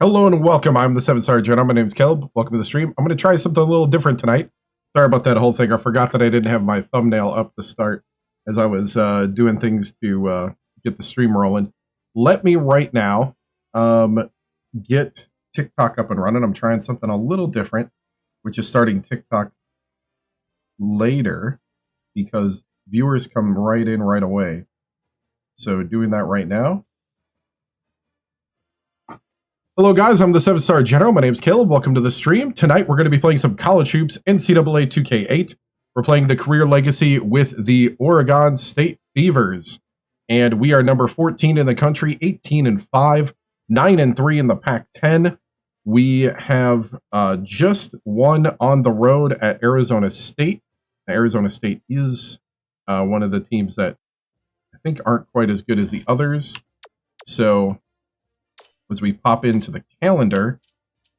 Hello and welcome. I'm the 7-Star General. My name is Caleb. Welcome to the stream. I'm going to try something a little different tonight. Sorry about that whole thing. I forgot that I didn't have my thumbnail up to start as I was doing things to get the stream rolling. Let me right now get TikTok up and running. I'm trying something a little different, which is starting TikTok later because viewers come right in right away. So doing that right now. Hello guys, I'm the 7-Star General. My name's Caleb. Welcome to the stream. Tonight we're going to be playing some college hoops NCAA 2K8. We're playing the career legacy with the Oregon State Beavers. And we are number 14 in the country, 18-5, 9-3 in the Pac-10. We have just won on the road at Arizona State. Arizona State is one of the teams that I think aren't quite as good as the others. So as we pop into the calendar,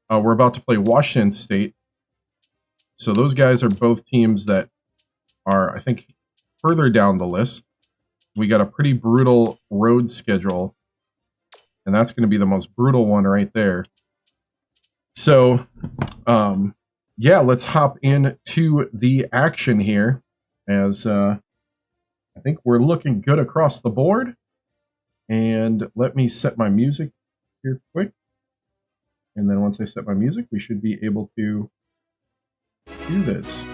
we're about to play Washington State. So those guys are both teams that are, I think, further down the list. We got a pretty brutal road schedule, and that's going to be the most brutal one right there. So, yeah, let's hop into the action here, as I think we're looking good across the board. And let me set my music here quick, and then once I set my music, we should be able to do this.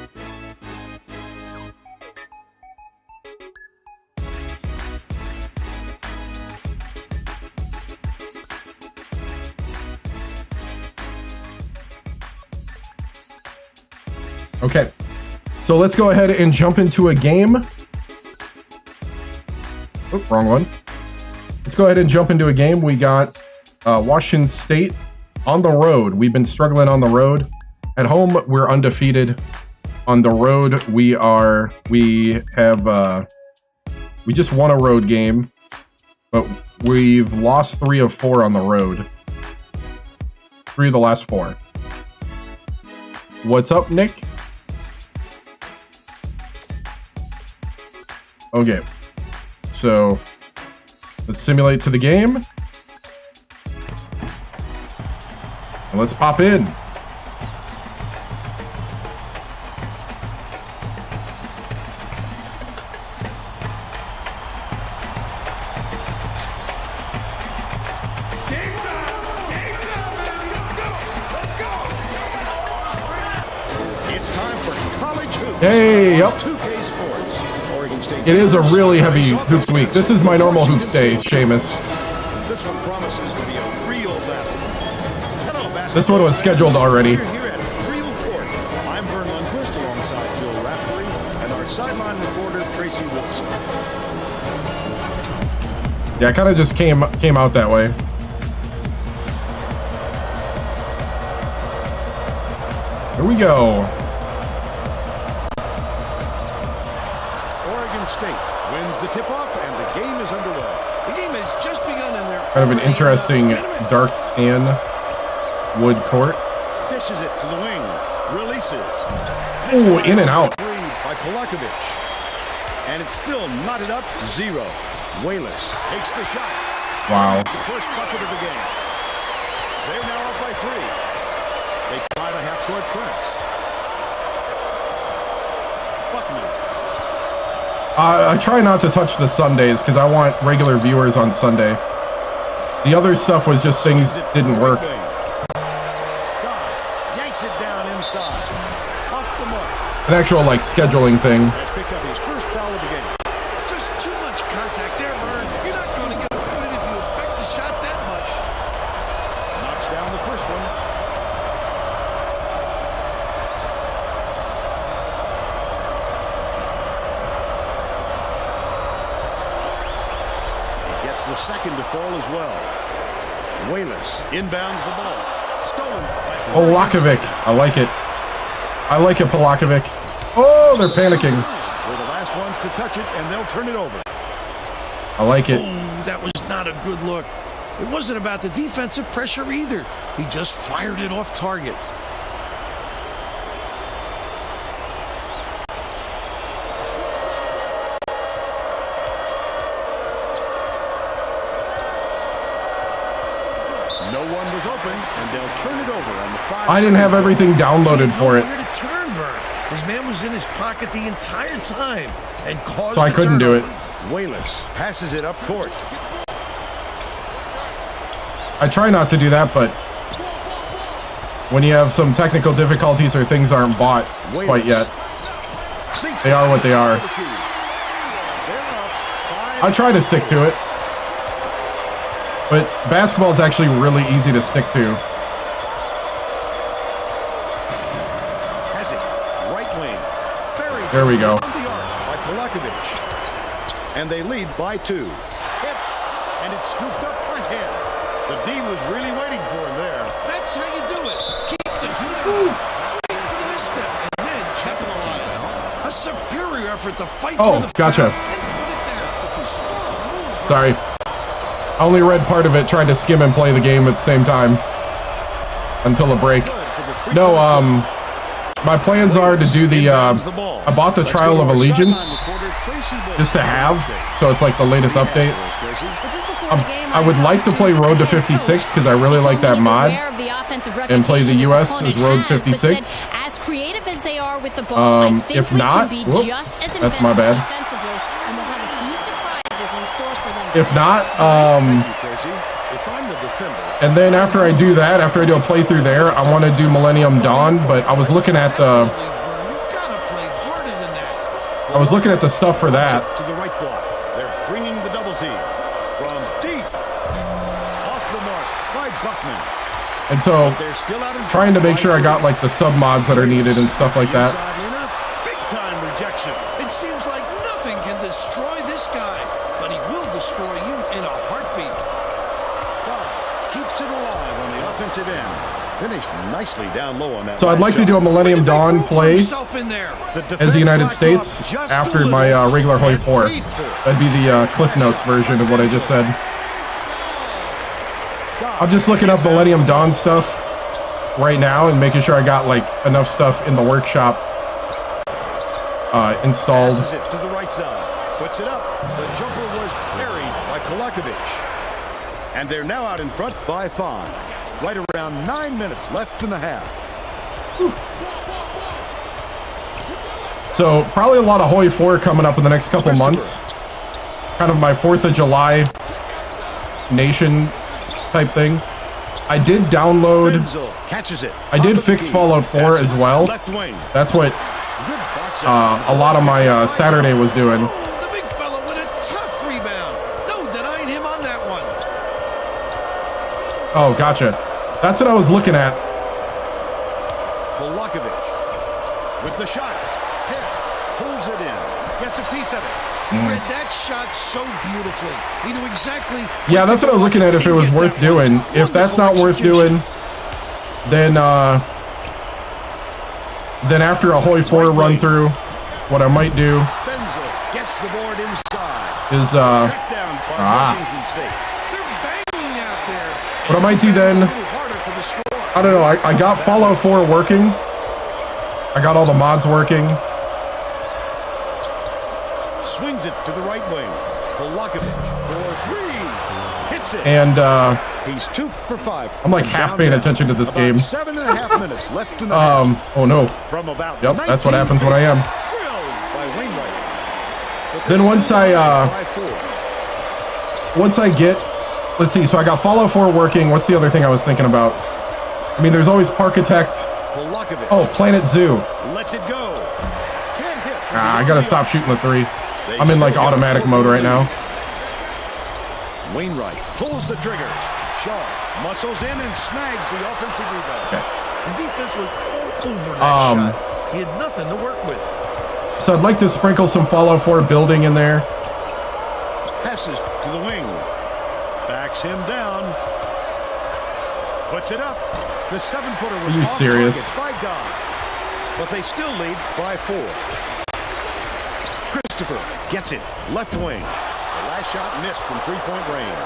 Okay, so let's go ahead and jump into a game. Oh, wrong one. Let's go ahead and jump into a game. We got Washington State on the road. We've been struggling on the road. At home, we're undefeated. On the road, we just won a road game, but we've lost 3 of 4 on the road. 3 of the last 4. What's up, Nick? Okay, so let's simulate to the game. And let's pop in. It's time for college hoops. Hey, yep. 2K Sports. Oregon State. It is a really heavy hoops week. This is my normal hoops day, Seamus. This one promises to be a real battle. Hello, basketball. This one was scheduled already. We're here at Real Court. I'm Vern Lundquist alongside Bill Raftery and our sideline reporter Tracy Wilson. Yeah, it kind of just came out that way. Here we go. Oregon State wins the tip-off and the game is underway. The game has just begun in there. Kind of an interesting dark tan wood court. Dishes it to the wing. Releases. Ooh, in and out. Three by Polakovic. And it's still knotted up 0. Wayless takes the shot. Wow. The first bucket of the game. They're now up by 3. They try the half-court press. Buckman. I try not to touch the Sundays because I want regular viewers on Sunday. The other stuff was just things that didn't work. Yanks it down inside. Off the mark. An actual like scheduling thing. Has picked up his first foul of the game. Just too much contact there, Vern. You're not going to get a point if you affect the shot that much. Knocks down the first one. Gets the second to fall as well. Wayless inbounds the ball. Stolen by Polakovic. I like it. I like it, Polakovic. Oh, they're panicking. We're the last ones to touch it, and they'll turn it over. I like it. Oh, that was not a good look. It wasn't about the defensive pressure either. He just fired it off target. No one was open, and they'll turn it over on the 5. I didn't have everything downloaded for it, Nowhere to turn, Vern. His man was in his pocket the entire time and caused so I couldn't do it. Wayless passes it up court. I try not to do that, but when you have some technical difficulties or things aren't bought quite yet, they are what they are. I try to stick to it, but basketball is actually really easy to stick to. Has it. Right wing. There we go. And they lead by 2. Tip. And it's scooped up ahead. The D was really waiting for him there. That's how you do it. Keep the heat on. Wait for the misstep and then capitalize. A superior effort to fight through the gotcha. foul and put it down. Strong move. Sorry. I only read part of it, trying to skim and play the game at the same time until the break. No, my plans are to do the, I bought the Trial of Allegiance just to have, so it's like the latest update. I would like to play Road to 56 because I really like that mod, and play the US as Road 56. If not, whoop, that's my bad. If not, and then after I do that, after I do a playthrough there, I want to do Millennium Dawn, but I was looking at the stuff for that. To the right block. They're bringing the double team from deep. Off the mark by Buckman. And so, They're still out in trying to make sure I got like the sub mods that are needed and stuff like that. Big time rejection. It seems like nothing can destroy this guy, but he will destroy you in a heartbeat. Keeps it alive on the offensive end. Finished nicely down low on that. So I'd like to do a Millennium Dawn play as the United States after my regular Hoi 4. That'd be the Cliff Notes version of what I just said. I'm just looking up Millennium Dawn stuff right now and making sure I got like enough stuff in the workshop installed. Passes it to the right side. Puts it up. The jumper was buried by Kolakovic. And they're now out in front by 5. Right around 9 minutes left in the half. So probably a lot of Hoi 4 coming up in the next couple months. Kind of my 4th of July nation type thing. I did download, Catches it. I did fix Fallout 4 as well. That's what a lot of my Saturday was doing. The big fella with a tough rebound. No denying him on that one. Oh, gotcha. That's what I was looking at. Kolakovic with the shot. Head. Pulls it in. Gets a piece of it. He read that shot so beautifully. He knew exactly. Yeah, that's what I was looking at, if it was worth doing. If that's not worth doing, then after a Hoi 4 run through, what I might do gets the board inside. is Down by Washington State. They're banging out there. what I might do then, I don't know, I got Fallout 4 working. I got all the mods working. Swings it to the right wing. Kolakovic for 3. Hits it. And he's 2 for 5. I'm like half paying attention to this game. 7.5 minutes left in the half. Oh no. From about Yep, that's what happens when I am. By Wainwright. Then once I get, let's see, so I got Fallout 4 working. What's the other thing I was thinking about? I mean, there's always Parkitect. Oh, Planet Zoo. Lets it go. Can't hit. I gotta stop shooting the 3. I'm in like automatic mode right now. Wainwright pulls the trigger. Shaw muscles in and snags the offensive rebound. Okay. The defense was all over that shot. He had nothing to work with. So I'd like to sprinkle some Fallout 4 building in there. Passes to the wing. Backs him down. Puts it up. The 7-footer was Are you off serious? target by Don. But they still lead by 4. Christopher gets it. Left wing. The last shot missed from 3-point range.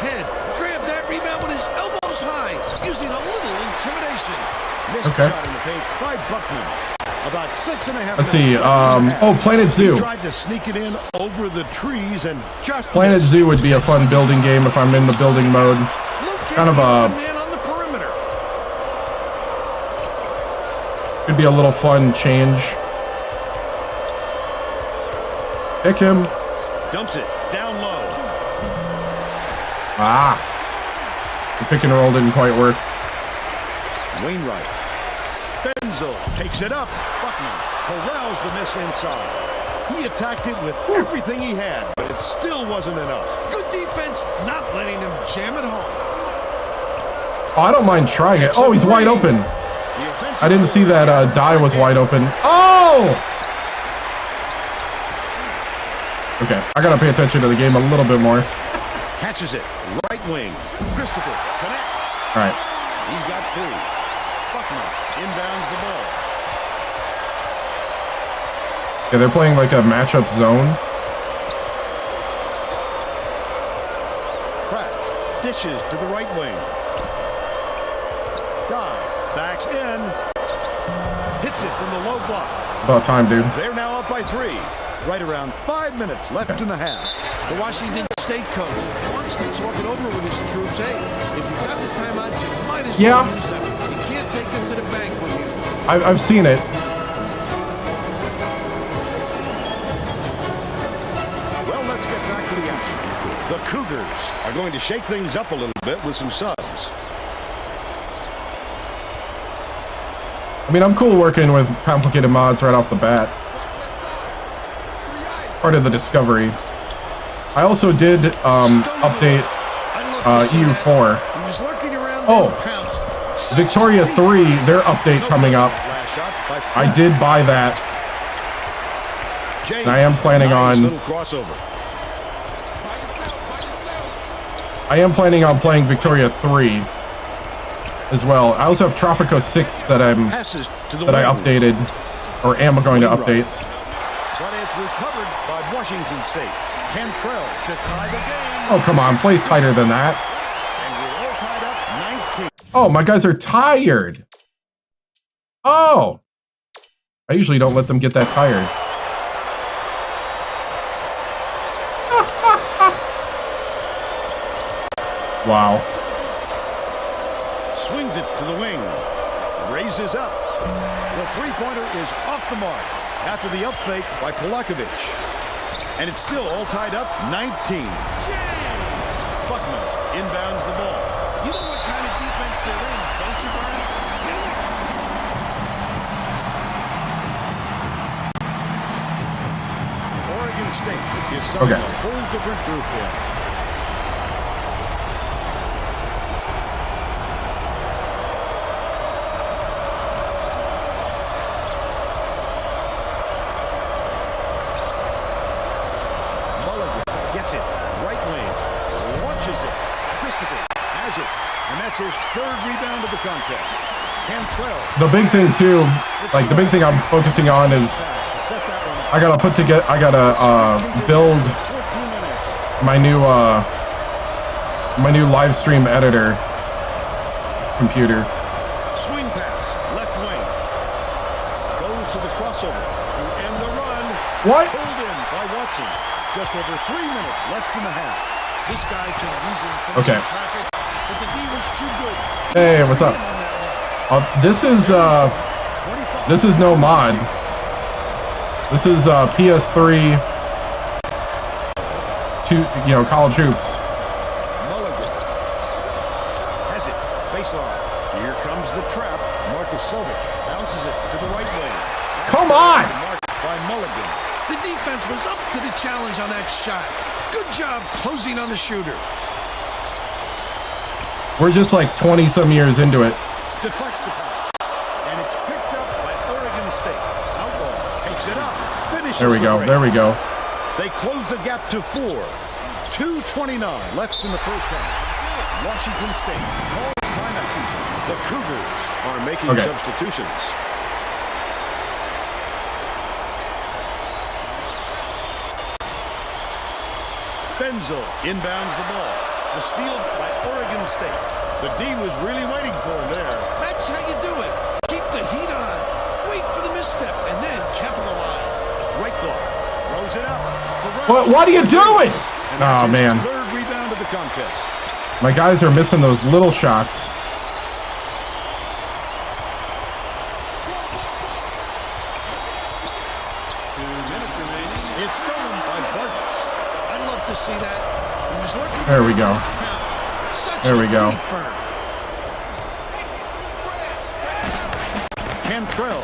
Head grabbed that rebound with his elbows high, using a little intimidation. Missed Okay. shot in the paint by Buckman. About 6.5 Let's see. minutes. Oh, Planet Zoo. He tried to sneak it in over the trees and just Planet missed. Zoo would be a fun building game if I'm in the building mode. Kind of a man on the perimeter. could be a little fun change. Pick him. Dumps it down low. Ah. The pick and roll didn't quite work. Wainwright. Benzel takes it up. Buckman corrals the miss inside. He attacked it with everything he had, but it still wasn't enough. Good defense, not letting him jam it home. Oh, I don't mind trying it. Oh, he's wide open. I didn't see that die was wide open. Oh! Okay, I gotta pay attention to the game a little bit more. Catches it. Right wing. Christopher connects. All right. He's got two. Buckman inbounds the ball. Yeah, they're playing like a matchup zone. Pratt dishes to the right wing. Dive. Backs in. Hits it from the low block. About time, dude. They're now up by 3. Right around 5 minutes left in the half. The Washington State coach wants to talk it over with his troops. Hey, if you've got the timeouts, you might as well use them. You can't take them to the bank with you. I've seen it. Well, let's get back to the action. The Cougars are going to shake things up a little bit with some subs. I mean, I'm cool working with complicated mods right off the bat. Part of the discovery. I also did update EU4. Oh, Victoria 3, their update coming up. I did buy that. And I am planning on playing Victoria 3 as well. I also have Tropico 6 that I updated or am going to update. But it's recovered by Washington State. Cantrell to tie the game. Oh, come on. Play tighter than that. And we're all tied up 19. Oh, my guys are tired. Oh. I usually don't let them get that tired. Wow. Swings it to the wing. Raises up. The three-pointer is off the mark after the up fake by Kolakovic. And it's still all tied up 19. Buckman inbounds the ball. You know what kind of defense they're in, don't you, Barney? Oregon State is something a whole different group here. His third rebound of the contest. Cantrell. The big thing too, like the big thing I'm focusing on is I gotta put together, I gotta build my new live stream editor computer. Swing pass, left wing. Goes to the crossover to end the run. What? Pulled in by Watson. Just over 3 minutes left in the half. This guy's been usually finishing traffic. But the D was too good. Hey, what's up? This is no mod. This is PS3 college hoops. Mulligan has it. Baseline. Here comes the trap. Marcus Sovic bounces it to the right wing. Come on! By Mulligan. The defense was up to the challenge on that shot. Good job closing on the shooter. We're just like 20-some years into it. Deflects the pass. And it's picked up by Oregon State. Outlaw takes it up. Finishes There we go. There we go. They close the gap to 4. 2:29 left in the first half. Washington State calls timeout. The Cougars are making substitutions. Benzel inbounds the ball. The steal by Oregon State. The D was really waiting for him there. That's how you do it. Keep the heat on. Wait for the misstep and then capitalize. Right block. Throws it up. What are you doing? Oh, man. Third rebound of the contest. My guys are missing those little shots. It's stolen by Vargas. I'd love to see that. He was looking. There we go. There we go. Cantrell.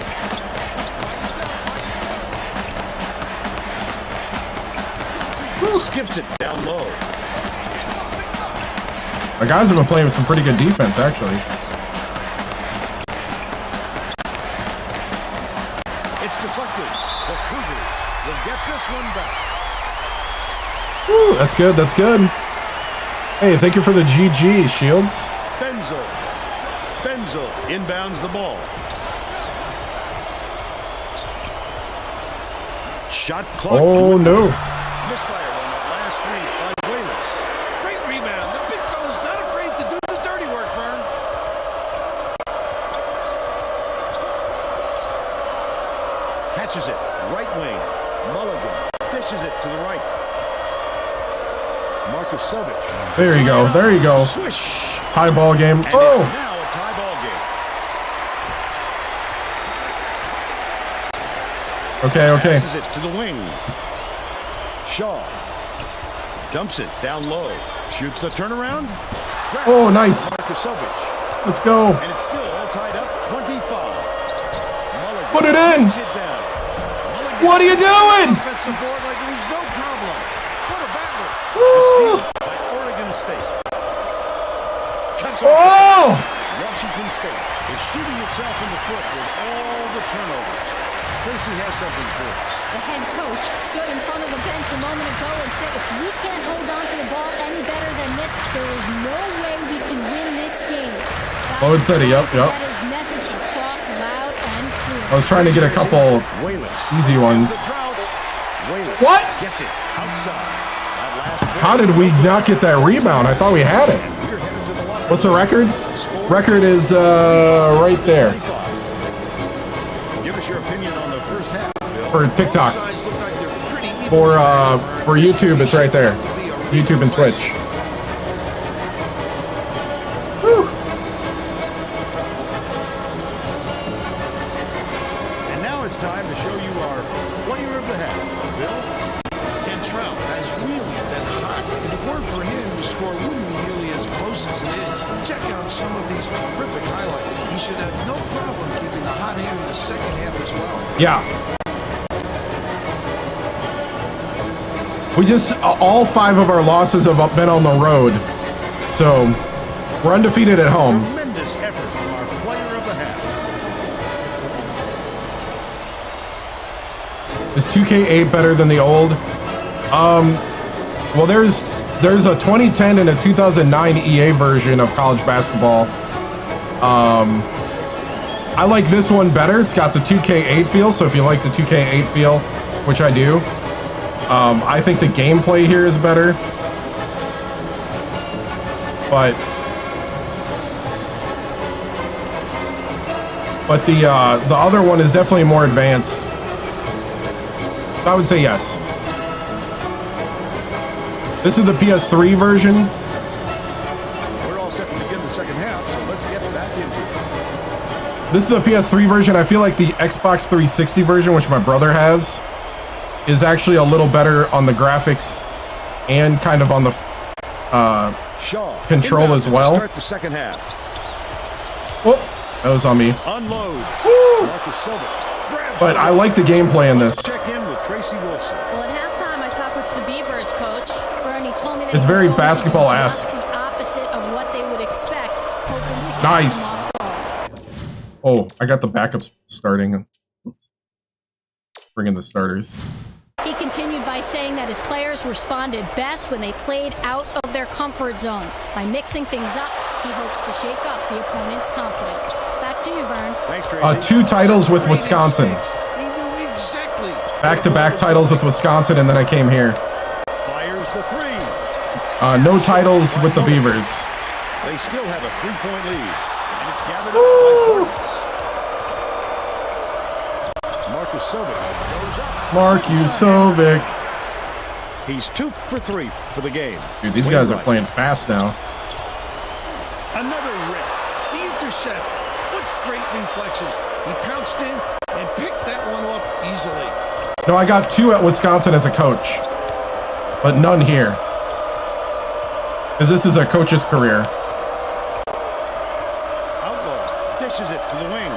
Skips it down low. My guys have been playing with some pretty good defense, actually. It's deflected. The Cougars will get this one back. Woo, that's good. That's good. Hey, thank you for the GG, Shields. Benzel inbounds the ball. Shot clock. Oh, no. Misfired on that last three by Wallace. Great rebound. The big fella's not afraid to do the dirty work, Vern. Catches it. Right wing. Mulligan dishes it to the right. Marcus Sovic. There you go. There you go. Swish. High ball game. And Oh! it's now a tie ball game. Okay, okay. Passes it to the wing. Shaw dumps it down low. Shoots the turnaround. Oh, nice. Marcus Sovic. Let's go. And it's still all tied up. 25. Mulligan Put it in. takes it down. Mulligan What are you doing? Offensive board like it was no problem. What a battle. A steal by Oregon State. Cuts off. Oh! Washington State is shooting itself in the foot with all the turnovers. Tracy has something for us. The head coach stood in front of the bench a moment ago and said, if we can't hold on to the ball any better than this, there is no way we can win this game. Oh, it's steady. Yep, yep. That is message across loud and clear. I was trying to get a couple easy ones. What? Gets it outside. That last How did we not get that rebound? I thought we had it. What's the record? Record is right there. Give us your opinion on the first half, Bill. For TikTok. Sides look like they're pretty even. For YouTube, it's right there. YouTube and Twitch. Whew. And now it's time to show you our player of the half, Bill. Cantrell has really been hot. If it weren't for him, the score wouldn't be nearly as close as it is. Check out some of these terrific highlights. He should have no problem keeping the hot hand in the second half as well. Yeah. We just, all 5 of our losses have been on the road. So, we're undefeated at home. Tremendous effort from our player of the half. Is 2K8 better than the old? Well, there's a 2010 and a 2009 EA version of college basketball. I like this one better. It's got the 2K8 feel, so if you like the 2K8 feel, which I do, I think the gameplay here is better. But the other one is definitely more advanced. I would say yes. This is the PS3 version. We're all set to begin the second half, so let's get back into it. This is the PS3 version. I feel like the Xbox 360 version, which my brother has, is actually a little better on the graphics and kind of on the Shaw control as well. Start the second half. Oh, that was on me. Unloads. Marcus Sovic. But I like the gameplay in this. Check in with Tracy Wilson. Well, at halftime, I talked with the Beavers coach. Bernie told me that It's he was very going to do basketball-esque. just the opposite of what they would expect, hoping to get Nice. them off guard. Oh, I got the backups starting. Bring in the starters. He continued by saying that his players responded best when they played out of their comfort zone. By mixing things up, he hopes to shake up the opponent's confidence. Back to you, Vern. Thanks, Tracy. 2 titles with Wisconsin. He knew exactly. Back-to-back titles with Wisconsin, and then I came here. Fires the three. No titles with the Beavers. They still have a 3-point lead, and it's gathered up by Vargas. Marcus Sovic goes up. Mark Usovic. He's 2 for 3 for the game. Dude, these guys are playing fast now. Another rip. The intercept. What great reflexes. He pounced in and picked that one off easily. No, I got 2 at Wisconsin as a coach, but none here. Because this is a coach's career. Outlaw dishes it to the wing.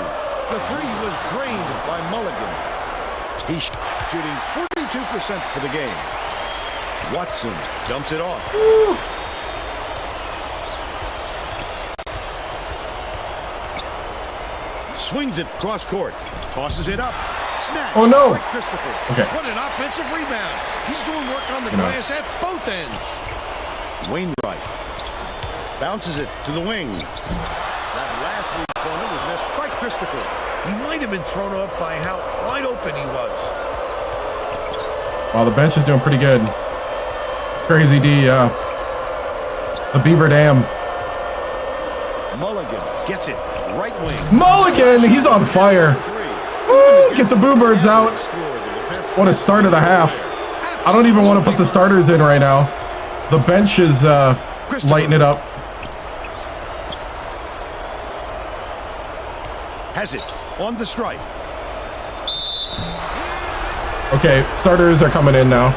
The three was drained by Mulligan. He's shooting 42% for the game. Watson dumps it off. Woo. Swings it cross court. Tosses it up. Snatch. Oh, no. By Christopher. Okay. What an offensive rebound. He's doing work on the glass at both ends. Wainwright bounces it to the wing. That last weak corner was missed by Christopher. He might have been thrown off by how wide open he was. Wow, the bench is doing pretty good. It's crazy, D. The Beaver Dam. Mulligan gets it. Right wing. Mulligan! He's on fire. Woo, get the Boo Birds out. What a start of the half. I don't even want to put the starters in right now. The bench is lighting it up. Has it on the strike. Okay, starters are coming in now.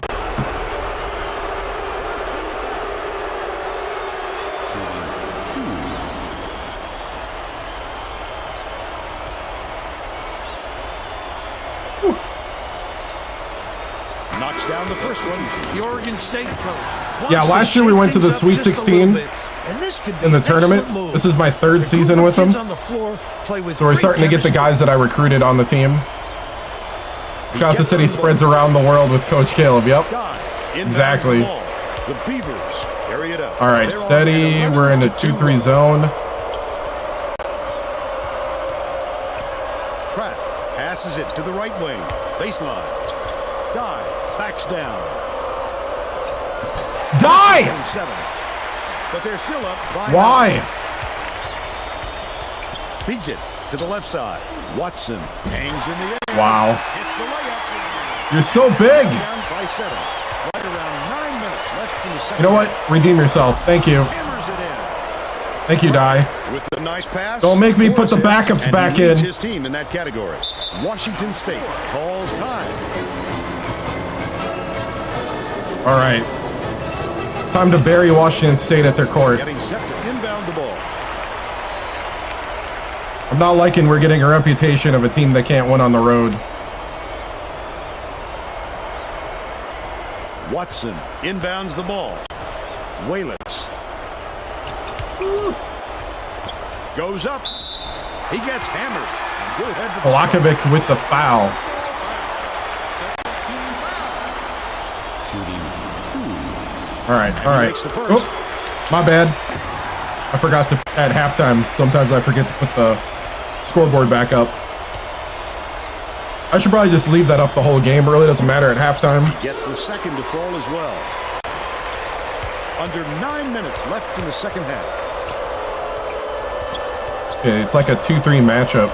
Knocks down the first one. The Oregon State coach. Yeah, last year we went to the Sweet 16 in the tournament. This is my 3rd season with them. So we're starting to get the guys that I recruited on the team. Wisconsin City spreads around the world with Coach Caleb. Yep, exactly. The Beavers carry it up. All right, steady. We're in a 2-3 zone. Pratt passes it to the right wing. Baseline. Dive. Backs down. Die! 7. But they're still up by Why? 9. Beats it to the left side. Watson hangs in the air. Wow. Hits the layup. You're so big. Down by 7. Right around 9 minutes left in the second. You know what? Redeem yourself. Thank you. Hammers it in. Thank you, Di. With the nice pass. Don't make me put the forces, backups and back he leads in. his team in that category. Washington State calls time. All right. Time to bury Washington State at their court. Getting set to inbound the ball. I'm not liking we're getting a reputation of a team that can't win on the road. Watson inbounds the ball. Wallace goes up. He gets hammered. We'll head to Polakovic with the foul. All right, all right. Oh, my bad. I forgot to, at halftime, sometimes I forget to put the scoreboard back up. I should probably just leave that up the whole game. It really doesn't matter at halftime. Gets the second to fall as well. Under 9 minutes left in the second half. Okay, it's like a 2-3 matchup.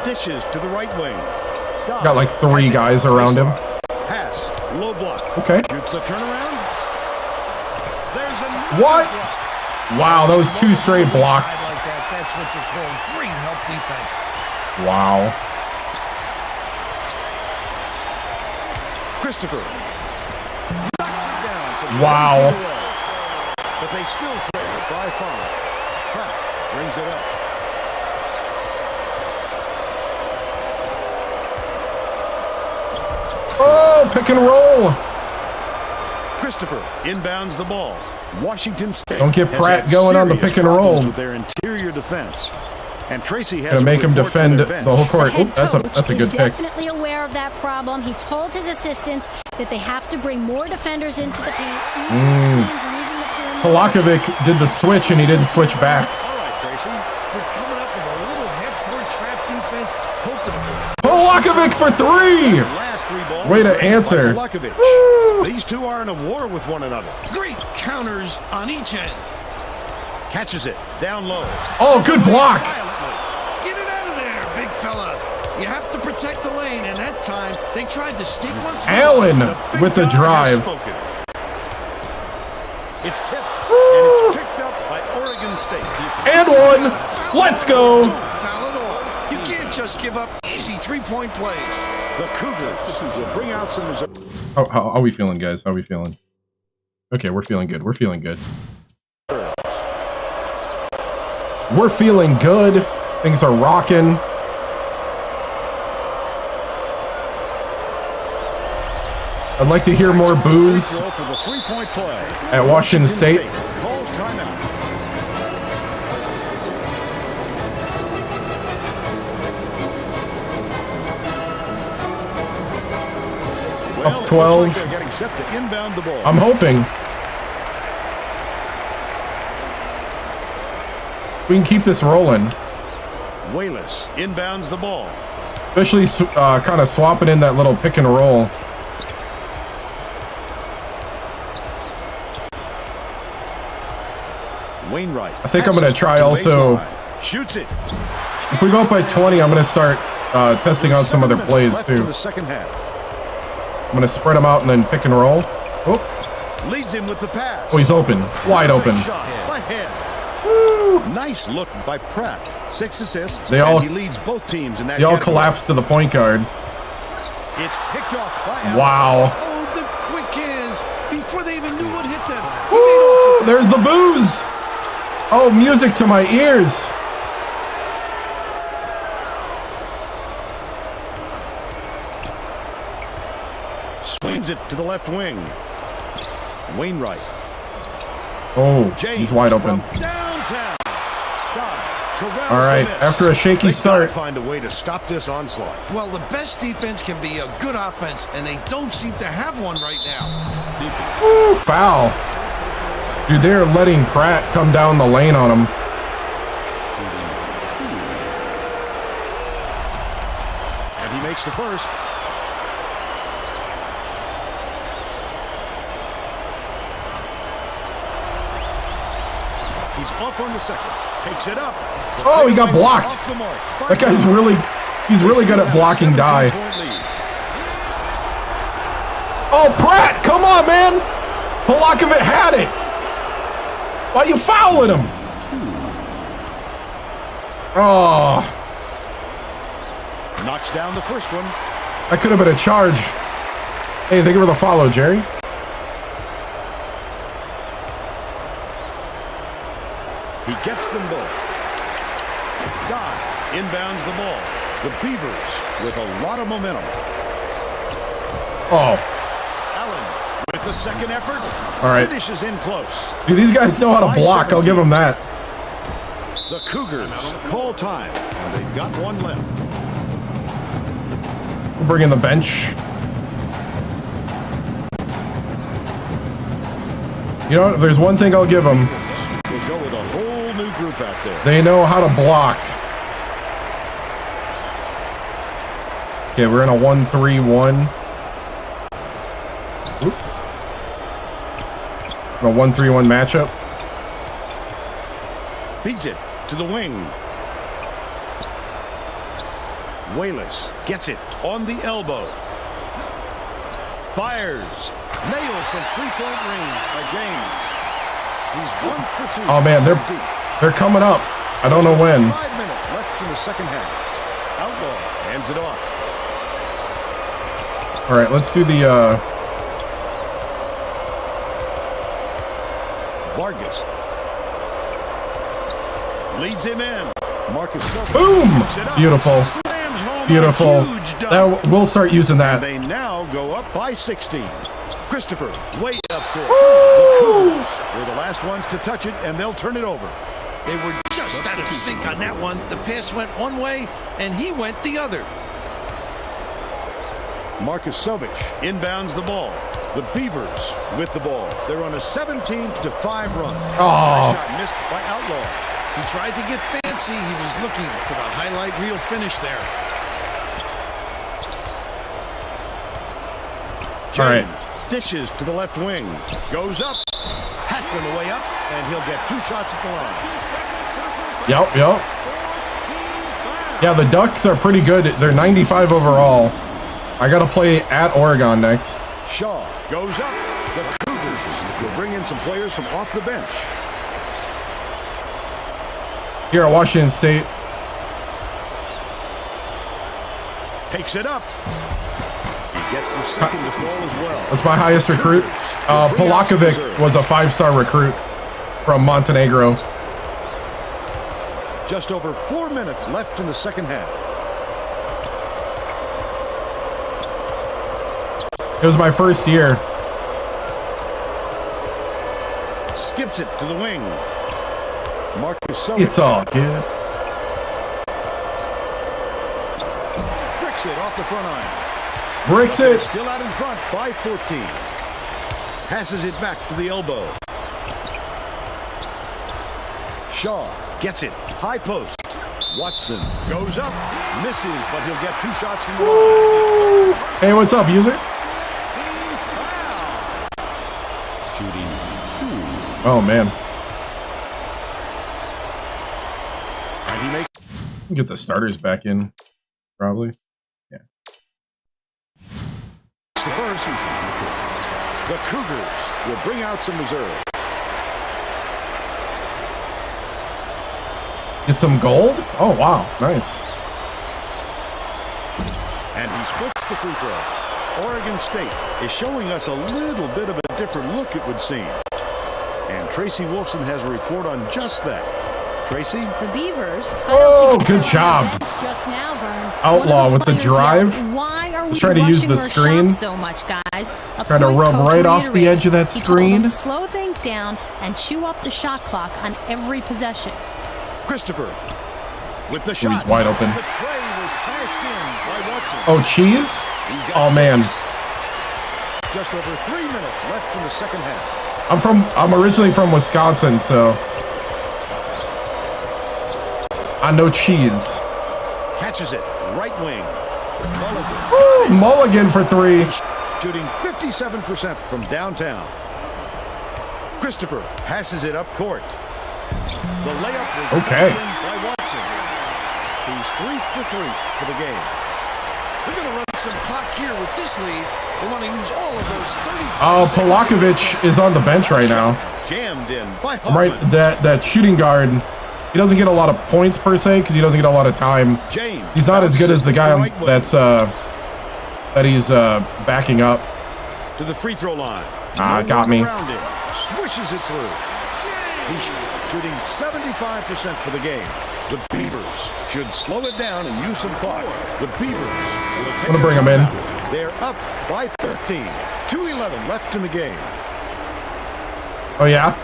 Dishes to the right wing. Got like 3 guys around him. Pass, low block. Okay. Shoots the turnaround. There's another What? block. Wow, those 2 straight blocks. Like that, that's what you call great help defense. Wow. Christopher. Knocks it down from Wow. 20 feet away. But they still trail by 5. Pratt brings it up. Oh, pick and roll. Christopher inbounds the ball. Washington State. Don't get has Pratt had going on the serious pick and roll. problems with their interior defense. And Tracy has Gonna make him a report from defend their the bench. whole court. The Oh, head that's coach a good is pick. definitely aware of that problem. He told his assistants that they have to bring more defenders into the paint. Even if it means leaving the perimeter. Polakovic did the switch and he didn't switch back. All right, Tracy. They're coming up with a little half-court trap defense, hoping for Polakovic for 3. Last 3 balls. Way to by answer. Polakovic. These two are in a war with one another. great counters on each end. Catches it down low. Oh, good block. Violently. Get it out of there, big fella. You have to protect the lane, and that time they tried to sneak one through. Allen The big with the dog has drive. spoken. It's tipped, and it's picked up Oregon State. And one. Let's go. Don't foul at all. You can't just give up easy three-point plays. The Cougars will bring out some reserve. How are we feeling, guys? How are we feeling? Okay, we're feeling good. We're feeling good. We're feeling good. Things are rocking. I'd like to hear more boos at Washington State. Calls timeout. Up 12. Like they're getting set to inbound the ball. I'm hoping we can keep this rolling. Wayless inbounds the ball. Especially kind of swapping in that little pick and roll. Wainwright. I think I'm going to try also. Shoots it. If we go up by 20, I'm going to start testing out some other plays too. The second half. I'm going to spread them out and then pick and roll. Oh, Leads him with the pass. oh, he's open. Wide open. Shot by head. Woo. Nice look by Pratt. 6 assists. They all- he leads both teams in that. They all category. collapsed to the point guard. It's picked off by Allen. Wow. Oh, the quick hands before they even knew what hit them. He Woo. made off with There's the booze. Oh, music to my ears. Swings it to the left wing. Wainwright. Oh, James he's wide open. from downtown. All right, after a shaky start. Find a way to stop this onslaught. Well, the best defense can be a good offense, and they don't seem to have one right now. Woo, foul. Dude, they're letting Pratt come down the lane on him. And he makes the first. He's off on the second. Takes it up. Oh, he got blocked. Off the mark. That guy's he's really good at blocking die. Oh, Pratt, come on, man. Polakovic had it. Why you fouling him? Oh, Knocks down the first one. that could have been a charge. Hey, thank you for the follow, Jerry. He gets them both. Guy inbounds the ball. The Beavers with a lot of momentum. Oh, Allen with the second effort. all right. Finishes in close. Dude, these guys know how to block. I'll give them that. The Cougars call time, and they've got one left. We'll bring in the bench. You know what? If there's one thing I'll give them, We'll go with a whole new group out there. they know how to block. Okay, we're in a 1-3-1. Oop. A 1-3-1 matchup. Beats it to the wing. Wayless gets it on the elbow. Fires. Nailed from three-point range by James. He's 1 for 2. Oh man, they're coming up. I don't know when. 5 minutes left in the second half. Outlaw hands it off. All right, let's do the Vargas leads him in. Marcus Silva boom. picks it up. Beautiful, Slams home beautiful. a huge dunk. That we'll start using that. They now go up by 16. Christopher way up court. Woo! The Cougars were the last ones to touch it, and they'll turn it over. They were just out of sync on that one. The pass went one way, and he went the other. Marcus Silva inbounds the ball. The Beavers with the ball. They're on a 17-5 run. Oh. Shot missed by Outlaw. He tried to get fancy. He was looking for the highlight reel finish there. All right. James dishes to the left wing. Goes up. Hacked on the way up, and he'll get 2 shots at the line. Yep. Yeah, the Ducks are pretty good. They're 95 overall. I got to play at Oregon next. Shaw goes up. The Cougars will bring in some players from off the bench. here at Washington State. Takes it up. He gets the second to fall as well. That's my highest recruit. Polakovic was a 5-star recruit from Montenegro. Just over 4 minutes left in the second half. It was my first year. Skips it to the wing. It's all good. Bricks it off the front iron. Bricks it. Still out in front by 14. Passes it back to the elbow. Shaw gets it. High post. Watson goes up. Misses, but he'll get 2 shots from the line. Hey, what's up, user? Shooting 2. Oh, man. And he makes... Get the starters back in, probably. Yeah. The first. The Cougars will bring out some reserves. Get some gold? Oh, wow. Nice. And he splits the free throws. Oregon State is showing us a little bit of a different look, it would seem. And Tracy Wolfson has a report on just that. Tracy? The Beavers. Oh, good job. Just now, Vern. Outlaw with the drive. Why are we trying to use the screen so much, guys? Trying to rub right off the edge of that screen. Slow things down and chew up the shot clock on every possession. Christopher with the shot. He's wide open. The tray was cashed in by Watson. Oh, cheese? Oh, man. Just over 3 minutes left in the second half. I'm originally from Wisconsin, so I know cheese. Catches it. Right wing. Mulligan. Woo, Mulligan for 3. Shooting 57% from downtown. Christopher passes it up court. The layup was okay by Watson. He's 3 for 3 for the game. They're going to run some clock here with this lead. They want to use all of those 35 Oh, Polakovic is on the bench right now. Jammed in by I'm right. That shooting guard, he doesn't get a lot of points per se because he doesn't get a lot of time. James He's not as good as the guy that's that he's backing up. To the free throw line. Got me. Swishes it through. He's shooting 75% for the game. The Beavers should slow it down and use some clock. The Beavers will take I'm gonna bring him in. They're up by 13. 2:11 left in the game. Oh yeah.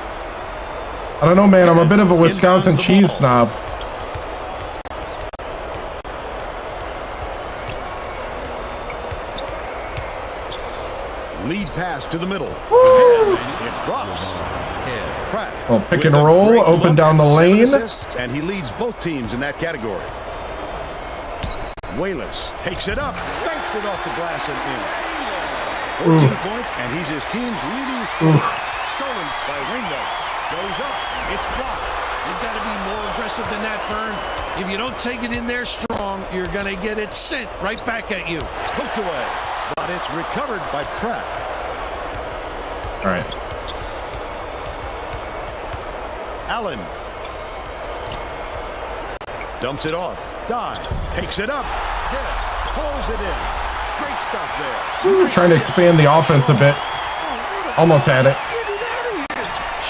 I don't know, man. I'm a bit of a Wisconsin cheese snob. Lead pass to the middle. It drops. Pratt. Well, pick and roll, open down the lane. And he leads both teams in that category. Wallace takes it up, banks it off the glass and in. 14 points, and he's his team's leading scorer. Stolen by Ringo. Goes up. It's blocked. You've got to be more aggressive than that, Vern. If you don't take it in there strong, you're going to get it sent right back at you. Hooked away, but it's recovered by Pratt. All right. Allen dumps it off. Dive. Takes it up. Hit. Pulls it in. Great stuff there. Trying to expand the offense a bit. Almost had it.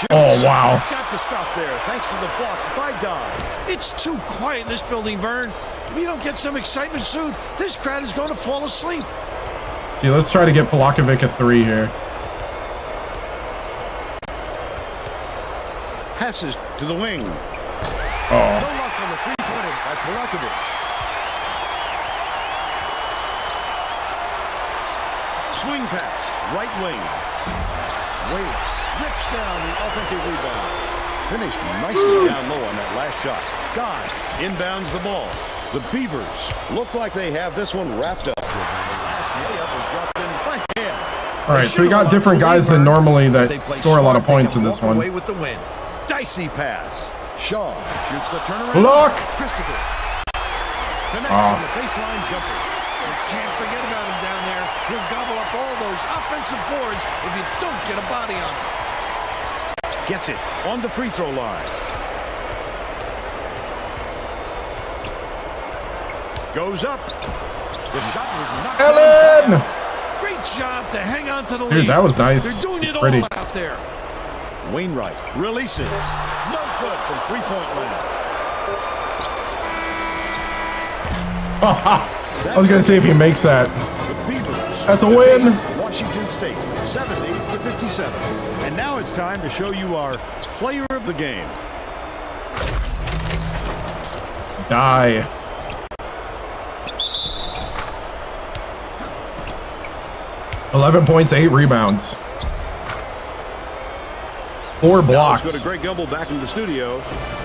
Oh, wow. Got to stop there thanks to the block by Dive. It's too quiet in this building, Vern. If you don't get some excitement soon, this crowd is going to fall asleep. See, let's try to get Polakovic a 3 here. Passes to the wing. Oh. No luck on the three-pointer by Polakovic. Swing pass, right wing. Waits, rips down the offensive rebound. Finished nicely down low on that last shot. Dive, inbounds the ball. The Beavers look like they have this one wrapped up. The last layup was dropped in by hand. All right, so we got different guys than normally that score a lot of points in this one. Away with the win. Dicey pass. Shaw shoots the turnaround. Look! Christopher connects on the baseline jumper. You can't forget about him down there. He'll gobble up all those offensive boards if you don't get a body on him. Gets it on the free throw line. Goes up. The shot was knocked Ellen! down. Great job to hang on to the lead. Dude, that was nice. They're doing it Pretty. all out there. Wainwright releases. No good from three-point land. I was going to say if he makes that. The Beavers. That's a win. Washington State, 70-57. And now it's time to show you our player of the game. Die. $11 points, 8 rebounds. 4 blocks. Now let's go to Greg Gumbel back in the studio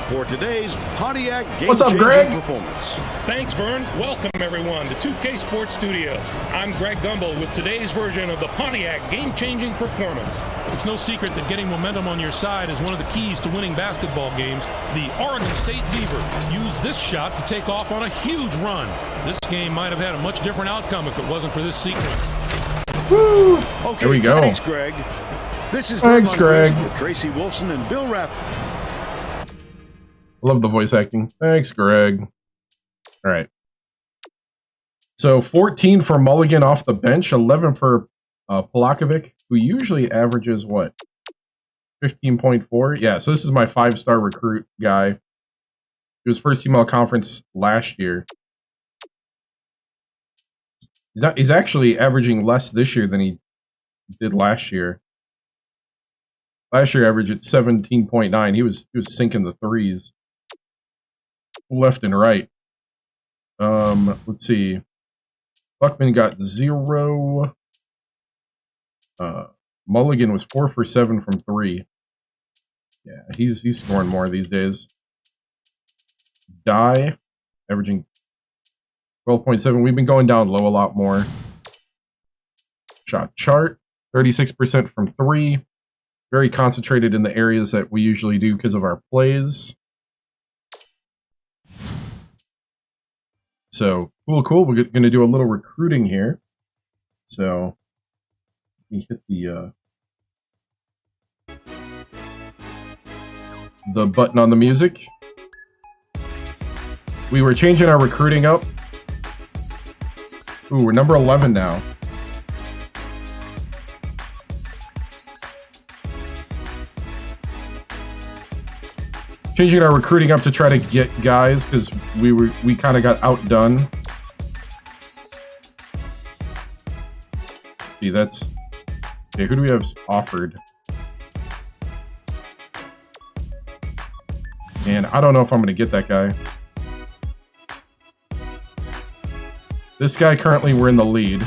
for today's Pontiac What's up, game-changing Greg? performance. Thanks, Vern. Welcome, everyone, to 2K Sports Studios. I'm Greg Gumbel with today's version of the Pontiac game-changing performance. It's no secret that getting momentum on your side is one of the keys to winning basketball games. The Oregon State Beavers used this shot to take off on a huge run. This game might have had a much different outcome if it wasn't for this sequence. Woo! Okay, There we go. Thanks, Greg. This is Thanks, Vermont Greg. with Tracy Wilson and Bill Rapp. Love the voice acting. Thanks, Greg. All right. So 14 for Mulligan off the bench, 11 for Polakovic, who usually averages what? 15.4? Yeah, so this is my 5-star recruit guy. He was first team all conference last year. He's actually averaging less this year than he did last year. Last year averaged at 17.9. He was sinking the threes left and right. Let's see. Buckman got 0. Mulligan was 4 for 7 from 3. Yeah, he's scoring more these days. Die, averaging 12.7. We've been going down low a lot more. Shot chart, 36% from 3. Very concentrated in the areas that we usually do because of our plays. So, cool. We're going to do a little recruiting here. So, let me hit the button on the music. We were changing our recruiting up. Ooh, we're number 11 now. Changing our recruiting up to try to get guys because we kind of got outdone. See, that's okay. Who do we have offered? And I don't know if I'm going to get that guy. This guy currently we're in the lead.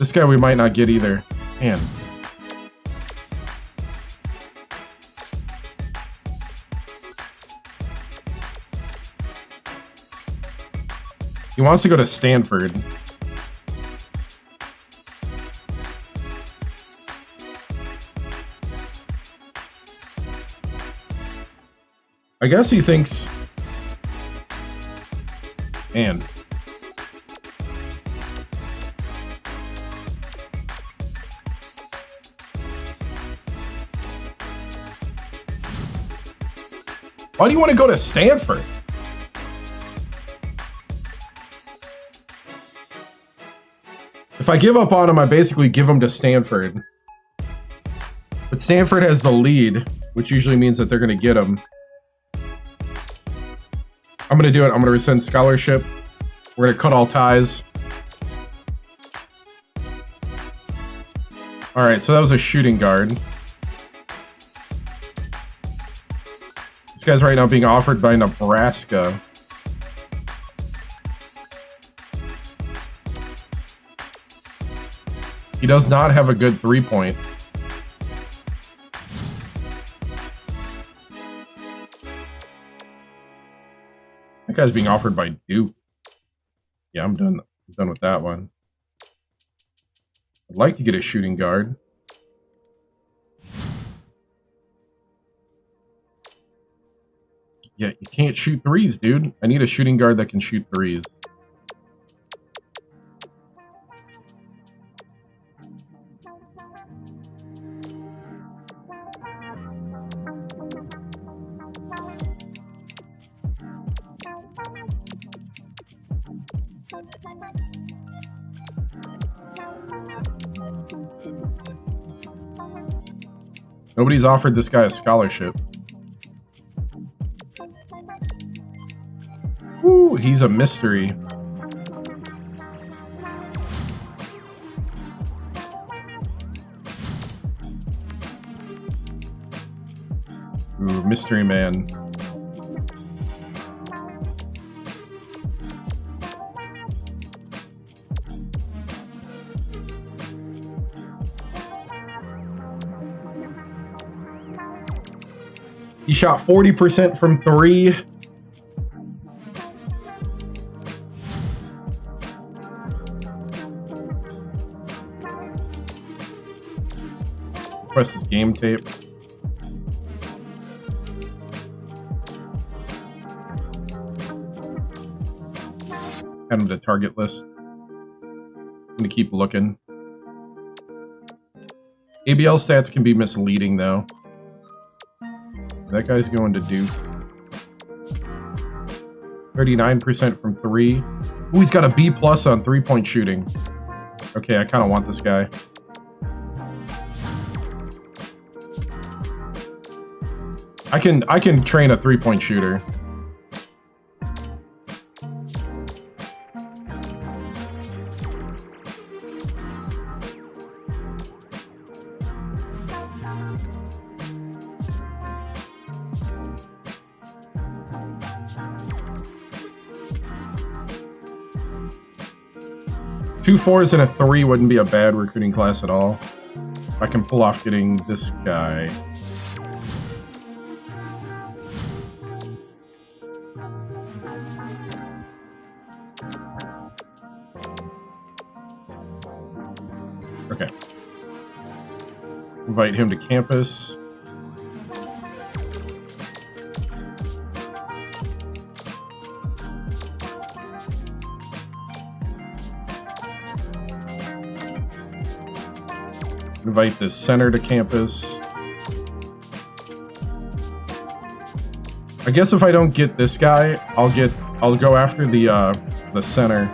This guy we might not get either. Man. He wants to go to Stanford. I guess he thinks... Man. Why do you want to go to Stanford? If I give up on him, I basically give him to Stanford. But Stanford has the lead, which usually means that they're going to get him. I'm going to do it. I'm going to rescind scholarship. We're going to cut all ties. All right, so that was a shooting guard. This guy's right now being offered by Nebraska. He does not have a good three-point. That guy's being offered by Duke. Yeah, I'm done with that one. I'd like to get a shooting guard. Yeah, you can't shoot threes, dude. I need a shooting guard that can shoot threes. Nobody's offered this guy a scholarship. Ooh, he's a mystery. Ooh, mystery man. He shot 40% from 3. Press his game tape. Add him to target list. I'm gonna keep looking. ABL stats can be misleading though. That guy's going to Duke. 39% from 3. Ooh, he's got a B+ on 3-point shooting. Okay, I kind of want this guy. I can train a 3-point shooter. Two 4s and a 3 wouldn't be a bad recruiting class at all. If I can pull off getting this guy. Okay. Invite him to campus. Invite this center to campus. I guess if I don't get this guy, I'll go after the center.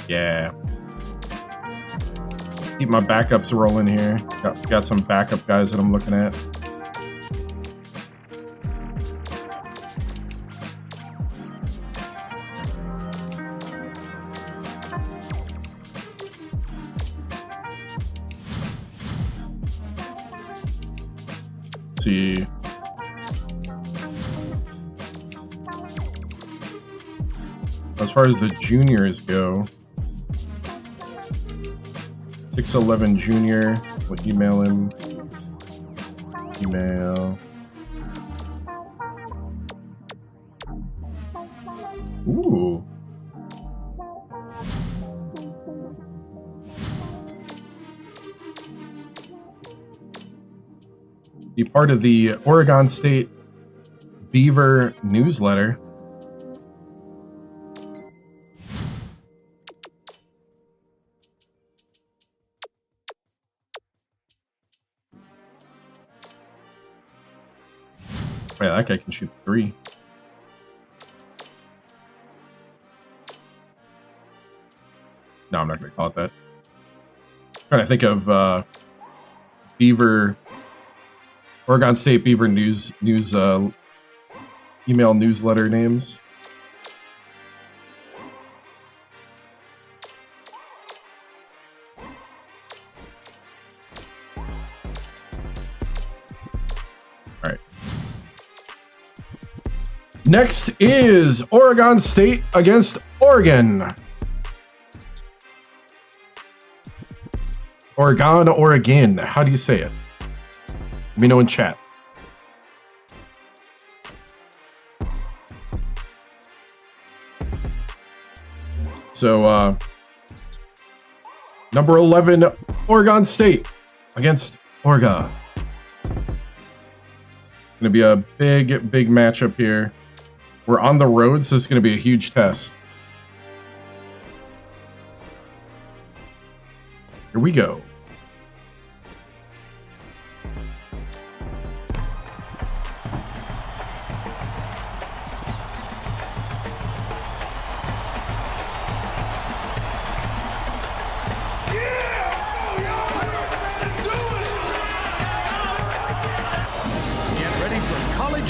Yeah. Keep my backups rolling here. Got some backup guys that I'm looking at. See. As far as the juniors go, 6'11" junior. We'll email him. Email. Ooh. Be part of the Oregon State Beaver newsletter. Oh, yeah, that guy can shoot 3. No, I'm not going to call it that. I'm trying to think of Beaver... Oregon State Beaver news email newsletter names. All right. Next is Oregon State against Oregon. Oregon. How do you say it? Let me know in chat. So, number 11, Oregon State against Oregon. Gonna be a big matchup here. We're on the road, so it's gonna be a huge test. Here we go.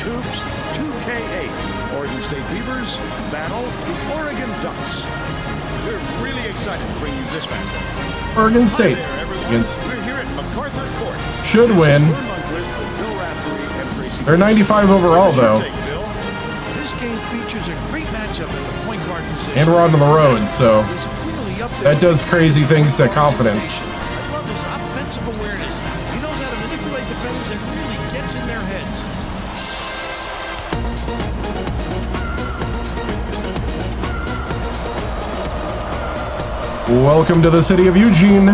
Hoops 2K8. Oregon State Beavers battle the Oregon Ducks. We're really excited to bring you this matchup. Oregon State Hi there, everyone. against We're here at MacArthur Court. should win. They're 95 overall though, This game features a great matchup at the point guard position. and we're on the road, so He's clearly up there that does crazy things to confidence. I love his offensive awareness. He knows how to manipulate defenders and really gets in their heads. Welcome to the city of Eugene.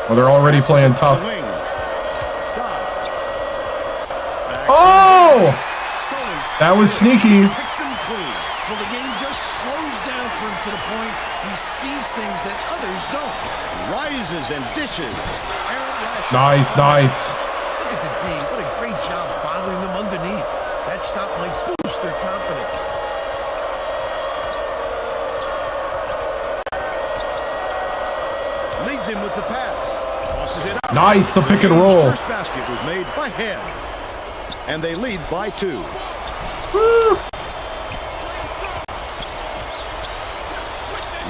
Well, they're already playing tough. Oh! That was sneaky. Well, the game just slows down for him to the point he sees things that others don't. Rises and dishes. Nice, nice. Look at the D. What a great job bothering them underneath. That stop might boost their confidence. Leads him with the pass. Tosses it up. Nice, the pick and roll. First basket was made by Head. And they lead by 2. Woo.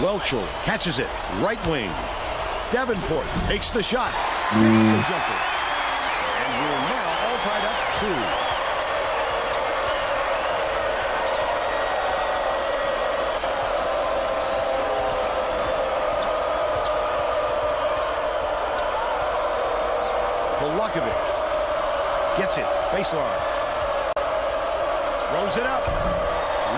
Welchel catches it. Right wing. Davenport takes the shot. Makes the jumper. And we're now all tied up 2. Gets it. Baseline. Throws it up.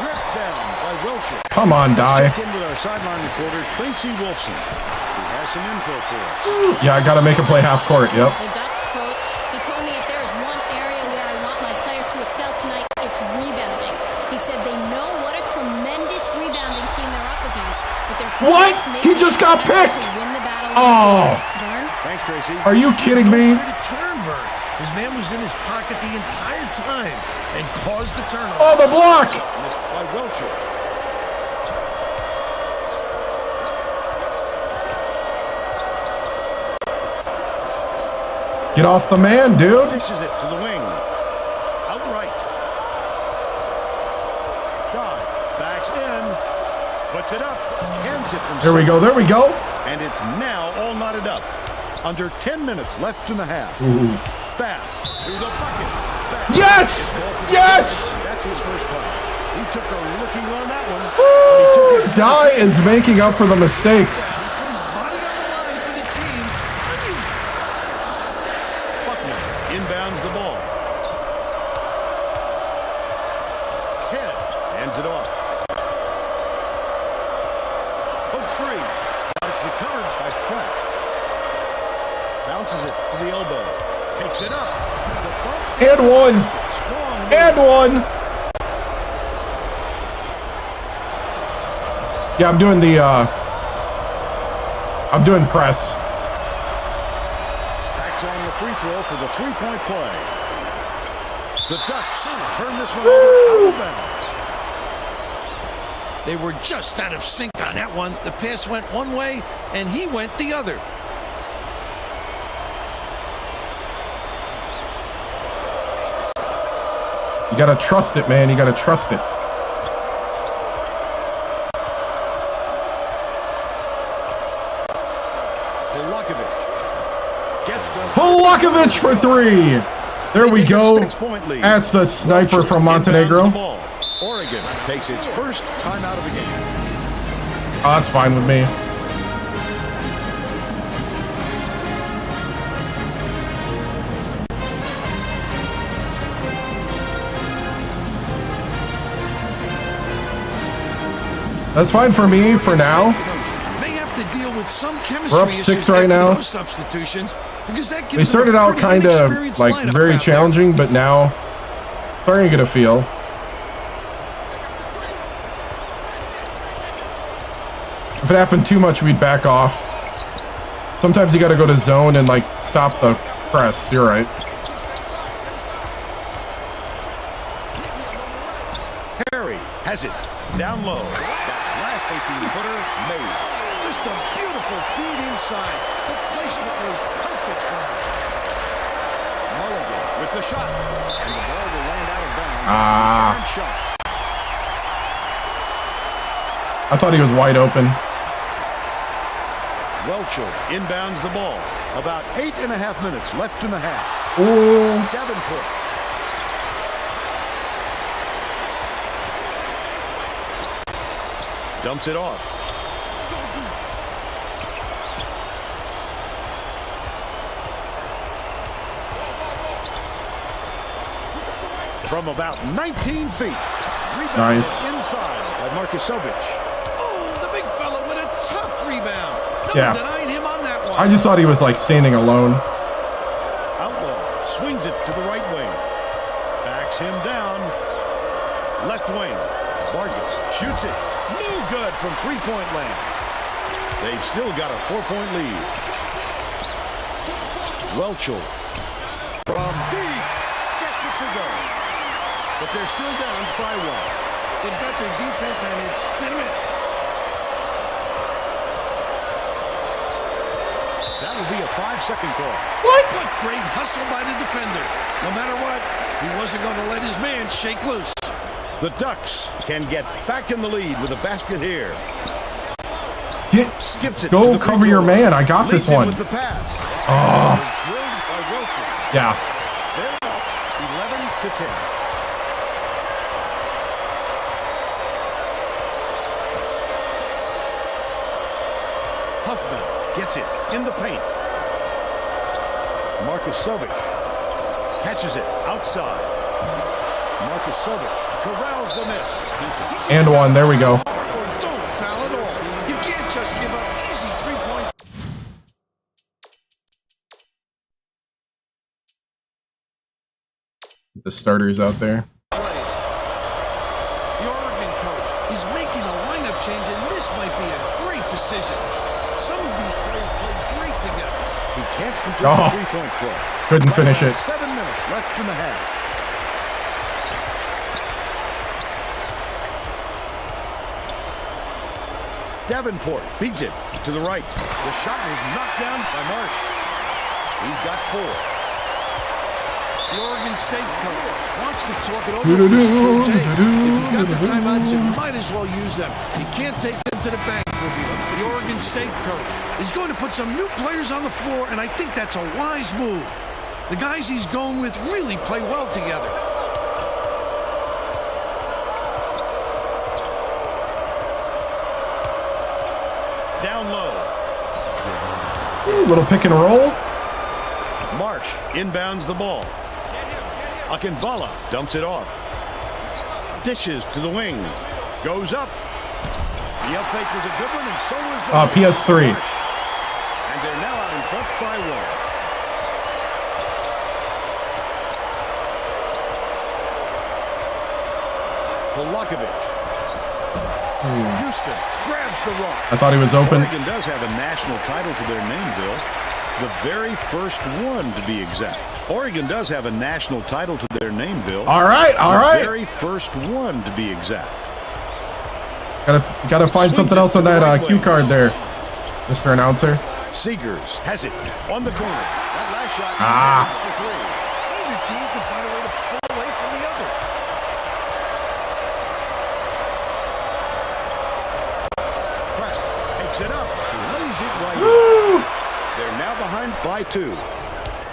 Ripped down by Welchel. Come on, Die. Check in with our sideline reporter, Tracy Wolfson, who has some info for us. Yeah, I got to make a play half court. Yep. The Ducks coach, he told me if there is one area where I want my players to excel tonight, it's rebounding. He said they know what a tremendous rebounding team they're up against, but they're What? He just got picked. to win the battle. Oh. Vern? Thanks, Tracy. Are you kidding me? Way to turn, Vern. His man was in his pocket the entire time and caused the turnover. Oh, the block. Missed by Welchel. Get off the man, dude. Dishes it to the wing. Outright. Dive. Backs in. Puts it up. Hands it from There we go. There we go. And it's now all knotted up. Under 10 minutes left in the half. Ooh. Pass to the bucket. Back. Yes. Yes. That's his first play. He took a looking on that one. But he took it. Die is making up for the mistakes. He put his body on the line for the team. Buckner inbounds the ball. Head hands it off. Hooks free. But it's recovered by Pratt. Bounces it to the elbow. Takes it up. And one. Strong. And one. Yeah, I'm doing the I'm doing press. Backs on the free throw for the three-point play. The Ducks turn this one over out of bounds. They were just out of sync on that one. The pass went one way, and he went the other. You gotta trust it, man. You gotta trust it. Polakovic for 3. There we go. That's the sniper from Montenegro. Oregon takes its first time out of the game. Oh, that's fine with me. That's fine for me for now. May have to deal with some chemistry We're up 6 right now. Substitutions because that gives They started out kind of like very challenging, but now starting to get a feel. If it happened too much, we'd back off. Sometimes you got to go to zone and like stop the press. You're right. Harry has it down low. That last 18-footer made. Just a beautiful feed inside. The placement was perfect. Mulligan with the shot. And the ball will land out of bounds. Shot. I thought he was wide open. Welchel inbounds the ball. About 8.5 minutes left in the half. Ooh. Davenport. Dumps it off. From about 19 feet. Rebound Nice. Inside by Markusovich. Oh, the big fella with a tough rebound. No Yeah. one denied him on that one. I just thought he was like standing alone. Outlaw swings it to the right wing. Backs him down. Left wing. Vargas shoots it. No good from three-point land. They've still got a 4-point lead. Welchel from deep gets it to go. But they're still down by 1. They've got their defense and it's minute. That would be a 5-second call. What? Great hustle by the defender. No matter what, he wasn't going to let his man shake loose. The Ducks can get back in the lead with a basket here. Skips it. Go cover your man. I got this one. With the pass. Oh. Yeah. They're up 11-10. Huffman gets it in the paint. Markusovich catches it outside. Markusovich corrals the miss. And one. There we go. Don't foul at all. You can't just give up easy three-point. The starters out there. The Oregon coach is making a lineup change, and this might be a great decision. Some of these players play great together. He can't complete the three-point play. Couldn't finish it. 7 minutes left in the half. Davenport beats it to the right. The shot was knocked down by Marsh. He's got 4. The Oregon State coach wants to talk it over with his true tape. If you've got the timeouts, you might as well use them. You can't take them to the bank with you. The Oregon State coach is going to put some new players on the floor, and I think that's a wise move. The guys he's going with really play well together. Down low. Ooh, little pick and roll. Marsh inbounds the ball. Akinbala dumps it off. Dishes to the wing. Goes up. The up fake was a good one, and so was the PS3. Marsh. And they're now out in front by 1. Polakovic. Houston grabs the rock. I thought he was open. Oregon does have a national title to their name, Bill. The very first one, to be exact. Oregon does have a national title to their name, Bill. All right, all right. The very first one, to be exact. Gotta find something else on that cue card there, Mr. Announcer. Seegers has it on the corner. That last shot. For 3. Either team can find a way to pull away from the other. Pratt picks it up. Lays it right. They're now behind by 2.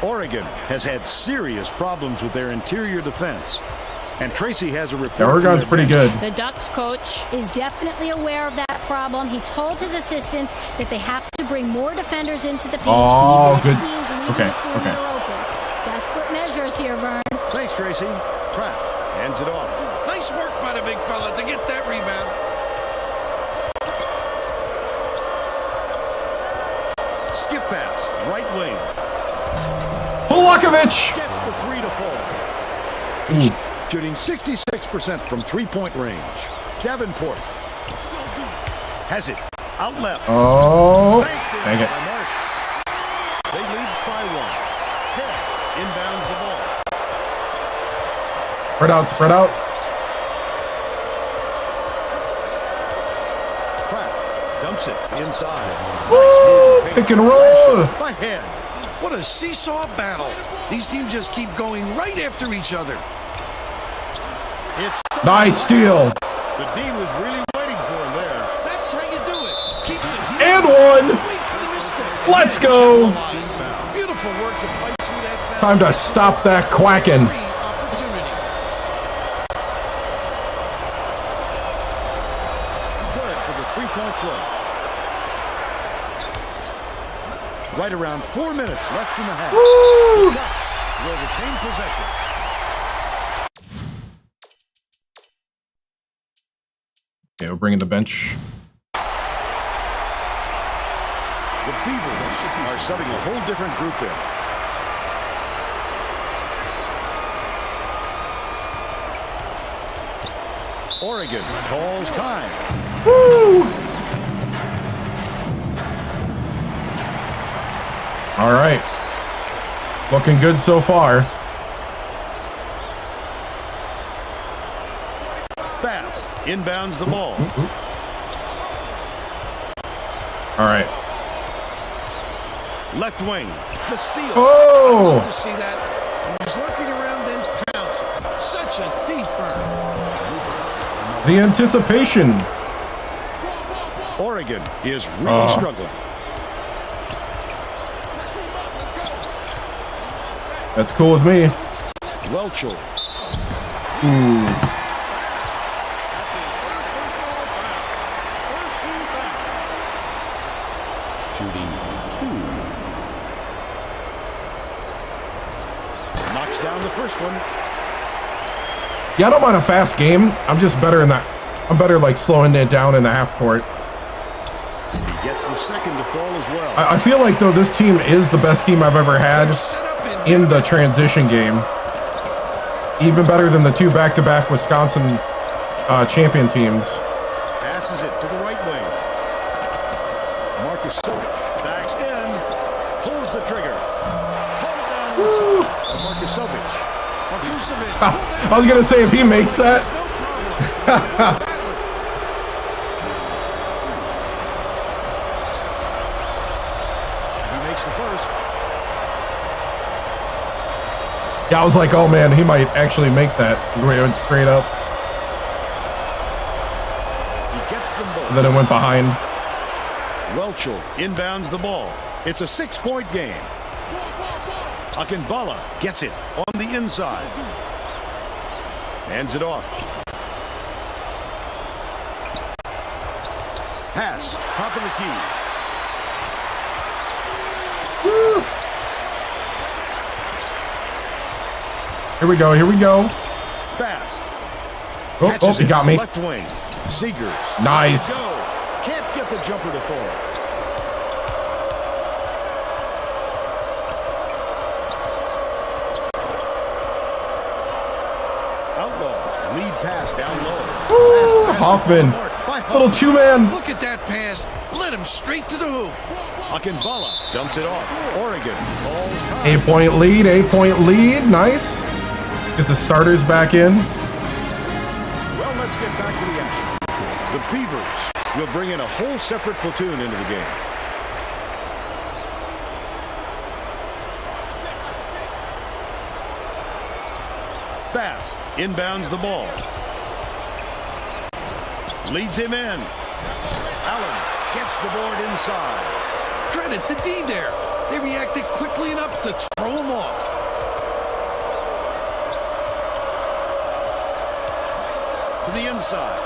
Oregon has had serious problems with their interior defense. And Tracy has a report. Oregon's pretty good. The Ducks coach is definitely aware of that problem. He told his assistants that they have to bring more defenders into the paint. Oh, even if it good. means leaving Okay, the perimeter okay. open. Desperate measures here, Vern. Thanks, Tracy. Pratt hands it off. Nice work by the big fella to get that rebound. Skip pass, right wing. Polakovic! Gets the 3 to fall. Shooting 66% from three-point range. Davenport has it out left. Oh, Dang it. by Marsh. They lead by 1. Hill inbounds the ball. Spread out, spread out. Shoots it inside. Woo! Nice Pick and roll. by hand. What a seesaw battle. These teams just keep going right after each other. It's Nice steal. the D was really waiting for him there. That's how you do it. Keep the heel. And one. Wait for the mistake. Let's go. Beautiful work to fight through that foul. Time to stop that quacking. Free opportunity. Good for the three-point play. Right around 4 minutes left in the half. Woo! The Ducks will retain possession. Okay, we're bringing the bench. The Beavers are subbing a whole different group in. Oregon calls time. Woo! All right. Looking good so far. Bass inbounds the ball. All right. Left wing. The steal. Oh! To see that. He's looking around, then pounce. Such a thief burn. The anticipation. Oregon is really struggling. That's cool with me. Welchel. Shooting 2. Knocks down the first one. Yeah, I don't mind a fast game. I'm just better in that. I'm better like slowing it down in the half court. He gets the second to fall as well. I feel like though this team is the best team I've ever had Set up in the transition game. Even better than the 2 back-to-back Wisconsin champion teams. Passes it to the right wing. Marcus backs in. Pulls the trigger. Hold down inside. Marcus I was gonna say if he makes that. He makes the first. Yeah, I was like, oh man, he might actually make that. He went straight up. He gets them both. And then it went behind. Welchel inbounds the ball. It's a 6-point game. Akinbala gets it on the inside. Hands it off. Pass, top of the key. Woo. Here we go, here we go. Pass. Oh, Catches he it got me. left wing. Seegers. Nice. Go. Can't get the jumper to fall. Outlaw. Lead pass down low. Woo, Hoffman. Little 2-man. Look at that pass. Led him straight to the hoop. Akinbala dumps it off. Oregon calls time. 8-point lead, 8-point lead. Nice. Get the starters back in. Well, let's get back to the action. The Beavers will bring in a whole separate platoon into the game. Bass inbounds the ball. Leads him in. Allen gets the board inside. Credit the D there. They reacted quickly enough to throw him off. To the inside.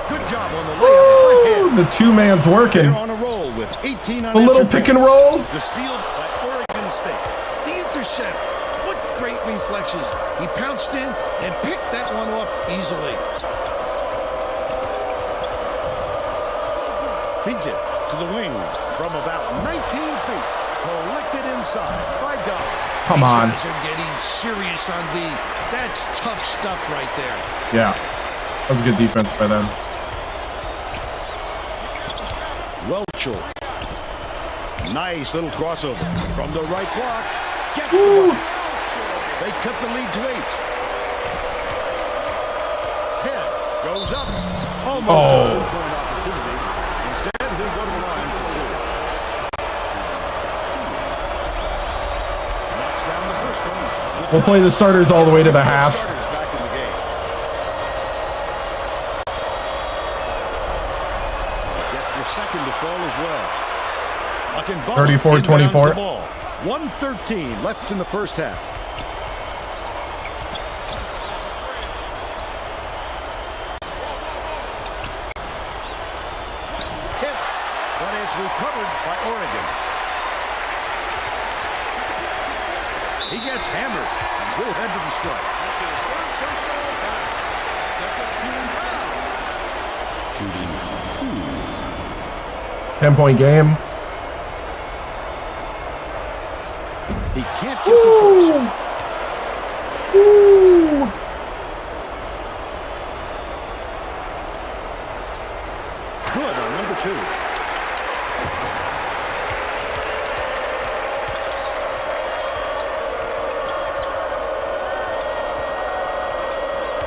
Good job on the layup. Woo, the 2-man's working. They're on a roll with 18 A little pick and roll. The steal by Oregon State. The intercept. What great reflexes. He pounced in and picked that one off easily. Feeds it to the wing from about 19 feet. Collected inside by Dodd. Come on. These guys are getting serious on D. That's tough stuff right there. Yeah. That was good defense by them. Welchel. Nice little crossover from the right block. Gets the ball. They cut the lead to 8. Head goes up. Almost a 2-point opportunity. Instead, he'll go to the line for two. Knocks down the first one. We'll play the starters all the way to the half. Starters back in the game. Gets the second to fall as well. 34-24. 1:13 left in the first half. Tip, but it's recovered by Oregon. He gets hammered and go ahead to the strike. Shooting 10-point game. He can't get the first. Good on number two.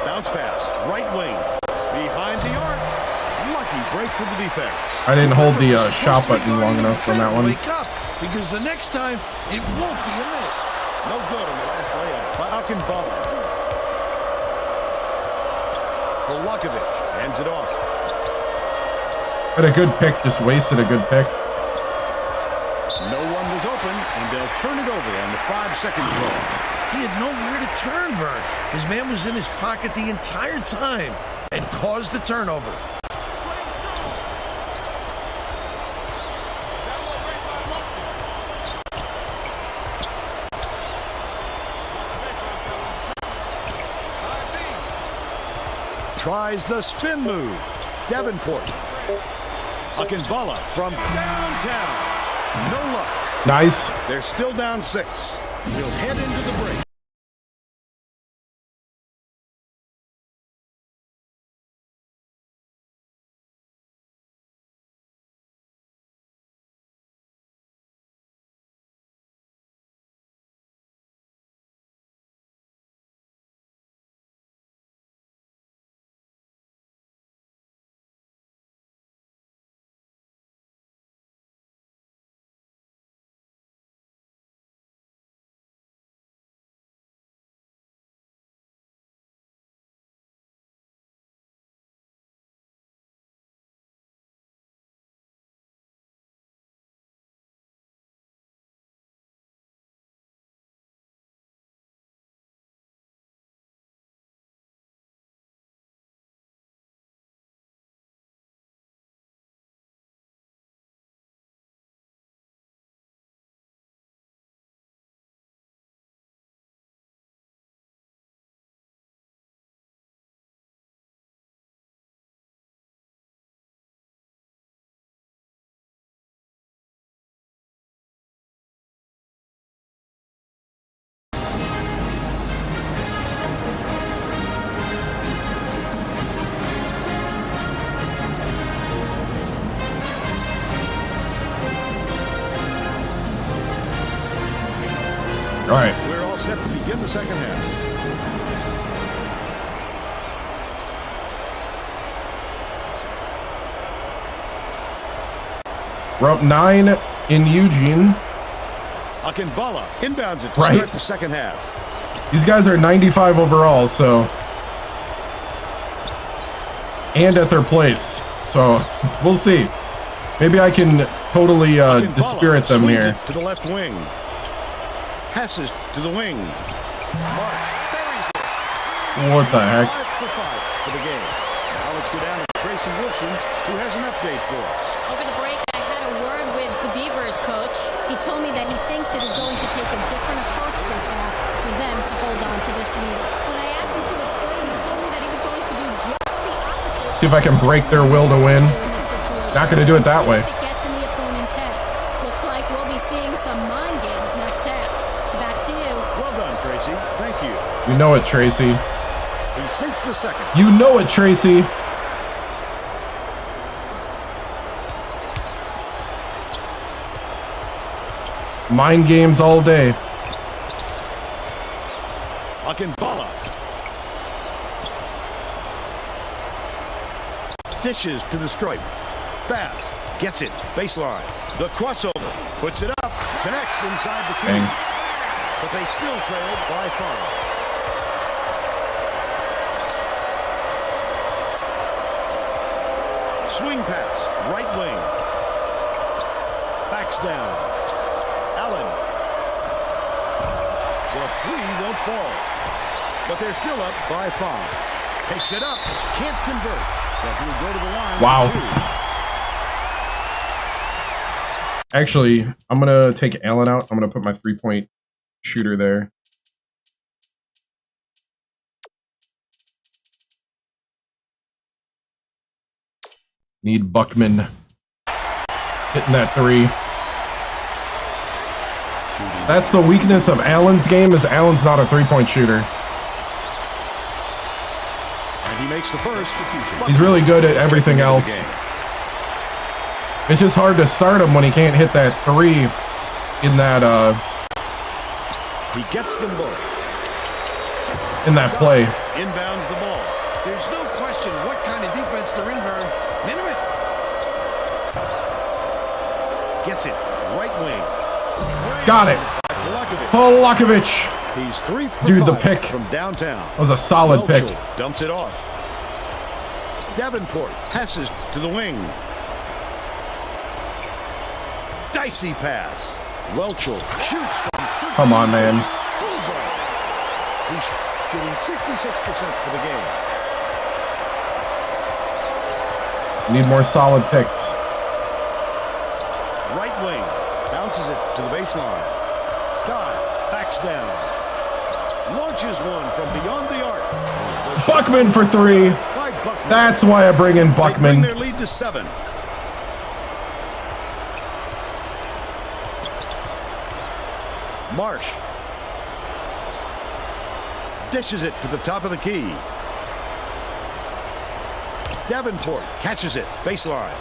Bounce pass, right wing, behind the arc. Lucky break for the defense. I didn't hold the shot button long enough on that one. Wake up, because the next time it won't be a miss. No good on the last layup by Akinbala. Polakovic hands it off. Had a good pick, just wasted a good pick. No one was open, and they'll turn it over on the 5-second call. He had nowhere to turn, Vern. His man was in his pocket the entire time and caused the turnover. Tries the spin move. Davenport. Akinbala from downtown. No luck. Nice. They're still down 6. We'll head into the break. All right. We're all set to begin the second half. We're up 9 in Eugene. Akinbala inbounds it to Right. start the second half. These guys are 95 overall, so. And at their place. So, we'll see. Maybe I can totally Akinbala dispirit them swings here. it to the left wing. Passes to the wing. March buries it. What the heck? 5 for 5 for the game. Now let's go down to Tracy Wilson, who has an update for us. Over the break, I had a word with the Beavers coach. He told me that he thinks it is going to take a different approach this half for them to hold on to this lead. When I asked him to explain, he told me that he was going to do just the opposite. See if I can break their will to win. Not going to do it that way. If it gets in the opponent's head. Looks like we'll be seeing some mind games next half. Back to you. Well done, Tracy. Thank you. You know it, Tracy. He sinks the second. You know it, Tracy. Mind games all day. Akinbala. Dishes to the stripe. Bass Gets it. Baseline. The crossover. Puts it up. Connects inside the key. Dang. But they still trail by 5. Swing pass. Right wing. Backs down. Allen. The 3 won't fall. But they're still up by 5. Takes it up. Can't convert. But he'll go to the line. Wow. For 2. Actually, I'm going to take Allen out. I'm going to put my 3-point shooter there. Need Buckman hitting that 3. That's the weakness of Allen's game, is Allen's not a 3-point shooter. And he makes the first. He's really good at everything else. It's just hard to start him when he can't hit that 3 in that He gets them both. in that play. Inbounds the ball. There's no question what kind of defense they're in, Vern. Minimum. Gets it. Right wing. Got it. Polakovic. He's 3 for Dude, the 5 pick. from downtown. That was a solid pick. Welchel dumps it off. Davenport passes to the wing. Dicey pass. Welchel shoots from 13. Come on, man. Bullseye. He's shooting 66% for the game. Need more solid picks. Right wing. Bounces it to the baseline. Guy backs down. Launches one from beyond the arc. Buckman for 3. By Buckman. That's why I bring in They bring Buckman. their lead to 7. Marsh dishes it to the top of the key. Davenport catches it. Baseline.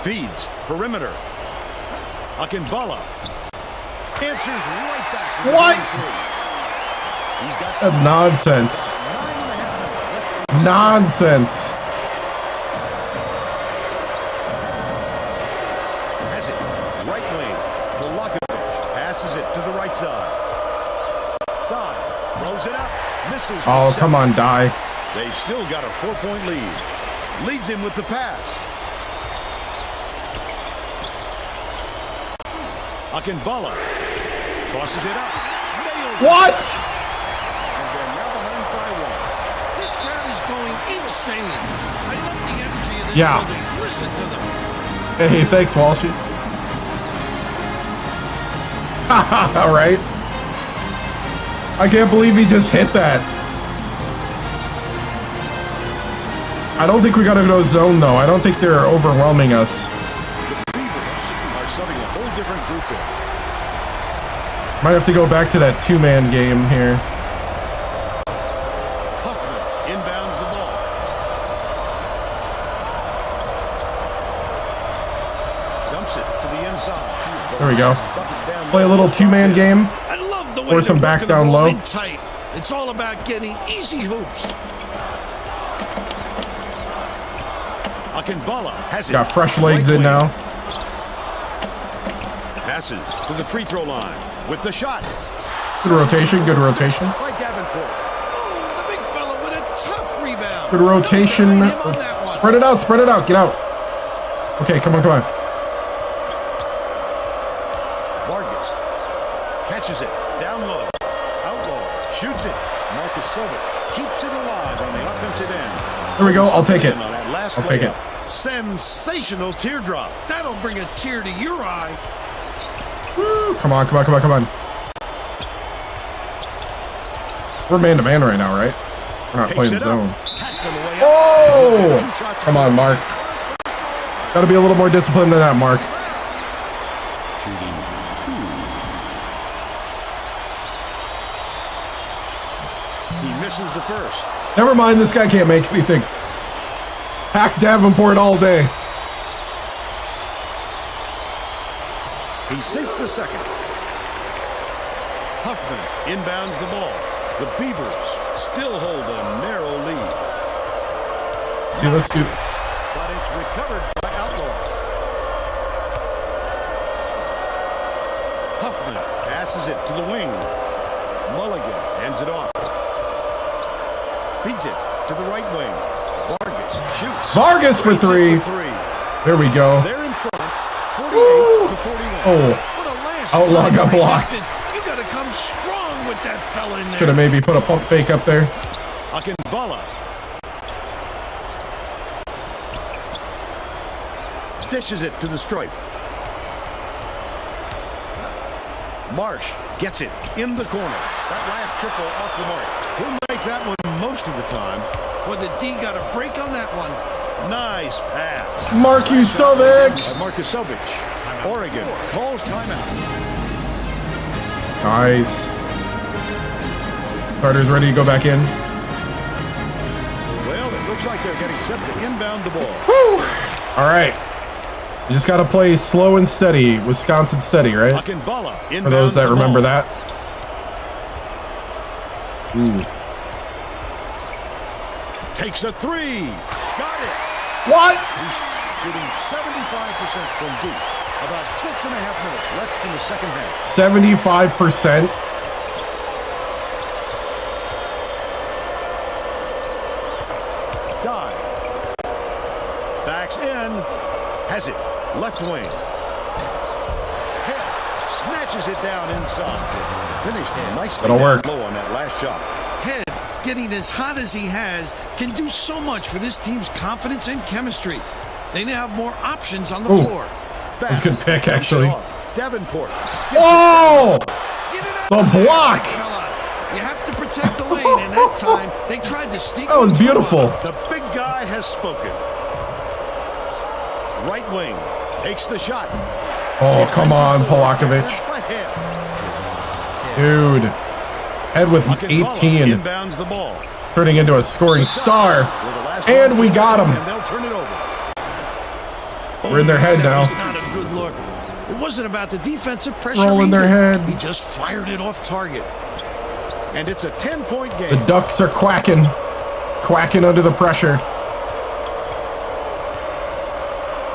Feeds. Perimeter. Akinbala answers right back. What? He's got That's nonsense. 9.5 minutes left. Nonsense. Has it. Right wing. Polakovic passes it to the right side. Don throws it up. Misses. Oh, come on, die. They've still got a 4-point lead. Leads him with the pass. Akinbala tosses it up. Nails it. What? And they're now behind by 1. This crowd is going insane. I love the energy of this Yeah. building. Listen to them. Hey, thanks, Walshy. All right. I can't believe he just hit that. I don't think we gotta go zone, though. I don't think they're overwhelming us. Beavers are setting a whole different group in. Might have to go back to that 2-man game here. Huffman inbounds the ball. Dumps it to the inside. There we go. Play a little 2-man game. I love the way Or some they're back working the down ball low. in tight. It's all about getting easy hoops. Akinbala has it. Got fresh legs Right in wing. now. Passes to the free throw line with the shot. Good rotation, good rotation. By Davenport. Oh, the big fella with a tough rebound. Good rotation. Don't behind him on Let's that one. spread it out, spread it out. Get out. Okay, come on, come on. Vargas catches it down low. Outlaw shoots it. Marcus Sovic keeps it alive on the offensive end. There we go. I'll take it. On that last I'll take it. layup. Sensational teardrop. That'll bring a tear to your eye. Woo. Come on, come on, come on, come on. We're man-to-man right now, right? We're not Takes playing it zone. up. Hacked on the way up. Oh! 2 shots Come on, Mark. Gotta be a little more disciplined than that, Mark. Shooting 2. He misses the first. Never mind, this guy can't make anything. Hack Davenport all day. He sinks the second. Huffman inbounds the ball. The Beavers still hold a narrow lead. See, let's do... But it's recovered by Outlaw. Passes it to the wing. Mulligan hands it off. Feeds it to the right wing. Vargas shoots. Vargas for three. There we go. They're in front. 48 to 41. Oh, What a last Outlaw line got of blocked. resistance. You got to come strong with that fella in there. should have maybe put a pump fake up there. Akinbala. Dishes it to the stripe. Marsh gets it in the corner. That last triple off the mark. He'll make that one most of the time. Well, the D got a break on that one. Nice pass. Markusovic. Markusovic. Oregon calls timeout. Nice. Carter's ready to go back in. Well, it looks like they're getting set to inbound the ball. Woo. All right. You just got to play slow and steady. Wisconsin steady, right? Akinbala For those that remember that. Ooh. Takes a three. Got it. What? He's shooting 75% from deep. About 6.5 minutes left in the second half. 75%. Dive. Backs in. Has it. Left wing. Head. Snatches it down inside. Finished nicely. That'll work. Low on that last shot. Head, getting as hot as he has, can do so much for this team's confidence and chemistry. They now have more options on the Ooh. floor. That's a good pick, actually. Davenport. Oh! Get it out The of there, block! fella. You have to protect the lane, and that time they tried to sneak. That was one through beautiful. him. The big guy has spoken. Right wing. Takes the shot. Oh, come on, Polakovic. Ahead. Dude. Head with 18. Inbounds the ball. Turning into a scoring star. And we got him. And they'll turn it over. We're in their head That was now. not a good look. It wasn't about the defensive pressure. Rolling their either. head. He just fired it off target. And it's a 10-point game. The Ducks are quacking. Quacking under the pressure.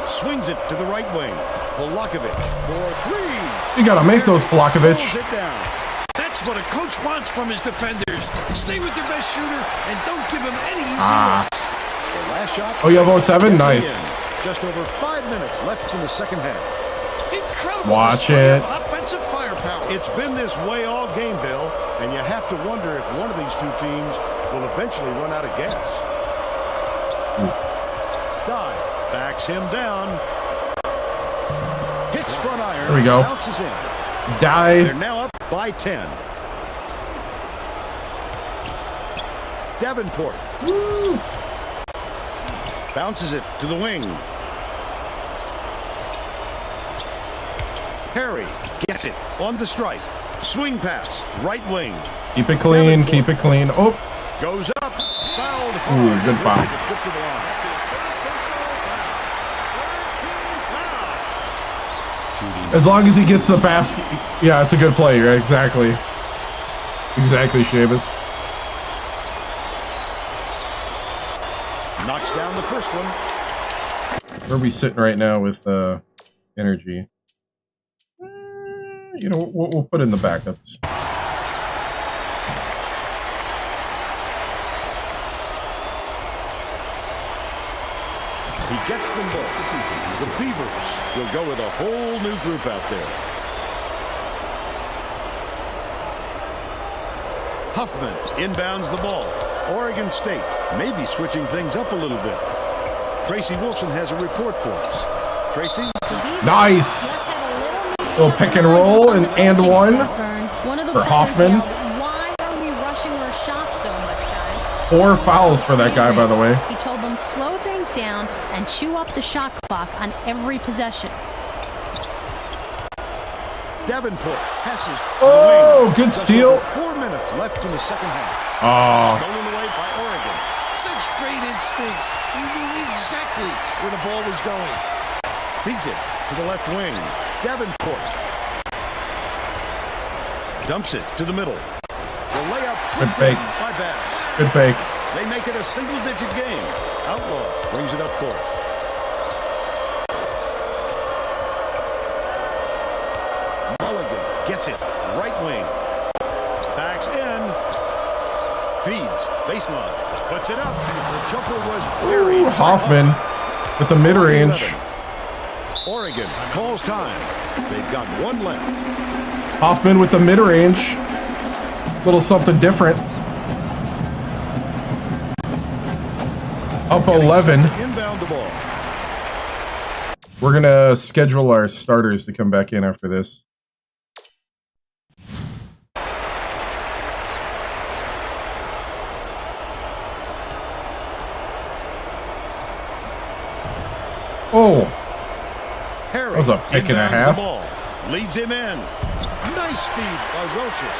Swings it to the right wing. Polakovic for three. You gotta make those, Polakovic. Pulls it down. That's what a coach wants from his defenders. Stay with their best shooter and don't give him any easy looks. The last shot. Oh, you have 07? Nice. Just over 5 minutes left in the second half. Incredible Watch display it. of offensive firepower. It's been this way all game, Bill, and you have to wonder if one of these two teams will eventually run out of gas. Dive. Backs him down. Hits front iron. There we go. Bounces in. Die. They're now up by 10. Davenport. Bounces it to the wing. Harry gets it on the stripe. Swing pass. Right wing. Keep it clean. Keep it clean. Oh, Goes up. Fouled hard. ooh, good foul. Trip to the line. As long as he gets the basket. Yeah, it's a good play, right? Exactly. Exactly, Sheamus. Knocks down the first one. Where are we sitting right now with energy? You know, we'll put in the backups. He gets them both. The Beavers will go with a whole new group out there. Huffman inbounds the ball. Oregon State may be switching things up a little bit. Tracy Wilson has a report for us. Tracy? Nice. Just had a Little pick and roll and one One of the for players Hoffman. yelled, "Why are we rushing our shots so much, guys?" 4 fouls for that guy, by the way. He told them slow things down and chew up the shot clock on every possession. Davenport passes. Oh, good steal. 4 minutes left in the second half. Oh, Stolen away by Oregon. Such great instincts. He knew exactly where the ball was going. Feeds it to the left wing. Davenport. Dumps it to the middle. The layup Good fake. by Bass. good fake. They make it a single-digit game. Outlaw brings it up court. Mulligan gets it. right wing. Backs in. Feeds. Baseline. Puts it up. The jumper was buried. Hoffman with the mid-range. Oregon calls time. They've got one left. Hoffman with the mid-range. Little something different. Up 11. Inbound the ball. We're going to schedule our starters to come back in after this. Oh, Harry that was a pick and a inbounds half. the ball. Leads him in. Nice speed by Welcher.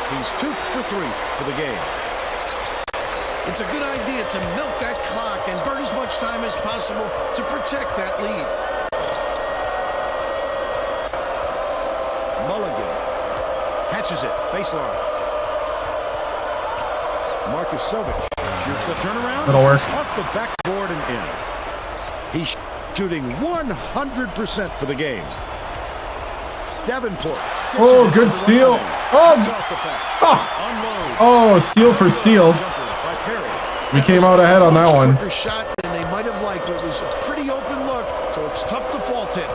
He's 2 for 3 for the game. It's a good idea to milk that clock and burn as much time as possible to protect that lead. Mulligan catches it. Baseline. Marcus Sovich shoots the turnaround. That'll work. Off the backboard and in. He's shooting 100% for the game. Davenport. Oh, good steal. Oh, oh, steal for steal. We came out ahead on that one. Quicker shot than they might have liked, but it was a pretty open look, so it's tough to fault it.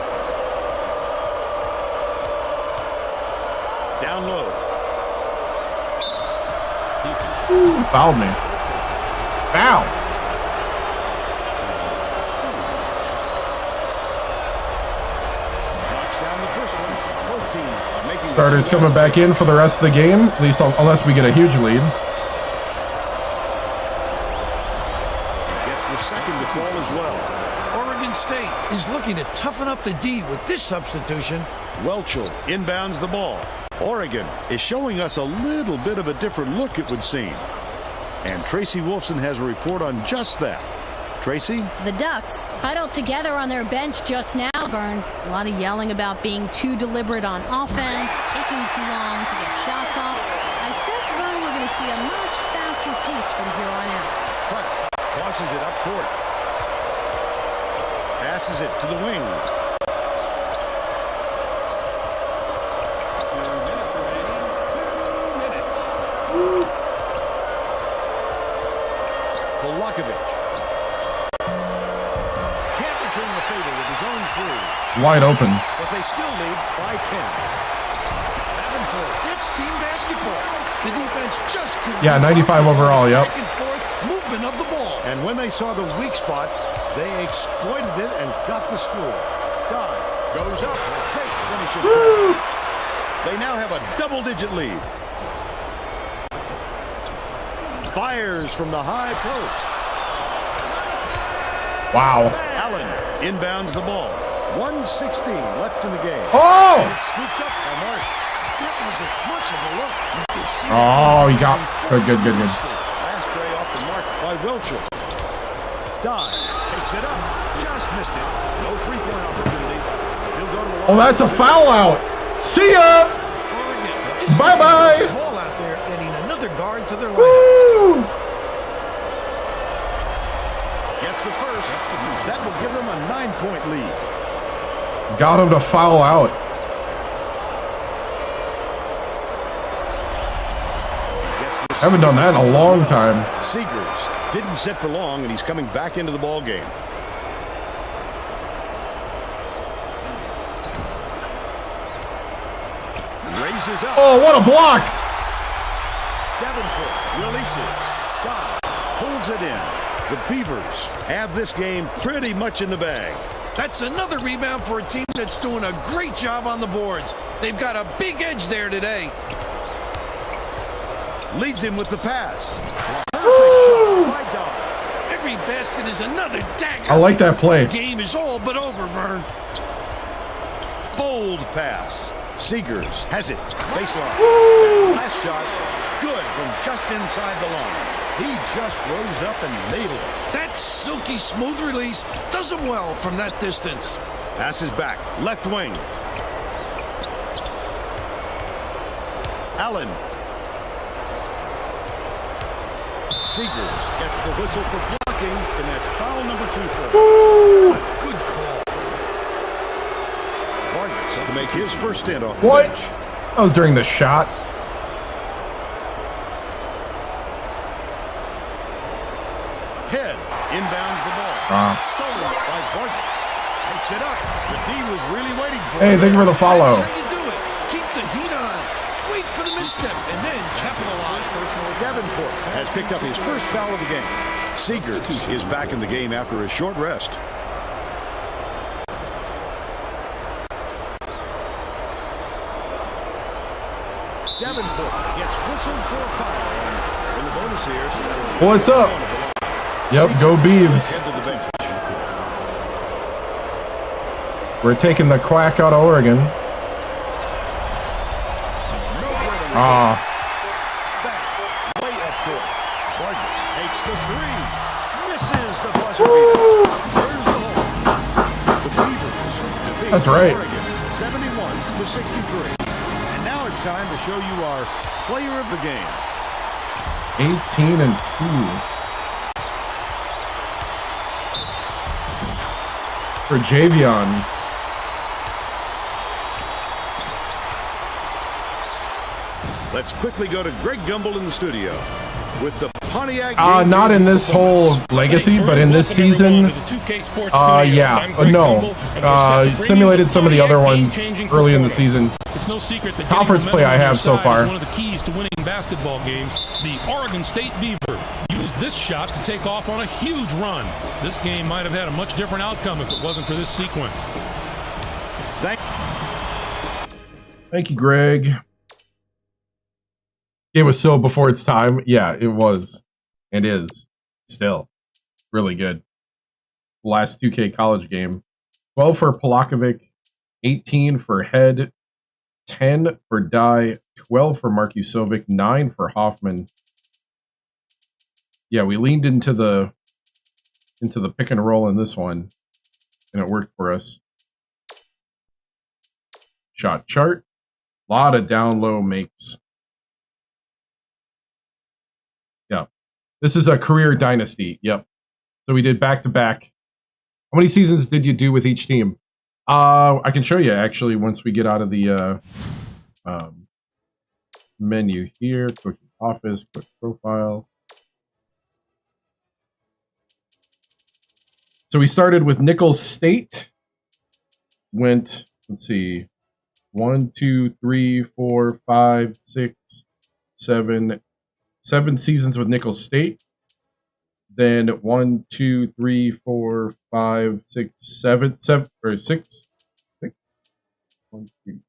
Down low. Ooh, fouled me. Foul. Starters coming back in for the rest of the game, at least unless we get a huge lead. Gets the second to fall as well. Oregon State is looking to toughen up the D with this substitution. Welchel inbounds the ball. Oregon is showing us a little bit of a different look, it would seem. And Tracy Wolfson has a report on just that. Tracy? The Ducks huddled together on their bench just now, Vern. A lot of yelling about being too deliberate on offense, taking too long to get shots off. I sense, Vern, we're going to see a much faster pace from here on out. Cut. Tosses it up court. Passes it to the wing. 2 minutes. Polakovic. Can't return the favor with his own three. Wide open. But they still lead by 10. Davenport, that's team basketball. The defense just couldn't. Yeah, 95 overall, yep. Back and forth movement of the ball. And when they saw the weak spot, they exploited it and got the score. Dive goes up. Great finishing. They now have a double-digit lead. Fires from the high post. Wow. Allen inbounds the ball. 1:16 left in the game. Oh! And it's scooped up by Marsh. That wasn't much of a look. You could see Oh, you got good. Last tray off the mark by Welcher. Dive takes it up. Just missed it. No three-point opportunity. He'll go to the line. Oh, that's a foul out. See ya. Bye-bye. Small out there, adding another guard to their lineup. Woo! Gets the first. That will give them a 9-point lead. Got him to foul out. Haven't done that in a long time. Seegers didn't sit for long, and he's coming back into the ball game. Raises up. Oh, what a block. Davenport releases. God pulls it in. The Beavers have this game pretty much in the bag. That's another rebound for a team that's doing a great job on the boards. They've got a big edge there today. Leads him with the pass. Perfect shot by Dodd. Every basket is another dagger. I like that play. The game is all but over, Vern. Bold pass. Seegers has it. Baseline. Last shot. Good from just inside the line. He just rose up and nailed it. That silky smooth release does him well from that distance. Passes back. Left wing. Allen. Seegers gets the whistle for blocking, and that's foul number 2 for him. Good call. Vargas to make his first stand off the What? bench. That was during the shot. Head inbounds the ball. Stolen by Vargas. Takes it up. The D was really waiting for Hey, it. thank you for the follow. That's how you do it. Keep the heat on. Wait for the misstep and then capitalize. Davenport has picked up his first foul of the game. Seegers is back in the game after a short rest. Davenport gets whistled for a foul. And in the bonus here, so that'll be What's up? Yep, go Beavs. head to the bench. We're taking the quack out of Oregon. Ah, Back, way up court. Vargas takes the three. Misses the buzzer beater. There's the hole. The Beavers defeat That's right. Oregon 71-63. And now it's time to show you our player of the game. 18 and 2. For Javion. Let's quickly go to Greg Gumbel in the studio with the Pontiac. Not in this whole legacy, but in this season. Yeah, no. Simulated some of the other ones early in the season. It's no secret that Conference play I have so far. one of the keys to winning basketball games. The Oregon State Beaver used this shot to take off on a huge run. This game might have had a much different outcome if it wasn't for this sequence. Thank you, Greg. It was so before its time. Yeah, it was. And is. Still. Really good. Last 2K college game. 12 for Polakovic. 18 for Head. 10 for Dye. 12 for Markusovic. 9 for Hoffman. Yeah, we leaned into the pick and roll in this one. And it worked for us. Shot chart. A lot of down low makes. Yeah. This is a career dynasty. Yep. So we did back to back. How many seasons did you do with each team? I can show you actually once we get out of the menu here. Quick office, quick profile. So we started with Nicholls State. Went, let's see, 1, 2, 3, 4, 5, 6, 7. 7 seasons with Nicholls State. Then 1, 2, 3, 4, 5, 6, 7, 6. 1, 2, 3,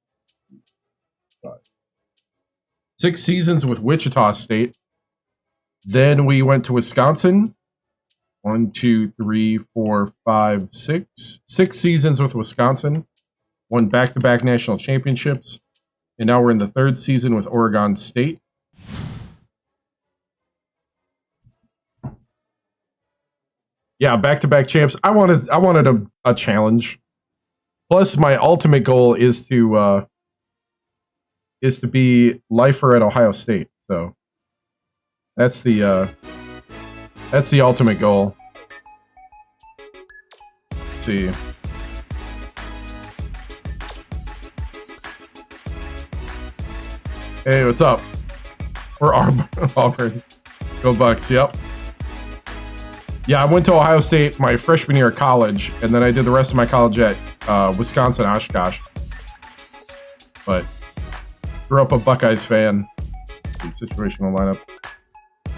5. 6 seasons with Wichita State. Then we went to Wisconsin. 1, 2, 3, 4, 5, 6. 6 seasons with Wisconsin. Won back-to-back national championships. And now we're in the 3rd season with Oregon State. Yeah, back-to-back champs. I wanted a challenge. Plus, my ultimate goal is to be lifer at Ohio State. So that's the ultimate goal. Let's see. Hey, what's up? We're Auburn. Go Bucks. Yep. Yeah, I went to Ohio State my freshman year of college, and then I did the rest of my college at Wisconsin Oshkosh. But grew up a Buckeyes fan. Situational lineup.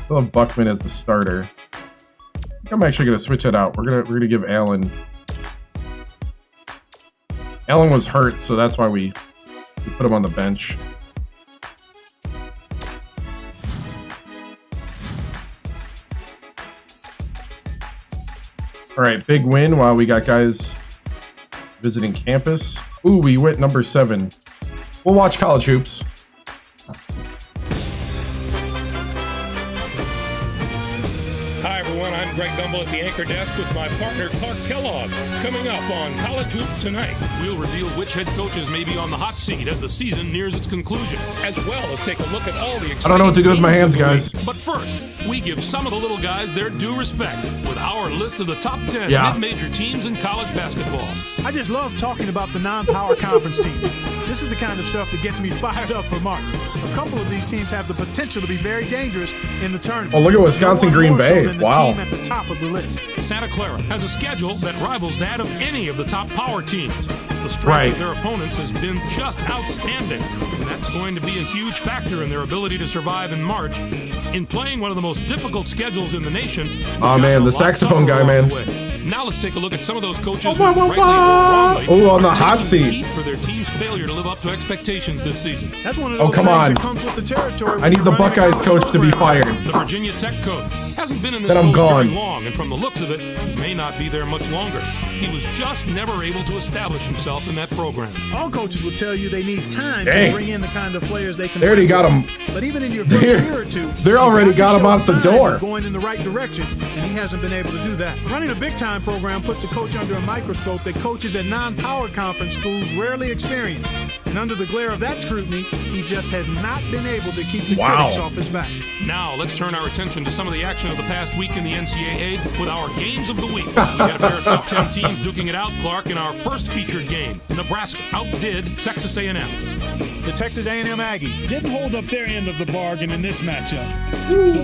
Still have Buckman as the starter. I think I'm actually gonna switch it out. We're gonna give Allen. Allen was hurt, so that's why we put him on the bench. All right, big win while we got guys visiting campus. Ooh, we went number 7. We'll watch college hoops. Hi, everyone. I'm Greg Gumbel at the anchor desk with my partner, Clark Kellogg. Coming up on College Hoops Tonight, we'll reveal which head coaches may be on the hot seat as the season nears its conclusion, as well as take a look at all the exciting I don't know what to do with my hands, games of the guys. week. But first, we give some of the little guys their due respect with our list of the top 10 mid-major teams in college basketball. I just love talking about the non-power conference teams. This is the kind of stuff that gets me fired up for March. A couple of these teams have the potential to be very dangerous in the tournament. Oh, look at Wisconsin Green Bay. Wow. Team at the top of the list. Santa Clara has a schedule that rivals that of any of the top power teams. The strength of their opponents has been just outstanding, and that's going to be a huge factor in their ability to survive in March. In playing one of the most difficult schedules in the nation. Oh man, the saxophone guy, man. Now let's take a look at some of those coaches who rightly or wrongly on the hot seat for their team's failure to live up to expectations this season. That's one of those come on. that comes with the territory. I need the Buckeyes coach to be fired. The Virginia Tech coach hasn't been in this Then I'm post gone. very long, and from the looks of it, he may not be there much longer. He was just never able to establish himself in that program. All coaches will tell you they need time Dang. to bring in the kind of players they can. They already got him. But even in your first year or two, They're already got him out the door. Going in the right direction, and he hasn't been able to do that. Running a big-time program puts a coach under a microscope that coaches at non-power conference schools rarely experience. And under the glare of that scrutiny, he just has not been able to keep the critics off his back. Now, let's turn our attention to some of the action of the past week in the NCAA with our games of the week. We got a pair of top 10 teams duking it out, Clark, in our first featured game. Nebraska outdid Texas A&M. The Texas A&M Aggies didn't hold up their end of the bargain in this matchup.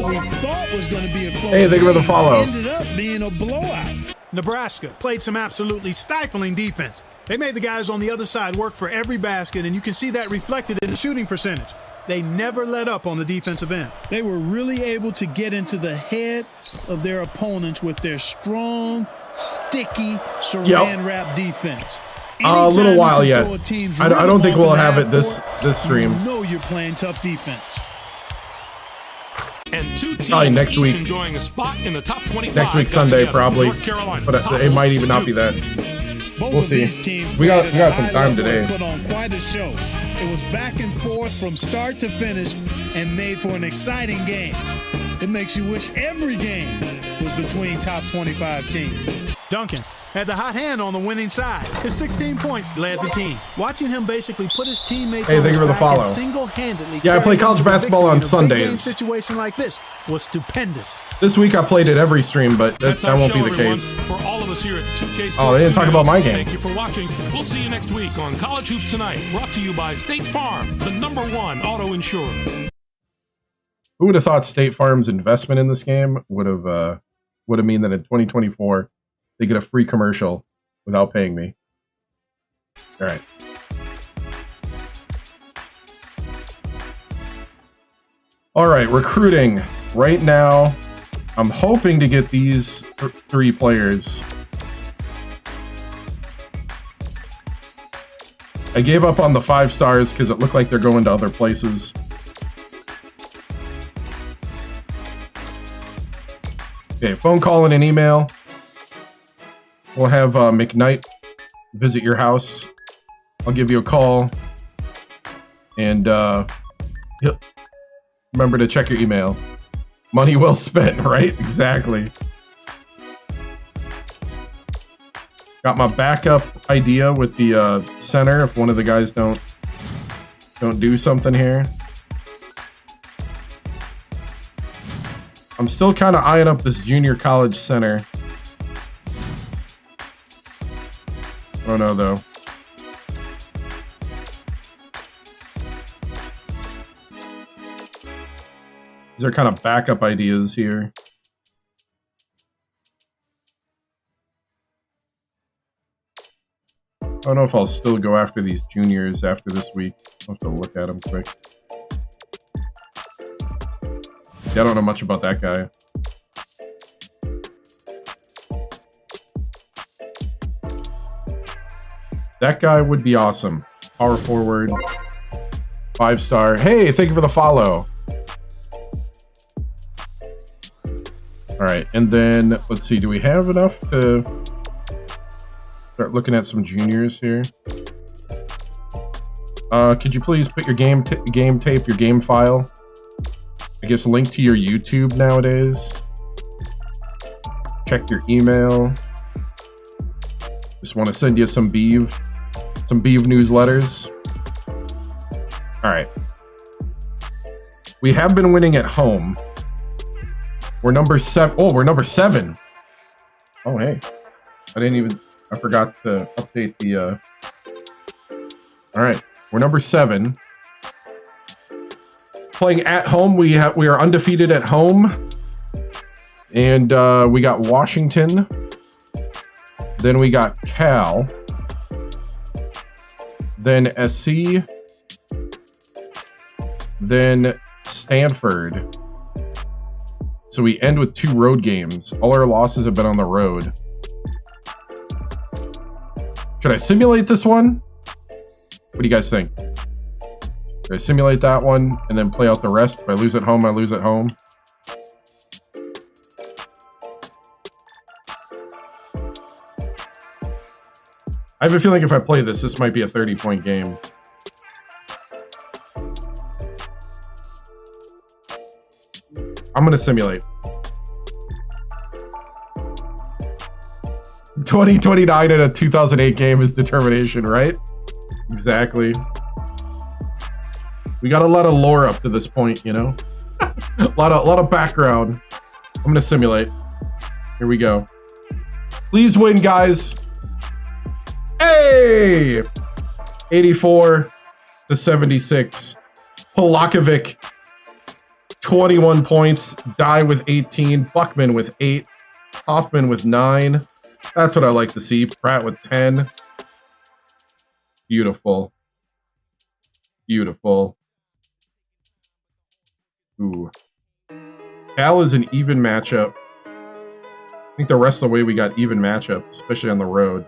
What we thought was going to be a close Hey, thank you for the follow. ended up being a blowout. Nebraska played some absolutely stifling defense. They made the guys on the other side work for every basket, and you can see that reflected in the shooting percentage. They never let up on the defensive end. They were really able to get into the head of their opponents with their strong, sticky, saran wrap defense. A little while yet. I don't think we'll have it this stream. You know you're playing tough defense. And two teams Probably next week. enjoying a spot in the top 25. Next week Sunday probably, North Carolina, but it might even not be that. Both We'll of see. these teams We got played at a some high time level today. and put on quite a show. It was back and forth from start to finish and made for an exciting game. It makes you wish every game was between top 25 teams. Duncan had the hot hand on the winning side. His 16 points led the team. Watching him basically put his teammates on thank you for the his back and follow. single-handedly Yeah, I play carry college them to basketball on victory in a big game Sundays. situation like this was stupendous. This week I played it every stream, but that our won't be show, the everyone. case. For all of us here at the 2K Sports Oh, they didn't talk Studios, about my game. Thank you for watching. We'll see you next week on College Hoops Tonight, brought to you by State Farm, the #1 auto insurer. Who would have thought State Farm's investment in this game would have mean that in 2024 they get a free commercial without paying me. All right. All right, recruiting. Right now, I'm hoping to get these three players. I gave up on the 5 stars because it looked like they're going to other places. Okay, phone call and an email. We'll have McKnight visit your house. I'll give you a call. And remember to check your email. Money well spent, right? Exactly. Got my backup idea with the center if one of the guys don't do something here. I'm still kind of eyeing up this junior college center. I don't know though. These are kind of backup ideas here. I don't know if I'll still go after these juniors after this week. I'll have to look at them quick. Yeah, I don't know much about that guy. That guy would be awesome. Power forward. 5-star. Hey, thank you for the follow. All right, and then let's see. Do we have enough to start looking at some juniors here? Could you please put your game tape, your game file? I guess link to your YouTube nowadays. Check your email. Just want to send you some Beav newsletters. All right. We have been winning at home. We're number 7. Oh, we're number 7. Oh, hey. I forgot to update the, All right. We're number 7. Playing at home. We are undefeated at home. And we got Washington. Then we got Cal. Then SC. Then Stanford. So we end with 2 road games. All our losses have been on the road. Should I simulate this one? What do you guys think? Should I simulate that one and then play out the rest? If I lose at home, I lose at home. I have a feeling if I play this might be a 30-point game. I'm going to simulate. 2029 in a 2008 game is determination, right? Exactly. We got a lot of lore up to this point, you know? a lot of background. I'm going to simulate. Here we go. Please win, guys. Hey! 84-76. Polakovic, 21 points. Dye with 18. Buckman with 8. Hoffman with 9. That's what I like to see. Pratt with 10. Beautiful. Beautiful. Ooh. Cal is an even matchup. I think the rest of the way we got even matchups, especially on the road.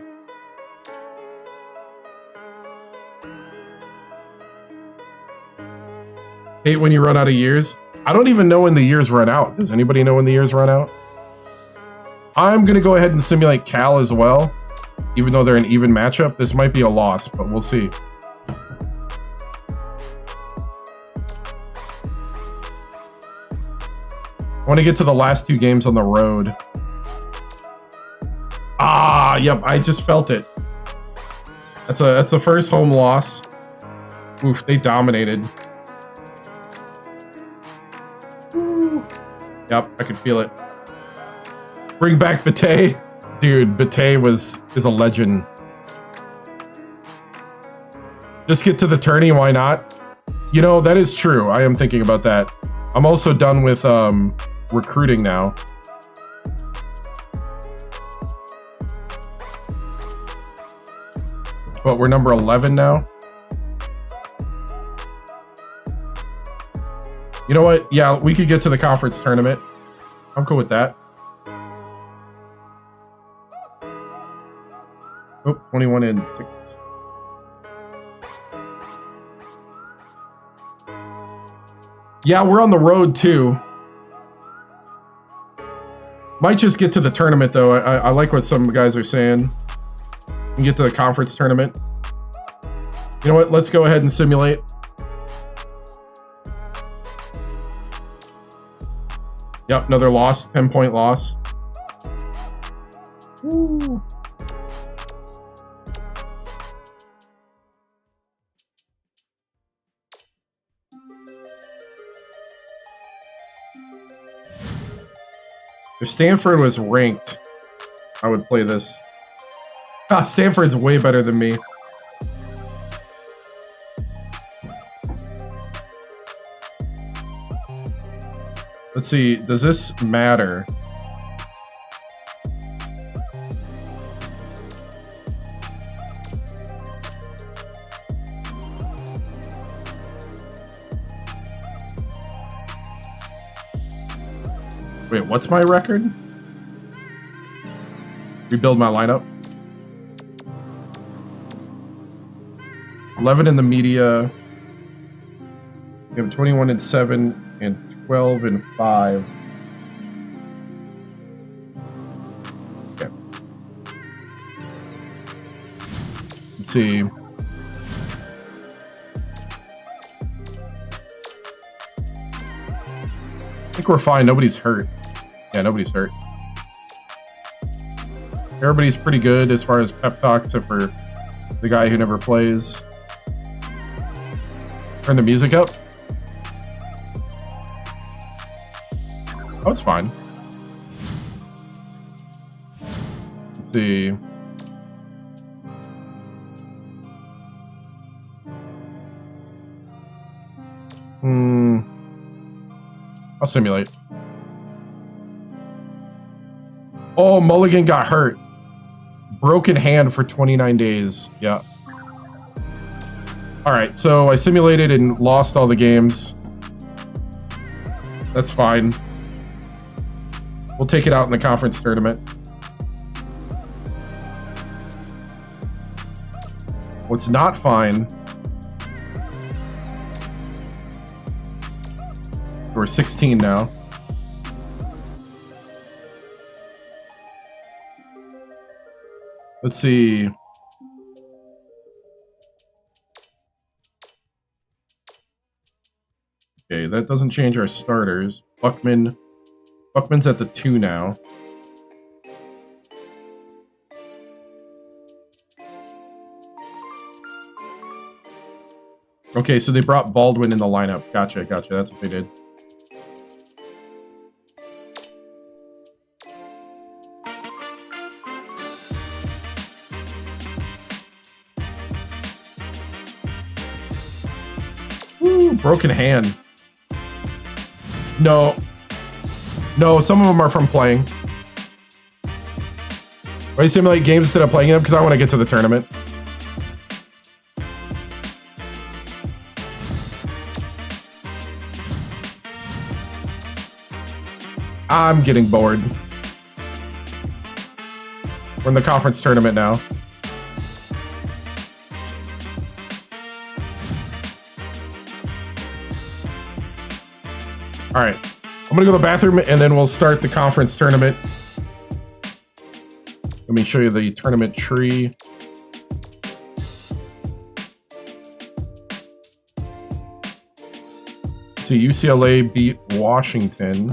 Hate when you run out of years. I don't even know when the years run out. Does anybody know when the years run out? I'm going to go ahead and simulate Cal as well. Even though they're an even matchup, this might be a loss, but we'll see. I want to get to the last 2 games on the road. Ah, yep, I just felt it. That's the first home loss. Oof, they dominated. Ooh. Yep, I can feel it. Bring back Bate. Dude, Bate is a legend. Just get to the tourney, why not? You know, that is true. I am thinking about that. I'm also done with recruiting now. But we're number 11 now. You know what? Yeah, we could get to the conference tournament. I'm cool with that. Oh, 21-6. Yeah, we're on the road too. Might just get to the tournament though. I like what some guys are saying. We can get to the conference tournament. You know what? Let's go ahead and simulate. Yep, another loss. 10-point loss. Woo. If Stanford was ranked, I would play this. Ah, Stanford's way better than me. Let's see, does this matter? Wait, what's my record? Rebuild my lineup. 11 in the media. We have 21-7 and 12-5. Okay. Let's see. I think we're fine. Nobody's hurt. Yeah, nobody's hurt. Everybody's pretty good as far as pep talk, except for the guy who never plays. Turn the music up. Oh, it's fine. Let's see. I'll simulate. Oh, Mulligan got hurt. Broken hand for 29 days. Yeah. All right, so I simulated and lost all the games. That's fine. We'll take it out in the conference tournament. What's not fine... We're 16 now. Let's see. Okay, that doesn't change our starters. Buckman's at the 2 now. Okay, so they brought Baldwin in the lineup. Gotcha. That's what they did. Ooh, broken hand. No, some of them are from playing. Why simulate games instead of playing them? Because I want to get to the tournament. I'm getting bored. We're in the conference tournament now. All right, I'm gonna go to the bathroom and then we'll start the conference tournament. Let me show you the tournament tree. So UCLA beat Washington.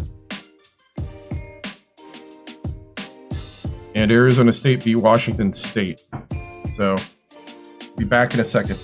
And Arizona State beat Washington State. So, be back in a second.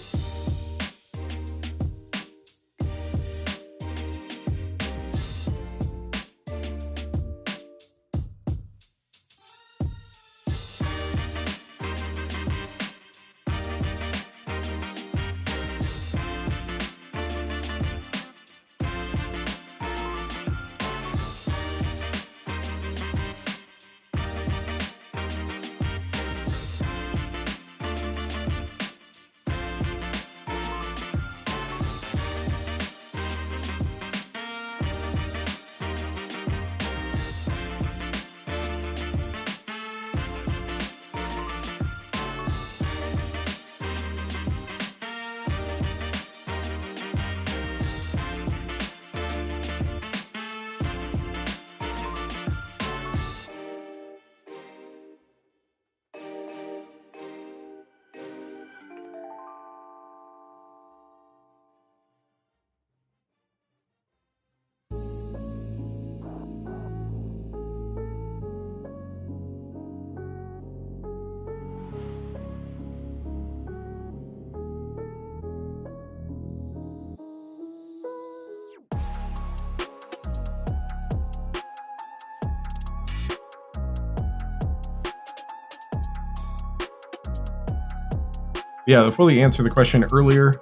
Yeah, to fully answer the question earlier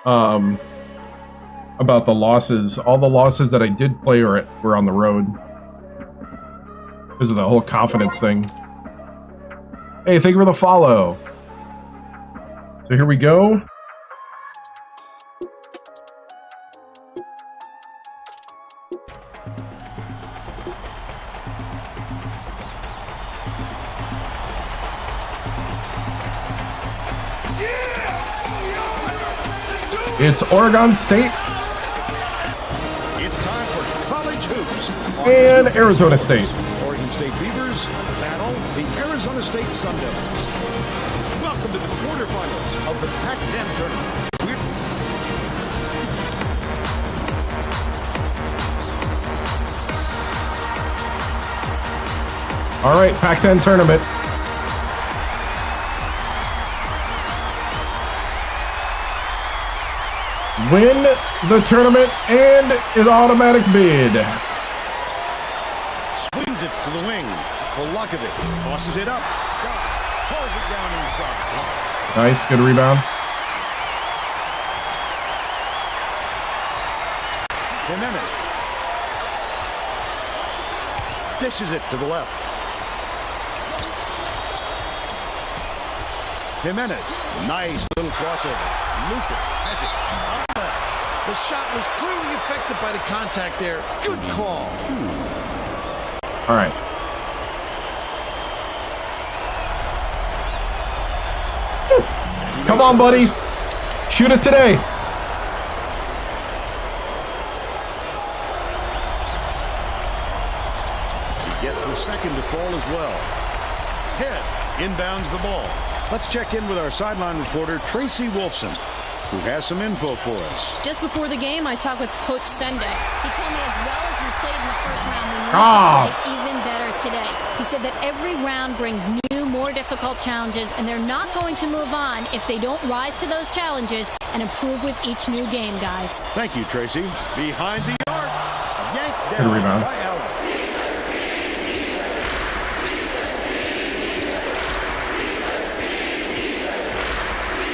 about the losses, all the losses that I did play were on the road because of the whole confidence thing. Hey, thank you for the follow. So here we go. It's Oregon State. It's time for college hoops. And Arizona State. Oregon State Beavers battle the Arizona State Sun Devils. Welcome to the quarterfinals of the Pac-10 tournament. All right, Pac-10 tournament. Win the tournament and an automatic bid. Swings it to the wing. Polakovic tosses it up. God pulls it down inside. Nice, good rebound. Jimenez dishes it to the left. Jimenez, nice little crossover. Lucas has it. Out left. The shot was clearly affected by the contact there. Good call. All right. Come on, buddy. Shoot it today. He gets the second to fall as well. Head inbounds the ball. Let's check in with our sideline reporter, Tracy Wolfson, who has some info for us. Just before the game, I talked with Coach Sendek. He told me as well as we played in the first round, we need to play even better today. He said that every round brings new, more difficult challenges, and they're not going to move on if they don't rise to those challenges and improve with each new game, guys. Thank you, Tracy. Behind the arc. Yanked Good down rebound. by Allen.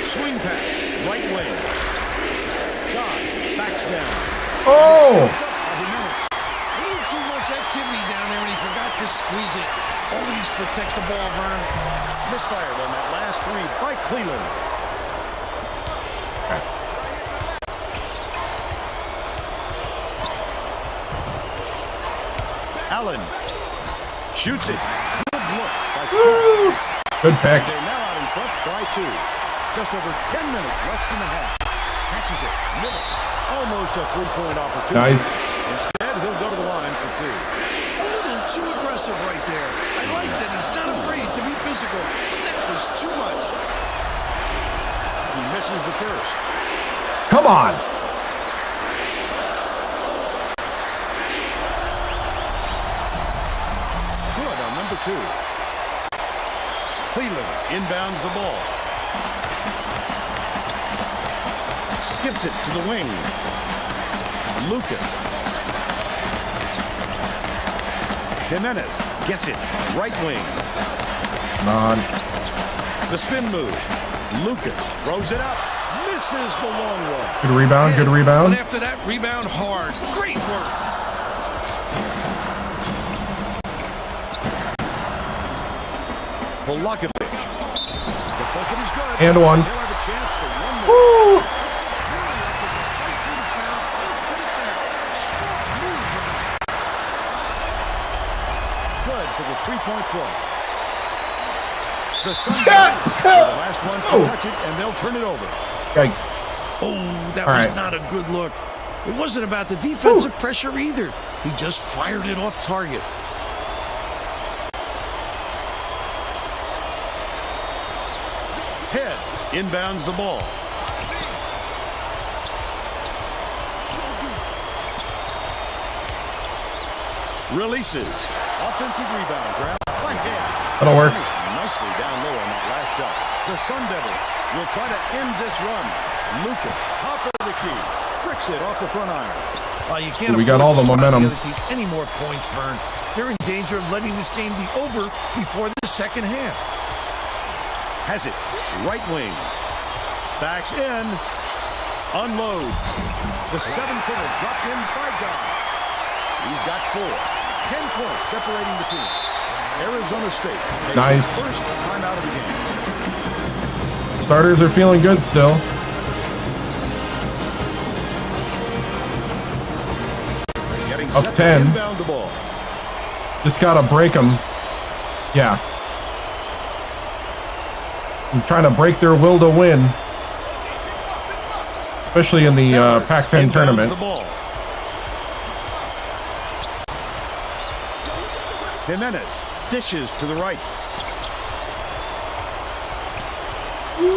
Swing pass. Right wing. God backs down. Oh! A little too much activity down there, and he forgot to squeeze it. Always protect the ball, Vern. Misfired on that last three by Cleveland. Allen shoots it. Good look by Woo! Good pick. They're now out in front by 2. Just over 10 minutes left in the half. Catches it. Middle. Almost a three-point opportunity. Nice. Instead, he'll go to the line for 2. A little too aggressive right there. I like that he's not afraid to be physical, but that was too much. He misses the first. Come on. Good on number 2. Cleveland inbounds the ball. Skips it to the wing. Lucas. Jimenez gets it. Right wing. Come on. The spin move. Lucas throws it up. Misses the long one. Good rebound, good But rebound. after that, rebound hard. Great work. Polakovic. The bucket is good. And one. He'll have a chance for one more. Woo! Good for the three-point play. The Suns are the last ones to touch it, and they'll turn it over. Yikes. Oh, that All was right. not a good look. It wasn't about the defensive pressure either. He just fired it off target. Head inbounds the ball. Releases. Offensive rebound grab by Head. That'll work. Nicely down low on that last shot. The Sun Devils will try to end this run. Lucas, top of the key. Bricks it off the front iron. You can't We got all the afford to spot momentum. the other team any more points, Vern. They're in danger of letting this game be over before the second half. Has it. Right wing. Backs in. Unloads. The 7-footer dropped in by God. He's got 4. 10 points separating the team. Arizona State takes Nice. the first timeout of the game. Starters are feeling good still. Getting Up set 10. to inbound the ball. Just gotta break them. Yeah. I'm trying to break their will to win. Especially in the Pac-10 Inbounds tournament. the ball. Jimenez dishes to the right.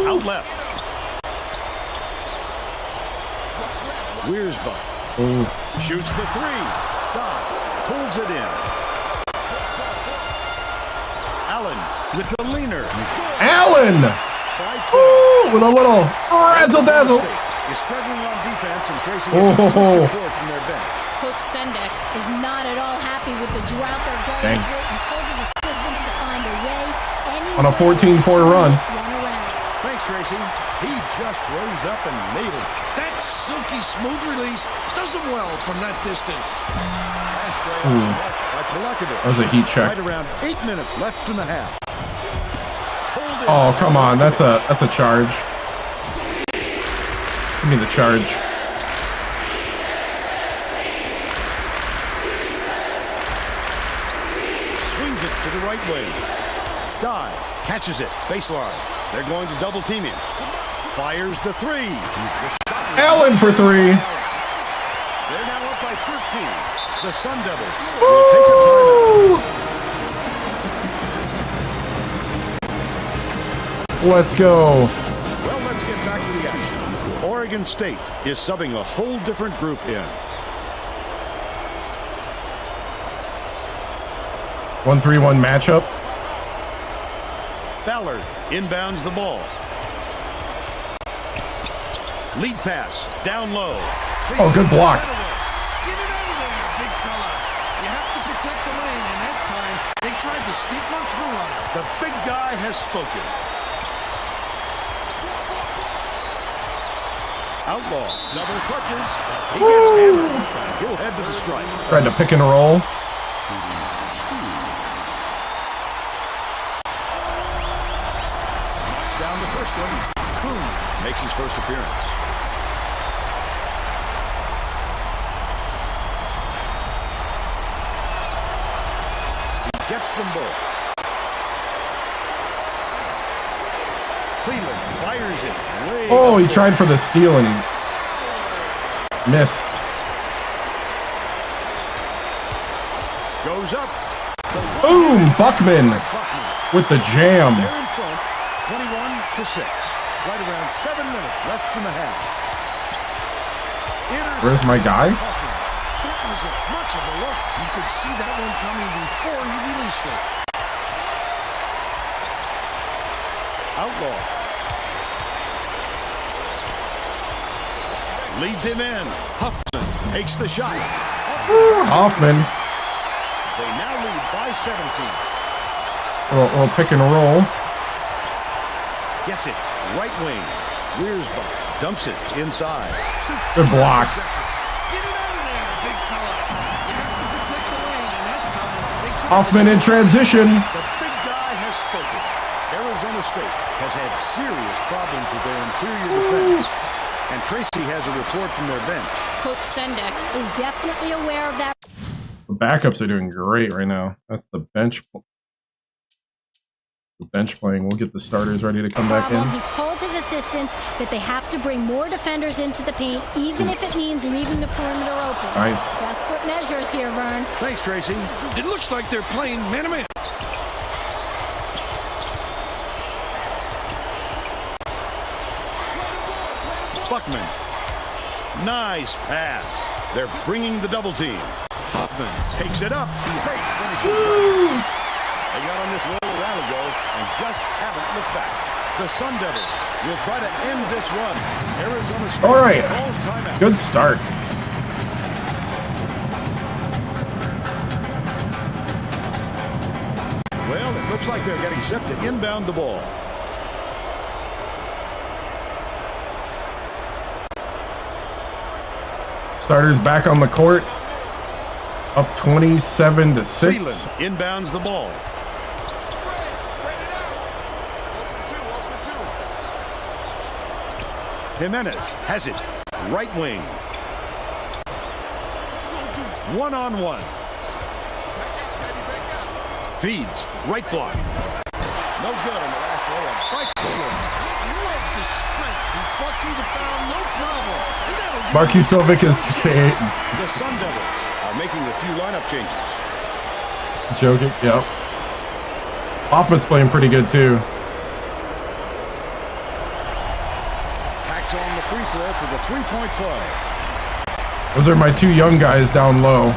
Out left. Wiersbach Ooh. shoots the 3. Dodd pulls it in. Allen with the leaner. Allen! By 12. Ooh, with a little razzle-dazzle. Is struggling on defense and facing Oh. support from their bench. Coach Sendek is not at all happy with the drought they're going Dang. through and told his assistants On a 14-4 run. Thanks, Tracy. He just rose up and nailed it. That silky smooth release does him well from that distance. That was a heat check. Right around 8 minutes left in the half. Oh, come on. That's a charge. Give me the charge. Swings it to the right wing. Dive. Catches it. Baseline. They're going to double team him. Fires the three. Allen for three. They're now up by 13. The Sun Devils will take a timeout. Let's go. Well, let's get back to the action. Oregon State is subbing a whole different group in. 1-3-1 matchup. Ballard inbounds the ball. Lead pass down low. Oh, good block. Get it out of there, big fella. You have to protect the lane, and that time they tried to sneak one through on him. The big guy has spoken. Outlaw, double clutches. He gets hammered. He'll head to the strike. Tried to pick and roll. Knocks down the first one. Kuhn makes his first appearance. He gets them both. Cleveland fires it. Oh, he tried for the steal and missed. Goes up. Boom! Buckman with the jam. They're in front, 21-6. Right around 7 minutes left in the half. Where's my guy? That wasn't much of a look. You could see that one coming before he released it. Outlaw. Leads him in. Huffman takes the shot. Hoffman. They now lead by 17. We'll pick and roll. Gets it. Right wing. Wiersbach dumps it inside. Good block. Get it out of there, big fella. You have to protect the lane, and that time they tried Hoffman in transition. The big guy has spoken. Arizona State has had serious problems with their interior defense. And Tracy has a report from their bench. Coach Sendek is definitely aware of that. The backups are doing great right now. That's the bench. The bench playing. We'll get the starters ready to come back in. He told his assistants that they have to bring more defenders into the paint, even if it means leaving the perimeter open. Nice. Desperate measures here, Vern. Thanks, Tracy. It looks like they're playing man-to-man. Buckman. Nice pass. They're bringing the double team. Huffman takes it up. Great finishing. They got on this well a while ago and just haven't looked back. The Sun Devils will try to end this run. Arizona State All right. calls timeout. Good start. Well, it looks like they're getting set to inbound the ball. Starters back on the court. Up 27-6. Cleveland inbounds the ball. Jimenez has it. Right wing. One-on-one. Feeds. Right block. No good on the last layup. Strike forward. Loves the strength. He fought through the foul, no problem. And that'll give Marquis Silvic is 2K8. The Sun Devils are making a few lineup changes. Joking, yep. Hoffman's playing pretty good too. Packs on the free throw for the three-point play. Those are my two young guys down low.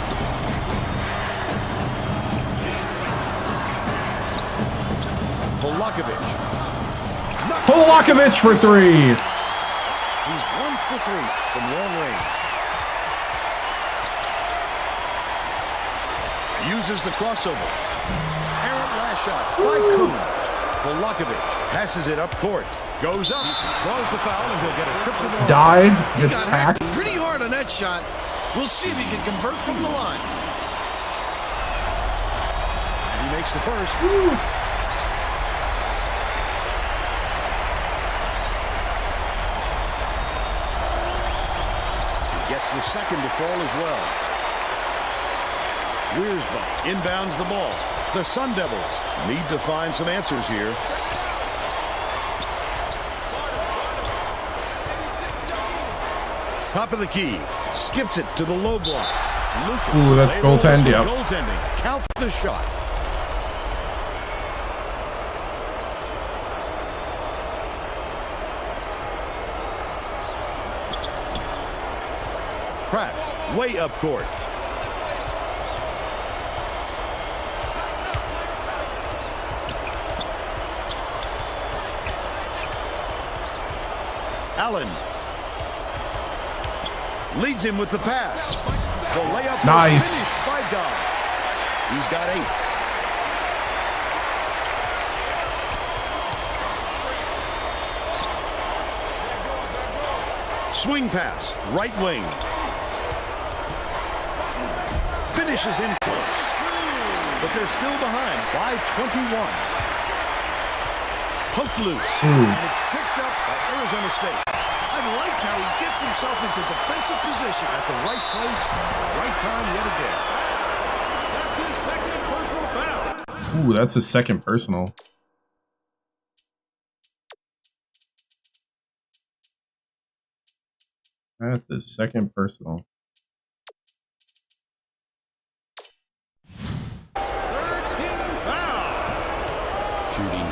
Polakovic for three. He's 1 for 3 from long range. Uses the crossover. Errant last shot by Kuhn. Polakovich passes it up court. Goes up, draws the foul, and he'll get a trip to the line. Die, He gets got hacked. hacked pretty hard on that shot. We'll see if he can convert from the line. And he makes the first. Gets the second to fall as well. Wiersbe inbounds the ball. The Sun Devils need to find some answers here. Top of the key. Skips it to the low block. Lucas, Ooh, that's goaltending. Yep. Goaltending. Count the shot. Pratt, way up court. Allen leads him with the pass. The layup Nice. finished by Dodd. He's got 8. Swing pass, right wing. Finishes in close. But they're still behind by 21. Poked loose. And it's picked up by Arizona State. I like how he gets himself into defensive position At the right place, right time yet again. That's his second personal foul. Ooh, that's his second personal. That's his second personal. 13 foul. Shooting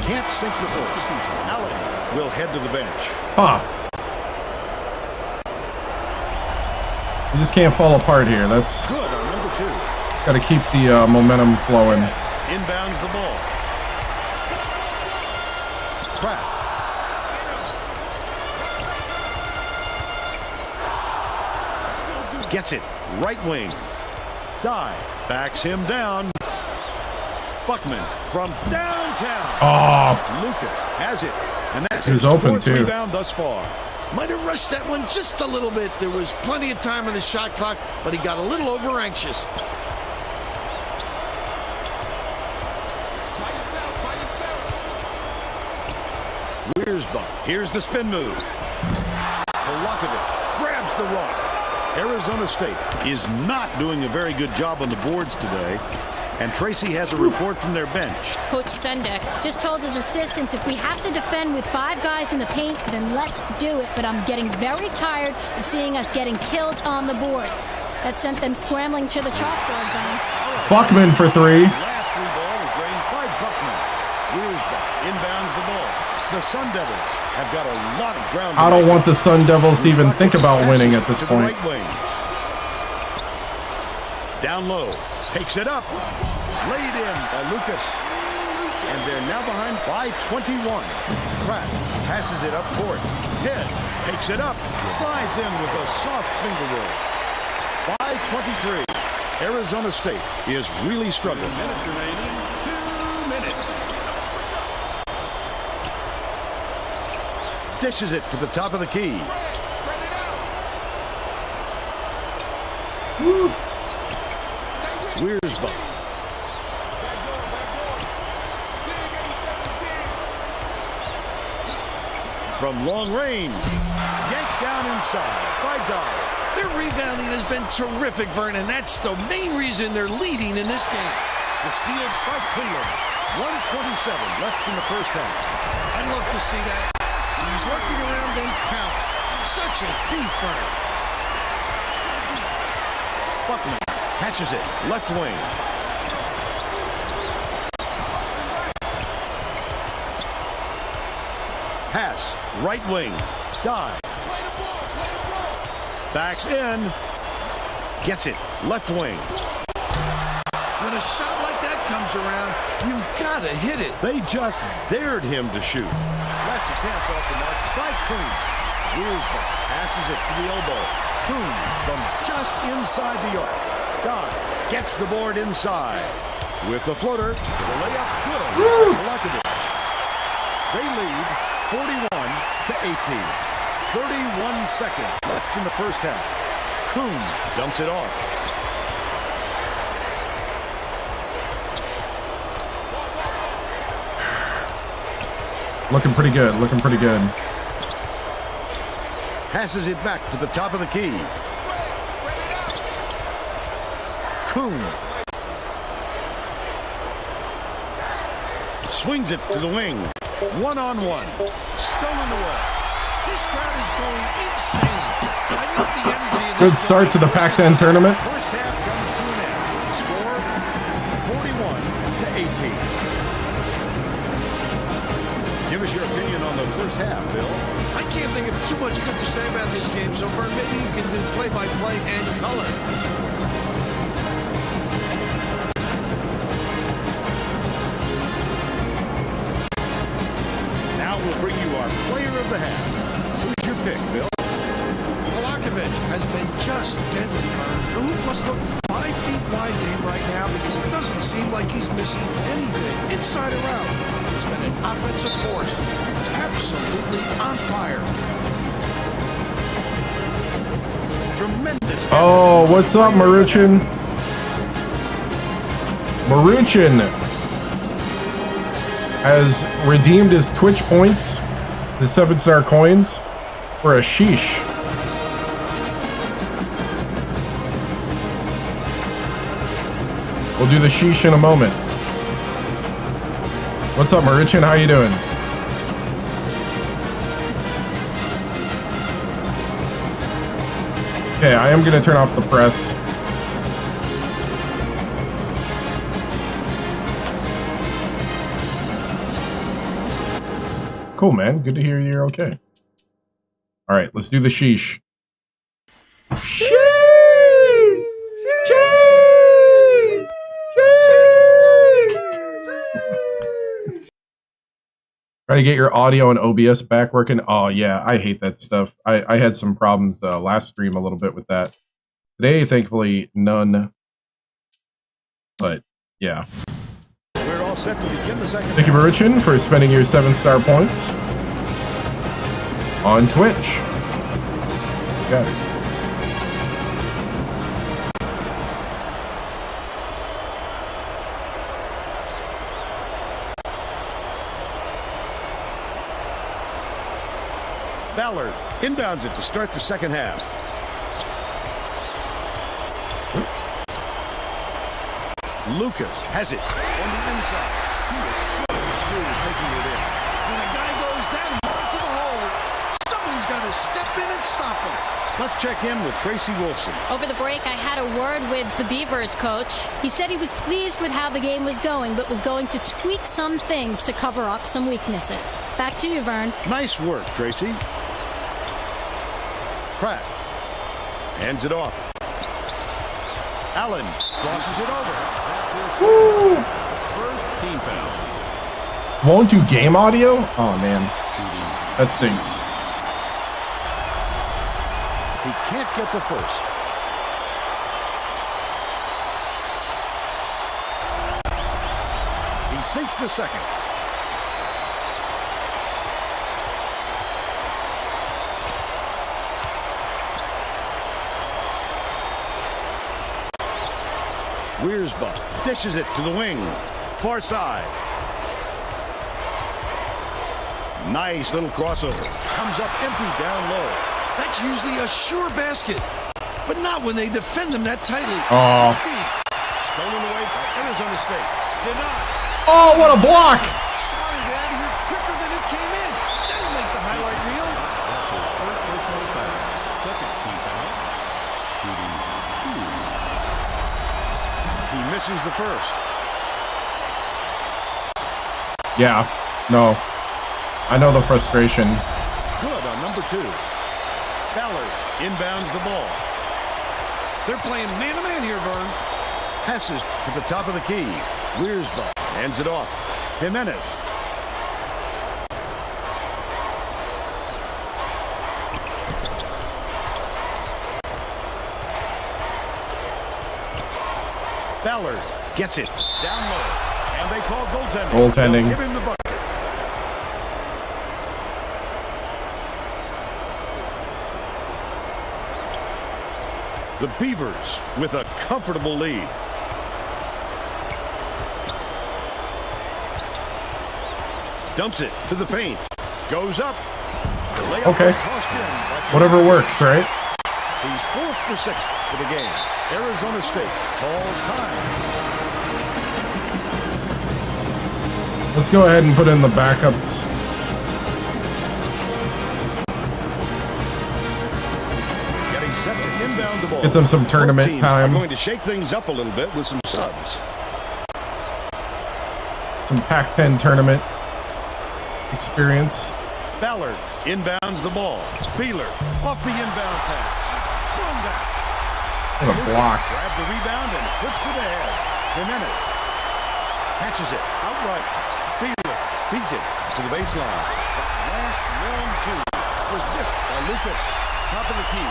2. Can't sink the first. Allen will head to the bench. Huh. You just can't fall apart here. That's Good on number 2. got to keep the momentum flowing. Inbounds the ball. Pratt. Gets it. Right wing. Dive. Backs him down. Buckman from downtown. Oh, Lucas has it. And that's He was his open, 4th too. rebound thus far. Might have rushed that one just a little bit. There was plenty of time on the shot clock, but he got a little over anxious. Wiersbe. Here's the spin move. Polakovich grabs the rock. Arizona State is not doing a very good job on the boards today. And Tracy has a report from their bench. Coach Sendek just told his assistants if we have to defend with 5 guys in the paint, then let's do it. But I'm getting very tired of seeing us getting killed on the boards. That sent them scrambling to the chalkboard zone. Buckman for 3. Last 3 ball was drained by Buckman. Wiersbe inbounds the ball. The Sun Devils have got a lot of ground. I don't want the Sun Devils to even think about winning at this To the point. right wing. Down low. Takes it up. Laid in by Lucas. And they're now behind by 21. Pratt passes it up court. Head. Takes it up. Slides in with a soft finger roll. By 23. Arizona State is really struggling. Minutes remaining. 2 minutes. Dishes it to the top of the key. Wiersbe. From long range. Yanked down inside by Dodd. Their rebounding has been terrific, Vernon. That's the main reason they're leading in this game. The steal by Cleveland. 1:27 left in the first half. I'd love to see that. He's looking around then pounce. Such a defense. Buckman catches it. Left wing. Pass. Right wing. Dive. Backs in. Gets it. Left wing. When a shot like that comes around, you've got to hit it. They just dared him to shoot. Last attempt off the mark by Kuhn. Wiersbe passes it to the elbow. Kuhn from just inside the arc. God gets the board inside. With the floater, the layup good. They lead 41-18. 31 seconds left in the first half. Kuhn dumps it off. Looking pretty good. Looking pretty good. Passes it back to the top of the key. Kuhn swings it to the wing. One-on-one. Stolen away. This crowd is going insane. I love the energy of this. Good start to the Pac-10 tournament. First half comes to an end. Score 41-18. Give us your opinion on the first half, Bill. I can't think of too much good to say about this game, so Vern, maybe you can do play-by-play and color. Now we'll bring you our player of the half. Who's your pick, Bill? Has been just deadly, Vern. The hoop must look 5 feet wide to him right now because it doesn't seem like he's missing anything, inside or out. He's been an offensive force, absolutely on fire. Tremendous. Oh, what's up, Maruchin? Maruchin has redeemed his Twitch points, his 7-star coins, for a sheesh. We'll do the sheesh in a moment. What's up, Maruchin? How you doing? Okay, I am going to turn off the press. Cool, man. Good to hear you're okay. All right, let's do the sheesh. Sheesh! Try to get your audio and OBS back working. Oh yeah, I hate that stuff. I had some problems last stream a little bit with that. Today, thankfully, none. But yeah. We're all set to begin the second. Thank you, Marichin, for spending your 7-star points on Twitch. Got it. Ballard inbounds it to start the second half. Lucas has it on the inside. He is so smooth taking it in. When a guy goes that hard to the hole, somebody's got to step in and stop him. Let's check in with Tracy Wolfson. Over the break, I had a word with the Beavers coach. He said he was pleased with how the game was going, but was going to tweak some things to cover up some weaknesses. Back to you, Vern. Nice work, Tracy. Pratt hands it off. Allen crosses it over. That's his first team foul. Won't do game audio? Oh man, that stinks. He can't get the first. He sinks the second. Wiersbach dishes it to the wing. Far side. Nice little crossover. Comes up empty down low. That's usually a sure basket, but not when they defend them that tightly. Oh. Stolen away by Arizona State. Denied. Oh, what a block! Swatted it out of here quicker than it came in. That'll make the highlight reel. That's his first personal foul. Second team foul. Shooting 2. He misses the first. Yeah, no. I know the frustration. Good on number 2. Ballard inbounds the ball. They're playing man-to-man here, Vern. Passes to the top of the key. Wiersbach hands it off. Jimenez. Ballard gets it down low. And they call goaltending. Goaltending. Give him the bucket. The Beavers with a comfortable lead. Dumps it to the paint. Goes up. The layup Okay. is tossed in. Whatever works, right? He's 4th for 6th for the game. Arizona State calls time. Let's go ahead and put in the backups. Getting set to inbound the ball. Get them some tournament Both teams time. are going to shake things up a little bit with some subs. Some Pac-10 tournament experience. Ballard inbounds the ball. Beeler off the inbound pass. Thrown back. What a block. Grab the rebound and puts it ahead. Jimenez catches it outright. Beeler feeds it to the baseline. The last long two was missed by Lucas. Top of the key.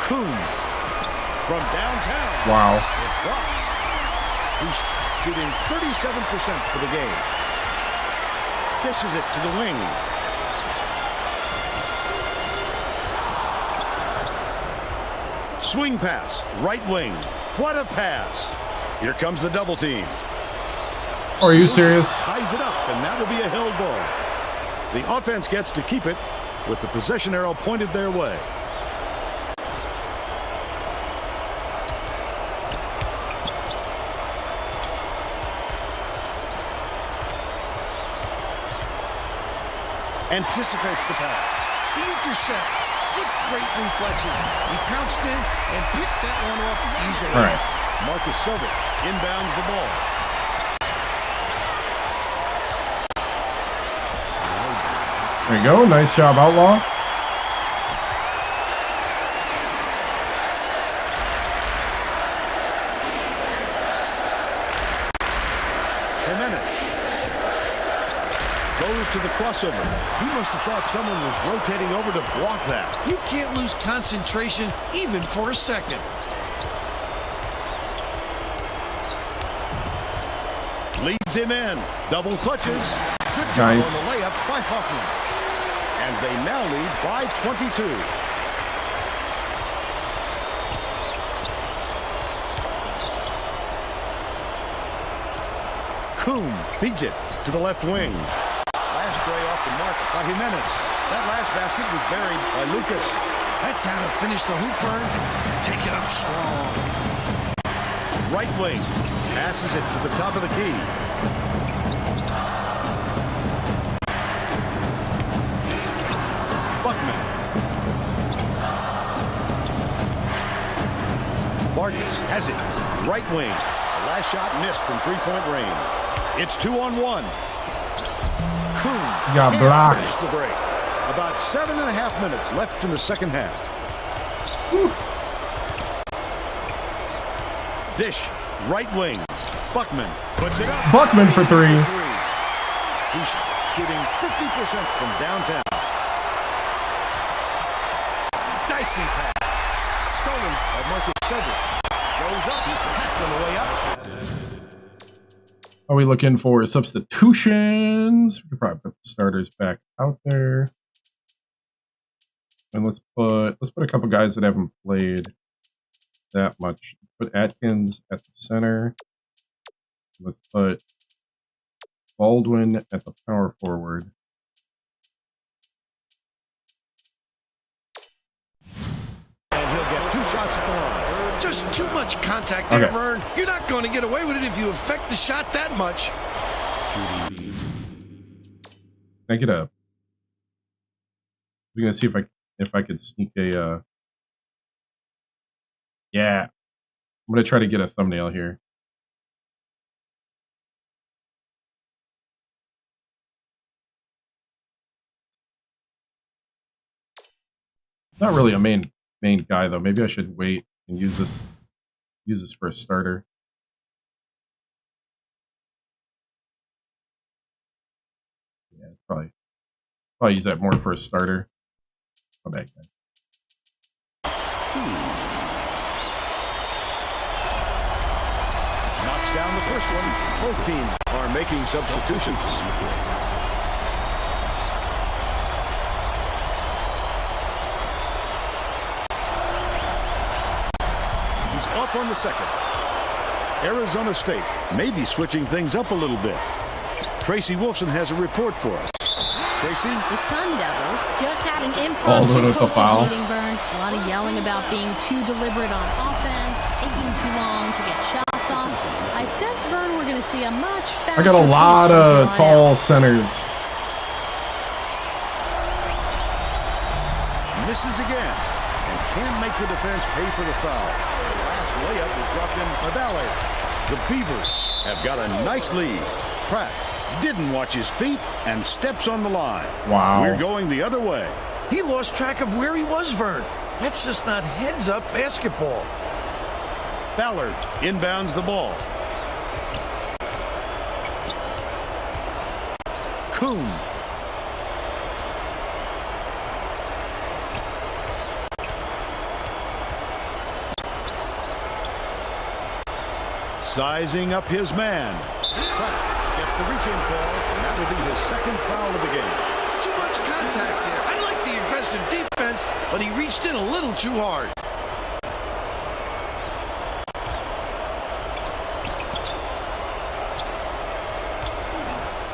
Kuhn from downtown. Wow. It drops. He's shooting 37% for the game. Dishes it to the wing. Swing pass, right wing. What a pass. Here comes the double team. Are you serious? Ties it up, and that will be a held ball. The offense gets to keep it with the possession arrow pointed their way. Anticipates the pass. The intercept with great reflexes. He pounced in and picked that one off easily. All right. Marcus Silver inbounds the ball. There you go. Nice job, Outlaw. Jimenez goes to the crossover. He must have thought someone was rotating over to block that. You can't lose concentration even for a second. Leads him in. Double clutches. Good job Nice. on the layup by Hoffman. And they now lead by 22. Kuhn feeds it to the left wing. Last play off the mark by Jimenez. That last basket was buried by Lucas. That's how to finish the hoop burn. Take it up strong. Right wing. Passes it to the top of the key. Buckman. Vargas has it. Right wing. The last shot missed from three-point range. It's 2-on-1. Kuhn Got can't blocked. finish the break. About 7.5 minutes left in the second half. Dish. Right wing. Buckman puts it up. Buckman for three. He's shooting 50% from downtown. Dicey pass. Stolen by Marcus Silver. Goes up. He hacked on the way up. Are we looking for substitutions? We could probably put the starters back out there. And let's put a couple guys that haven't played that much. Put Atkins at the center. Let's put Baldwin at the power forward. And he'll get 2 shots at the line. Just too much contact there, Okay. Vern. You're not going to get away with it if you affect the shot that much. Make it up. We're gonna see if I could sneak a. Yeah, I'm gonna try to get a thumbnail here. Not really a main guy though. Maybe I should wait and use this for a starter. Yeah, probably I'll use that more for a starter. Oh, back then. Knocks down the first one. Both teams are making substitutions. He's off on the second. Arizona State may be switching things up a little bit. Tracy Wolfson has a report for us. Tracy? The Sun Devils Just had an Oh, impromptu there's the foul. coaches meeting, Vern. a lot of yelling about being too deliberate on offense, taking too long to get shots off. I sense, Vern, we're going to see a much faster I got a lot pace from of the tall line centers. Misses again and can't make the defense pay for the foul. The last layup is dropped in by Ballard. The Beavers have got a nice lead. Pratt didn't watch his feet and steps on the line. Wow. We're going the other way. He lost track of where he was, Vern. That's just not heads-up basketball. Ballard inbounds the ball. Kuhn. Sizing up his man. Pratt gets the reach-in call, and that will be his second foul of the game. Too much contact there. I like the aggressive defense, but he reached in a little too hard.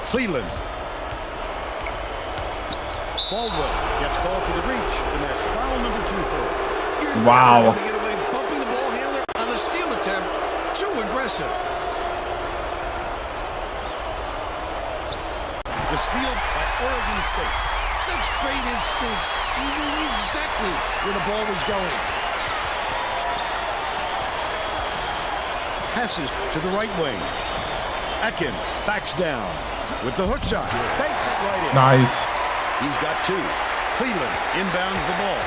Cleveland. Baldwin gets called for the reach, and that's foul number 2 for him. Wow. Able to get away bumping the ball handler on a steal attempt. Too aggressive. The steal by Oregon State. Such great instincts. He knew exactly where the ball was going. Passes to the right wing. Atkins backs down with the hook shot. Banks it right in. Nice. He's got 2. Cleveland inbounds the ball.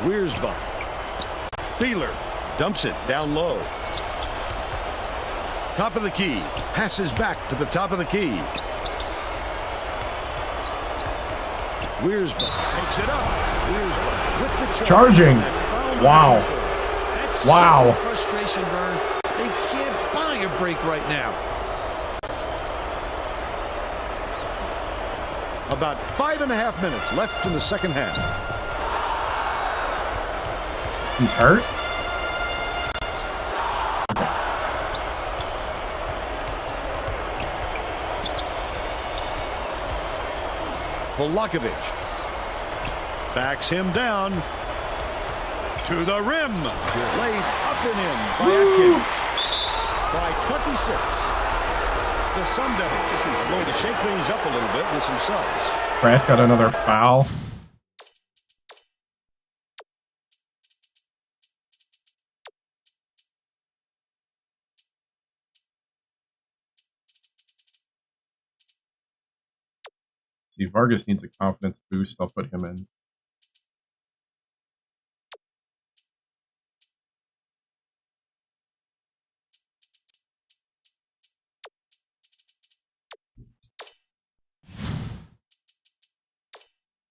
Wiersbach. Beeler dumps it down low. Top of the key. Passes back to the top of the key. Wiersbach takes it up. Wiersbach with the Charging. That's foul number Wow. 24. That's Wow. simple frustration, Vern. They can't buy a break right now. About 5.5 minutes left in the second half. He's hurt? Volakovic backs him down to the rim. Laid up and in by Atkins. By 26. The Sun Devils is going to shake things up a little bit with some subs. Pratt got another foul. See, Vargas needs a confidence boost. I'll put him in.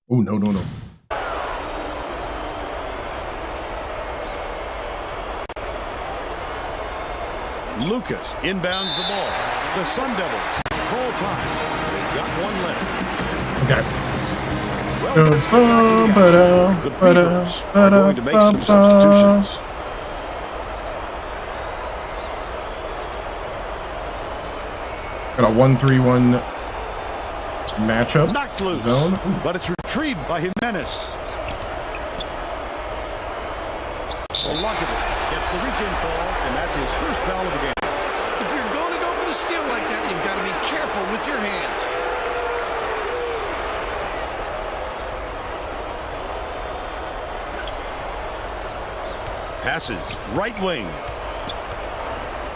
Oh, no, no, no. Lucas inbounds the ball. The Sun Devils call time. They've got one left. Okay. Well, let's get back together. The Beavers are going to make some substitutions. Got a 1-3-1 matchup. Knocked loose, Zone. but it's retrieved by Jimenez. Volakovic gets the reach-in call, and that's his first foul of the game. If you're going to go for the steal like that, you've got to be careful with your hands. Passes, right wing.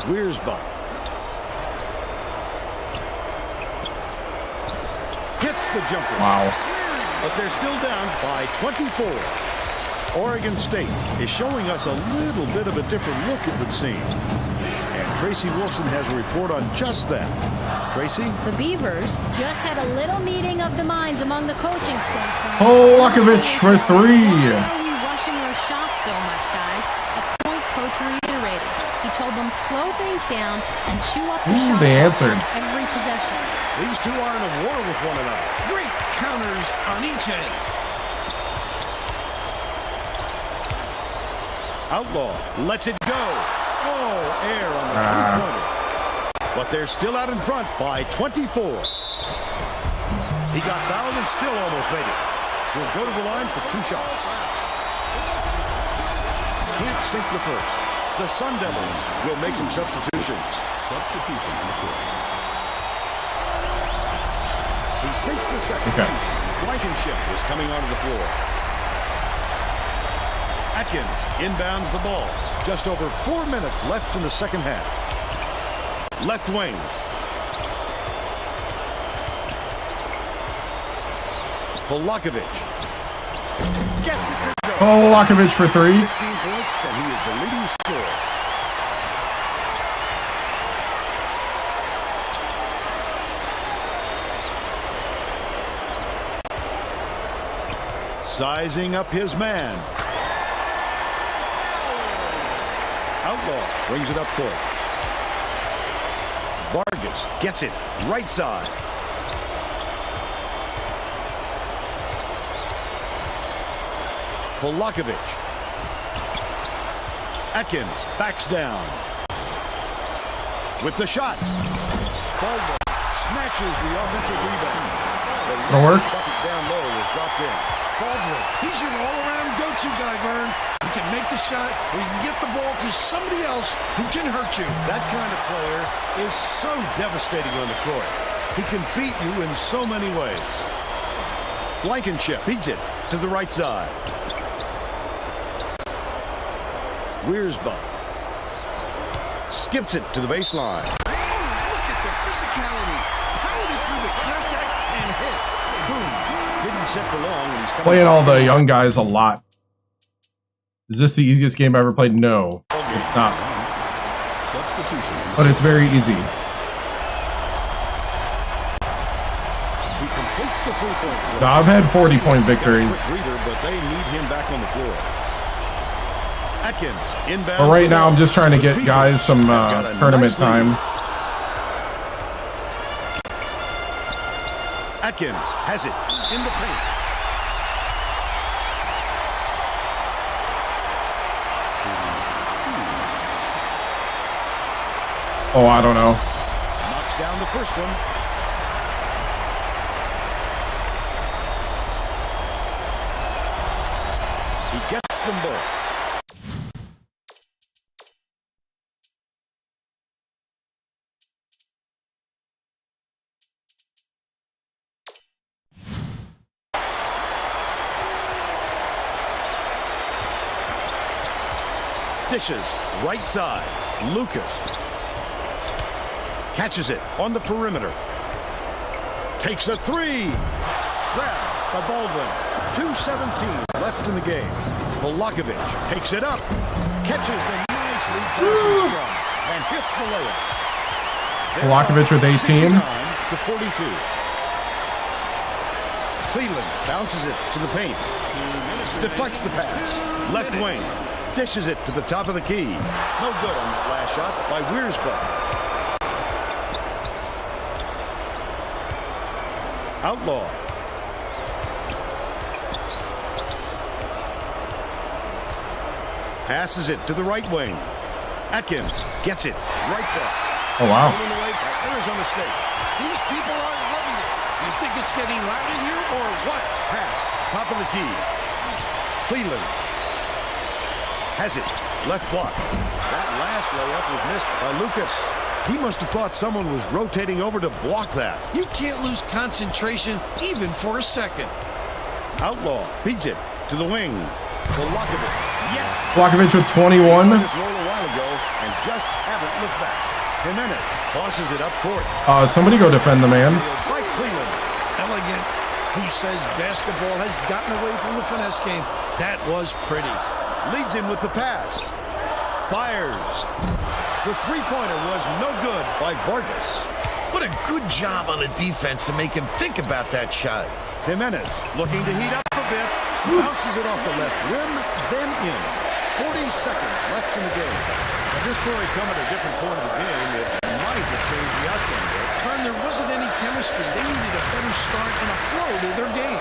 Wiersbach. Hits the jumper. Wow. But they're still down by 24. Oregon State is showing us a little bit of a different look, it would seem. And Tracy Wilson has a report on just that. Tracy? The Beavers Just had a little meeting of the minds among the coaching staff. Polakovich for 3. Why are you rushing your shots so much, guys? A point coach reiterated. He told them slow things down and chew up the shot They answered. on every possession. These two are in a war with one another. Great counters on each end. Outlaw lets it go. Oh, air on the three-pointer. But they're still out in front by 24. He got fouled and still almost made it. He'll go to the line for 2 shots. Can't sink the first. The Sun Devils will make some substitutions. Substitution on the court. He sinks the second. Okay. Blankenship is coming onto the floor. Atkins inbounds the ball. Just over 4 minutes left in the second half. Left wing. Polakovich. Gets it to go. Polakovich for 3. 16 points, and he is the leading scorer. Sizing up his man. Outlaw brings it up court. Vargas gets it right side. Polakovich. Atkins backs down. With the shot. Baldwin snatches the offensive rebound. That'll work. Bucket down low is dropped in. Baldwin, he's your all-around go-to guy, Vern. He can make the shot, or he can get the ball to somebody else who can hurt you. That kind of player is so devastating on the court. He can beat you in so many ways. Blankenship beats it to the right side. Wiersbach skips it to the baseline. Oh, look at the physicality. Powered it through the contact and hit. Boom. Didn't sit for long. And he's coming Playing back. all the young guys a lot. Is this the easiest game I ever played? No, it's not. Substitution. But it's very easy. He completes the three-point. Now, I've had 40-point victories. But they need him back on the floor. Atkins inbounds. But right now, I'm just trying to get guys some tournament time. Atkins has it in the paint. Oh, I don't know. Knocks down the first one. He gets them both. Dishes right side. Lucas catches it on the perimeter. Takes a three. Grabbed by Baldwin. 2:17 left in the game. Polakovich takes it up. Catches the nicely passing scrum and hits the layup. Polakovich with 18. 69-42. Cleveland bounces it to the paint. Deflects the pass. Left wing. Dishes it to the top of the key. No good on that last shot by Wiersbach. Outlaw. Passes it to the right wing. Atkins gets it right back. Oh, wow. Stolen away by Arizona State. These people are loving it. You think it's getting loud in here or what? Pass. Top of the key. Cleveland has it. Left block. That last layup was missed by Lucas. He must have thought someone was rotating over to block that. You can't lose concentration even for a second. Outlaw beats it to the wing. Polakovich. Yes. Polakovich with 21. This roll a while ago and just haven't looked back. Jimenez tosses it up court. Somebody go defend the man. By Cleveland. Elegant. Who says basketball has gotten away from the finesse game? That was pretty. Leads him with the pass. Fires. The three-pointer was no good by Vargas. What a good job on the defense to make him think about that shot. Jimenez looking to heat up a bit. Bounces it off the left rim, then in. 40 seconds left in the game. If this score had come at a different point of the game, it might have changed the outcome. Vern, there wasn't any chemistry. They needed a better start and a flow to their game.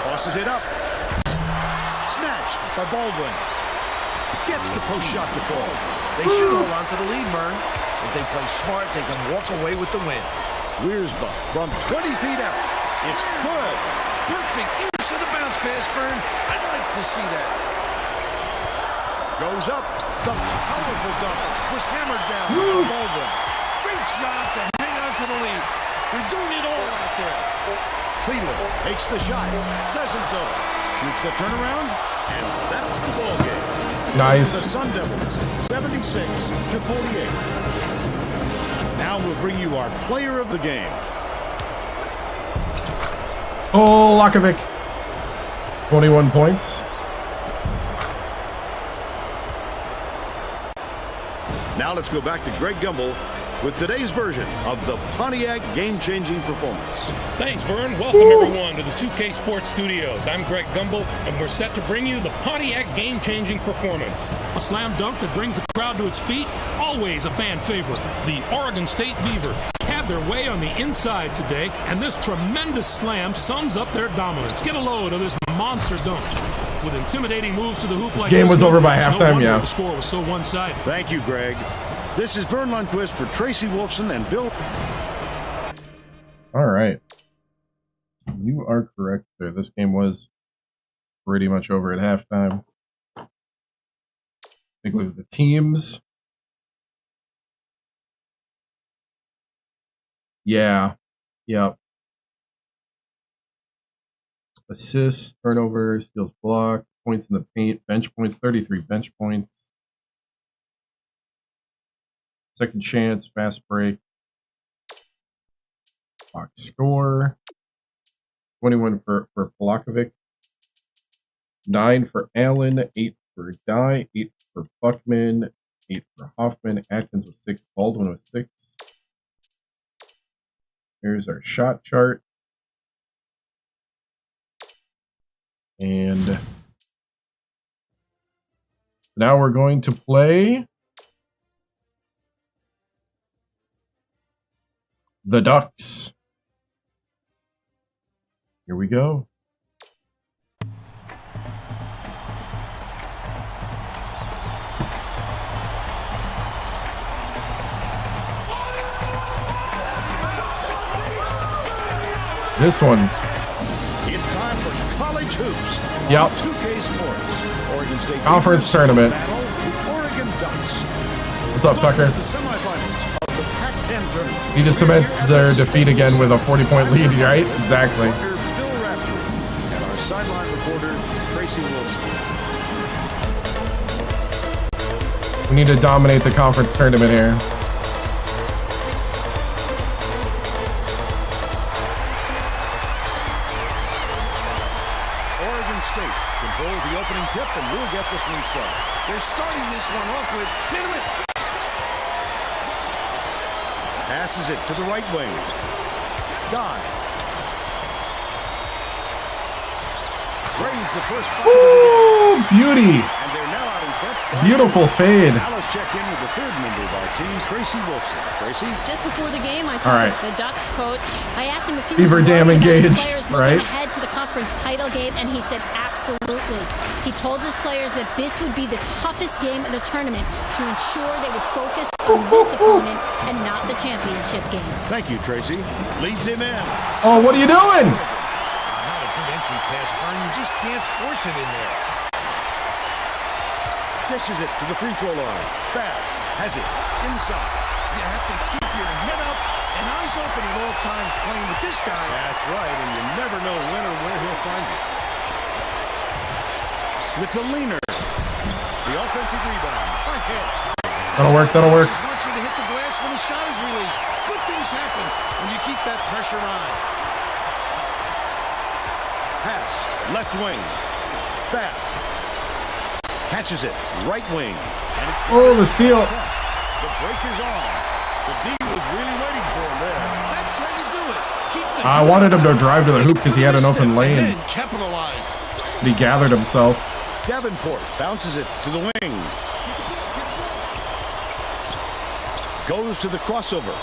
Tosses it up. Snatched by Baldwin. Gets the post shot to fall. They should hold on to the lead, Vern. If they play smart, they can walk away with the win. Wiersbe from 20 feet out. It's good. Perfect use of the bounce pass, Vern. I'd like to see that. Goes up. The powerful dunk was hammered down by Baldwin. Great job to hang on to the lead. They're doing it all out there. Cleveland takes the shot. Doesn't go. Shoots the turnaround. And that's the ball game. Nice. The Sun Devils, 76-48. Now we'll bring you our player of the game. Oh, Lakovic. 21 points. Now let's go back to Greg Gumbel with today's version of the Pontiac game-changing performance. Thanks, Vern. Welcome, everyone, to the 2K Sports Studios. I'm Greg Gumbel, and we're set to bring you the Pontiac game-changing performance. A slam dunk that brings the crowd to its feet, always a fan favorite. The Oregon State Beavers had their way on the inside today, and this tremendous slam sums up their dominance. Get a load of this monster dunk. With intimidating moves to the hoop This game was over by halftime, yeah. The score was so one-sided. Thank you, Greg. This is Vern Lundquist for Tracy Wolfson and Bill. All right. You are correct there. This game was pretty much over at halftime. Take a look at the teams. Yeah. Yep. Assists, turnovers, steals, block, points in the paint, bench points, 33 bench points. Second chance, fast break. Box score. 21 for Polakovic. 9 for Allen. 8 for Dye. 8 for Buckman. 8 for Hoffman. Atkins with 6. Baldwin with 6. Here's our shot chart. And now we're going to play the Ducks. Here we go. This one. It's time for college hoops. Yep. 2K Sports. Oregon State Conference Beavers tournament. battle the Oregon Ducks. What's up, Tucker? The semifinals of the Pac-10 tournament. Need to cement their defeat again with a 40-point lead, right? Exactly. Phil Raftery and our sideline reporter, Tracy Wilson. We need to dominate the conference tournament here. Oregon State controls the opening tip, and we'll get this one started. They're starting this one off with minimum. Passes it to the right wing. Dye. Drains the first bucket of the game. Ooh, beauty. And they're now out in front. Beautiful fade. Now let's check in with the third member of our team, Tracy Wilson. Tracy? Just before the game, I All right. told the Ducks coach, I asked him if he Beaver was Dam worried about his engaged, players right? looking ahead to the conference title game, and he said absolutely. He told his players that this would be the toughest game of the tournament to ensure they would focus on this opponent and not the championship game. Thank you, Tracy. Leads him in. Oh, what are you doing? Not a good entry pass, Fern. You just can't force it in there. Dishes it to the free throw line. Bass has it inside. You have to keep your head up and eyes open at all times playing with this guy. That's right, and you never know when or where he'll find you. With the leaner. The offensive rebound. Ahead. That'll work, that'll work. Just wants you to hit the glass when the shot is released. Good things happen when you keep that pressure on. Pass. Left wing. Bass. Catches it. Right wing. And it's Oh, the steal. The break is on. The D was really waiting for him there. That's how you do it. Keep the I heat wanted on. him to drive to the hoop because he had an Misstep, open and lane. then capitalize. But he gathered himself. Davenport bounces it to the wing. Goes to the crossover.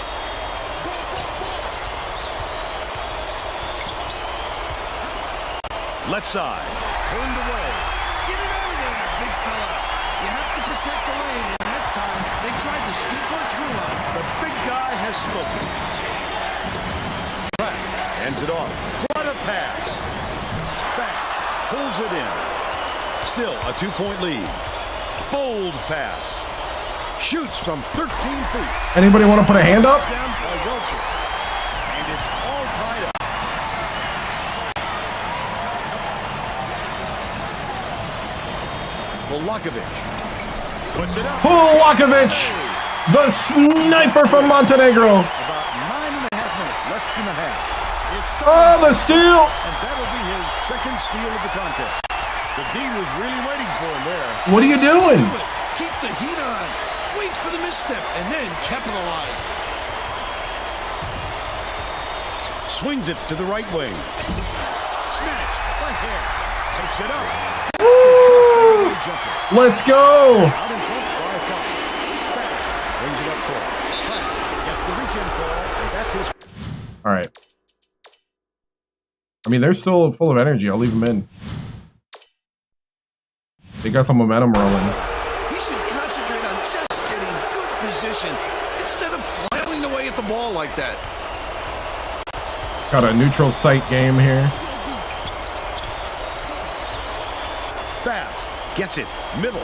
Left side. Turned away. Get it over there, big fella. You have to protect the lane. And that time, they tried to sneak one through on him. The big guy has spoken. Pratt hands it off. What a pass. Back. Pulls it in. Still a 2-point lead. Bold pass. Shoots from 13 feet. Anybody want to put a hand up? Down by Welcher. And it's all tied up. Volakovic puts it up. Volakovic, the sniper from Montenegro. About 9.5 minutes left in the half. It's Oh, the steal. and that'll be his second steal of the contest. The D was really waiting for him there. What are you doing? Do it. Keep the heat on. Wait for the misstep and then capitalize. Swings it to the right wing. Snatch by hand. Takes it up. Woo! Jumper. Let's go. Out in front by 5. Back. Brings it up court. Pratt gets the reach-in call, and that's his. All right. I mean, they're still full of energy. I'll leave them in. They got some momentum rolling. He should concentrate on just getting good position instead of flailing away at the ball like that. Got a neutral site game here. Bass gets it. Middle.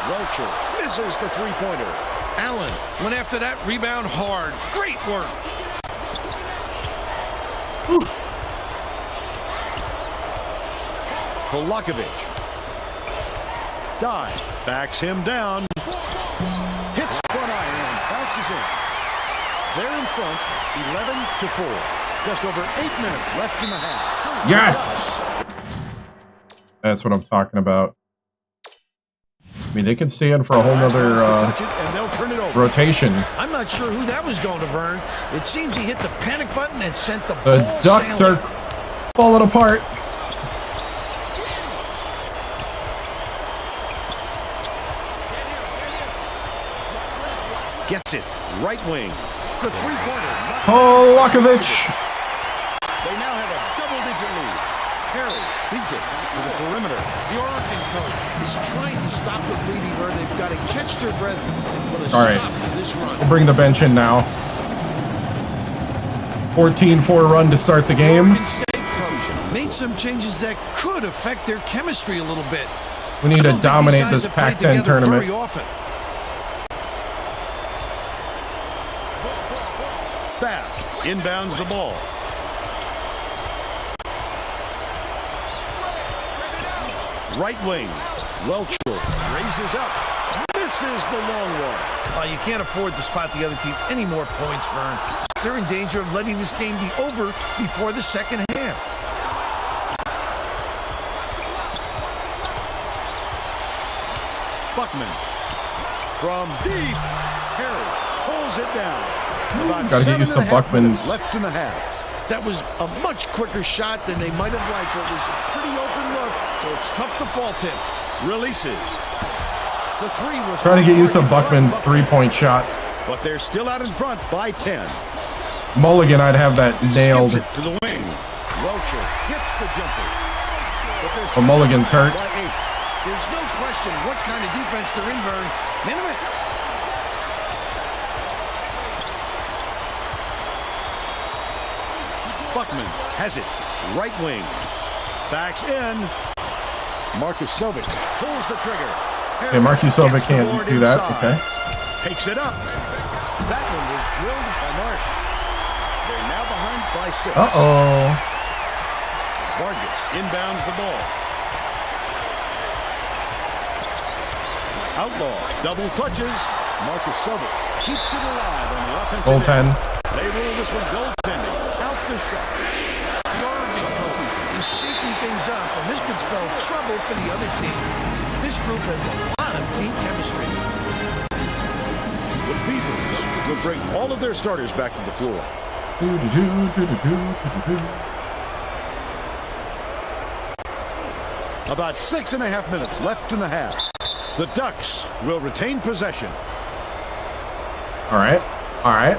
Welcher misses the three-pointer. Allen went after that rebound hard. Great work. Volakovic. Dive. Backs him down. Hits front iron and bounces in. They're in front, 11-4. Just over 8 minutes left in the half. Yes. That's what I'm talking about. I mean, they can stay in for a whole nother Touch it and they'll turn it over. rotation. I'm not sure who that was going to, Vern. It seems he hit the panic button and sent the The ball Ducks sailing. are falling apart. Gets it. Right wing. The three-pointer. Volakovic. They now have a double-digit lead. Perry beats it to the perimeter. The Oregon coach is trying to stop the bleeding, Vern. They've got to catch their breath and put a All right. stop to this run. We'll bring the bench in now. 14-4 run to start the game. Oregon State coach made some changes that could affect their chemistry a little bit. We need I to don't think dominate these this guys have played Pac-10 together tournament. very often. Bass inbounds the ball. Right wing. Welcher raises up. Misses the long one. You can't afford to spot the other team any more points, Vern. They're in danger of letting this game be over before the second half. Buckman from deep. Perry pulls it down. About Gotta get used to 7.5 Buckman's- minutes left in the half. That was a much quicker shot than they might have liked. It was a pretty open look, so it's tough to fault him. Releases. The three was Trying to get used to already Buckman's blocked, three-point shot. but they're still out in front by 10. Mulligan, I'd have that nailed. Skips it to the wing. Welcher hits the jumper. But But Mulligan's hurt. by 8. There's no question what kind of defense they're in, Vern. Minute. Buckman has it. Right wing. Backs in. Marcus Sovic pulls the trigger. Okay, Marcus Sovic Gets the can't board do that. inside. Okay. Takes it up. That one was drilled by Marsh. They're now behind by 6. Uh-oh. Vargas inbounds the ball. Outlaw double clutches. Marcus Sovic keeps it alive on the offensive Goal end. 10. They rule this one goaltending. Count the shot. The Oregon coach is shaking things up, and this could spell trouble for the other team. This group has a lot of team chemistry. The Beavers will bring all of their starters back to the floor. About 6.5 minutes left in the half. The Ducks will retain possession. All right. All right.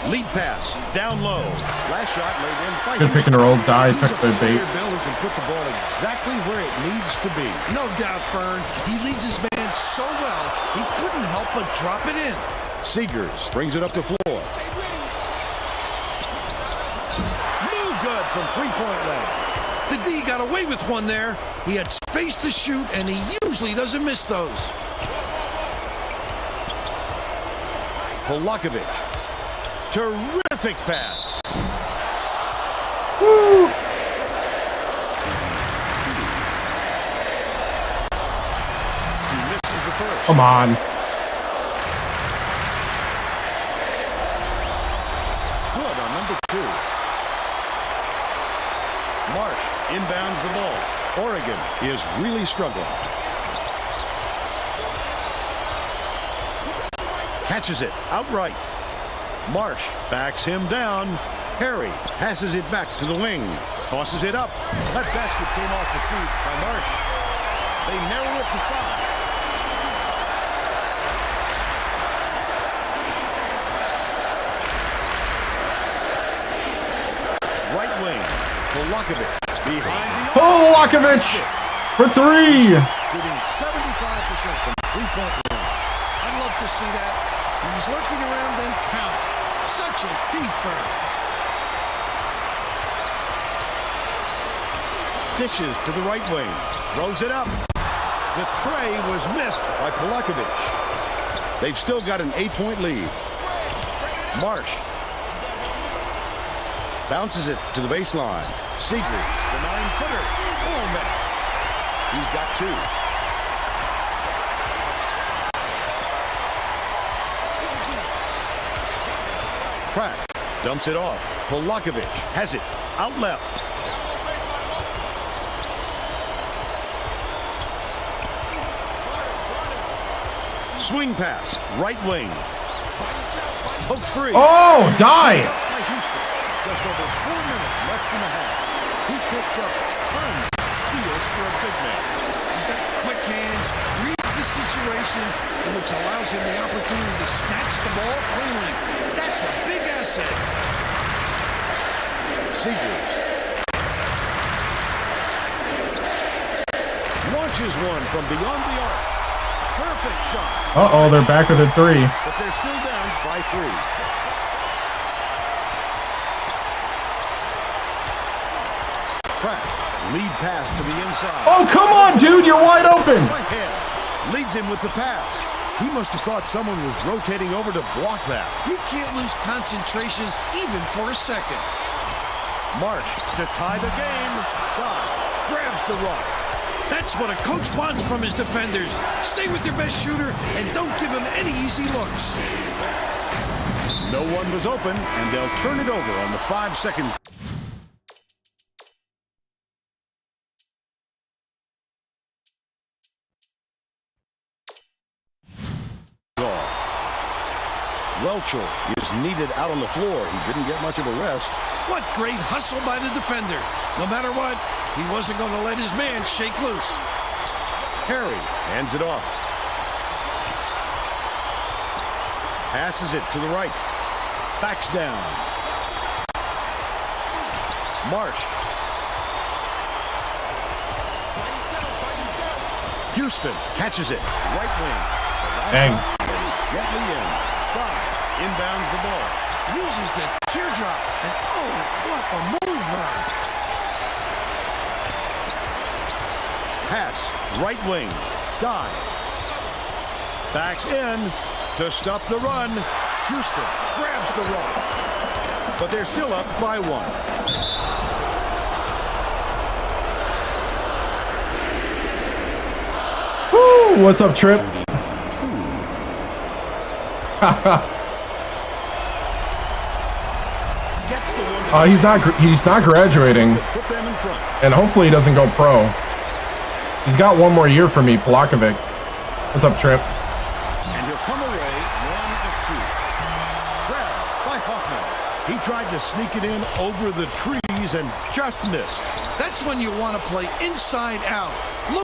Lead pass down low. Last shot laid in by Good pick and roll. Die. He's Took a the bait. player, Bill, who can put the ball exactly where it needs to be. No doubt, Fern. He leads his man so well, he couldn't help but drop it in. Seegers brings it up the floor. No good from three-point land. The D got away with one there. He had space to shoot, and he usually doesn't miss those. Polakovic. Terrific pass. Woo. He misses the first. Come on. Good on number 2. March inbounds the ball. Oregon is really struggling. Catches it outright. Marsh backs him down. Harry passes it back to the wing. Tosses it up. That basket came off the feet by Marsh. They narrow it to 5. Right wing. Polakovic behind the Polakovic for 3. shooting 75% from three-point line. I'd love to see that. He was lurking around, then pounced. Such a thief, Fern. Dishes to the right wing. Throws it up. The tray was missed by Polakovic. They've still got an 8-point lead. Marsh bounces it to the baseline. Seegers, the 9-footer. All net. He's got 2. Pratt dumps it off. Polakovic has it out left. Swing pass, right wing. Pokes free. Oh, die. By Houston. Just over 4 minutes left in the half. He picks up tons of steals for a big man. He's got quick hands, reads the situation, which allows him the opportunity to snatch the ball cleanly. That's a big asset. Seegers launches one from beyond the arc. Perfect shot. Uh-oh, they're back with a 3. But they're still down by 3. Pratt, lead pass to the inside. Oh, come on, dude. You're wide open. Right hand leads him with the pass. He must have thought someone was rotating over to block that. You can't lose concentration even for a second. Marsh to tie the game. Dodd grabs the rock. That's what a coach wants from his defenders. Stay with your best shooter and don't give him any easy looks. No one was open, and they'll turn it over on the 5-second. Welchel is needed out on the floor. He didn't get much of a rest. What great hustle by the defender. No matter what, he wasn't going to let his man shake loose. Harry hands it off. Passes it to the right. Backs down. Marsh. Houston catches it. Right wing. Dang. Gently in. Inbounds the ball. Uses the teardrop. And oh, what a mover. Pass. Right wing. Dive. Backs in to stop the run. Houston grabs the rock. But they're still up by 1. Woo, what's up, Trip? He's not graduating, Put them in front. and hopefully he doesn't go pro. He's got one more year for me, Polakovic. What's up, Trip? And he'll come away 1 of 2. Grabbed by Hoffman. He tried to sneak it in over the trees and just missed. That's when you want to play inside out.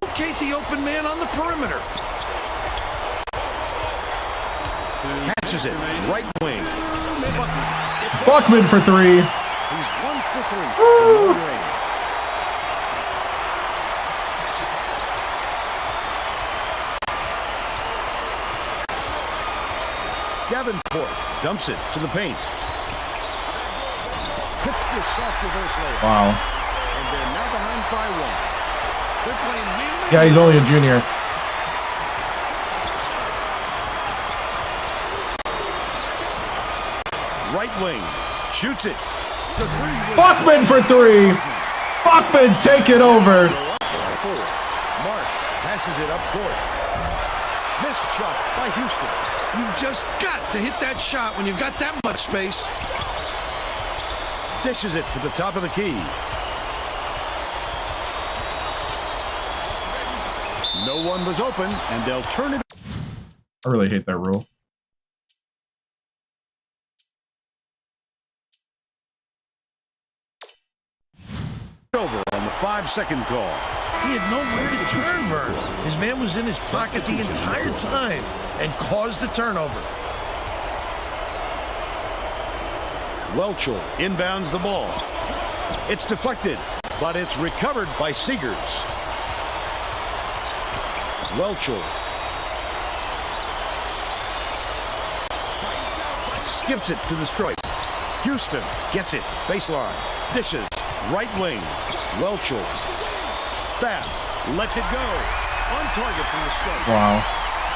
Locate the open man on the perimeter. Catches it. Right wing. Buckman for 3. He's 1 for 3. No range. Davenport dumps it to the paint. Hits this soft reverse layup. Wow. And they're now behind by 1. They're playing man. Yeah, he's only a junior. Right wing. Shoots it. The 3. Buckman for 3. Buckman, take it over. 4. Marsh passes it up court. Missed shot by Houston. You've just got to hit that shot when you've got that much space. Dishes it to the top of the key. No one was open, and they'll turn it I really hate that rule. over on the 5-second call. He had nowhere to turn, Vern. His man was in his pocket the entire time and caused the turnover. Welchel inbounds the ball. It's deflected, but it's recovered by Seegers. Welchel skips it to the stripe. Houston gets it. Baseline. Dishes. Right wing. Welchel. Bass lets it go. On target from the stripe. Wow.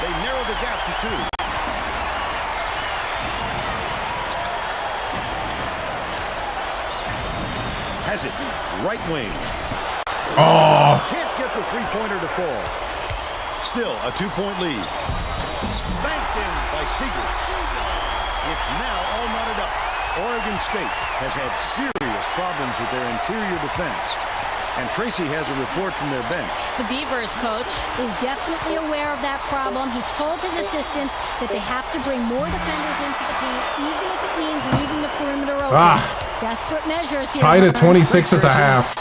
They narrow the gap to 2. Has it. Right wing. Oh, Can't get the three-pointer to fall. Still a 2-point lead. Banked in by Seegers. It's now all knotted up. Oregon State has had serious problems with their interior defense. And Tracy has a report from their bench. The Beavers coach is definitely aware of that problem. He told his assistants that they have to bring more defenders into the paint, even if it means leaving the perimeter open. Desperate measures here. tied at 26 at the half.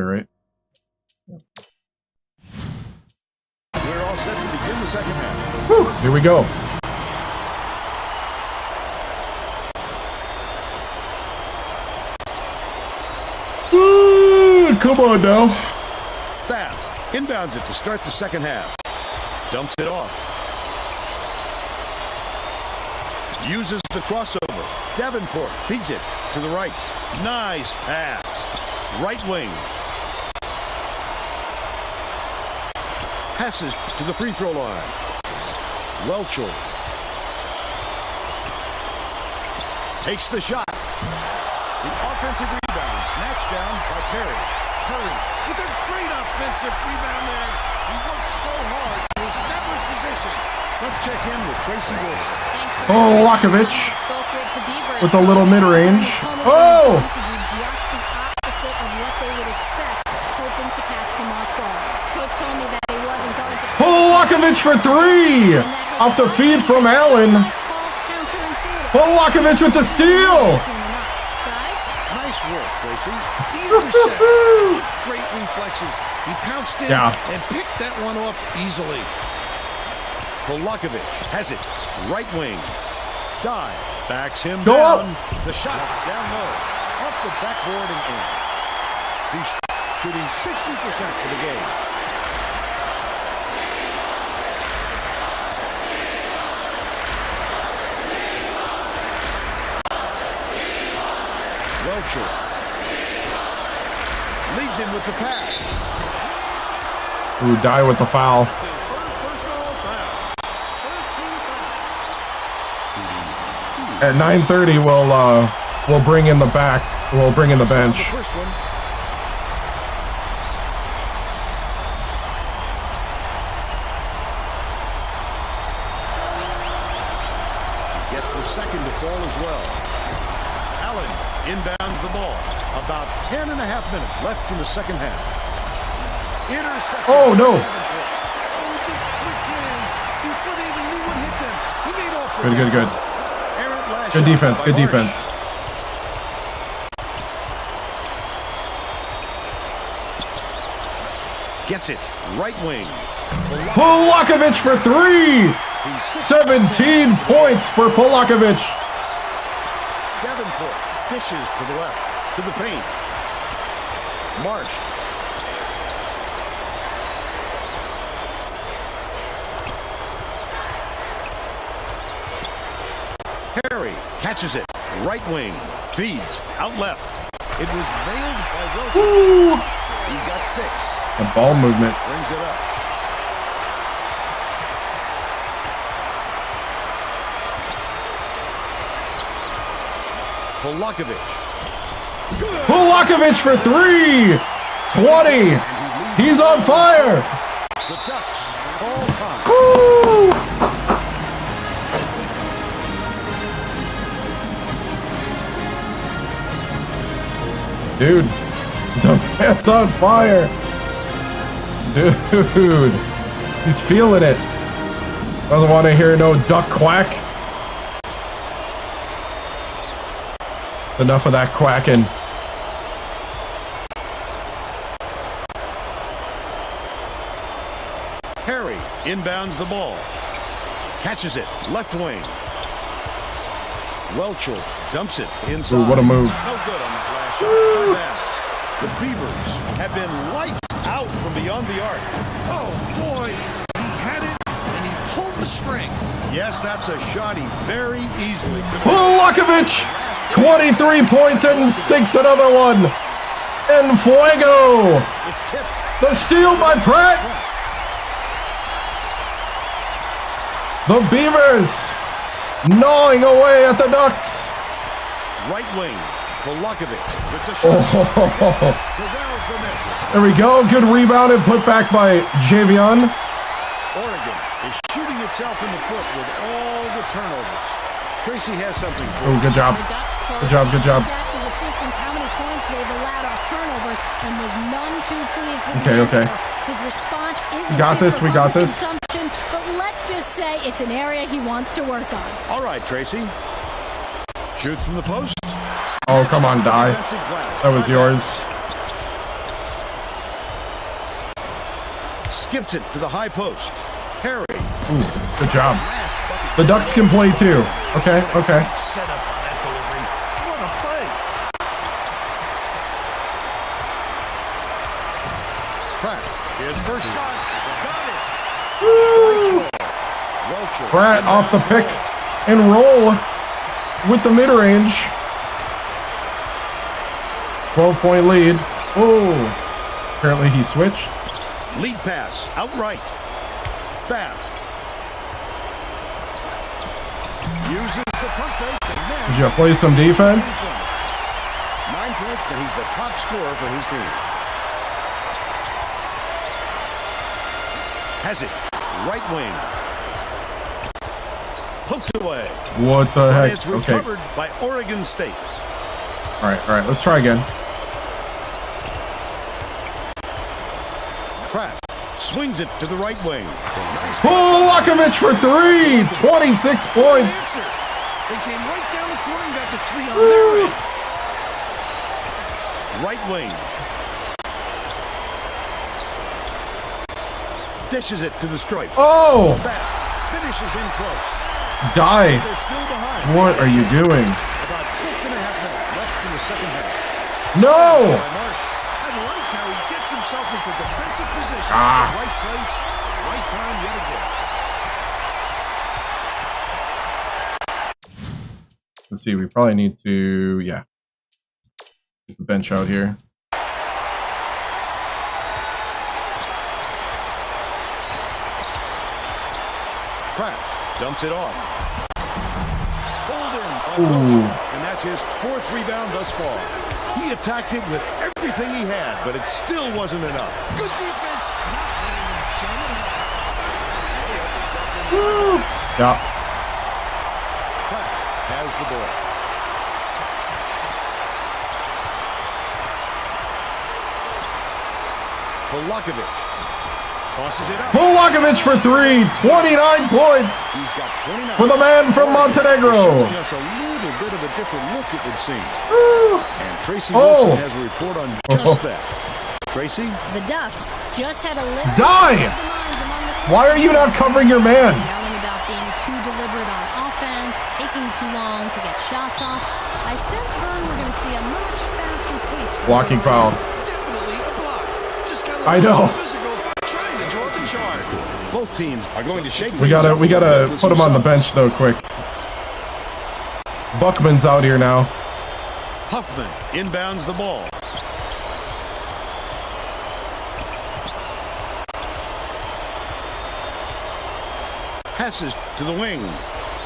Right. We're all set to begin the second half. Whew, here we go. Come on now. Bass inbounds it to start the second half. Dumps it off. Uses the crossover. Davenport feeds it to the right. Nice pass. Right wing. Passes to the free throw line. Welchel takes the shot. The offensive rebound snatched down by Perry. Curry with a great offensive rebound there. He worked so hard to establish position. Let's check in with Tracy Wilson. Thanks for Oh, Lakovic spoke with the Beavers with a little coach. mid-range. He told me he was Oh! going to do just the opposite of what they would expect, hoping to catch Polakovich for 3! Off the feed from Allen. Polakovich with the steal! Nice work, Tracy. The intercept. Great reflexes. He pounced in and picked that one off easily. Polakovich has it. Right wing. Dive. Backs him Go down. up. The shot down low. Off the backboard and in. He's shooting 60% for the game. Welcher leads him with the pass. Ooh, die with the foul. At 9:30, we'll bring in the back. We'll bring in the bench. Gets the second to fall as well. Allen inbounds the ball. About 10 and a half minutes left in the second half. Intercepted. Oh, no. Good. Good defense. Good defense. Gets it. Right wing. Polakovich for 3! 17 points for Polakovich. Davenport dishes to the left, to the paint. March. Harry catches it. Right wing. Feeds. Out left. It was nailed by Wilson. He's got 6. The ball movement. Brings it up. Polakovich. Polakovich for 3! 20! He's on fire! The Ducks call time. Woo! Dude, the man's on fire. Dude, he's feeling it. Doesn't want to hear no duck quack. Enough of that quacking. Harry inbounds the ball. Catches it. Left wing. Welcher dumps it inside. Ooh, what a move. No good on that last shot. Pass. The Beavers have been lights out from beyond the arc. Oh, boy. He had it, and he pulled the string. Yes, that's a shot he very easily could. Polakovich! 23 points and 6 another one. En fuego! It's tipped. The steal by Pratt. The Beavers gnawing away at the Ducks. Right wing. Polakovich with the shot. Corrals the miss. There we go. Good rebound and put back by Javion. Oregon is shooting itself in the foot with all the turnovers. Tracy has something for Oh, good job. Good job. Good job. Asked his assistants how many points they've allowed off turnovers and was none too pleased with Okay, the okay. answer. His response isn't We got fit this, for we got public this. consumption, but let's just say it's an area he wants to work on. All right, Tracy. Shoots from the post. Oh, come on, Die. Defensive glass. That was yours. Skips it to the high post. Harry. Ooh, good job. The Ducks can play too. Okay. Set up on that delivery. What a play. Pratt. His first shot. Got it. Woo! Welcher. Pratt off the pick and roll with the mid-range. 12-point lead. Oh, apparently he switched. Lead pass. Outright. Bath. Uses the pump fake and then Did you play some defense? 9 points and he's the top scorer for his team. Has it. Right wing. Poked away. What the But heck? it's Okay. recovered by Oregon State. All right. Let's try again. Pratt Swings it to the right wing. Nice. Lakovic for 3. 26 points. Answer. They came right down the court and got the 3 on their end. Right wing. Dishes it to the stripe. Oh! Back. Finishes in close. Die. They're still behind. What are you doing? About 6.5 minutes left in the second half. No! I like how he gets himself into defensive position. The right place, right time yet again. Let's see, we probably need to, yeah. Get the bench out here. Pratt dumps it off. Pulled in. Ooh. And that's his 4th rebound thus far. He attacked it with everything he had, but it still wasn't enough. Good defense. Not letting him jam it up. Yeah. Pratt has the ball. Polakovic tosses it up. Lakovic for 3. 29 points He's got 29. for the man from Montenegro. Showing us a little bit of a different look, it would seem. And Tracy Wilson has a report on just that. Tracy? The Ducks just had a little Die! Why are you not covering your man? Yelling about being too deliberate on offense, taking too long to get shots off. I sense, Vern, we're going to see a much faster pace. Blocking foul. Definitely a block. Just got I know. physical, trying to draw the charge. Both teams are going to shake. We gotta put him on the bench though, quick. Buckman's out here now. Huffman inbounds the ball. Passes to the wing.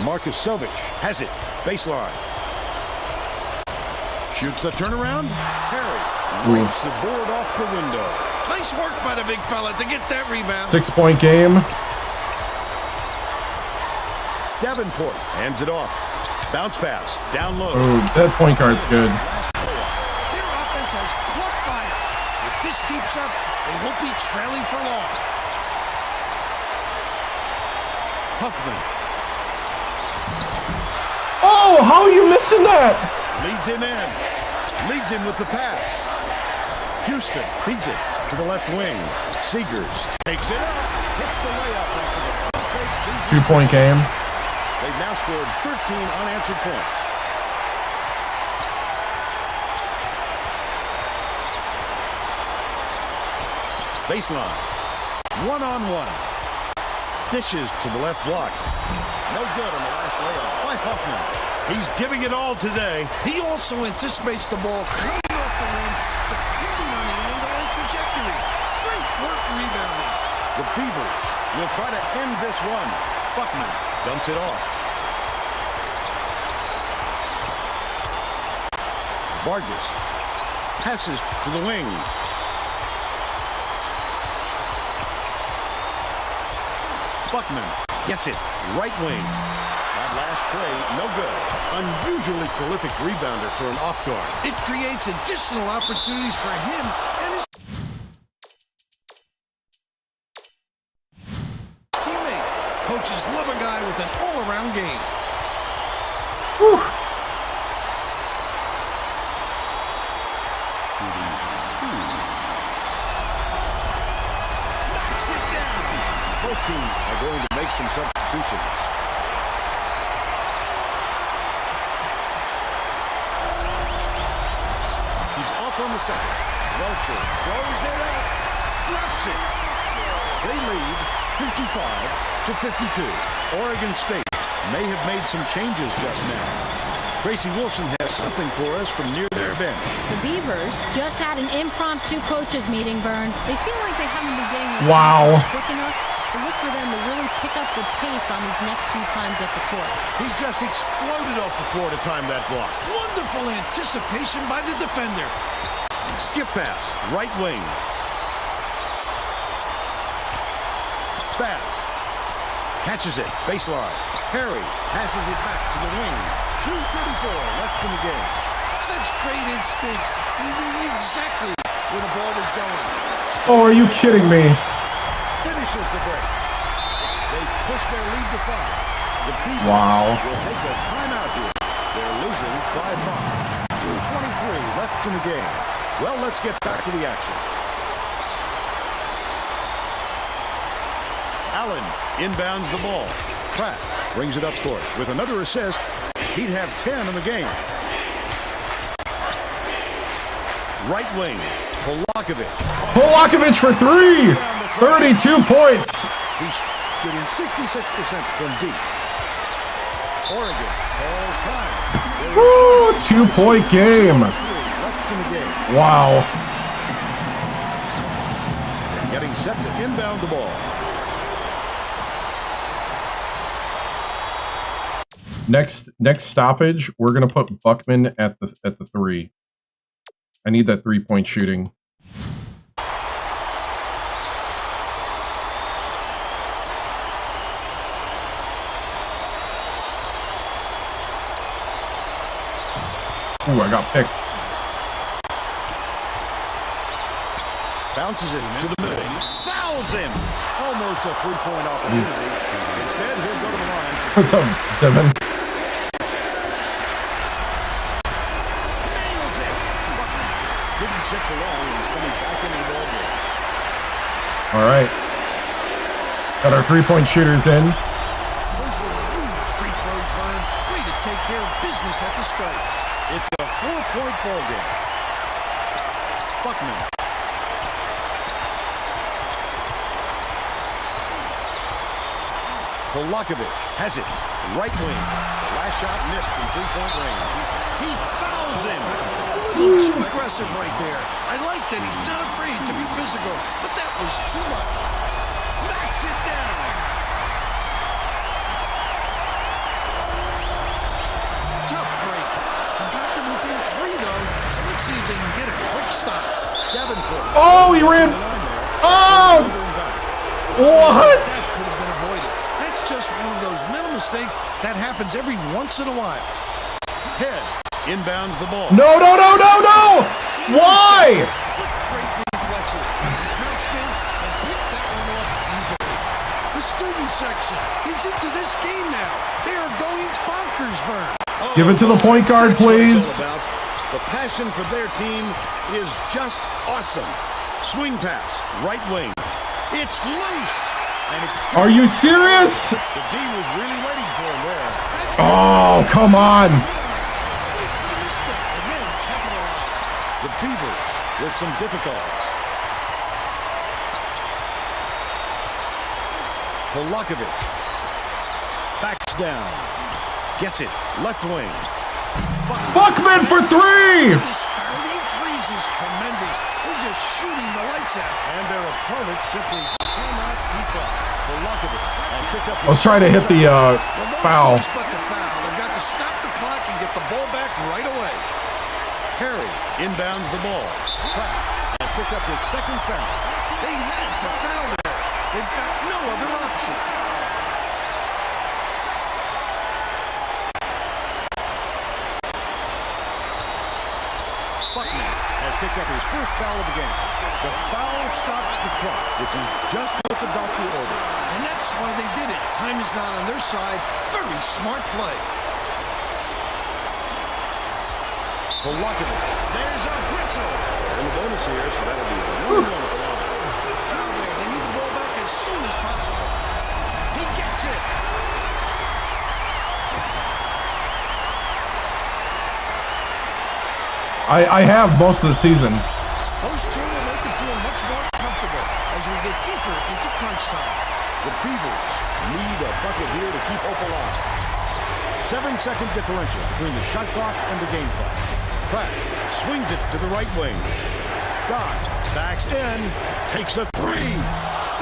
Marcus Sovic has it. Baseline. Shoots the turnaround. Harry rips the board off the window. Nice work by the big fella to get that rebound. 6-point game. Davenport hands it off. Bounce pass. Down low. Oh, that point guard's good. Their offense has caught fire. If this keeps up, they won't be trailing for long. Huffman Oh, how are you missing that? leads him in. Leads him with the pass. Houston feeds it to the left wing. Seegers takes it up. Hits the layup after the 2-point game. They've now scored 13 unanswered points. Baseline. One-on-one. Dishes to the left block. No good on the last layup by Huffman. He's giving it all today. He also anticipates the ball coming off the rim, depending on the angle and trajectory. Great work rebounding. The Beavers will try to end this run. Buckman dumps it off. Vargas passes to the wing. Buckman gets it. Right wing. That last play, no good. Unusually prolific rebounder for an off guard. It creates additional opportunities for him and his teammates. Coaches love a guy with an all-around game. Knocks it down. Both teams are going to make some substitutions. He's off on the second. Welcher throws it up. Drops it. They lead 55-52. Oregon State may have made some changes just now. Tracy Wilson has something for us from near their bench. The Beavers just had an impromptu coaches meeting, Vern. They feel like they haven't been getting their Wow. shots quick enough, so look for them to really pick up the pace on these next few times at the court. He just exploded off the floor to time that block. Wonderful anticipation by the defender. Skip pass, right wing. Bass catches it, baseline. Harry passes it back to the wing. 2:34 left in the game. Such great instincts. He knew exactly where the ball was going. Oh, are you kidding me? forces the break. They push their lead to 5. The Beavers will take a timeout here. They're losing by 5. 2:23 left in the game. Well, let's get back to the action. Allen inbounds the ball. Pratt brings it up court with another assist. He'd have 10 in the game. Right wing, Polakovic. Polakovic for 3! 32 points! He's shooting 66% from deep. Oregon calls time. Woo! 2-point game. Left in the game. Wow. Getting set to inbound the ball. Next stoppage, we're gonna put Buckman at the 3. I need that 3-point shooting. Ooh, I got picked. Bounces it to the middle. Fouls him. Almost a 3-point opportunity. Instead, he'll go to the line. What's up, Devin? Nails it. Didn't sit for long and is coming back into the ball game. All right. Got our 3-point shooters in. Those were huge free throws, Vern. Way to take care of business at the start. It's a 4-point ball game. Buckman. Polakovic has it. Right wing. The last shot missed in 3-point range. He fouls him. A little too aggressive right there. I like that he's not afraid to be physical, but that was too much. Knocks it down. Tough break. He got them within 3, though, so let's see if they can get a quick stop. Davenport. Oh, he ran. Oh! What? That could have been avoided. That's just one of those mental mistakes that happens every once in a while. Head inbounds the ball. No, no, no, no, no! Why? Great reflexes. He pounced in and picked that one off easily. The student section is into this game now. They are going bonkers, Vern. Give it to the point guard, That's what it's please. all about. The passion for their team is just awesome. Swing pass, right wing. It's loose. And it's Are you serious? The D was really waiting for him there. Oh, come on. The Beavers with some difficulties. Polakovic backs down. Gets it. Left wing. Buckman for 3! Disparity in threes is tremendous. They're just shooting the lights out. And their opponents simply cannot keep up. Polakovic and pick up. I was trying to hit the foul. But the foul. They've got to stop the clock and get the ball back right away. Perry inbounds the ball. Pratt has picked up his second foul. They had to foul there. They've got no other option. Buckman has picked up his first foul of the game. The foul stops the clock, which is just what's about to order. And that's why they did it. Time is not on their side. Very smart play. Polakovic. There's a whistle. And the bonus here, so that'll be a 1-1 at the line. Good foul there. They need the ball back as soon as possible. He gets it. I have most of the season. Those two will make them feel much more comfortable as we get deeper into crunch time. The Beavers need a bucket here to keep hope alive. 7-second differential between the shot clock and the game clock. Pratt swings it to the right wing. God backs in, takes a 3.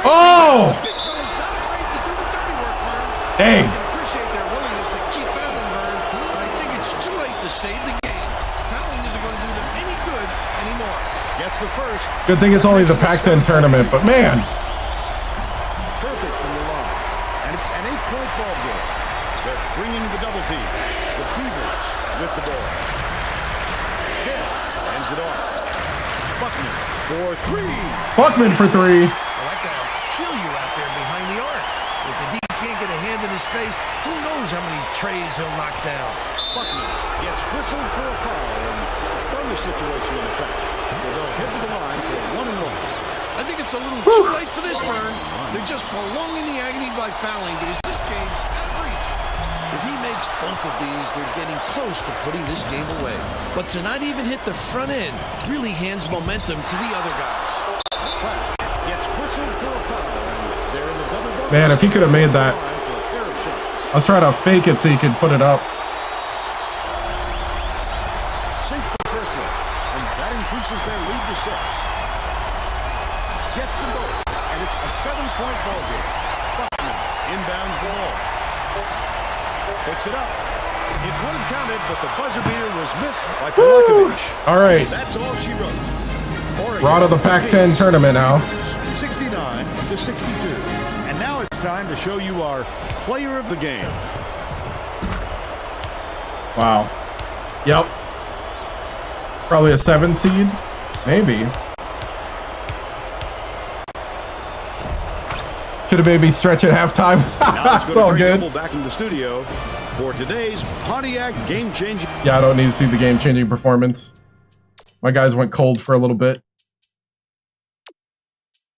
Oh! Big fella's not afraid to do the dirty work, Vern. Dang. I can appreciate their willingness to keep battling, Vern, but I think it's too late to save the game. Fouling isn't going to do them any good anymore. Gets the first. Good thing it's only the Pac-10 tournament, but man. Perfect from the line. And it's an 8-point ball game. They're bringing the double team. The Beavers with the ball. Hill ends it off. Buckman for 3. Buckman for 3. I like that. feel you out there behind the arc. If the D can't get a hand in his face, who knows how many trays he'll knock down. Buckner gets whistled for a foul and throw the situation in effect. So they'll head to the line for 1-1. I think it's a little too late for this, Vern. They're just prolonging the agony by fouling because this game's out of reach. If he makes both of these, they're getting close to putting this game away. But to not even hit the front end really hands momentum to the other guys. Gets whistled for a foul, and they're in the double bonus. Man, if he could have made that. I was trying to fake it so he could put it up. Sinks the first one, and that increases their lead to 6. Gets them both, and it's a 7-point ball game. Buckner inbounds the ball. Puts it up. It would have counted, but the buzzer beater was missed by Polakovich. All right. That's all she wrote. Oregon We're out of the Pac-10 tournament now. 69-62. And now it's time to show you our player of the game. Wow. Yep. Probably a 7 seed. Maybe. Could have made me stretch at halftime. It's all good. Back in the studio for today's Pontiac game-changing. Yeah, I don't need to see the game-changing performance. My guys went cold for a little bit.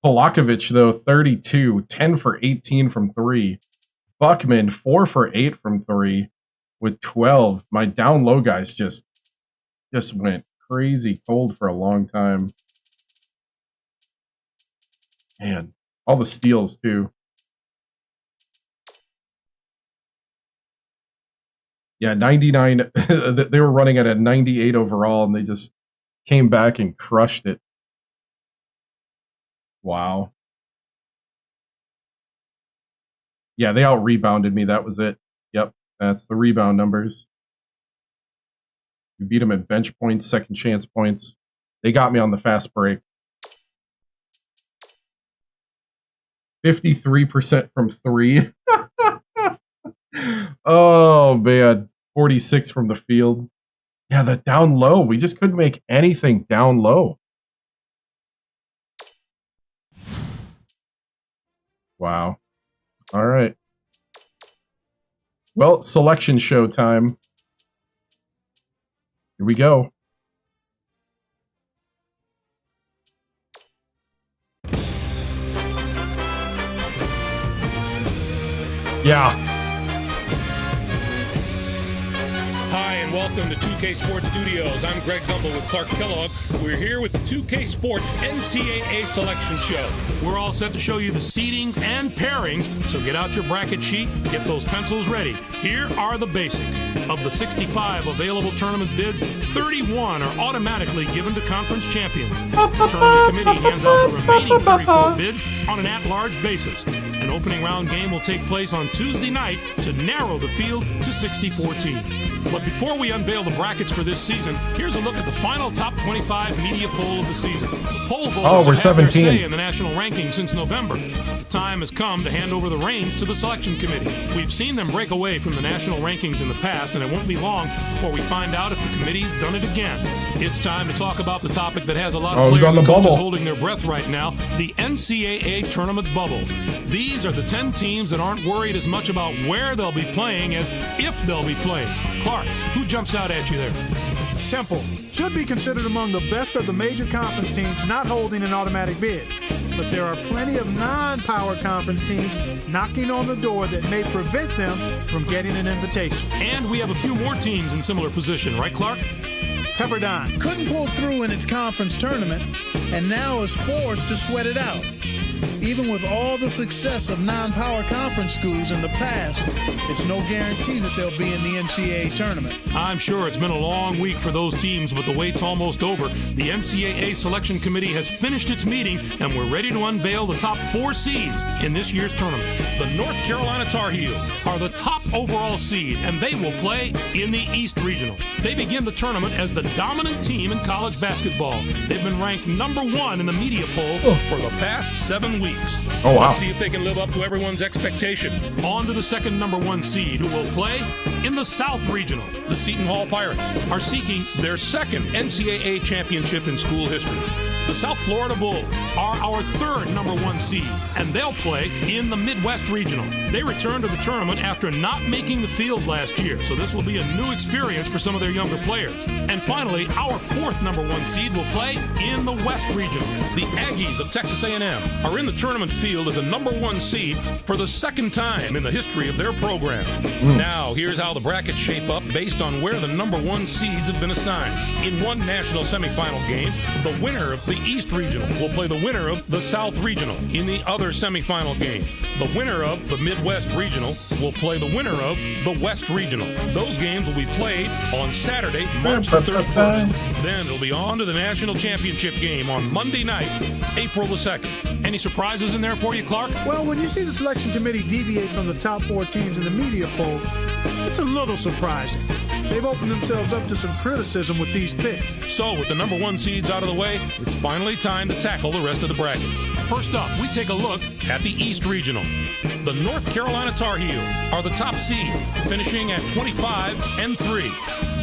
Polakovich, though, 32, 10 for 18 from 3. Buckman, 4 for 8 from 3 with 12. My down-low guys just went crazy cold for a long time. Man, all the steals, too. Yeah, 99. They were running at a 98 overall, and they just came back and crushed it. Wow. Yeah, they out-rebounded me. That was it. Yep, that's the rebound numbers. We beat them at bench points, second chance points. They got me on the fast break. 53% from 3. Oh, man. 46 from the field. Yeah, the down low. We just couldn't make anything down low. Wow. All right. Well, selection show time. Here we go. Yeah. Hi, and welcome to 2K Sports Studios. I'm Greg Gumbel with Clark Kellogg. We're here with the 2K Sports NCAA Selection Show. We're all set to show you the seedings and pairings, so get out your bracket sheet, get those pencils ready. Here are the basics. Of the 65 available tournament bids, 31 are automatically given to conference champions. The tournament committee hands out the remaining 34 bids on an at-large basis. An opening round game will take place on Tuesday night to narrow the field to 64 teams. But before we unveil the brackets for this season, here's a look at the final top 25 media poll of the season. The poll voters we're have 17. their say in the national ranking since November. The time has come to hand over the reins to the selection committee. We've seen them break away from the national rankings in the past, and it won't be long before we find out if the committee's done it again. It's time to talk about the topic that has a lot of players on the and coaches bubble. holding their breath right now, the NCAA tournament bubble. These are the 10 teams that aren't worried as much about where they'll be playing as if they'll be playing. Clark, who jumps out at you there? Temple should be considered among the best of the major conference teams not holding an automatic bid. But there are plenty of non-power conference teams knocking on the door that may prevent them from getting an invitation. And we have a few more teams in similar position, right, Clark? Pepperdine Couldn't pull through in its conference tournament and now is forced to sweat it out. Even with all the success of non-power conference schools in the past, it's no guarantee that they'll be in the NCAA tournament. I'm sure it's been a long week for those teams, but the wait's almost over. The NCAA Selection Committee has finished its meeting, and we're ready to unveil the top 4 seeds in this year's tournament. The North Carolina Tar Heels are the top overall seed, and they will play in the East Regional. They begin the tournament as the dominant team in college basketball. They've been ranked number 1 in the media poll for the past 7 weeks. Oh, wow. Let's see if they can live up to everyone's expectation. On to the second number 1 seed, who will play in the South Regional. The Seton Hall Pirates are seeking their second NCAA championship in school history. The South Florida Bulls are our third #1 seed, and they'll play in the Midwest Regional. They return to the tournament after not making the field last year, so this will be a new experience for some of their younger players. And finally, our fourth #1 seed will play in the West Regional. The Aggies of Texas A&M are in the tournament field as a #1 seed for the second time in the history of their program. Now, here's how the brackets shape up based on where the #1 seeds have been assigned. In one national semifinal game, the winner of the East Regional will play the winner of the South Regional. In the other semifinal game, the winner of the Midwest Regional will play the winner of the West Regional. Those games will be played on Saturday, March the 31st. Then it'll be on to the national championship game on Monday night, April the 2nd. Any surprises in there for you, Clark? Well, when you see the selection committee deviate from the top 4 teams in the media poll, it's a little surprising. They've opened themselves up to some criticism with these picks. So, with the #1 seeds out of the way, it's finally time to tackle the rest of the brackets. First up, we take a look at the East Regional. The North Carolina Tar Heels are the top seed, finishing at 25-3.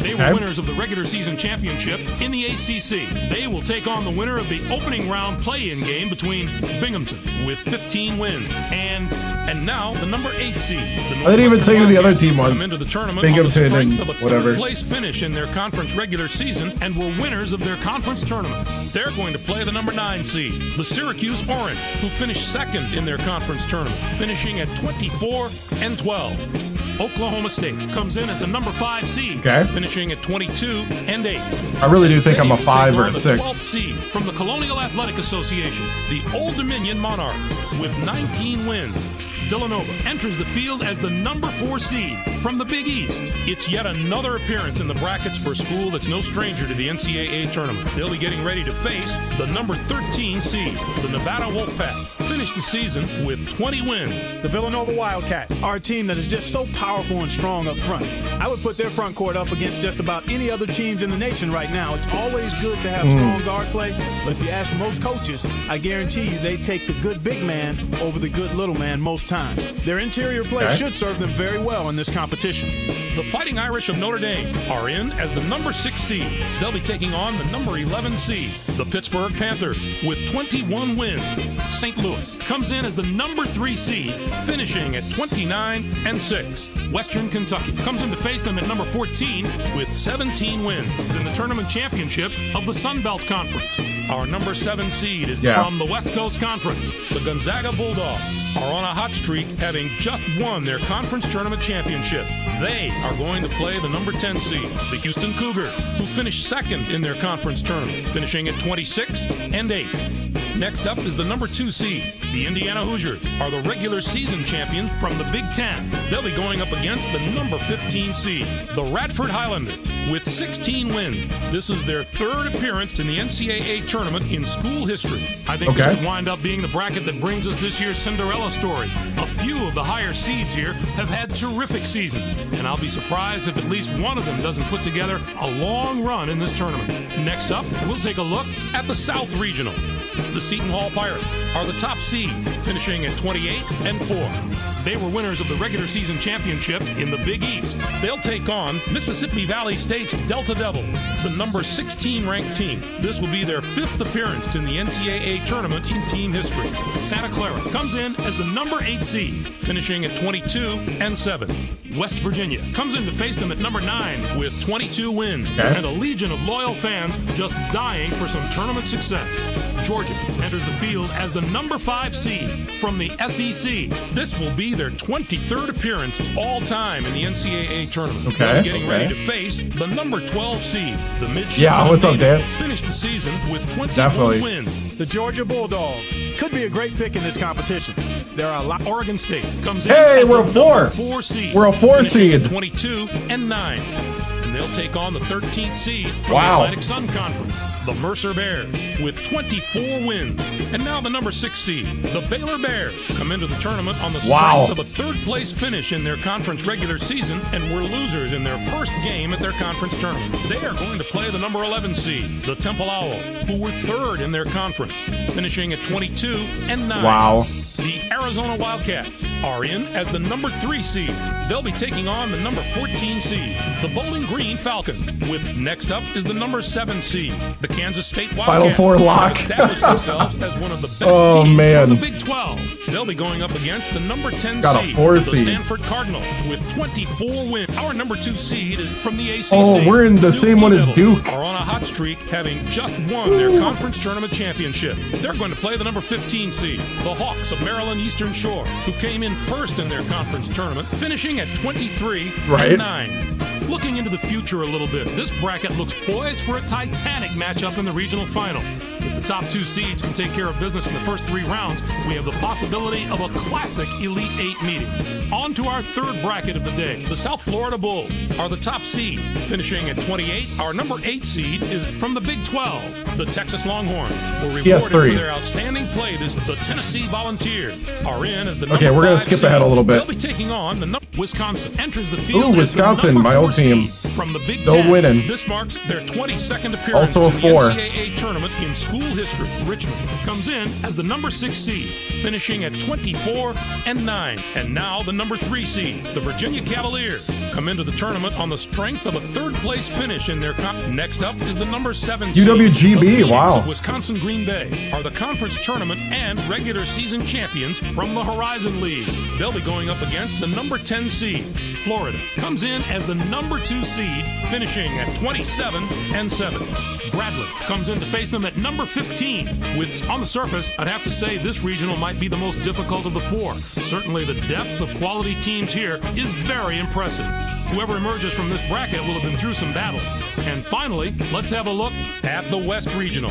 They were winners of the regular season championship in the ACC. They will take on the winner of the opening round play-in game between Binghamton with 15 wins. And now the #8 seed. I didn't even say who the other team was. Come into the tournament Binghamton on the strength and of a whatever. third-place finish in their conference regular season and were winners of their conference tournament. They're going to play the #9 seed, the Syracuse Orange, who finished second in their conference tournament, finishing at 24-12. Oklahoma State comes in as the #5 seed, finishing at 22-8. I really do think I'm a 5 or a 6. 12th seed from the Colonial Athletic Association, the Old Dominion Monarchs, with 19 wins. Villanova enters the field as the #4 seed from the Big East. It's yet another appearance in the brackets for a school that's no stranger to the NCAA tournament. They'll be getting ready to face the #13 seed, the Nevada Wolfpack. Finished the season with 20 wins. The Villanova Wildcats are a team that is just so powerful and strong up front. I would put their front court up against just about any other teams in the nation right now. It's always good to have strong guard play, but if you ask most coaches, I guarantee you they take the good big man over the good little man most times. Their interior play should serve them very well in this competition. The Fighting Irish of Notre Dame are in as the #6 seed. They'll be taking on the #11 seed, the Pittsburgh Panthers, with 21 wins. St. Louis comes in as the #3 seed, finishing at 29-6. Western Kentucky comes in to face them at #14 with 17 wins in the tournament championship of the Sun Belt Conference. Our #7 seed is from the West Coast Conference. The Gonzaga Bulldogs are on a hot streak, having just won their conference tournament championship. They are going to play the #10 seed, the Houston Cougars, who finished second in their conference tournament, finishing at 26-8. Next up is the #2 seed. The Indiana Hoosiers are the regular season champions from the Big Ten. They'll be going up against the #15 seed, the Radford Highlanders, with 16 wins. This is their third appearance in the NCAA tournament in school history. I think this could wind up being the bracket that brings us this year's Cinderella story. A few of the higher seeds here have had terrific seasons, and I'll be surprised if at least one of them doesn't put together a long run in this tournament. Next up, we'll take a look at the South Regional. The Seton Hall Pirates are the top seed, finishing at 28-4. They were winners of the regular season championship in the Big East. They'll take on Mississippi Valley State's Delta Devils, the #16 ranked team. This will be their 5th appearance in the NCAA tournament in team history. Santa Clara comes in as the #8 seed, finishing at 22-7. West Virginia comes in to face them at #9 with 22 wins and a legion of loyal fans just dying for some tournament success. Georgia enters the field as the #5 seed from the SEC. This will be their 23rd appearance all time in the NCAA tournament. They're getting ready to face the #12 seed, the Midshipmen. What's up, Dan? Finished the season with 21 wins. The Georgia Bulldogs could be a great pick in this competition. There are a lot. Oregon State comes in. Hey, as we're a the 4 seed. We're a 4 seed. 22-9. And they'll take on the 13th seed from the Atlantic Sun Conference, the Mercer Bears, with 24 wins. And now the #6 seed, the Baylor Bears, come into the tournament on the strength of a third-place finish in their conference regular season and were losers in their first game at their conference tournament. They are going to play the #11 seed, the Temple Owls, who were 3rd in their conference, finishing at 22-9. Wow. The Arizona Wildcats are in as the number 3 seed. They'll be taking on the number 14 seed, the Bowling Green Falcons. With next up is the number 7 seed, the Kansas State Wildcats. Final 4 lock. Established themselves as one of the best teams in the Big 12. They'll be going up against the number 10 Got a seed, 4 the seed. Stanford Cardinals, with 24 wins. Our number 2 seed is from the ACC. Oh, we're in the same one as Duke. Are on a hot streak, having just won their conference tournament championship. They're going to play the number 15 seed, the Hawks of Maryland Eastern Shore, who came in first in their conference tournament, finishing at 23-9. Looking into the future a little bit, this bracket looks poised for a titanic matchup in the regional final. If the top 2 seeds can take care of business in the first 3 rounds, we have the possibility of a classic Elite 8 meeting. On to our third bracket of the day. The South Florida Bulls are the top seed, finishing at 28. Our number 8 seed is from the Big 12. The Texas Longhorns were rewarded for their outstanding play. The Tennessee Volunteers are in as the number 5 we're going to skip ahead a little bit. They'll be taking on the Wisconsin. Enters the field. Ooh, Wisconsin, my old team. From the Big Still 10. winning. This marks their 22nd appearance Also a in the 4. NCAA tournament in school history. Richmond comes in as the number 6 seed, finishing at 24-9. And now the number 3 seed, the Virginia Cavaliers, come into the tournament on the strength of a 3rd place finish in their Next up is the number 7 seed. UWGB, wow. Wisconsin Green Bay are the conference tournament and regular season champions from the Horizon League. They'll be going up against the number 10 seed. Florida comes in as the number 2 seed, finishing at 27-7. Bradley comes in to face them at number 15. With, on the surface, I'd have to say this regional might be the most difficult of the 4. Certainly the depth of quality teams here is very impressive. Whoever emerges from this bracket will have been through some battles. And finally, let's have a look at the West Regional.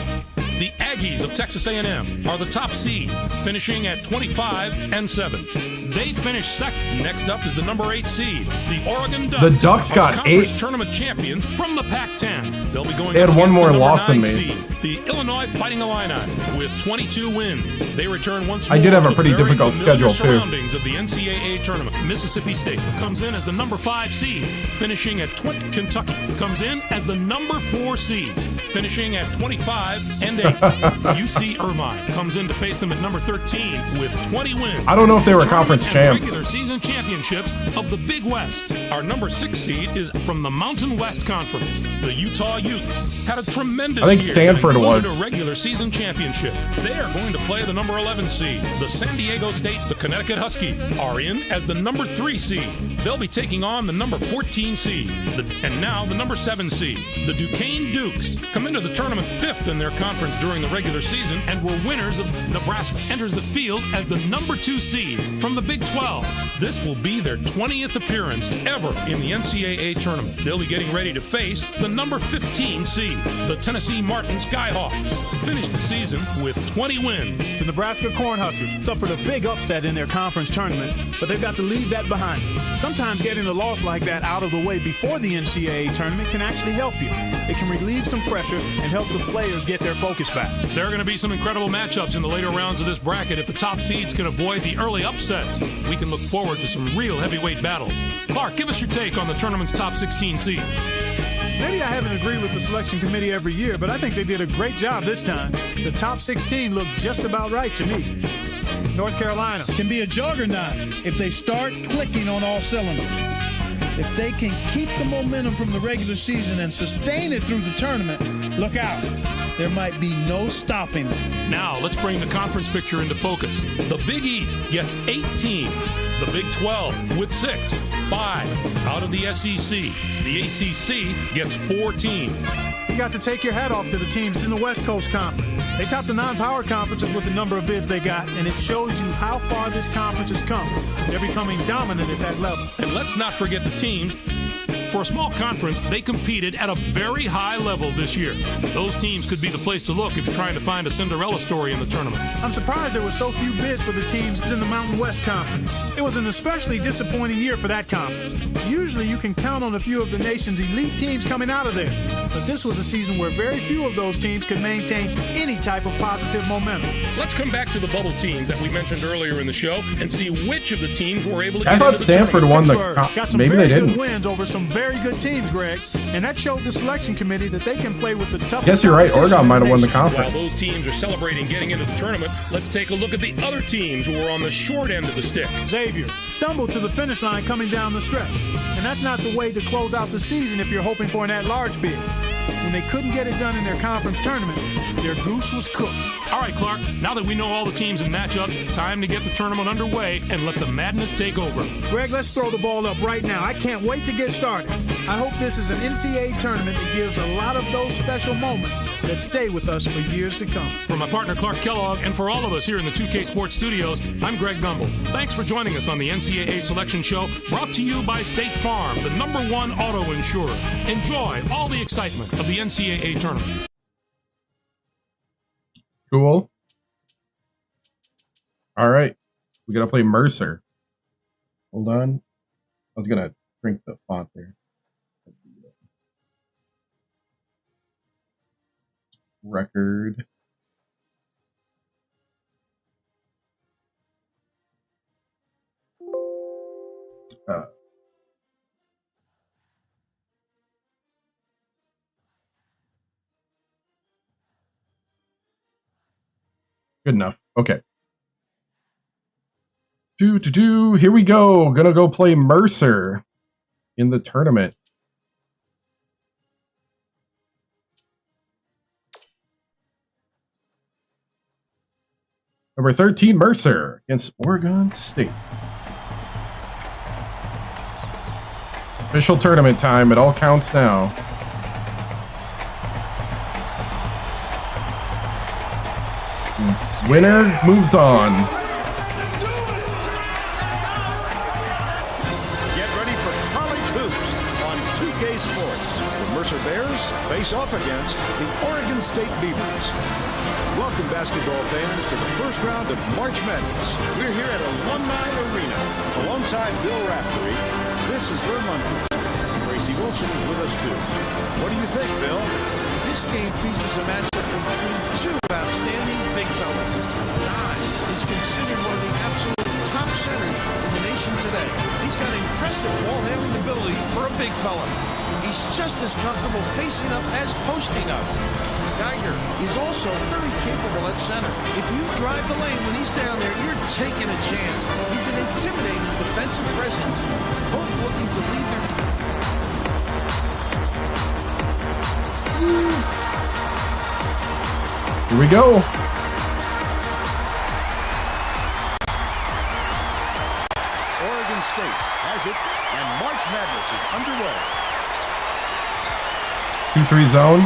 The Aggies of Texas A&M are the top seed, finishing at 25-7. They finished second. Next up is the number 8 seed, the Oregon Ducks. The Ducks got 8 tournament champions from the Pac-10. They'll be going. They had up one against more the number loss than 9 me. seed, the Illinois Fighting Illini, with 22 wins. They return once more. I did have a pretty to the very difficult familiar schedule, too. surroundings of the NCAA tournament. Mississippi State comes in as the number 5 seed, finishing at 20. Kentucky comes in as the number 4 seed, finishing at 25-8. UC Irvine comes in to face them at number 13 with 20 wins. I don't know if they were conference champs. Regular season championships of the Big West. Our number 6 seed is from the Mountain West Conference. The Utah Utes had a tremendous I think year. Stanford was. A regular season championship. They are going to play the number 11 seed. The San Diego State, the Connecticut Huskies, are in as the number 3 seed. They'll be taking on the number 14 seed. And now the number 7 seed. The Duquesne Dukes come into the tournament 5th in their conference during the regular season and were winners of Nebraska. Enters the field as the number 2 seed from the Big 12. This will be their 20th appearance ever in the NCAA tournament. They'll be getting ready to face the number 15 seed, the Tennessee Martin Skyhawks. Finished the season with 20 wins. The Nebraska Cornhuskers suffered a big upset in their conference tournament, but they've got to leave that behind. Sometimes getting a loss like that out of the way before the NCAA tournament can actually help you. It can relieve some pressure and help the players get their focus back. There are going to be some incredible matchups in the later rounds of this bracket. If the top seeds can avoid the early upsets, we can look forward to some real heavyweight battles. Clark, give us your take on the tournament's top 16 seeds. Maybe I haven't agreed with the selection committee every year, but I think they did a great job this time. The top 16 looked just about right to me. North Carolina can be a juggernaut if they start clicking on all cylinders. If they can keep the momentum from the regular season and sustain it through the tournament, look out. There might be no stopping them. Now, let's bring the conference picture into focus. The Big East gets 8 teams. The Big 12 with 6. 5 out of the SEC. The ACC gets 4 teams. You got to take your hat off to the teams in the West Coast Conference. They topped the non-power conferences with the number of bids they got, and it shows you how far this conference has come. They're becoming dominant at that level. And let's not forget the teams. For a small conference, they competed at a very high level this year. Those teams could be the place to look if you're trying to find a Cinderella story in the tournament. I'm surprised there were so few bids for the teams in the Mountain West Conference. It was an especially disappointing year for that conference. Usually you can count on a few of the nation's elite teams coming out of there. But this was a season where very few of those teams could maintain any type of positive momentum. Let's come back to the bubble teams that we mentioned earlier in the show and see which of the teams were able to get I thought into the Stanford tournament. won the... Got some maybe very they didn't. good wins over some very very good teams, Greg. And that showed the selection committee that they can play with the toughest. Guess you're right. Oregon might have won the While conference. those teams are celebrating getting into the tournament, let's take a look at the other teams who were on the short end of the stick. Xavier stumbled to the finish line coming down the stretch. And that's not the way to close out the season if you're hoping for an at-large bid. When they couldn't get it done in their conference tournament, their goose was cooked. All right, Clark, now that we know all the teams and matchups, time to get the tournament underway and let the madness take over. Greg, let's throw the ball up right now. I can't wait to get started. I hope this is an NCAA tournament that gives a lot of those special moments that stay with us for years to come. For my partner Clark Kellogg and for all of us here in the 2K Sports Studios, I'm Greg Gumbel. Thanks for joining us on the NCAA Selection Show, brought to you by State Farm, the #1 auto insurer. Enjoy all the excitement of the NCAA tournament. Cool. All right. We got to play Mercer. Hold on. I was going to shrink the font there. Record. Good enough. Okay. Here we go. Gonna go play Mercer in the tournament. Number 13, Mercer against Oregon State. Official tournament time. It all counts now. Winner moves on. Get ready for college hoops on 2K Sports. The Mercer Bears face off against the Oregon State Beavers. Welcome, basketball fans, to the first round of March Madness. We're here at Alumni Arena alongside Bill Raftery. This is Vermont. Tracy Wilson is with us, too. What do you think, Bill? This game features a matchup between two outstanding big fellas. Nye is considered one of the absolute top centers in the nation today. He's got impressive ball-handling ability for a big fella. He's just as comfortable facing up as posting up. Geiger is also very capable at center. If you drive the lane when he's down there, you're taking a chance. He's an intimidating defensive presence. Both looking to lead their... Here we go. Oregon State has it, and March Madness is underway. 2-3 zone.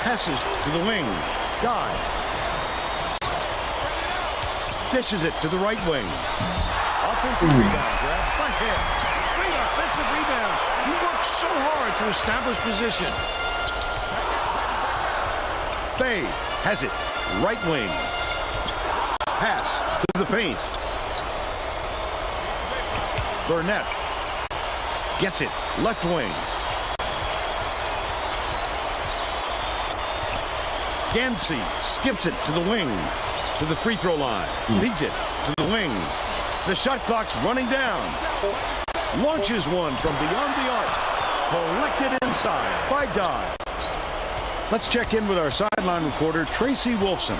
Passes to the wing. Guy. Dishes it to the right wing. Offensive rebound grab by him. Great offensive rebound. He works so hard to establish position. Bay has it. Right wing. Pass to the paint. Burnett gets it. Left wing. Gansey skips it to the wing. To the free throw line. Leads it to the wing. The shot clock's running down. Launches one from beyond the arc. Collected inside by Dodd. Let's check in with our sideline reporter, Tracy Wolfson,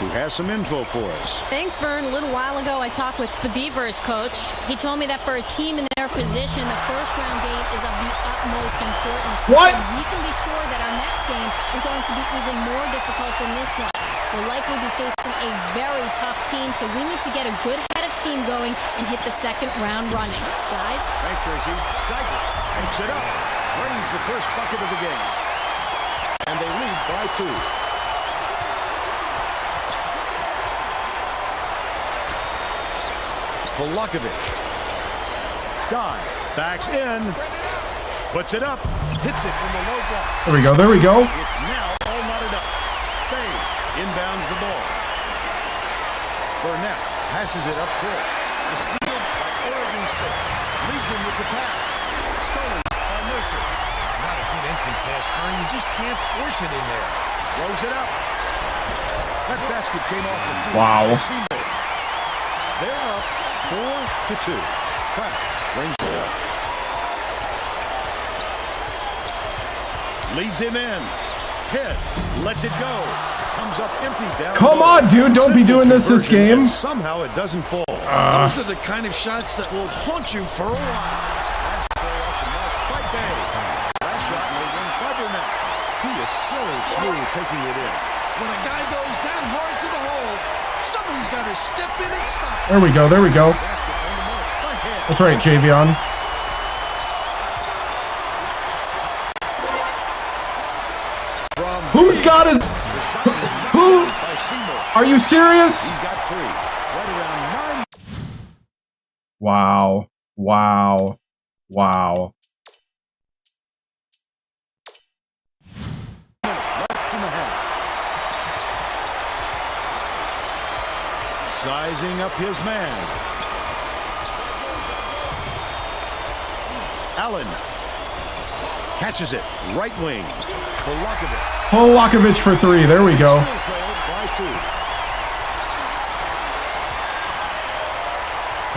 who has some info for us. Thanks, Vern. A little while ago, I talked with the Beavers coach. He told me that for a team in their position, the first round game is of the utmost importance. What? And we can be sure that our next game is going to be even more difficult than this one. We'll likely be facing a very tough team, so we need to get a good head of steam going and hit the second round running. Guys? Thanks, Tracy. Geiger takes it up. Brings the first bucket of the game. And they lead by 2. Polakovic. Guy backs in. Puts it up. Hits it from the low block. There we go. There we go. It's now all knotted up. Bay inbounds the ball. Burnett passes it up court. The steal by Oregon State. Leads him with the pass. Stolen by Mercer. Not a good entry pass, Fern. You just can't force it in there. Throws it up. That basket came off the field. Wow. They're up 4-2. Pratt Brings it up. Leads him in. Hit. Lets it go. Comes up empty down. Come on, dude. Don't be doing this game. Somehow it doesn't fall. Those are the kind of shots that will haunt you for a while. Last shot may win Butler now. He is so smooth taking it in. When a guy goes that hard to the hole, somebody's got to step in and stop. There we go. There we go. That's right, Javion. Who's got his... Who? Are you serious? Wow. Wow. Wow. Sizing up his man. Allen catches it. Right wing. Polakovic for 3. There we go.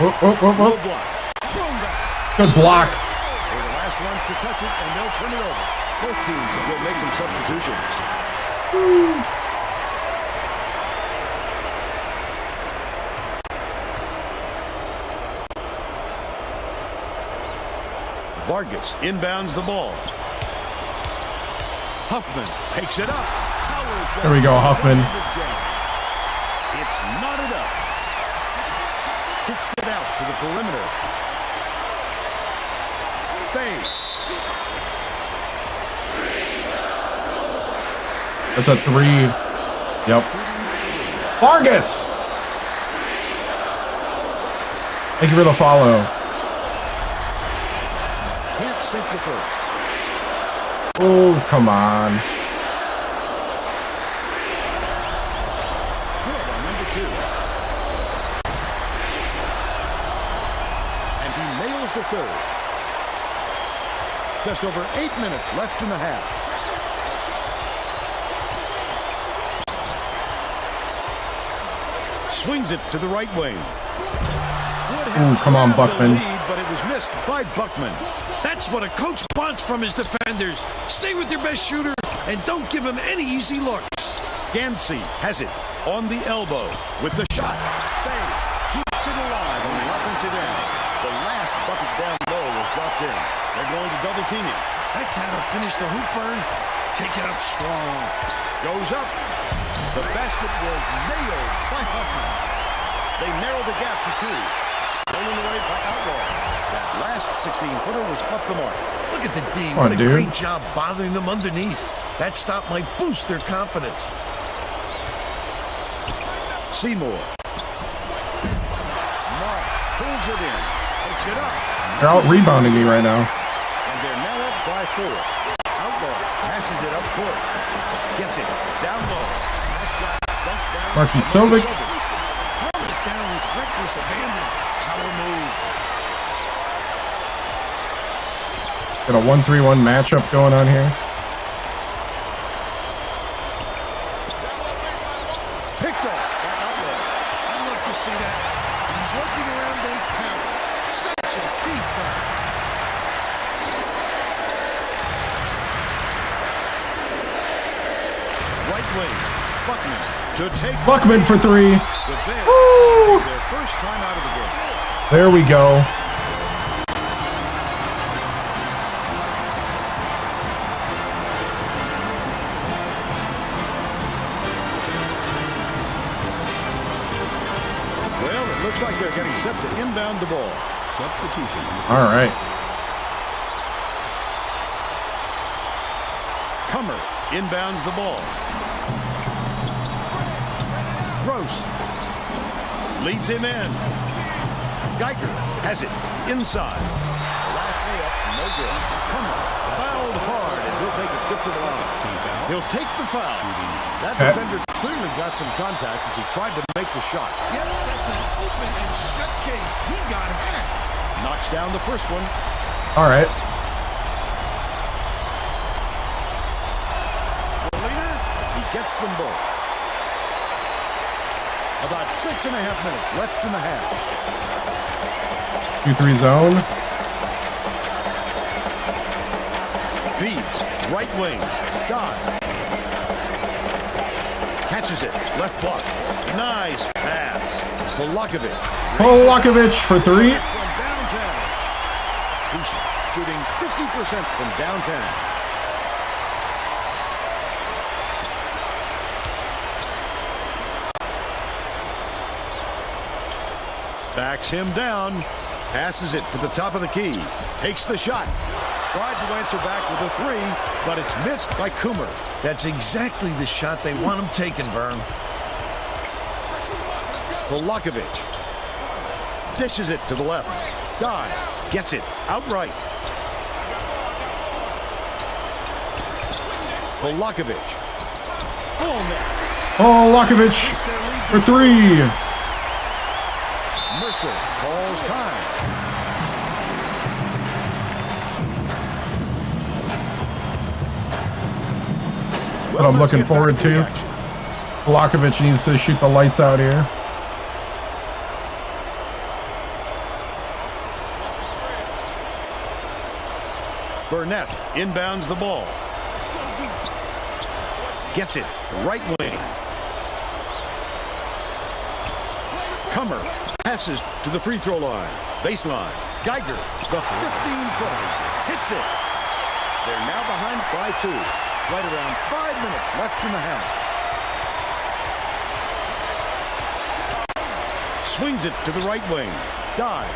Oh. Good block. They're the last ones to touch it, and they'll turn it over. Both teams will make some substitutions. Vargas inbounds the ball. Huffman takes it up. There we go, Huffman. It's knotted up. Kicks it out to the perimeter. Fade. That's a 3. Yep. Vargas! Thank you for the follow. Can't sink the first. Oh, come on. Good on number 2. And he nails the third. Just over 8 minutes left in the half. Swings it to the right wing. Ooh, come on, Buckman. Lead, but it was missed by Buckman. That's what a coach wants from his defenders. Stay with your best shooter and don't give him any easy looks. Gansey has it on the elbow with the shot. Bang. Keeps it alive on the offensive end. The last bucket down low was dropped in. They're going to double team it. That's how to finish the hoop, Vern. Take it up strong. Goes up. The basket was nailed by Huffman. They narrow the gap to 2. Stolen away by Outlaw. That last 16-footer was off the mark. Look at the D. What a great job bothering them underneath. That stop might boost their confidence. Seymour. Mark pulls it in. Takes it up. They're out rebounding me right now. And they're now up by 4. Outlaw passes it up court. Gets it down low. Nice shot. Dumps down. Markisovic. Throwing it down with reckless abandon. Power move. Got a 1-3-1 matchup going on here. Picked off by Outlaw. I'd love to see that. He's working around them counts. Such a thief, though. Right wing. Buckman to take. Buckman for 3. The Bears Woo! their first time out of the game. There we go. Well, it looks like they're getting set to inbound the ball. Substitution. All right. Comer inbounds the ball. Gross leads him in. Geiger has it inside. The last layup, no good. Comer fouled hard, and he'll take a trip to the line. He'll take the foul. That defender clearly got some contact as he tried to make the shot. Yep, that's an open and shut case. He got hacked. Knocks down the first one. All right. The leader, he gets them both. About 6.5 minutes left in the half. 2-3 zone. Feeds. Right wing. Dive. Catches it. Left block. Nice pass. Polakovic for 3. From downtown. He's shooting 50% from downtown. Backs him down. Passes it to the top of the key. Takes the shot. Tried to answer back with a 3, but it's missed by Coomer. That's exactly the shot they want him taken, Vern. Polakovic dishes it to the left. Dive. Gets it outright. Polakovic. Full net. Polakovic for 3. Mercer calls time. What I'm looking forward to. Polakovic needs to shoot the lights out here. Burnett inbounds the ball. Gets it. Right wing. Comer passes to the free throw line. Baseline. Geiger, the 15-footer. Hits it. They're now behind by 2. Right around 5 minutes left in the half. Swings it to the right wing. Dive.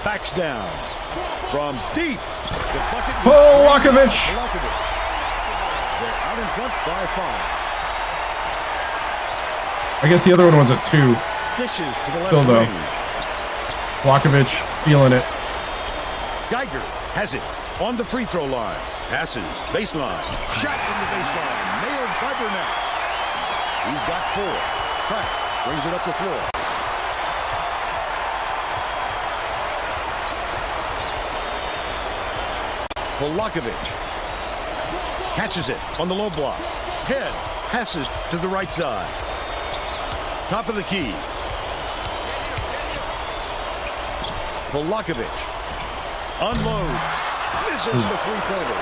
Backs down. From deep. The bucket. Polakovic. They're out in front by 5. I guess the other one was a 2. Dishes to the left Still though. wing. Polakovic feeling it. Geiger has it on the free throw line. Passes. Baseline. Shot from the baseline. Nailed by Burnett. He's got 4. Pratt brings it up the floor. Polakovic catches it on the low block. Head passes to the right side. Top of the key. Polakovic unloads. Misses the three-pointer.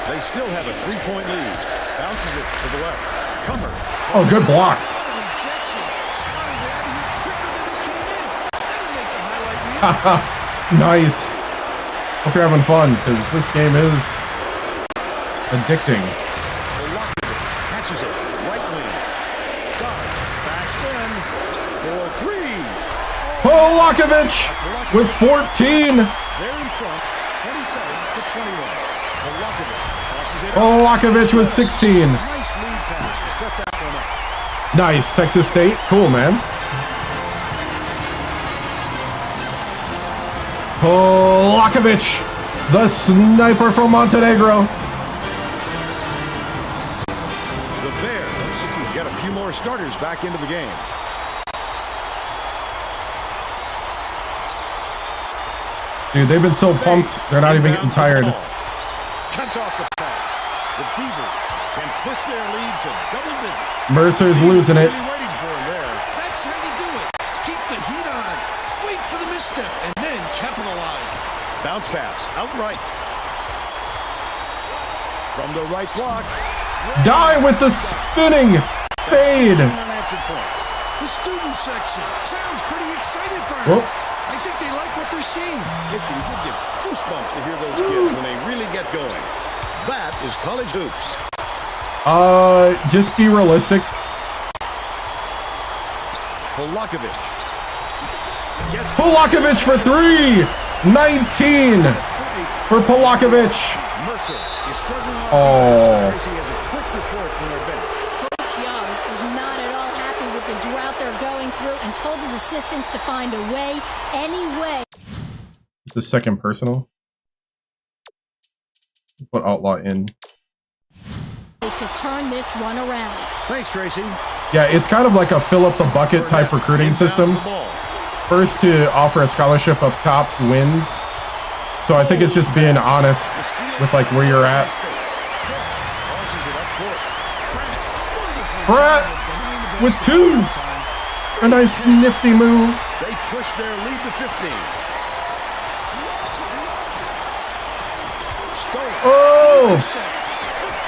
They still have a 3-point lead. Bounces it to the left. Comer. Oh, good block. Nice. Hope you're having fun, because this game is addicting. Polakovic catches it. Right wing. Guard. Backs in for 3. Polakovic with 14. They're in front. 27-21. Polakovic tosses it up. Polakovic with 16. Nice lead pass to set that one up. Nice. Texas State. Cool, man. Polakovic, the sniper from Montenegro. The Bears get a few more starters back into the game. Dude, they've been so pumped, they're not even getting tired. Cuts off the pass. The Beavers can push their lead to double digits. Mercer's losing it. Really waiting for him there. That's how you do it. Keep the heat on. Wait for the misstep and then capitalize. Bounce pass outright. From the right block. Die with the spinning fade. Unanswered points. The student section sounds pretty excited for Whoa. him. I think they like what they're seeing. It can give you goosebumps to hear those kids when they really get going. That is college hoops. Just be realistic. Polakovic. Polakovic for 3. 19 for Polakovic. Mercer is struggling on Oh. defense. Tracy has a quick report from their bench. Coach Young is not at all happy with the drought they're going through and told his assistants to find a way, any way. It's a second personal. Put Outlaw in. To turn this one around. Thanks, Tracy. Yeah, it's kind of like a fill up the bucket type recruiting system. First to offer a scholarship up top wins. So I think it's just being honest with like where you're at. Pratt with 2. A nice nifty move. They push their lead to 15. Stolen. Oh! Intercept.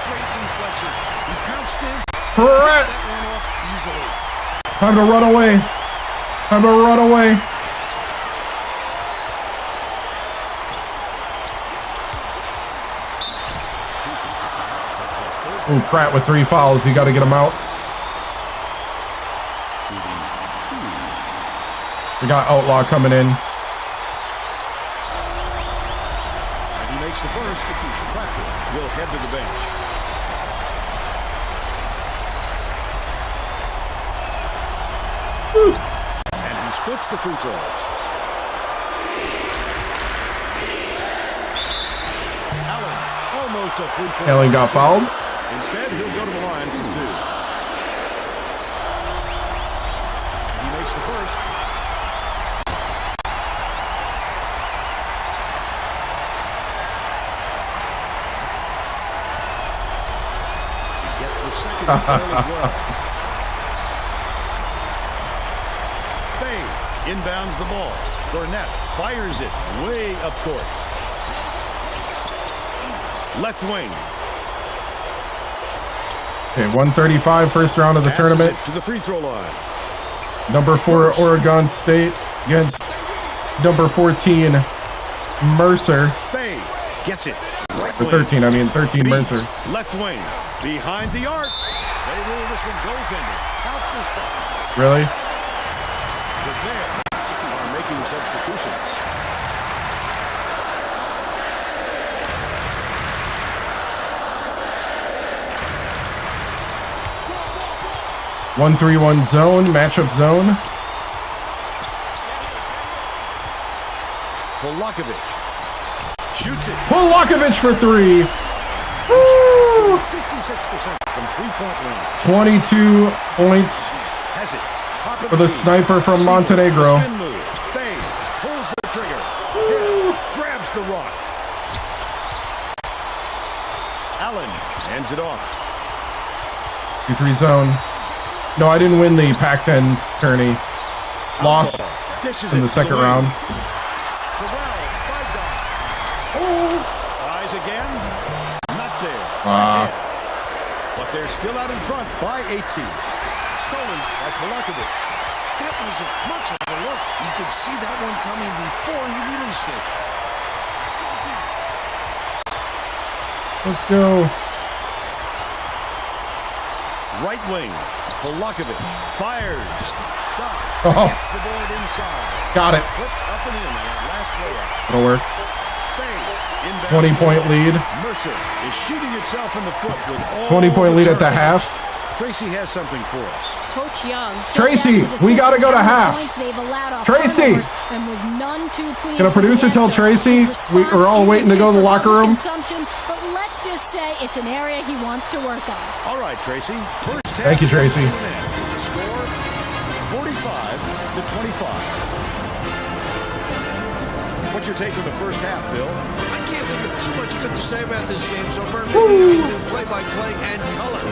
Great reflexes. He pounced in. Pratt. That one off easily. Time to run away. Time to run away. Ooh, Pratt with 3 fouls. You got to get him out. We got Outlaw coming in. And he makes the first. Pratt will head to the bench. And he splits the free throws. Allen, almost a three-point. Allen got fouled. Instead, he'll go to the line for 2. He makes the first. He gets the second as well. Bay inbounds the ball. Burnett fires it way up court. Left wing. Okay, 135, first round of the Passes tournament. it to the free throw line. Number 4, Oregon State against number 14, Mercer. Bay gets it. Right Or wing. 13, I mean 13 Beats Mercer. left wing. Behind the arc. They rule this one goaltending. Count this shot. Really? The Bears are making substitutions. One 3-1 zone, matchup zone. Polakovic shoots it. Polakovic for 3. Woo! 66% from three-point range. 22 points Has it. Top of for the key. sniper from Siegel, Montenegro. Spin move. Bay pulls the trigger. Hit. Grabs the rock. Allen hands it off. 2-3 zone. No, I didn't win the Pac-10 tourney. Lost Dishes in it the to second wing. round. Corral, by tries again. Not there. Ah. But they're still out in front by 18. Stolen by Polakovic. That wasn't much of a look. You could see that one coming before he released it. Let's go. Right wing. Polakovic fires. Oh. Gets the board inside. Got it. Flip up and in on that last layup. That'll work. Bay inbounds 20-point the ball. lead. Mercer is shooting itself in the foot with all 20-point lead at the turnovers. half. Tracy has something for us. Coach Young. Tracy, we gotta go to half. Tracy! And was none too pleased Can a with the producer tell answer. Tracy His we're all response waiting to go to the isn't locker for room? consumption, but let's just say it's an area he wants to work on. All right, Tracy. First half. Thank you, Tracy. The score, 45-25. What's your take on the first half, Bill? I can't think of too much good to say about this game, so Vern, maybe you can do play-by-play and color.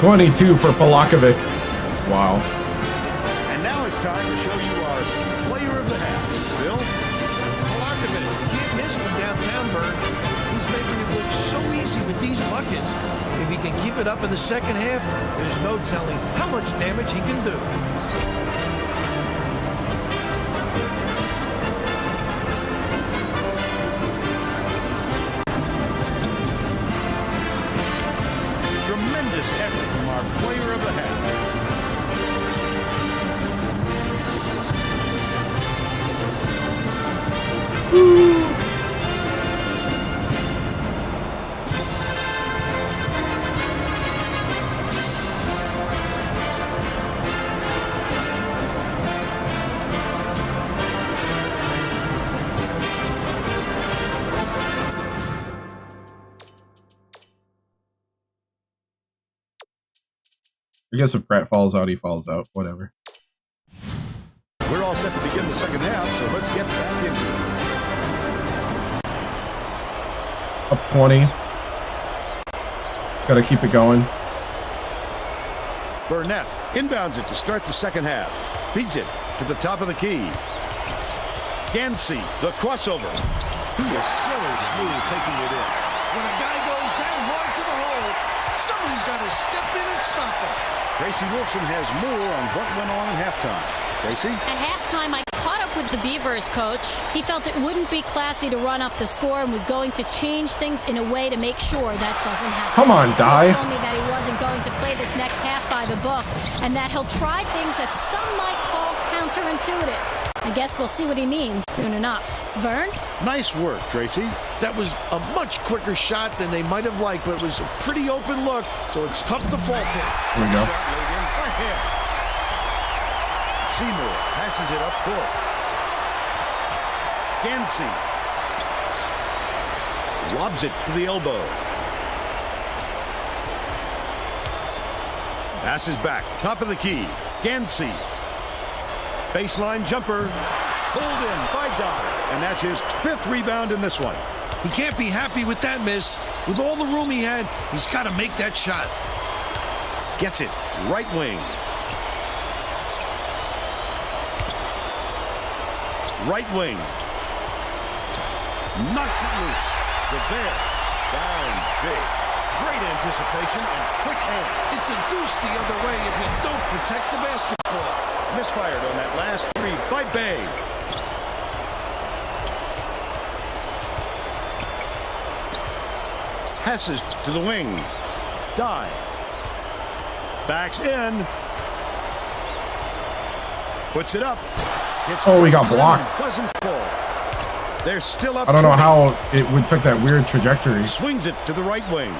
22 for Polakovic. Wow. And now it's time to show you our player of the half. Bill? Polakovic, you can't miss from downtown, Vern. He's making it look so easy with these buckets. If he can keep it up in the second half, there's no telling how much damage he can do. Tremendous effort from our player of the half. I guess if Pratt falls out, he falls out. Whatever. We're all set to begin the second half, so let's get back into it. Up 20. Just got to keep it going. Burnett inbounds it to start the second half. Beats it to the top of the key. Gansey, the crossover. He is so smooth taking it in. When a guy goes that hard to the hole, somebody's got to step in and stop him. Tracy Wolfson has more on what went on at halftime. Tracy? At halftime, I caught up with the Beavers coach. He felt it wouldn't be classy to run up the score and was going to change things in a way to make sure that doesn't happen. Come on, Di. He told me that he wasn't going to play this next half by the book and that he'll try things that some might call counterintuitive. I guess we'll see what he means soon enough. Vern? Nice work, Tracy. That was a much quicker shot than they might have liked, but it was a pretty open look, so it's tough to fault him. Here we go. Shot laid in by him. Seymour passes it up court. Gansey lobs it to the elbow. Passes back, top of the key. Gansey. Baseline jumper. Pulled in by Dodd. And that's his 5th rebound in this one. He can't be happy with that miss. With all the room he had, he's got to make that shot. Gets it. Right wing. Right wing. Knocks it loose. The Bears down big. Great anticipation and quick hands. It's a deuce the other way if you don't protect the basketball. Misfired on that last 3 by Bay. Passes to the wing. Dive. Backs in. Puts it up. Hits Oh, we got blocked. Doesn't fall. They're still up. I don't know 20. how it would took that weird trajectory. Swings it to the right wing.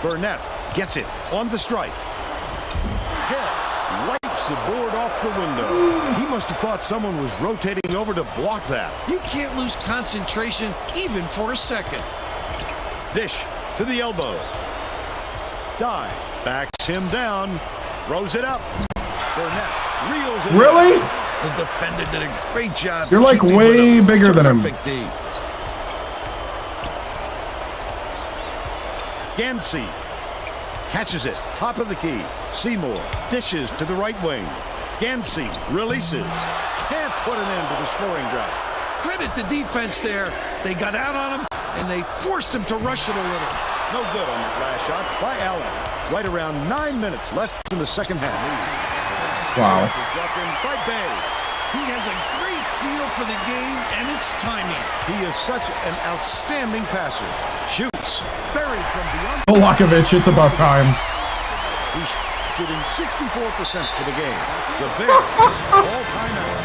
Burnett gets it on the strike. Hill wipes the board off the window. He must have thought someone was rotating over to block that. You can't lose concentration even for a second. Dish to the elbow. Dive. Backs him down. Throws it up. Burnett reels it. Really? The defender did a great job. You're like keeping way with a bigger than him. terrific D. Gansey catches it. Top of the key. Seymour dishes to the right wing. Gansey releases. Can't put an end to the scoring drought. Credit the defense there. They got out on him, and they forced him to rush it a little. No good on that last shot by Allen. Right around 9 minutes left in the second half. Wow. Dropped in by Bay. He has a great feel for the game and its timing. He is such an outstanding passer. Shoots. Buried from beyond. Polakovic, it's about time. He's shooting 64% for the game. The Bears all time out.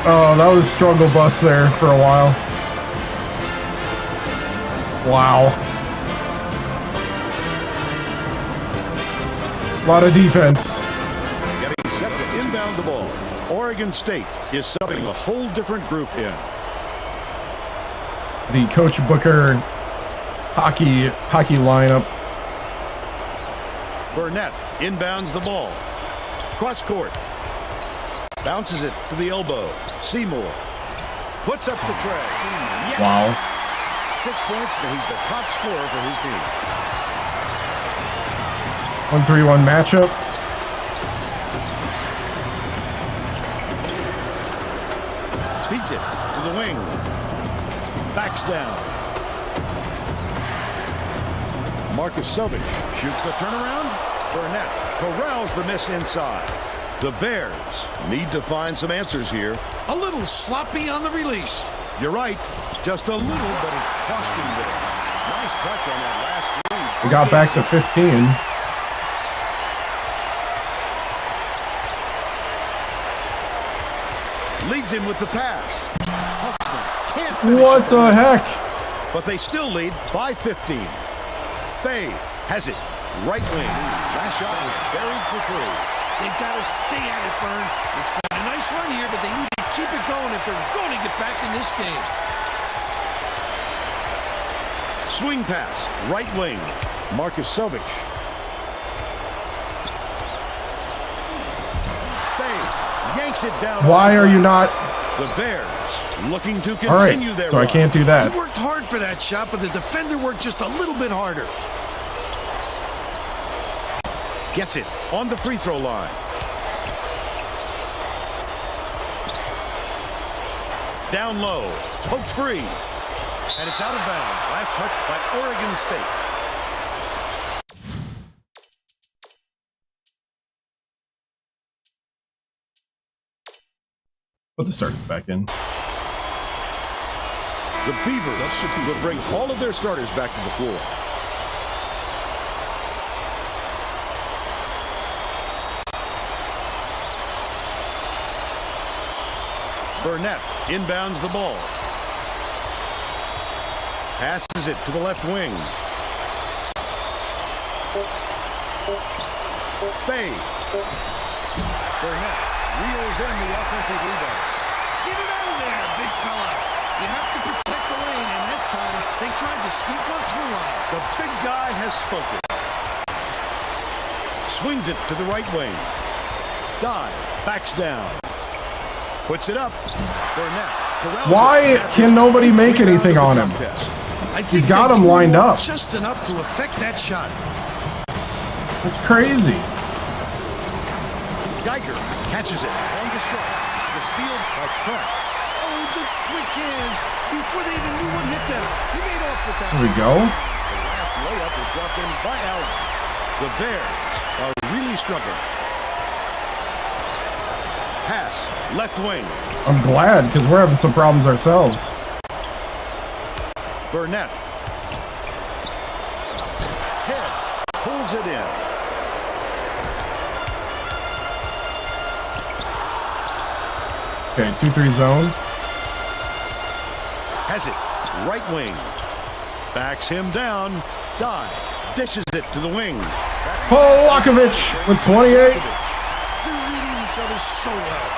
Oh, that was struggle bus there for a while. Wow. A lot of defense. Getting set to inbound the ball. Oregon State is subbing a whole different group in. The Coach Booker hockey lineup. Burnett inbounds the ball. Cross court. Bounces it to the elbow. Seymour puts up the tray. Yes. Wow. 6 points, and he's the top scorer for his team. 1-3-1 matchup. Beats it to the wing. Backs down. Marcus Sovic shoots the turnaround. Burnett corrals the miss inside. The Bears need to find some answers here. A little sloppy on the release. You're right. Just a little, but it cost him there. Nice touch on that last three. We got back to 15. Leads him with the pass. Huffman can't finish What it. the heck? But they still lead by 15. Bay has it. Right wing. Last shot was buried for 3. They've got to stay at it, Fern. It's been a nice run here, but they need to keep it going if they're going to get back in this game. Swing pass. Right wing. Marcus Sovic. Bay yanks it down. Why are you not? The Bears looking to All right, continue their so I run. can't do that. He worked hard for that shot, but the defender worked just a little bit harder. Gets it on the free throw line. Down low. Pokes free. And it's out of bounds. Last touch by Oregon State. Put the starters back in. The Beavers will bring all of their starters back to the floor. Burnett inbounds the ball. Passes it to the left wing. Bay. Burnett reels in the offensive rebound. Get it out of there, big fella. You have to protect the lane, and that time they tried to sneak one through on him. The big guy has spoken. Swings it to the right wing. Dive. Backs down. Puts it up. Burnett. Why can nobody make anything on him? He's got him lined up. Just enough to affect that shot. That's crazy. Geiger catches it. On the strike. The steal by Clark. Oh, the quick hands. Before they even knew what hit them. He made off with that. There we go. The last layup is dropped in by Allen. The Bears are really struggling. Pass. Left wing. I'm glad, because we're having some problems ourselves. Burnett. Head. Pulls it in. Okay, 2-3 zone. Has it. Right wing. Backs him down. Dive. Dishes it to the wing. Polakovic with 28. They're reading each other so well.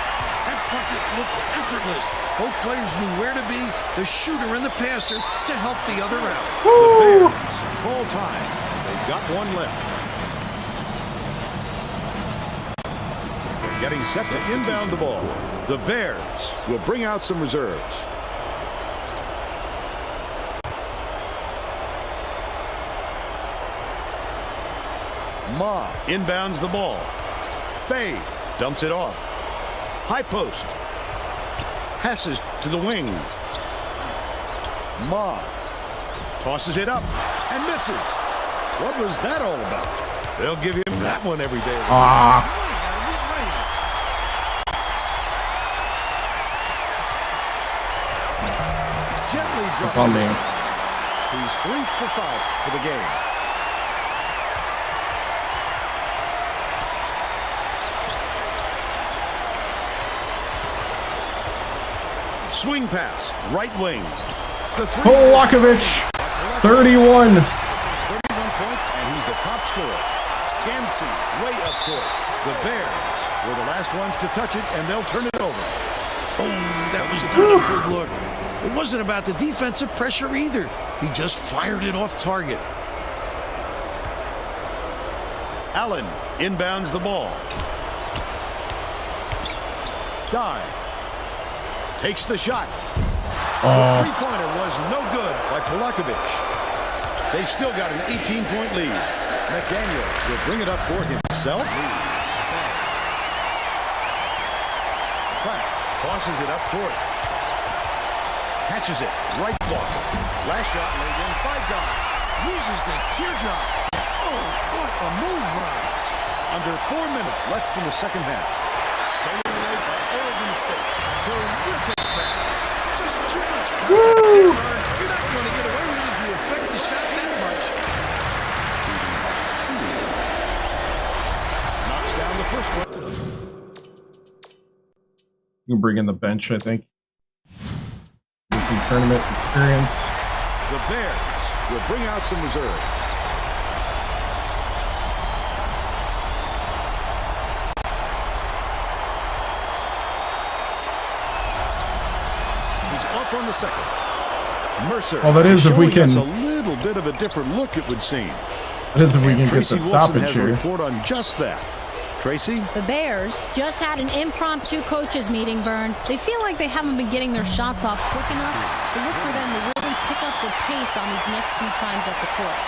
That bucket looked effortless. Both players knew where to be, the shooter and the passer, to help the other out. The Bears call time. They've got one left. They're getting set to inbound the ball. The Bears will bring out some reserves. Ma inbounds the ball. Bay dumps it off. High post. Passes to the wing. Ma tosses it up and misses. What was that all about? They'll give him that one every day. Gently drops on it. me. He's 3 for 5 for the game. Swing pass, right wing. Polakovic, 31. 31 points, and he's the top scorer. Gansey, way up court. The Bears were the last ones to touch it, and they'll turn it over. Oh, that was not a good look. It wasn't about the defensive pressure either. He just fired it off target. Allen inbounds the ball. Dive. Takes the shot. The three-pointer was no good by Polakovic. They've still got an 18-point lead. McDaniels will bring it up for himself. Pratt tosses it up court. Catches it. Right block. Last shot laid in by Don. Uses the teardrop. Oh, what a move, Ron. Under 4 minutes left in the second half. Stolen away by Oregon State. Terrific pass. Just too much contact there, Ron. You're not going to get away with it if you affect the shot that much. Knocks down the first one. You can bring in the bench, I think. Do some tournament experience. The Bears will bring out some reserves. He's off on the second. Mercer. Well, that is if we showing us can- a little bit of a different look, it would seem. That is if we And can get Tracy the Wilson stoppage has a here. report on just that. Tracy? The Bears Just had an impromptu coaches meeting, Vern. They feel like they haven't been getting their shots off quick enough, so look for them to really pick up the pace on these next few times up the court.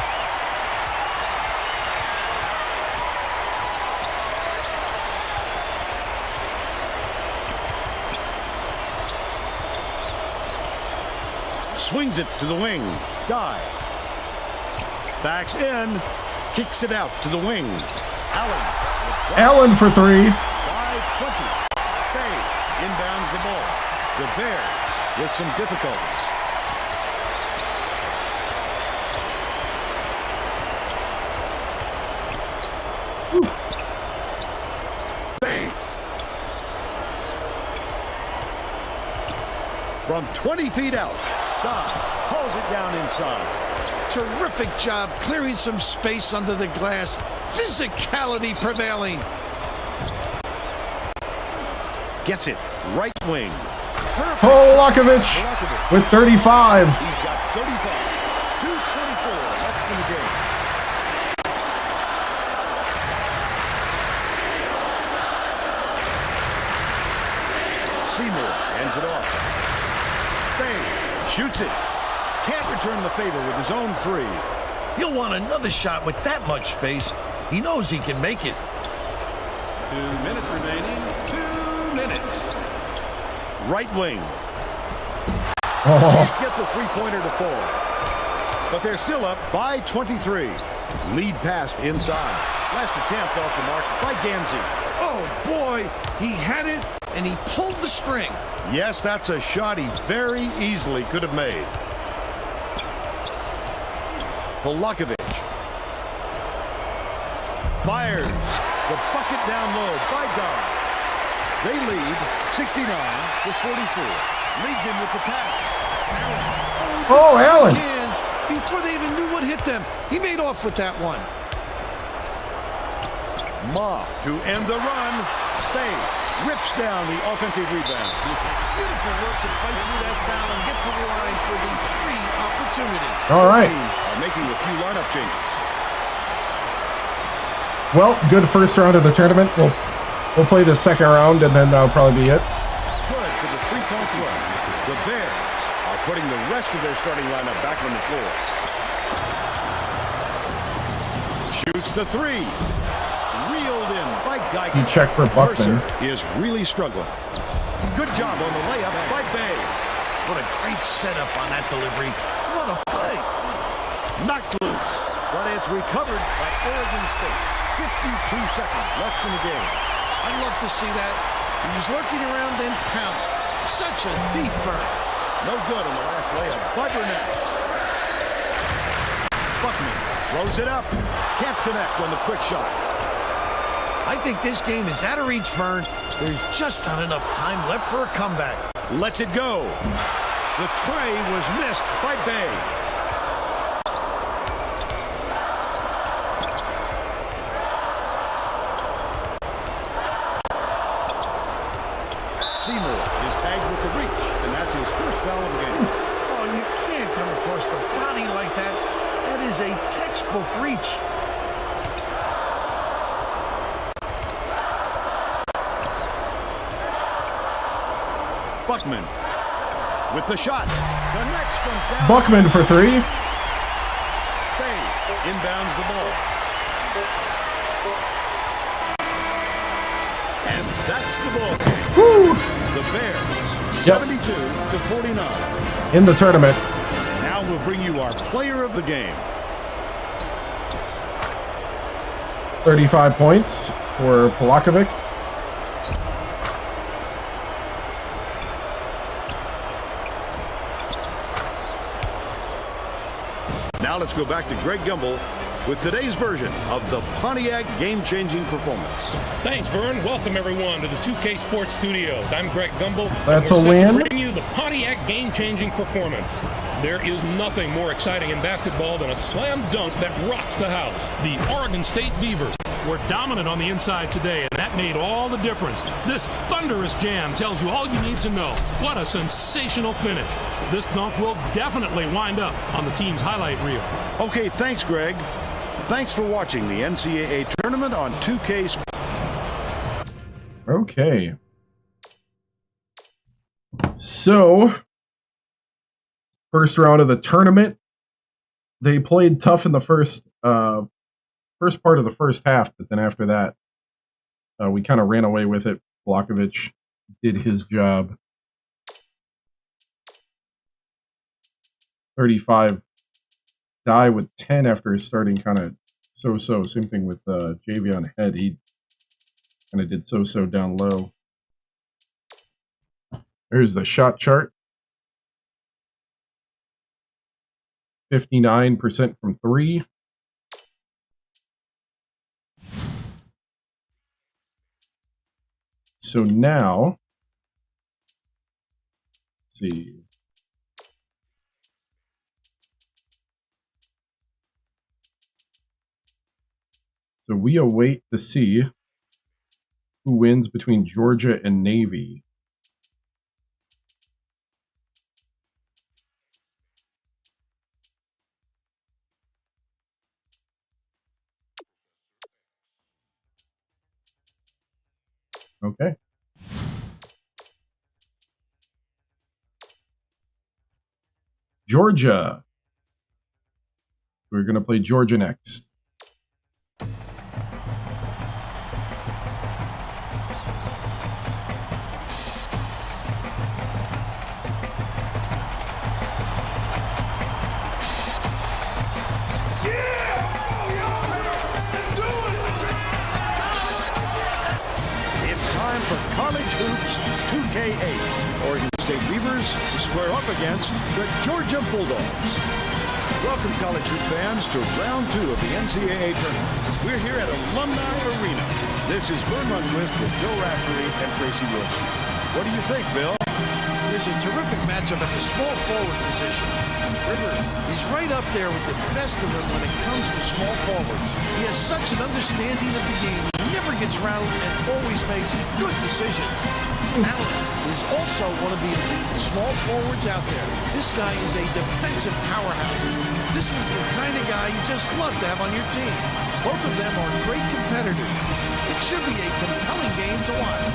Swings it to the wing. Dive. Backs in. Kicks it out to the wing. Allen for 3. By 20. Bay inbounds the ball. The Bears with some difficulties. Bay. From 20 feet out. Don hauls it down inside. Terrific job clearing some space under the glass. Physicality prevailing. Gets it. Right wing. Polakovic with 35. He's got 35. 2:24 left in the game. Seymour ends it off. Bay shoots it. Can't return the favor with his own 3. He'll want another shot with that much space. He knows he can make it. 2 minutes remaining. 2 minutes. Right wing. Can't get the three-pointer to fall. But they're still up by 23. Lead pass inside. Last attempt off the mark by Ganzi. Oh, boy. He had it, and he pulled the string. Yes, that's a shot he very easily could have made. Polakovic fires the bucket down low by Don. They lead 69-44. Leads him with the pass. Oh, Allen. Hands before they even knew what hit them. He made off with that one. Ma to end the run. Bay rips down the offensive rebound. Beautiful work to fight through that foul and get to the line for the 3 opportunity. All right. Are making a few lineup changes. Well, good first round of the tournament. We'll play the second round, and then that'll probably be it. Good for the 3-point run. The Bears are putting the rest of their starting lineup back on the floor. Shoots the 3. Reeled in by Geiger. You check for Buckman. Mercer is really struggling. Good job on the layup by Bay. What a great setup on that delivery. What a play. Knocked loose, but it's recovered by Oregon State. 52 seconds left in the game. I'd love to see that. He was lurking around, then pounced. Such a deep burn. No good on the last layup by Burnett. Buckman throws it up. Can't connect on the quick shot. I think this game is out of reach, Vern. There's just not enough time left for a comeback. Lets it go. The tray was missed by Bay. Seymour is tagged with the reach, and that's his first foul of the game. Oh, you can't come across the body like that. That is a textbook reach. Buckman with the shot. Connects from down. Buckman for 3. Bay inbounds the ball. And that's the ball. Woo! The Bears, Yep. 72-49. In the tournament. Now we'll bring you our player of the game. 35 points for Polakovic. Now let's go back to Greg Gumbel with today's version of the Pontiac game-changing performance. Thanks, Vern. Welcome, everyone, to the 2K Sports Studios. I'm Greg Gumbel. That's and a we're set win. to bring you the Pontiac game-changing performance. There is nothing more exciting in basketball than a slam dunk that rocks the house. The Oregon State Beavers were dominant on the inside today, and that made all the difference. This thunderous jam tells you all you need to know. What a sensational finish. This dunk will definitely wind up on the team's highlight reel. Okay, thanks, Greg. Thanks for watching the NCAA tournament on 2K Sports. Okay. So, first round of the tournament. They played tough in the first part of the first half, but then after that, we kind of ran away with it. Polakovic did his job. 35 die with 10 after starting kind of so-so. Same thing with Javion Head. He kind of did so-so down low. There's the shot chart. 59% from 3. So now, let's see. So we await to see who wins between Georgia and Navy. Okay. Georgia. We're going to play Georgia next. College Hoops 2K8. Oregon State Beavers square up against the Georgia Bulldogs. Welcome, college hoop fans, to round 2 of the NCAA tournament. We're here at Alumni Arena. This is Vern Lundquist with Bill Raftery and Tracy Wilson. What do you think, Bill? There's a terrific matchup at the small forward position. Rivers, he's right up there with the best of them when it comes to small forwards. He has such an understanding of the game. He never gets rattled and always makes good decisions. Allen is also one of the elite small forwards out there. This guy is a defensive powerhouse. This is the kind of guy you just love to have on your team. Both of them are great competitors. It should be a compelling game to watch.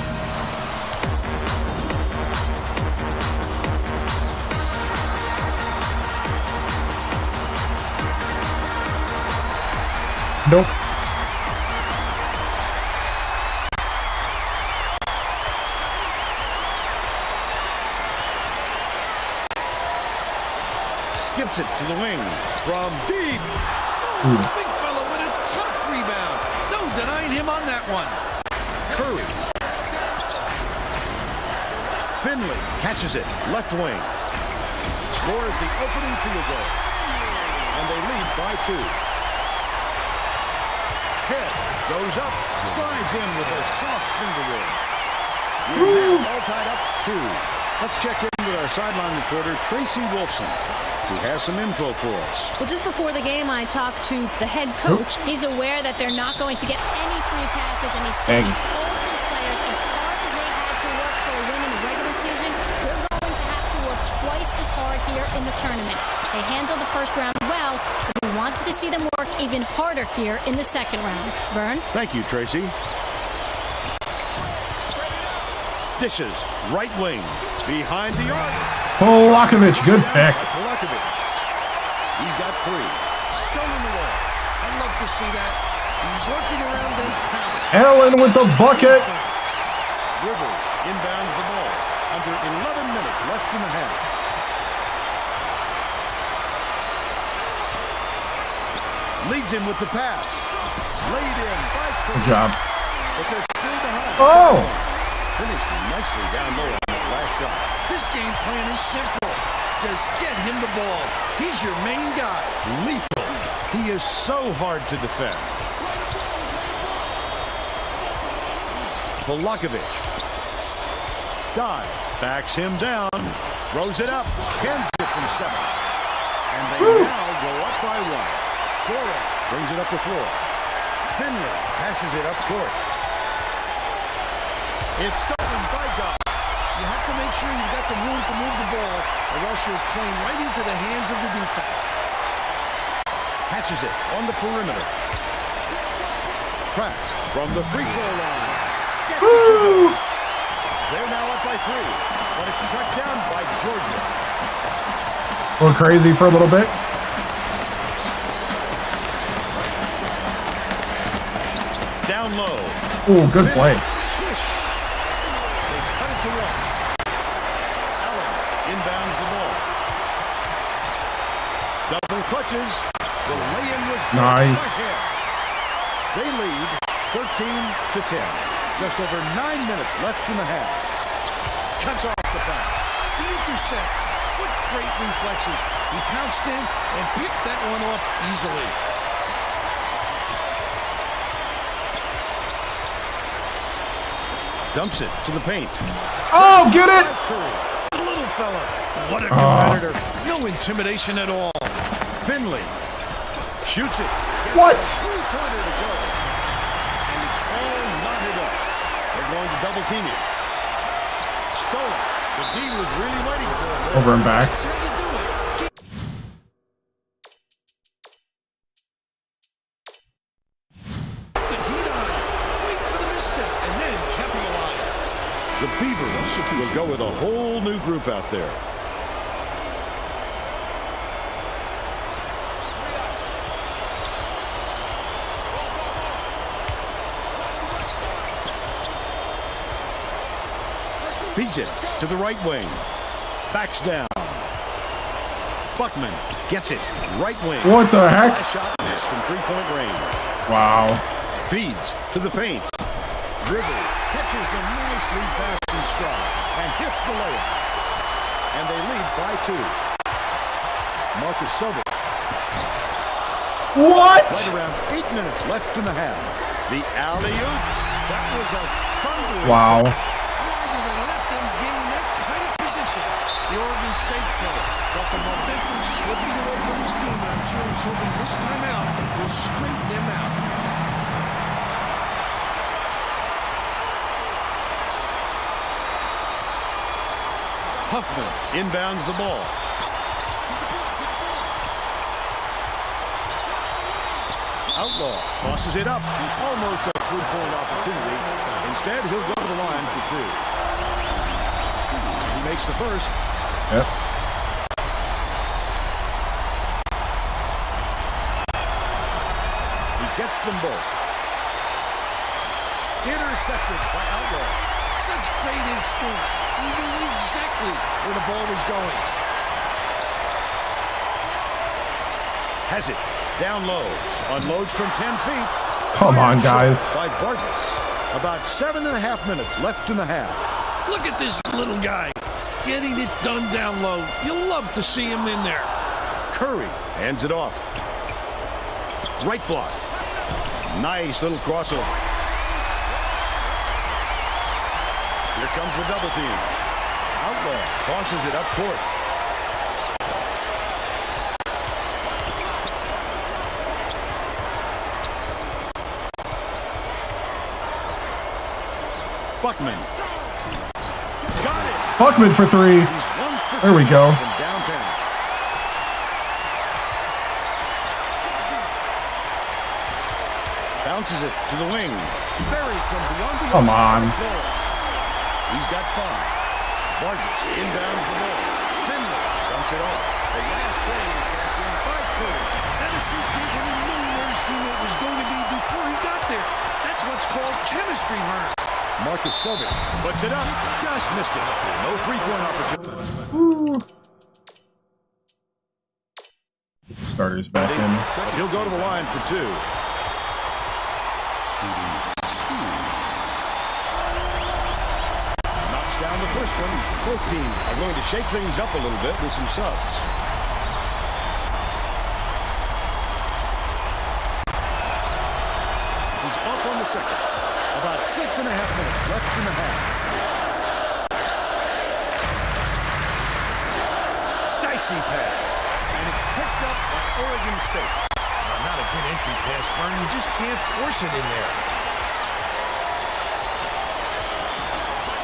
Nope. Skips it to the wing from deep. Oh, big fella with a tough rebound. No denying him on that one. Curry. Finley catches it, left wing. Scores the opening field goal. And they lead by 2. Head goes up, slides in with a soft finger roll. We're now all tied up 2. Let's check in with our sideline reporter, Tracy Wilson, who has some info for us. Well, just before the game, I talked to the head coach. He's aware that they're not going to get any free passes, and he said he told his players as hard as they had to work for a win in the regular season, they're going to have to work twice as hard here in the tournament. They handled the first round well, but he wants to see them work even harder here in the second round. Vern? Thank you, Tracy. Dishes, right wing, behind the arc. Polakovic, good pick. Polakovic. He's got 3. Stolen away. I'd love to see that. He's working around them. Allen with the bucket. River inbounds the ball. Under 11 minutes left in the half. Leads him with the pass. Laid in by Curry. Good job. But they're still behind. Oh! Finished nicely down low on that last shot. This game plan is simple. Just get him the ball. He's your main guy. Lethal. He is so hard to defend. Polakovic. Dive. Backs him down. Throws it up. Pins it from 7. And they now go up by 1. Flores brings it up the floor. Finley passes it up court. It's stolen by God. You have to make sure you've got the room to move the ball, or else you're playing right into the hands of the defense. Catches it on the perimeter. Pratt from the free throw line. Gets it to go. They're now up by 3, but it's struck down by Georgia. A little crazy for a little bit. Down low. Ooh, good play. Swish. They cut it to 1. Allen inbounds the ball. clutches. The lay-in was Nice. They lead 13-10. Just over 9 minutes left in the half. Cuts off the pass. The intercept. What great reflexes. He pounced in and picked that one off easily. Dumps it to the paint. Oh, get it! The little fella. What a competitor. No intimidation at all. Finley shoots it. What? Three-pointer to go. And it's all knotted up. They're going to double team it. Stolen. The D was really waiting for him. Over and back. That's how you do it. Keep the heat on it. Wait for the misstep and then capitalize. The Beavers will go with a whole new group out there. Beats it to the right wing. Backs down. Buckman gets it. Right wing. What the heck? Last shot missed from three-point range. Wow. Feeds to the paint. River catches the nice lead pass in stride and hits the layup. And they lead by 2. Marcus Sobel. What? Right around 8 minutes left in the half. The alley-oop. That was a thundering. Wow. Rather than let them gain that kind of position, the Oregon State player felt the momentum slipping away from his team, and I'm sure he's hoping this time out will straighten him out. Huffman inbounds the ball. Outlaw tosses it up. Almost a three-point opportunity. Instead, he'll go to the line for 2. He makes the first. Yep. He gets them both. Intercepted by Outlaw. Such great instincts. He knew exactly where the ball was going. Has it. Down low. Unloads from 10 feet. Come on, guys. By Vargas. About 7.5 minutes left in the half. Look at this little guy. Getting it done down low. You'll love to see him in there. Curry hands it off. Right block. Nice little crossover. Here comes the double team. Outlaw tosses it up court. Buckman. Got it. Buckman for 3. He's 1 for 2 There we go. from downtown. Bounces it to the wing. Buried from beyond the Come on. He's got 5. Vargas inbounds the ball. Finley dumps it off. The last play is cashed in by Curry. That assist came from he knew where his teammate was going to be before he got there. That's what's called chemistry, Vern. Marcus Sobel puts it up. Just missed it. No three-point opportunity. Starters back in. But he'll go to the line for 2. Knocks down the first one. Both teams are going to shake things up a little bit with some subs. He's off on the second. About 6.5 minutes left in the half. Dicey pass. And it's picked up by Oregon State. Not a good entry pass, Vern. You just can't force it in there.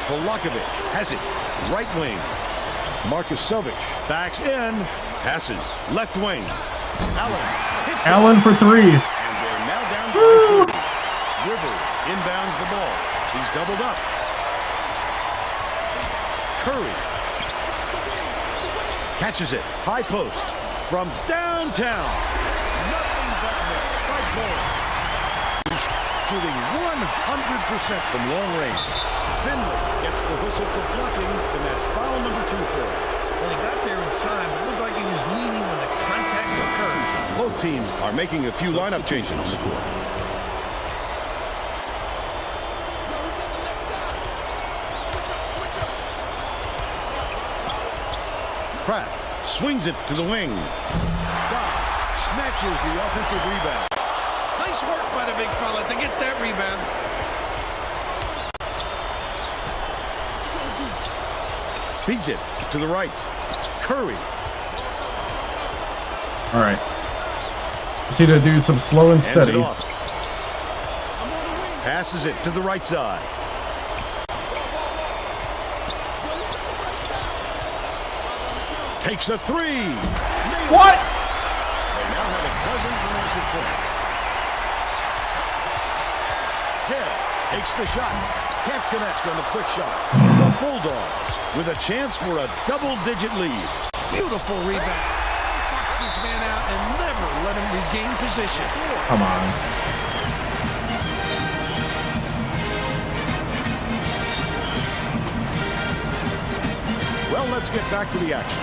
Polakovic has it. Right wing. Marcus Sobel backs in. Passes. Left wing. Allen hits Allen for 3. And they're now down by 3. River inbounds the ball. He's doubled up. Curry catches it. High post from downtown. Nothing but net by Cole. He's shooting 100% from long range. Finley gets the whistle for blocking, and that's foul number 2 for him. Well, he got there in time, but it looked like he was leaning when the contact occurred. Both teams are making a few lineup changes on the court. Pratt swings it to the wing. God snatches the offensive rebound. Nice work by the big fella to get that rebound. Feeds it to the right. Curry. All right. Just need to do some slow and Hands steady. it off. Passes it to the right side. Takes a three. What? They now have a dozen unanswered points. Hill takes the shot. Can't connect on the quick shot. The Bulldogs with a chance for a double-digit lead. Beautiful rebound. Box this man out and never let him regain position. Come on. Well, let's get back to the action.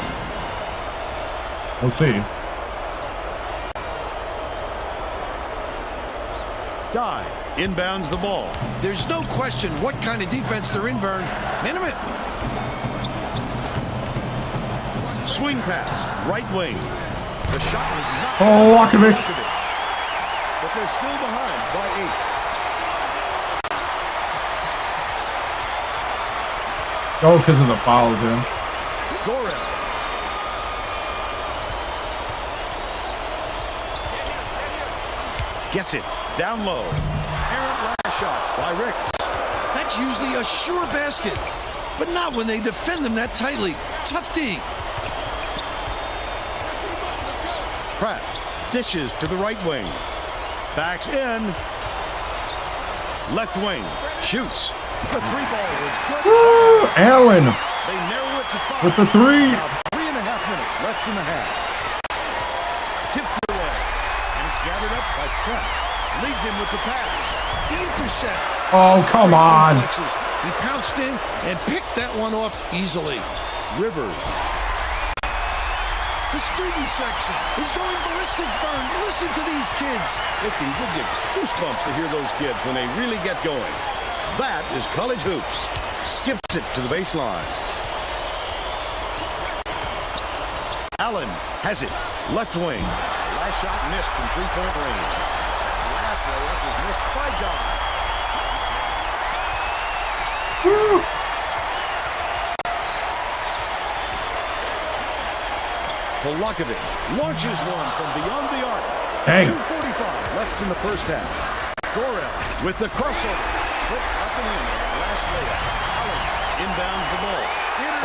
We'll see. Guy inbounds the ball. There's no question what kind of defense they're in, Vern. Minute. Swing pass, right wing. The shot was not. Oh, Lakovic. But they're still behind by 8. Oh, because of the fouls, yeah. Gorel. Gets it down low. Errant last shot by Ricks. That's usually a sure basket, but not when they defend them that tightly. Tough D. Pratt dishes to the right wing. Backs in. Left wing. Shoots. The three ball was good. Woo! Allen They narrow it to 5. with the three. About 3.5 minutes left in the half. Tipped away. And it's gathered up by Pratt. Leads him with the pass. The intercept. Oh, come on. Reflexes. He pounced in and picked that one off easily. Rivers. The student section is going ballistic, Vern. Listen to these kids. It can give you goosebumps to hear those kids when they really get going. That is college hoops. Skips it to the baseline. Allen has it. Left wing. Last shot missed from three-point range. Last layup was missed by John. Polakovic launches one from beyond the arc. Dang. 2:45 left in the first half. Gorel with the crossover. Put up and in. Last layup. Allen inbounds the ball.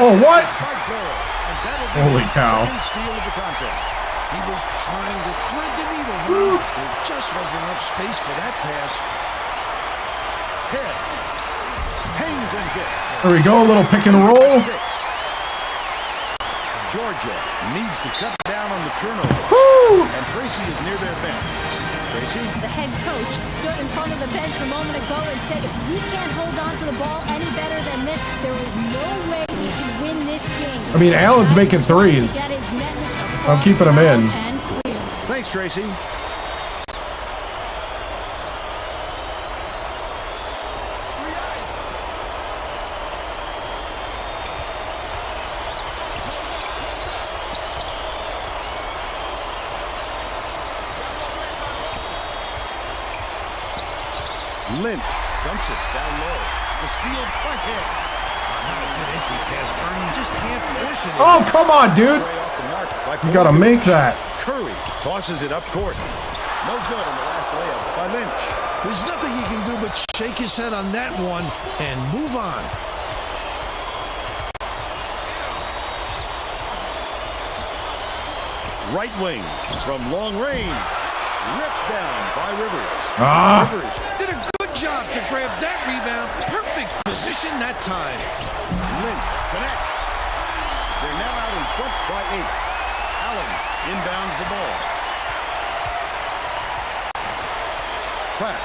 Oh, what? By Gorel. And that'll be Holy the cow. second steal of the contest. He was trying to thread the needle, Vern. There just wasn't enough space for that pass. Head. Hangs and hits. There we go. A little pick and roll. 6. Georgia needs to cut down on the turnover. Woo! And Tracy is near their bench. Tracy? The head coach stood in front of the bench a moment ago and said, if we can't hold on to the ball any better than this, there is no way we can win this game. I mean, Allen's making threes. I'm keeping him in. Thanks, Tracy. Lynch dumps it down low. The steal by Hill. Not a good entry pass, Vern. You just can't force it. Oh, come on, dude. Way off the mark by You got to make that. Curry tosses it up court. No good on the last layup by Lynch. There's nothing he can do but shake his head on that one and move on. Right wing from long range. Ripped down by Rivers. Rivers Did a good job to grab that rebound. Perfect position that time. Lynch connects. They're now out in front by 8. Allen inbounds the ball. Pratt.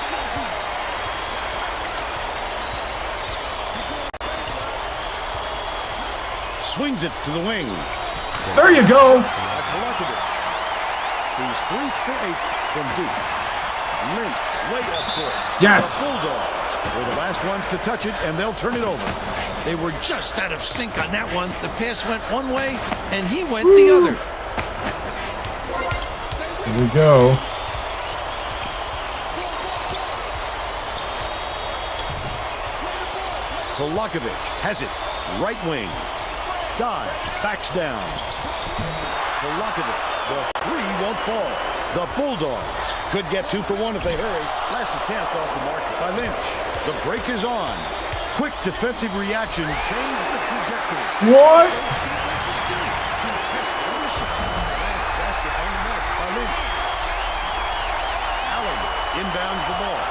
Swings it to the wing. There you go. He's 3 for 8 from deep. Limp way up court. Yes. The Bulldogs were the last ones to touch it, and they'll turn it over. They were just out of sync on that one. The pass went one way, and he went the other. Here we go. Polakovic has it. Right wing. Dive. Backs down. Polakovic. The three won't fall. The Bulldogs could get 2 for 1 if they hurry. Last attempt off the mark by Lynch. The break is on. Quick defensive reaction changed the trajectory. What? Contest ownership. Fast basket on the mark by Lynch. Allen inbounds the ball.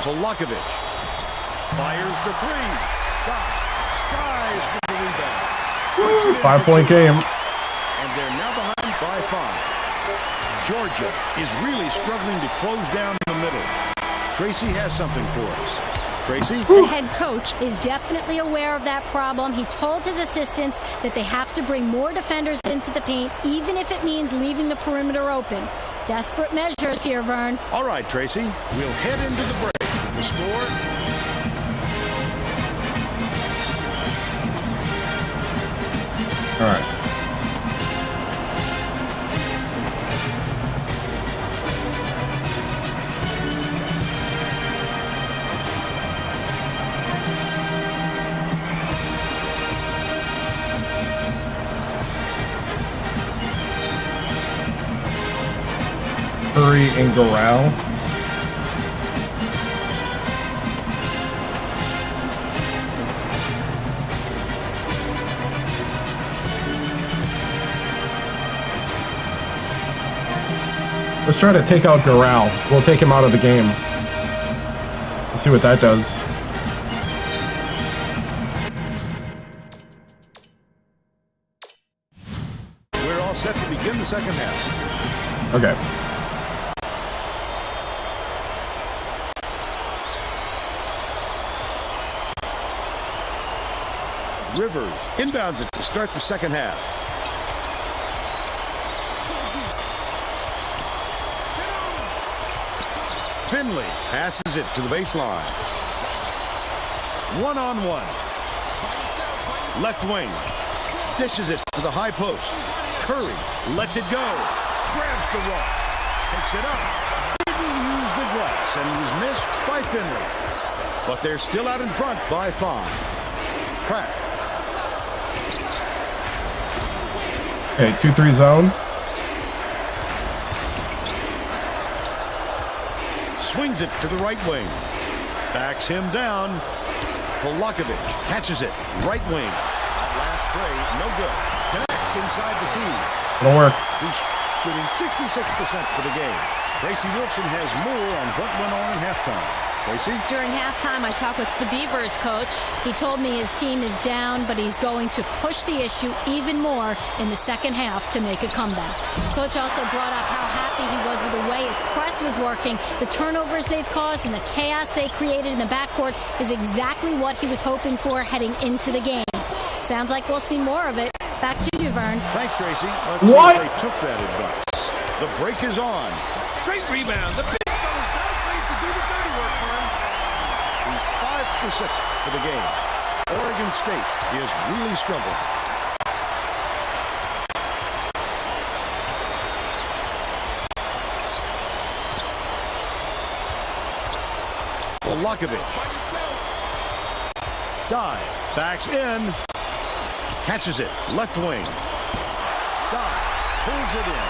Polakovic fires the three. Skies with the rebound. 5-point game. And they're now behind by 5. Georgia is really struggling to close down in the middle. Tracy has something for us. Tracy? The head coach is definitely aware of that problem. He told his assistants that they have to bring more defenders into the paint, even if it means leaving the perimeter open. Desperate measures here, Vern. All right, Tracy. We'll head into the break. The score. All right. Curry and Garral. Let's try to take out Garral. We'll take him out of the game. Let's see what that does. We're all set to begin the second half. Okay. Rivers inbounds it to start the second half. Finley passes it to the baseline. One-on-one. Left wing. Dishes it to the high post. Curry lets it go. Grabs the rock. Picks it up. Didn't use the glass and was missed by Finley. But they're still out in front by 5. Pratt. Okay, 2-3 zone. Swings it to the right wing. Backs him down. Polakovic catches it. Right wing. That last play, no good. Connects inside the key. It'll work. He's shooting 66% for the game. Tracy Wilson has more on what went on in halftime. Tracy? During halftime, I talked with the Beavers coach. He told me his team is down, but he's going to push the issue even more in the second half to make a comeback. Coach also brought up how happy he was with the way his press was working. The turnovers they've caused and the chaos they created in the backcourt is exactly what he was hoping for heading into the game. Sounds like we'll see more of it. Back to you, Vern. Thanks, Tracy. Let's see if they took that advice. The break is on. Great rebound. The big fella's not afraid to do the dirty work for him. He's 5 for 6 for the game. Oregon State is really struggling. Polakovic. Dive. Backs in. Catches it. Left wing. Dive. Pulls it in.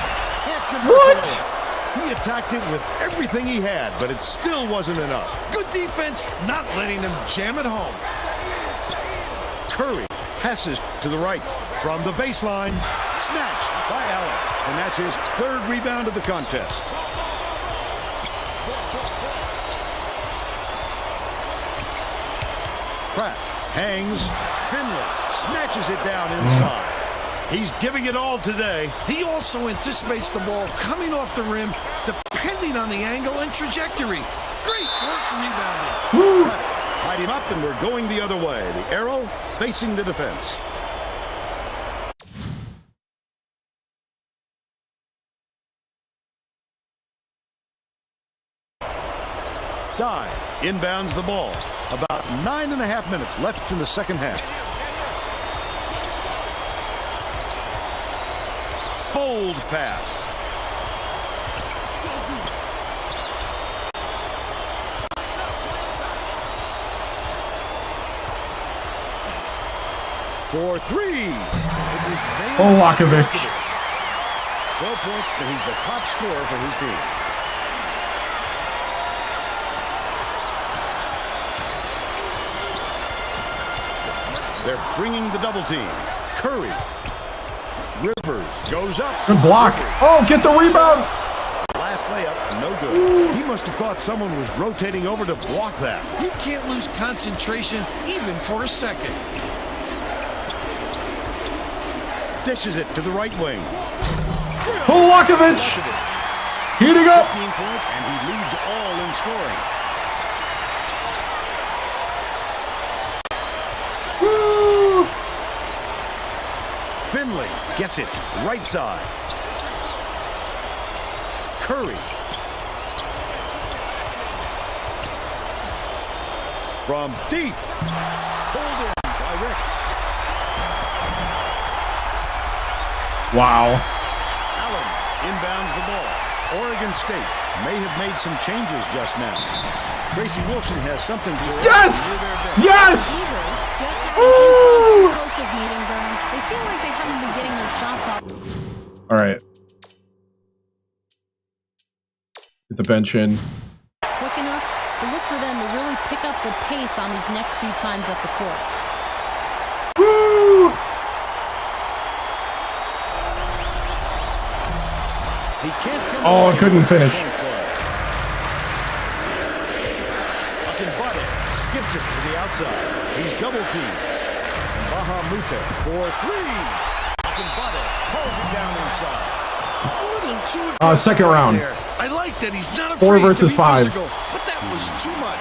Can't convert it. He attacked it with everything he had, but it still wasn't enough. Good defense, not letting them jam it home. Curry passes to the right. From the baseline. Snatched by Allen. And that's his 3rd rebound of the contest. Pratt hangs. Finley snatches it down inside. He's giving it all today. He also anticipates the ball coming off the rim, depending depending on the angle and trajectory. Great work rebounding. Woo. Tied him up, and we're going the other way. The arrow facing the defense. Dive. Inbounds the ball. About 9.5 minutes left in the second half. Bold pass. For three. Olakovic. 12 points, and he's the top scorer for his team. They're bringing the double team. Curry. Rivers goes up. Good block. Oh, get the rebound. Last layup, no good. He must have thought someone was rotating over to block that. You can't lose concentration even for a second. Dishes it to the right wing. Olakovic. Heating up. 15 points, and he leads all in scoring. Woo. Finley gets it right side. Curry. From deep. Pulled in by Ricks. Wow. Allen inbounds the ball. Oregon State may have made some changes just now. Tracy Wilson has something for us. Yes! Yes! Beavers just had an impromptu coaches meeting, Vern. They feel like they haven't been getting their shots off. All right. Get the bench in. Quick enough, so look for them to really pick up the pace on these next few times up the court. Woo! He can't come Oh, I couldn't finish. Akinbade skips it to the outside. He's double teamed. Bahamute for three. Akinbade pulls him down inside. A little too aggressive Second right round. there. I like that he's not 4 afraid versus to be 5. physical, but that was too much.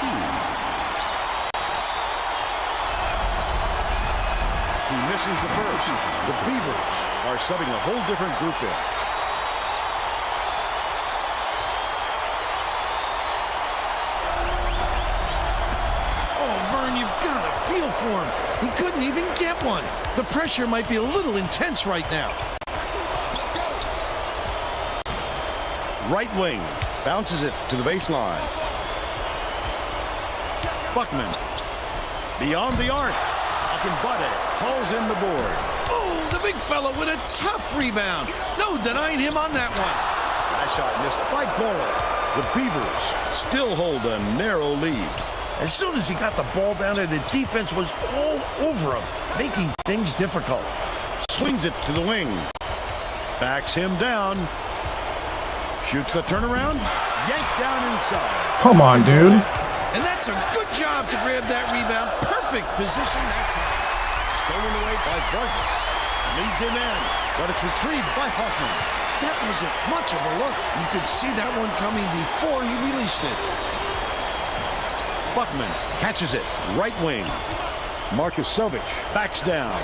He misses the first. The Beavers are subbing a whole different group in. Oh, Vern, you've got to feel for him. He couldn't even get one. The pressure might be a little intense right now. Right wing bounces it to the baseline. Buckman beyond the arc. Akinbade hauls in the board. Oh, the big fella with a tough rebound. No denying him on that one. Last shot missed by Goro. The Beavers still hold a narrow lead. As soon as he got the ball down there, the defense was all over him, making things difficult. Swings it to the wing. Backs him down. Shoots the turnaround. Yanked down inside. Come on, dude. And that's a good job to grab that rebound. Perfect position that time. Stolen away by Vargas. Leads him in, but it's retrieved by Hoffman. That wasn't much of a look. You could see that one coming before he released it. Buckman catches it. Right wing. Markusovic backs down.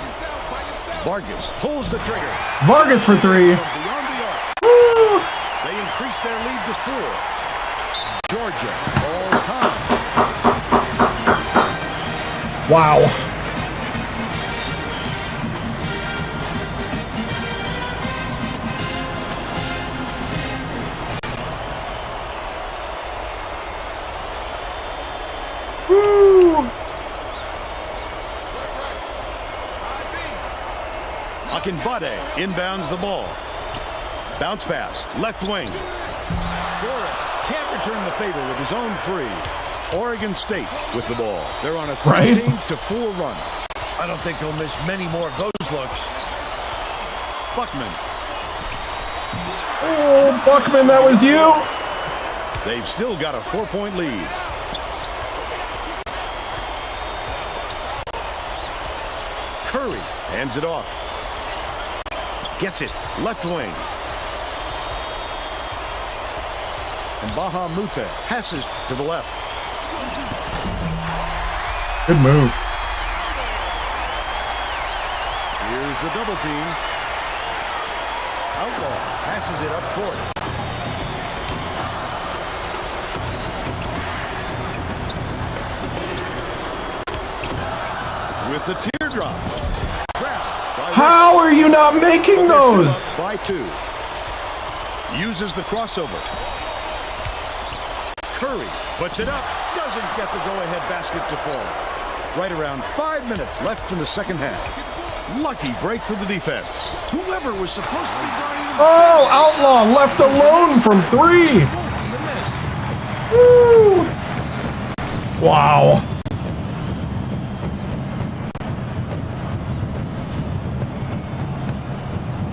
Vargas pulls the trigger. Vargas for 3. From beyond the arc. Woo! They increase their lead to 4. Georgia calls time. Wow. Woo! Akinbade inbounds the ball. Bounce pass, left wing. Goro can't return the favor with his own 3. Oregon State with the ball. They're on a 13-4 run. I don't think he'll miss many more of those looks. Buckman. Oh, Buckman, that was you. They've still got a 4-point lead. Curry hands it off. Gets it, left wing. And Bahamute passes to the left. Good move. Here's the double team. Outlaw passes it up court. With the teardrop. How are you not making those? By 2. Uses the crossover. Curry puts it up. Doesn't get the go-ahead basket to fall. Right around 5 minutes left in the second half. Lucky break for the defense. Whoever was supposed to be guarding him. Oh, Outlaw left alone from 3. Woo. Wow.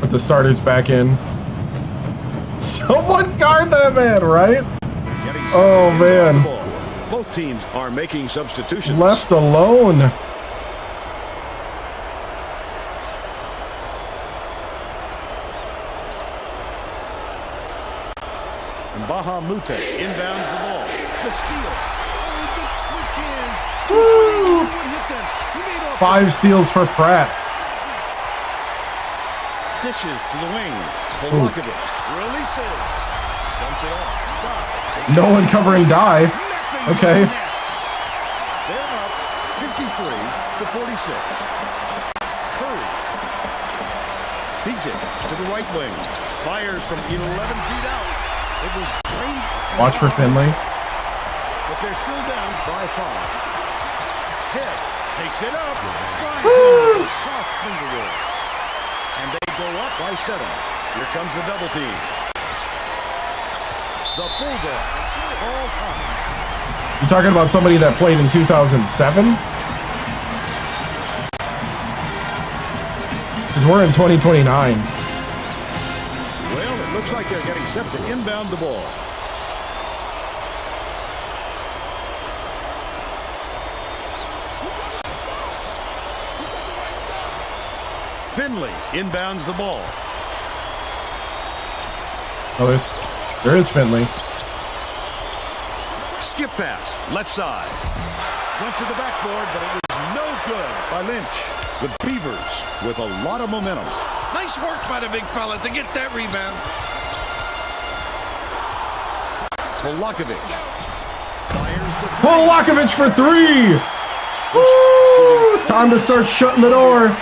Put the starters back in. Someone guard that man, right? Oh, man. Both teams are making substitutions. Left alone. And Bahamute inbounds the ball. The steal. Oh, the quick hands. Woo. Before hit them. He made off 5 steals for Pratt. Dishes to the wing. Polakevich releases. Dumps it off. No one covering die. Okay. They're up 53 to 46. Curry beats it to the right wing. Fires from 11 feet out. It was great. Watch for Finley. But they're still down by 5. Head takes it up. Slides in with a soft finger roll. And they go up by 7. Here comes the double team. The Bulldogs all time. You talking about somebody that played in 2007? Because we're in 2029. Well, it looks like they're getting set to inbound the ball. Finley inbounds the ball. Oh, there is Finley. Skip pass, left side. Went to the backboard, but it was no good by Lynch. The Beavers with a lot of momentum. Nice work by the big fella to get that rebound. Polakevich fires the 3. Polakevich for 3. Woo! Time to start shutting the door.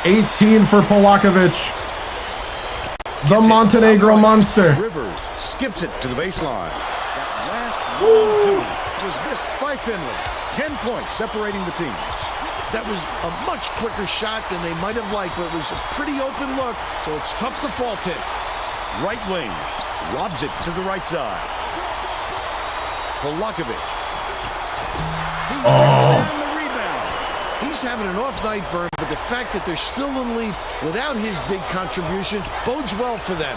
$18 for Polakevich. The Montenegro monster. Rivers skips it to the baseline. That last 1-2 was missed by Finley. 10 points separating the teams. That was a much quicker shot than they might have liked, but it was a pretty open look, so it's tough to fault it. Right wing lobs it to the right side. Polakevich. Oh. He's having an off night for him, but the fact that they're still in the lead without his big contribution bodes well for them.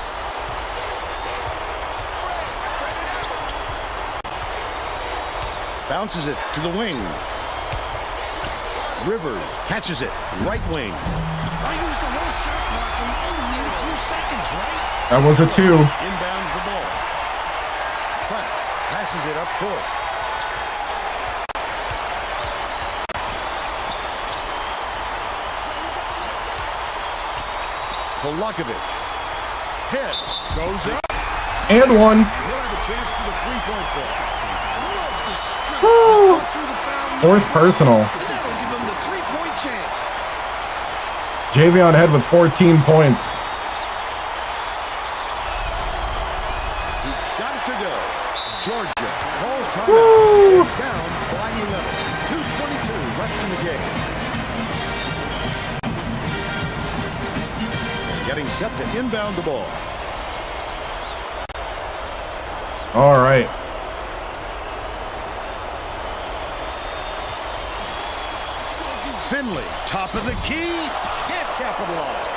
Bounces it to the wing. Rivers catches it. Right wing. I used the whole shot clock and only need a few seconds, right? That was a 2. Inbounds the ball. Pratt passes it up court. Polakevich. Head goes up. And 1. He'll have a chance for the three-point play. Love the strength. He fought through the foul. 4th personal. And that'll give him the three-point chance. Javion Head with 14 points. He got it to go. Georgia calls timeout. Down by 11. 2:22 left in the game. Getting set to inbound the ball. All right. Finley, top of the key, can't capitalize.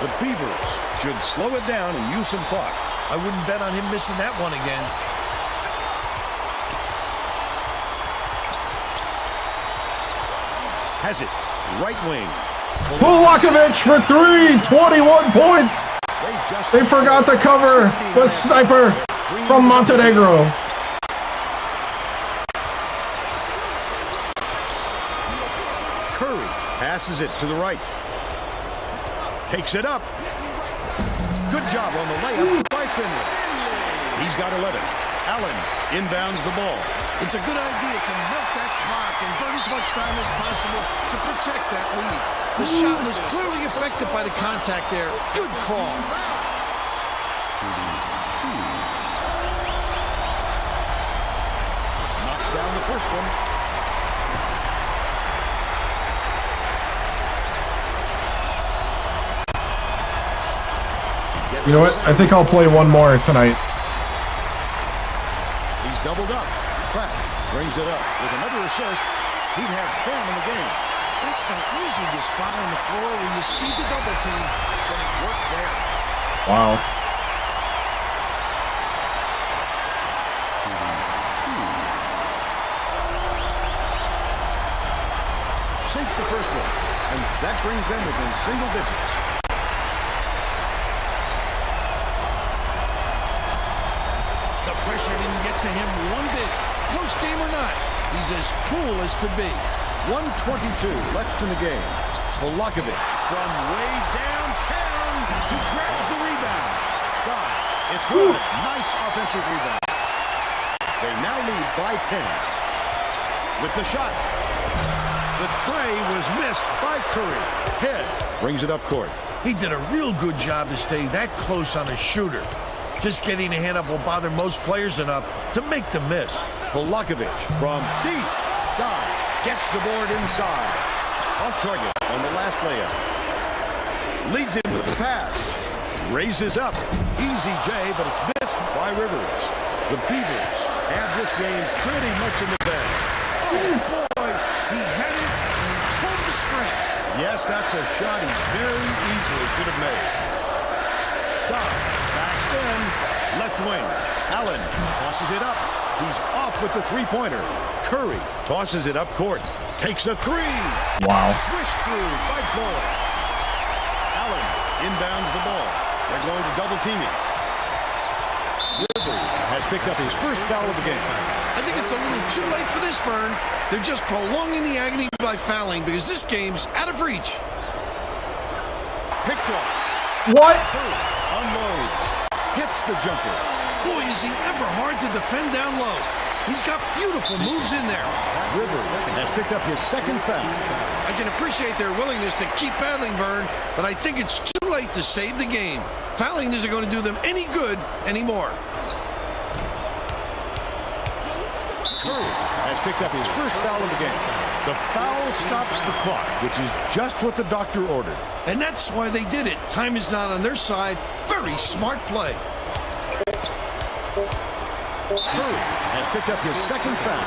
The Beavers should slow it down and use some clock. I wouldn't bet on him missing that one again. Has it, right wing. Pulakovic for three, 21 points. They forgot to cover the sniper from Montenegro. Curry passes it to the right. Takes it up. Good job on the layup by Finley. He's got 11. Allen inbounds the ball. It's a good idea to milk that clock and burn as much time as possible to protect that lead. The shot was clearly affected by the contact there. Good call. Knocks down the first one. You know what? I think I'll play one more tonight. He's doubled up. Pratt brings it up with another assist. He'd have 10 in the game. That's not usually the spot on the floor where you see the double team, but it worked there. Wow. Sinks the first one, and that brings them within single digits. The pressure didn't get to him one bit. Close game or not, he's as cool as could be. 1:22 left in the game. Pulakovic from way downtown. He grabs the rebound. God, it's good. Nice offensive rebound. They now lead by 10. With the shot. The tray was missed by Curry. Head brings it up court. He did a real good job to stay that close on a shooter. Just getting a hand up will bother most players enough to make them miss. Pulakovic from deep. God gets the board inside. Off target on the last layup. Leads him with the pass. Raises up. Easy J, but it's missed by Rivers. The Beavers have this game pretty much in the bag. Oh boy, he had it and he pulled the string. Yes, that's a shot he very easily could have made. God backs in. Left wing. Allen tosses it up. He's off with the three-pointer. Curry tosses it up court. Takes a three. Wow. Swished through by Boyd. Allen inbounds the ball. They're going to double team him. Rivers has picked up his first foul of the game. I think it's a little too late for this, Vern. They're just prolonging the agony by fouling because this game's out of reach. Picked off. What? Curry unloads. Hits the jumper. Boy, is he ever hard to defend down low. He's got beautiful moves in there. Rivers has picked up his second foul. I can appreciate their willingness to keep battling, Vern, but I think it's too late to save the game. Fouling isn't going to do them any good anymore. Curry has picked up his first foul of the game. The foul stops the clock, which is just what the doctor ordered. And that's why they did it. Time is not on their side. Very smart play. Curry has picked up his second foul.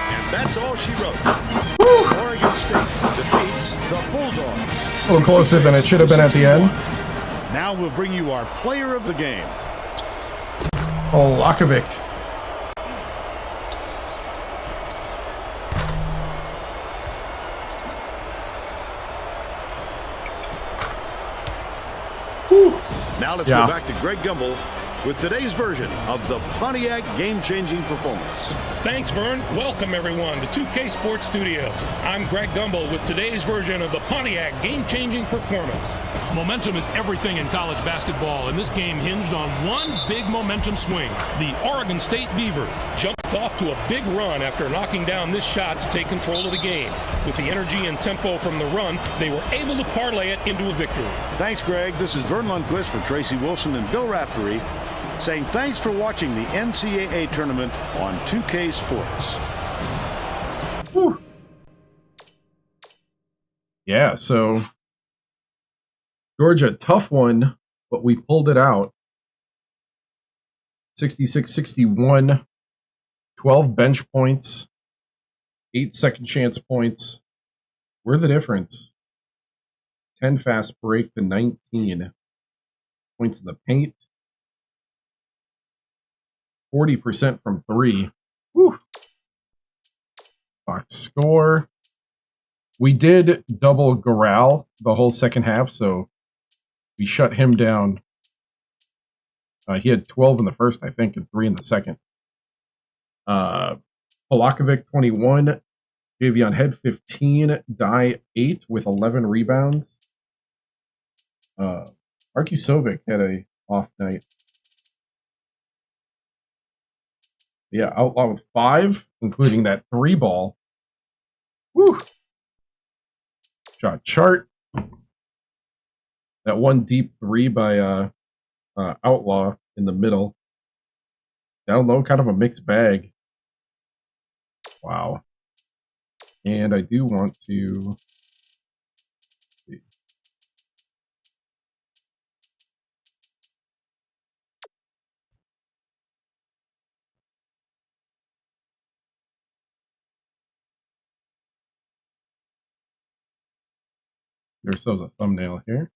And that's all she wrote. Oregon State defeats the Bulldogs. A little closer than it should have been at the end. Now we'll bring you our player of the game. Pulakovic. Now let's go back to Greg Gumbel with today's version of the Pontiac game-changing performance. Thanks, Vern. Welcome, everyone, to 2K Sports Studios. I'm Greg Gumbel with today's version of the Pontiac game-changing performance. Momentum is everything in college basketball, and this game hinged on one big momentum swing. The Oregon State Beavers jumped off to a big run after knocking down this shot to take control of the game. With the energy and tempo from the run, they were able to parlay it into a victory. Thanks, Greg. This is Vern Lundquist for Tracy Wilson and Bill Raftery, saying thanks for watching the NCAA tournament on 2K Sports. Whew. Yeah, so Georgia, tough one, but we pulled it out. 66-61, 12 bench points, 8 second chance points. We're the difference. 10 fast break to 19 points in the paint. 40% from 3. Whew. Box score. We did double Goral the whole second half, so we shut him down. He had 12 in the first, I think, and 3 in the second. Polakovic, 21. Javion Head, 15. Die, 8 with 11 rebounds. Arkisovic had a off night. Yeah, Outlaw with 5, including that 3 ball. Woo! Shot chart. That one deep 3 by Outlaw in the middle. Down low, kind of a mixed bag. Wow. And I do want to... see. Give ourselves a thumbnail here.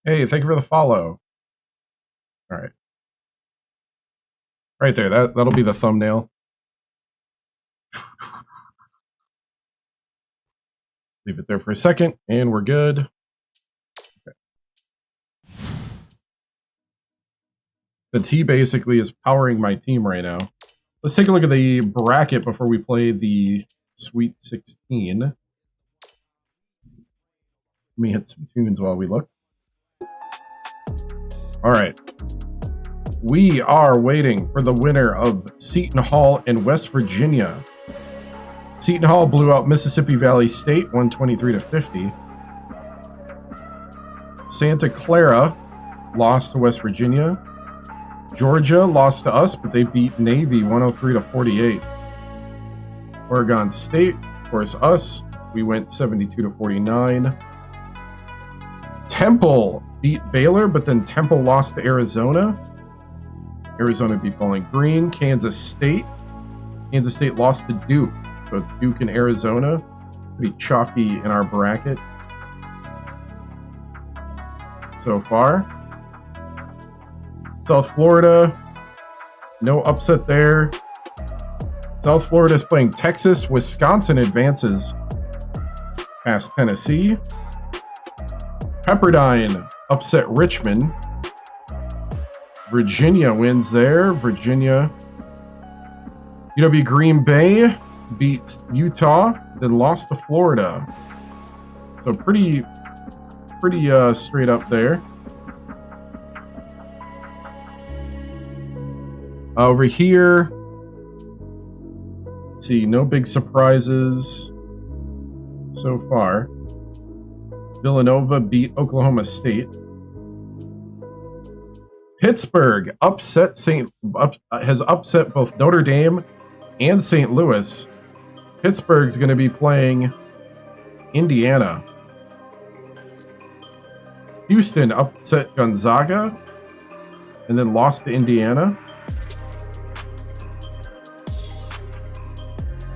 Hey, thank you for the follow. All right. Right there, that'll be the thumbnail. Leave it there for a second, and we're good. Okay. Since he basically is powering my team right now. Let's take a look at the bracket before we play the Sweet 16. Let me hit some tunes while we look. All right. We are waiting for the winner of Seton Hall and West Virginia. Seton Hall blew out Mississippi Valley State 123-50. Santa Clara lost to West Virginia. Georgia lost to us, but they beat Navy 103-48. Oregon State, of course, us. We went 72-49. Temple beat Baylor, but then Temple lost to Arizona. Arizona beat Bowling Green. Kansas State lost to Duke. So it's Duke and Arizona. Pretty chalky in our bracket so far. South Florida, no upset there. South Florida is playing Texas. Wisconsin advances past Tennessee. Pepperdine upset Richmond. Virginia wins there. Virginia. UW Green Bay beats Utah, then lost to Florida. So pretty straight up there. Over here, let's see, no big surprises so far. Villanova beat Oklahoma State. Pittsburgh has upset both Notre Dame and St. Louis. Pittsburgh's going to be playing Indiana. Houston upset Gonzaga and then lost to Indiana.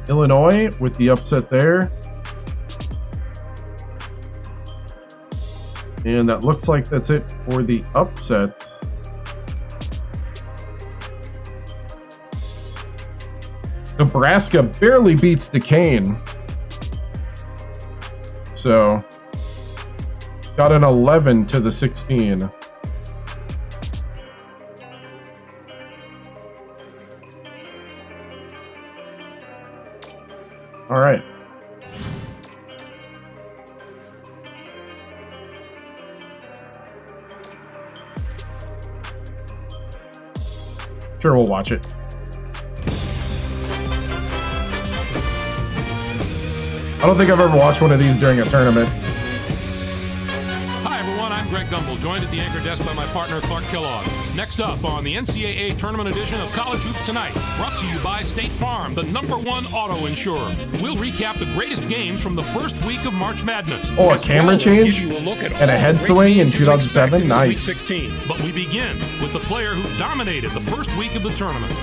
Illinois with the upset there. And that looks like that's it for the upsets. Nebraska barely beats Duquesne. So, got an 11 to the 16. All right. Sure, we'll watch it. don't think I've ever watched one of these during a tournament. Hi everyone, I'm Greg Gumbel, joined at the anchor desk by my partner Clark Kellogg. Next up on the NCAA Tournament Edition of College Hoops Tonight, brought to you by State Farm, the #1 auto insurer. We'll recap the greatest games from the first week of March Madness. Oh, a camera change and a head swing in 2007. Nice. 16. But we begin with the player who dominated the first week of the tournament.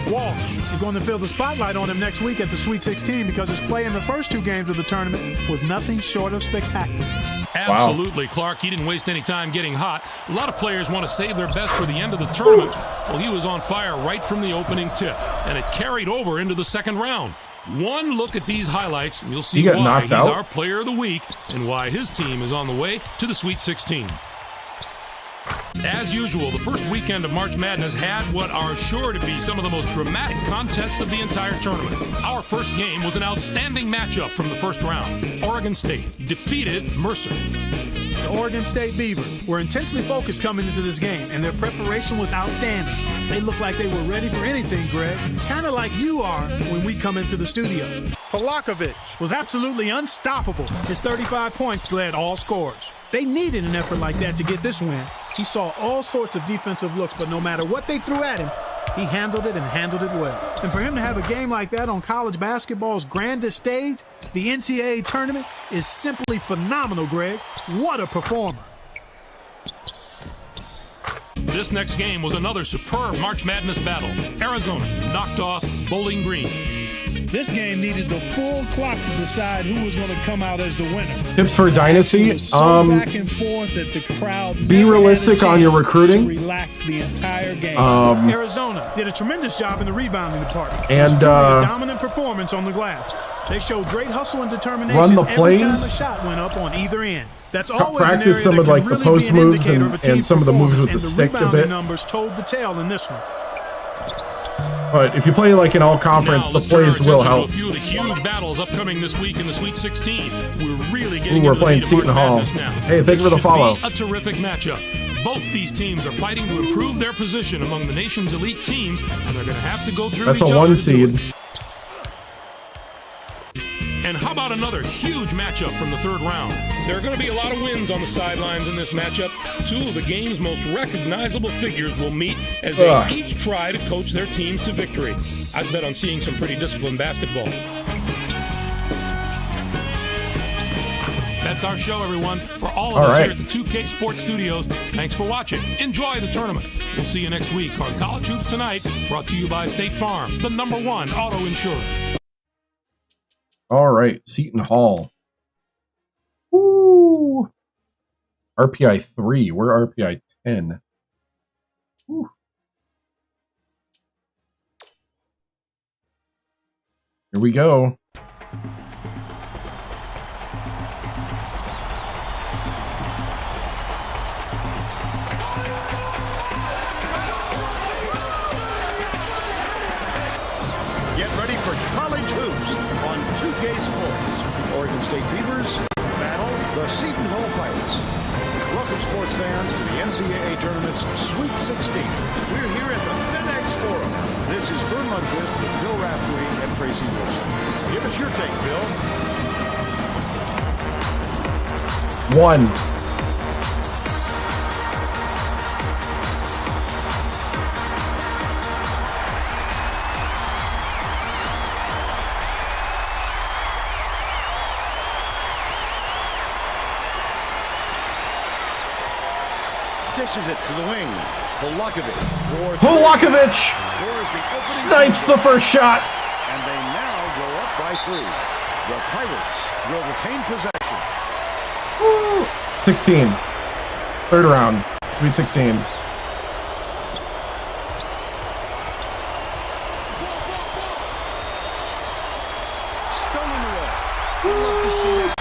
Walsh is going to fill the spotlight on him next week at the Sweet 16 because his play in the first 2 games of the tournament was nothing short of spectacular. Absolutely, Clark. He didn't waste any time getting hot. A lot of players want to save their best for the end of the tournament. Well, he was on fire right from the opening tip, and it carried over into the second round. One look at these highlights, and you'll see why he's our player of the week and why his team is on the way to the Sweet 16. As usual, the first weekend of March Madness had what are sure to be some of the most dramatic contests of the entire tournament. Our first game was an outstanding matchup from the first round. Oregon State defeated Mercer. The Oregon State Beavers were intensely focused coming into this game, and their preparation was outstanding. They looked like they were ready for anything, Greg, kind of like you are when we come into the studio. Polakovic was absolutely unstoppable. His 35 points led all scorers. They needed an effort like that to get this win. He saw all sorts of defensive looks, but no matter what they threw at him, he handled it and handled it well. And for him to have a game like that on college basketball's grandest stage, the NCAA tournament, is simply phenomenal, Greg. What a performer. This next game was another superb March Madness battle. Arizona knocked off Bowling Green. This game needed the full clock to decide who was going to come out as the winner. Tips for Dynasty. It was so back and forth that the crowd be realistic on your recruiting. Relax the entire game. Arizona did a tremendous job in the rebounding department. And a dominant performance on the glass. They showed great hustle and determination run the every time a plays. shot went up on either end. That's always Practice an area some of that like can the really post be an moves indicator of a and team's some of the moves with the performance, stick a and the rebounding bit. numbers told the tale in this one. But if you play like an all-conference, the plays will help. A few of the huge battles upcoming this week in the Sweet 16. We're really getting we're into playing the heat of Seton March Hall. Madness now. Hey, thank you for the This should follow. be a terrific matchup. Both these teams are fighting to improve their position among the nation's elite teams, and they're going to have to go through That's each a other 1 to do seed. it. And how about another huge matchup from the third round? There are going to be a lot of wins on the sidelines in this matchup. 2 of the game's most recognizable figures will meet as they each try to coach their teams to victory. I bet on seeing some pretty disciplined basketball. That's our show, everyone. For all of us here at the 2K Sports Studios, thanks for watching. Enjoy the tournament. We'll see you next week on College Hoops Tonight, brought to you by State Farm, the #1 auto insurer. All right, Seton Hall. Woo! RPI 3. We're RPI 10. Woo. Here we go. Get ready for college hoops on 2K Sports. Oregon State Beavers battle the Seton Hall Pirates. Welcome, sports fans, to the NCAA Tournament's Sweet 16. We're here at the FedEx Forum. This is Vern Lundquist with Bill Raftery and Tracy Wilson. Give us your take, Bill. 1. Dishes it to the wing. Polakovic snipes the first shot. And they now go up by 3. The Pirates will retain possession. 16. Third round. Sweet 16. Stolen away. I'd love to see that.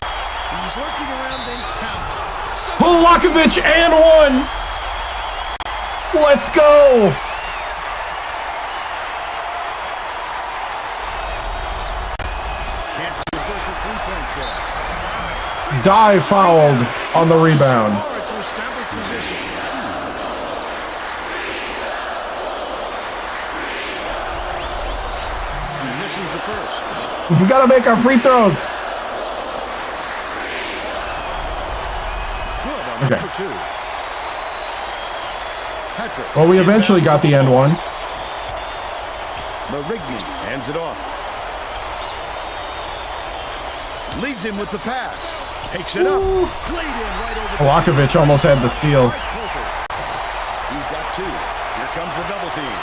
He's lurking around, then pounce. Polakovic and 1. Let's go. Can't convert the three-point play. Dive fouled on the rebound. Hard to establish position. He misses the first. We gotta make our free throws. Okay. Number 2. Patrick. Well, we eventually got the end one. Marigny hands it off. Leads him with the pass. Takes it up. Played in right over. Polakovic almost had the steal. He's got 2. Here comes the double team.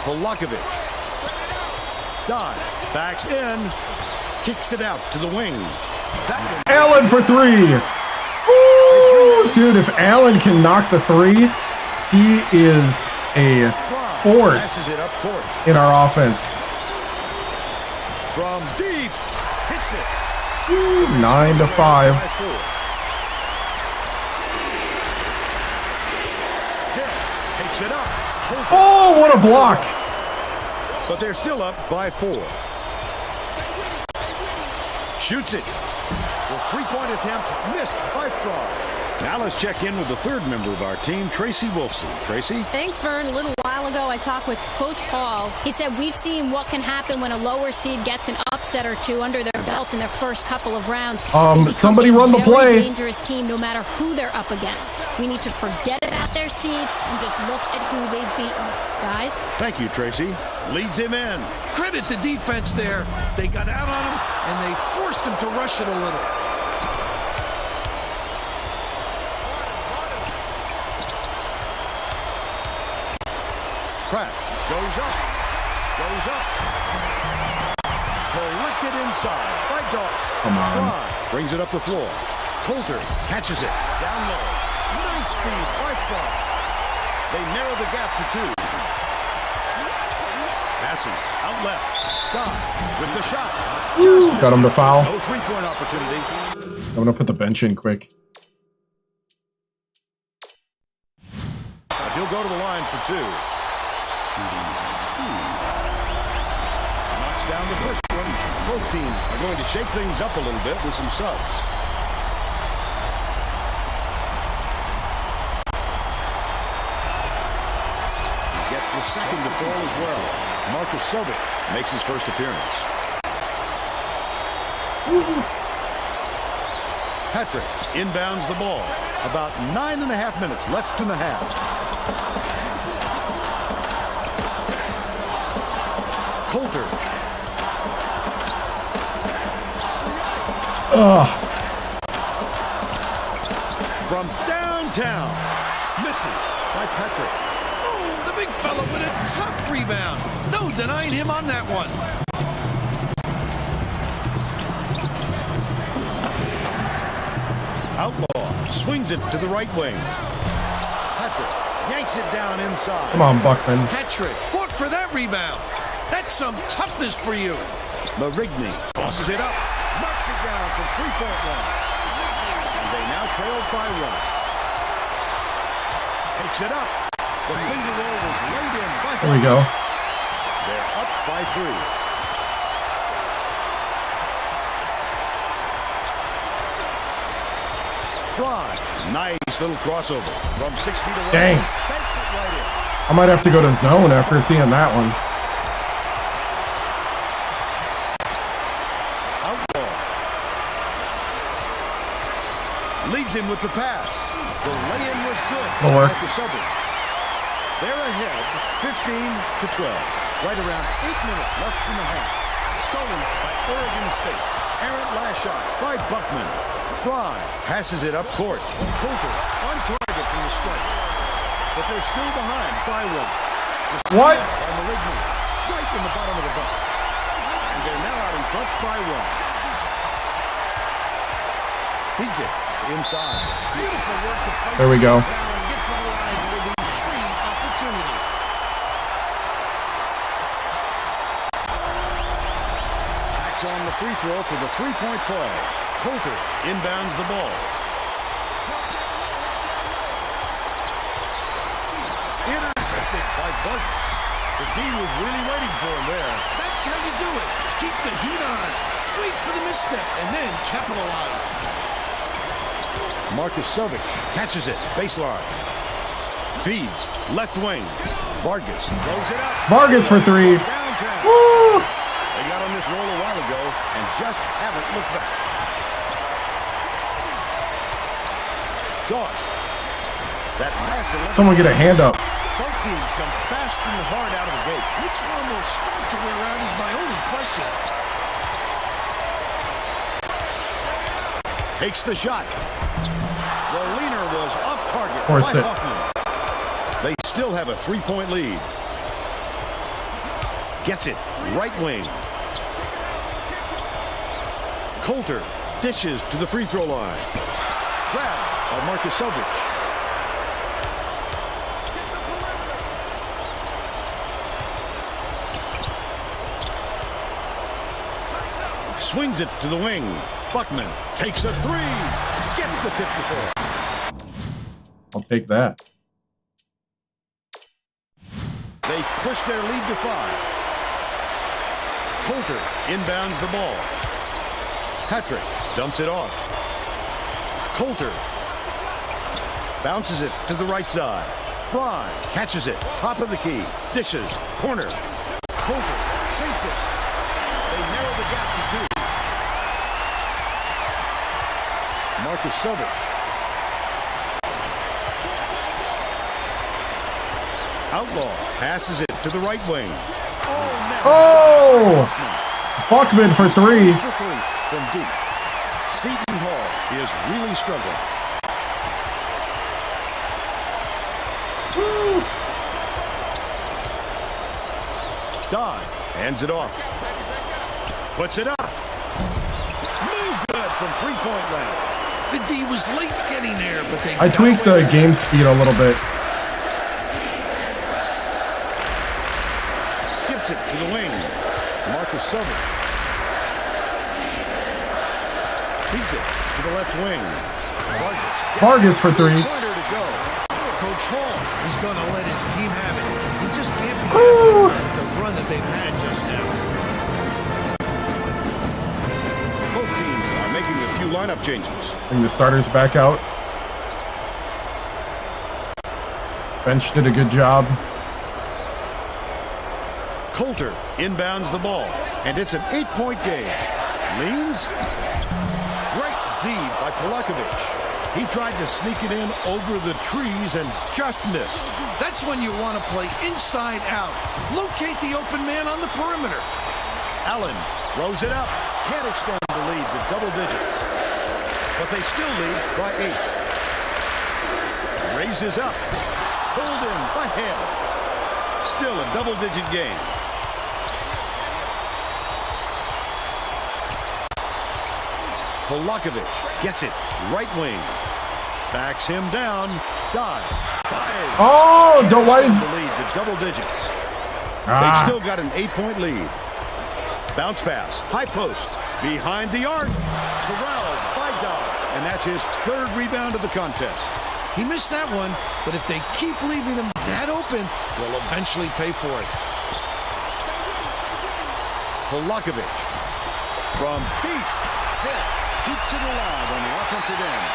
Polakovic. Dive. Backs in. Kicks it out to the wing. Allen for 3. Woo! Dude, if Allen can knock the 3, he is a force in our offense. From deep. Hits it. 9-5. Takes it up. Oh, what a block. But they're still up by 4. Shoots it. The 3-point attempt missed by Fraud. Now let's check in with the third member of our team, Tracy Wolfson. Tracy? Thanks, Vern. A little while ago, I talked with Coach Hall. He said we've seen what can happen when a lower seed gets an upset or 2 under their belt in their first couple of rounds. Somebody run the play. Dangerous team, no matter who they're up against. We need to forget about their seed and just look at who they've beaten. Guys? Thank you, Tracy. Leads him in. Credit the defense there. They got out on him, and they forced him to rush it a little. Pratt goes up. Collected inside by Doss. Come on. Fry brings it up the floor. Coulter catches it. Down low. Nice speed by Fry. They narrow the gap to 2. Passing out left. Dodd with the shot. Got him to foul. No 3-point opportunity. I'm going to put the bench in quick. He'll go to the line for 2. Knocks down the first one. Both teams are going to shake things up a little bit with some subs. Gets the second to fall as well. Marcus Sovic makes his first appearance. Patrick inbounds the ball. About 9.5 minutes left in the half. Coulter. From downtown. Misses by Patrick. Oh, the big fella with a tough rebound. No denying him on that one. Outlaw swings it to the right wing. Patrick yanks it down inside. Come on, Buckman. Patrick fought for that rebound. That's some toughness for you. Marigny tosses it up. Knocks it down from 3-point line. And they now trail by 1. Takes it up. The finger roll was laid in by There we go. They're up by 3. Fry. Nice little crossover from 6 feet away. Dang. Banks it right in. I might have to go to zone after seeing that one. Outlaw. Leads him with the pass. The lay-in was good. It'll work. They're ahead 15-12. Right around 8 minutes left in the half. Stolen by Oregon State. Errant last shot by Buckman. Fry passes it up court. Coulter on target from the strike. But they're still behind by 1. What? By Marigny, right in the bottom of the bucket. And they're now out in front by 1. Feeds it inside. Beautiful work to fight. There we go. And get to the line for the free opportunity. Backs on the free throw for the 3-point play. Coulter inbounds the ball. Intercepted by Vargas. The D was really waiting for him there. That's how you do it. Keep the heat on. Wait for the misstep and then capitalize. Marcus Sovic catches it. Baseline. Feeds. Left wing. Vargas throws it up. Vargas for 3. Downtown. Woo! They got on this roll a while ago and just haven't looked back. Dawes. That last 11. Someone get a hand up. Both teams come fast and hard out of the gate. Which one will start to wear out is my only question. Takes the shot. The leaner was off target. Forced it. Hoffman. They still have a 3-point lead. Gets it. Right wing. Coulter dishes to the free throw line. Grab by Marcus Sobich. Swings it to the wing. Buckman takes a 3. Gets the tip to fall. I'll take that. They push their lead to 5. Coulter inbounds the ball. Patrick dumps it off. Coulter bounces it to the right side. Fry catches it. Top of the key. Dishes. Corner. Coulter sinks it. They narrow the gap to 2. Marcus Sobich. Outlaw passes it to the right wing. Oh! Buckman for 3. From deep. Seton Hall is really struggling. Woo! Dodd hands it off. Puts it up. No good from 3-point range. The D was late getting there, but they I tweaked the game speed a little bit. Skips it to the wing. Marcus Sobich. Feeds it to the left wing. Vargas for 3. Pointer to go. Coach Hall is going to let his team have it. He just can't be happy with the run that they've had just now. Both teams are making a few lineup changes. Bring the starters back out. Bench did a good job. Coulter inbounds the ball, and it's an 8-point game. Leans. Great D by Polakovich. He tried to sneak it in over the trees and just missed. That's when you want to play inside out. Locate the open man on the perimeter. Allen throws it up. Can't extend the lead to double digits. But they still lead by 8. Raises up. Pulled in by hand. Still a double-digit game. Polakovich gets it. Right wing. Backs him down. Dodd. Oh, don't why did the lead to double digits. They've still got an 8-point lead. Bounce pass. High post. Behind the arc. Corralled by Dodd. And that's his 3rd rebound of the contest. He missed that one, but if they keep leaving him that open, they'll eventually pay for it. Polakovich from deep. Hit. Keeps it alive on the offensive end.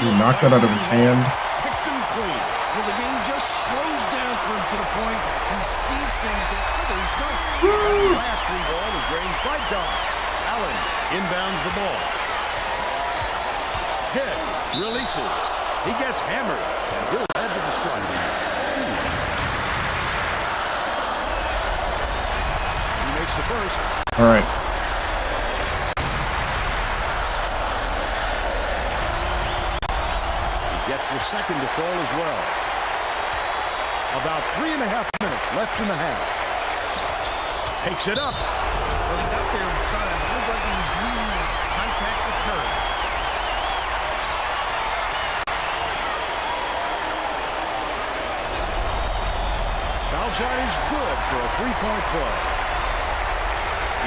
he knocked that out of his hand? Picked him clean. Well, the game just slows down for him to the point he sees things that others don't. The last 3 ball is drained by Dodd. Allen inbounds the ball. Hit. Releases. He gets hammered, and he'll head to the strike. He makes the first. All right. Gets the second to fall as well. About 3.5 minutes left in the half. Takes it up. When he got there inside, nobody was leading when contact occurred. Foul shot is good for a 3-point play.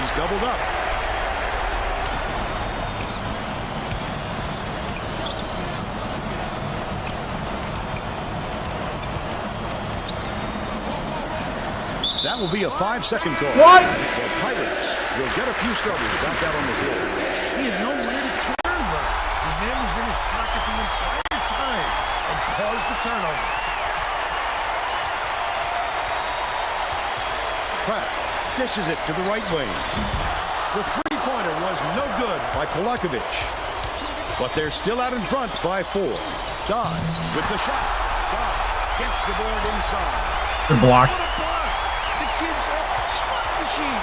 He's doubled up. That will be a 5-second call. What? The Pirates will get a few struggles back out on the field. He had nowhere to turn, Vern. His man was in his pocket the entire time and caused the turnover. Pratt dishes it to the right wing. The three-pointer was no good by Polakovic. But they're still out in front by 4. Dodd with the shot. Dodd gets the board inside. Good block. What a block! The kid's a slot machine.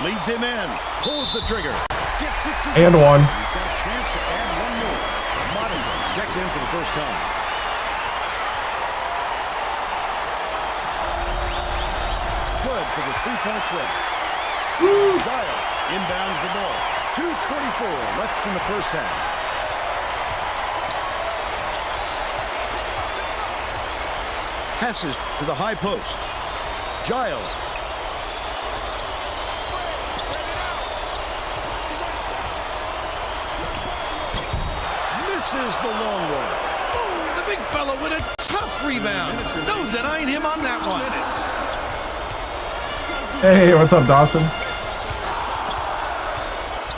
Leads him in. Pulls the trigger. Gets it to And one. He's got a chance to add one more. Martin checks in for the first time. Good for the three-point play. Giles inbounds the ball. 2:24 left in the first half. Passes to the high post. Giles. Misses the long one. Oh, the big fella with a tough rebound. No denying him on that one. Hey, what's up, Dawson?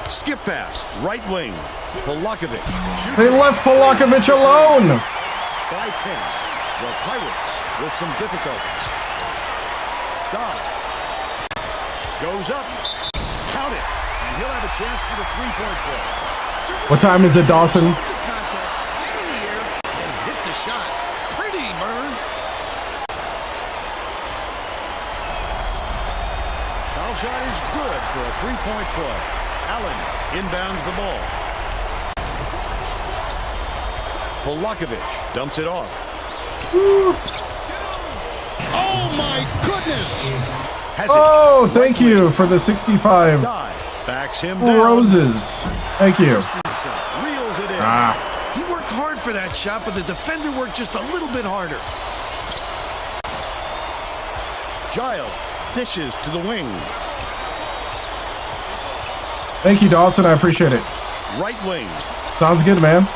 Skip pass, right wing. Polakovic shoots They it. left Polakovic alone. By 10. The Pirates with some difficulties. Dodd goes up. Count it. And he'll have a chance for the three-point play. What time is it, Dawson? The contact, hang in the air, and hit the shot. Pretty, Vern. Foul shot is good for a three-point play. Allen inbounds the ball. Polakovic dumps it off. Oh, my goodness. Has Oh, it. thank Right you wing. for the 65 Dodd backs him down. roses. Thank you. Christensen reels it in. He worked hard for that shot, but the defender worked just a little bit harder. Giles dishes to the wing. Thank you, Dawson. I appreciate it. Right wing. Sounds good, man.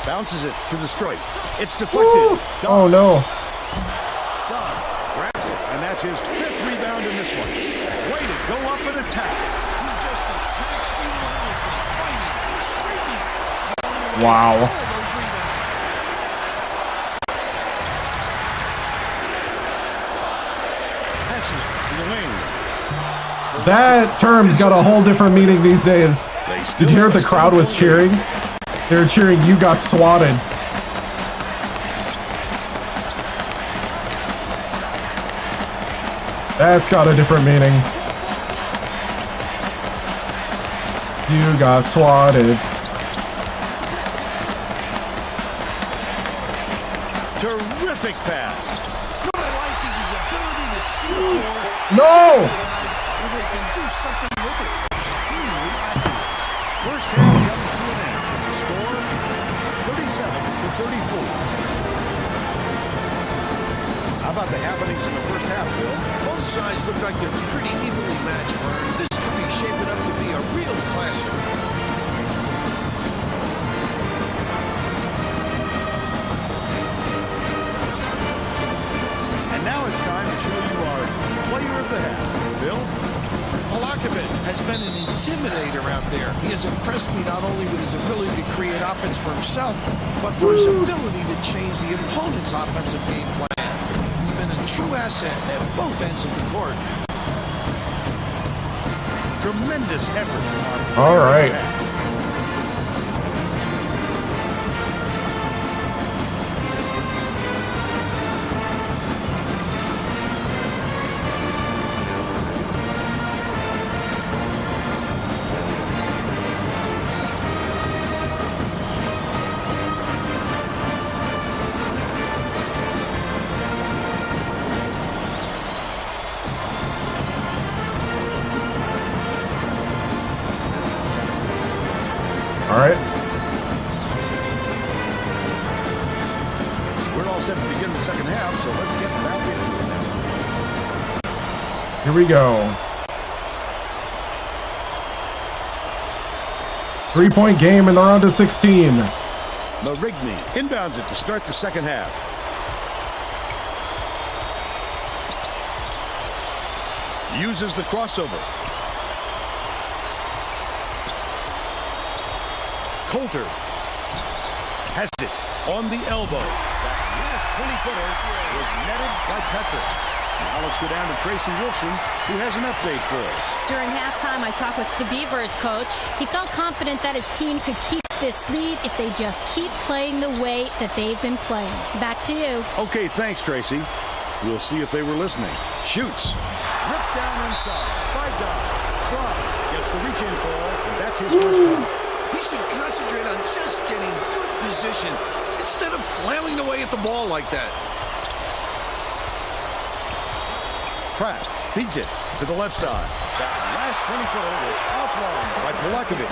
Bounces it to the stripe. It's deflected. Woo. Oh, no. Dodd grabs it, and that's his 5th rebound in this one. Way to go up and attack. He just attacks relentlessly, fighting, screaming. Wow. All those rebounds. Passes to the wing. That term's got a whole different meaning these days. They still Did you hear have the a crowd was 7-point cheering? lead. They were cheering, "You got swatted." That's got a different meaning. You got swatted. Terrific pass. What I like is his ability to see the floor. No! Where they can do something with it. Extremely accurate. First half comes to an end. The score, 37-34. How about the happenings in the first half, Bill? Both sides look like they're pretty evenly matched, Vern. This could be shaping up to be a real classic. And now it's time to show you our player of the half. Bill? Polakovic has been an intimidator out there. He has impressed me not only with his ability to create offense for himself, but for his ability to change the opponent's offensive game plan. He's been a true asset at both ends of the court. Tremendous effort from our player All of the right. half. All right. We're all set to begin the second half, so let's get back into it now. Here we go. 3-point game in the round of 16. Marigny inbounds it to start the second half. Uses the crossover. Coulter has it on the elbow. That last 20-footer was netted by Petrick. Now let's go down to Tracy Wolfson, who has an update for us. During halftime, I talked with the Beavers coach. He felt confident that his team could keep this lead if they just keep playing the way that they've been playing. Back to you. Okay, thanks, Tracy. We'll see if they were listening. Shoots. Ripped down inside by Dodd. Fry gets the reach-in call, and that's his first one. He should concentrate on just getting good position instead of flailing away at the ball like that. Pratt feeds it to the left side. That last 20-footer was offline by Polakovic.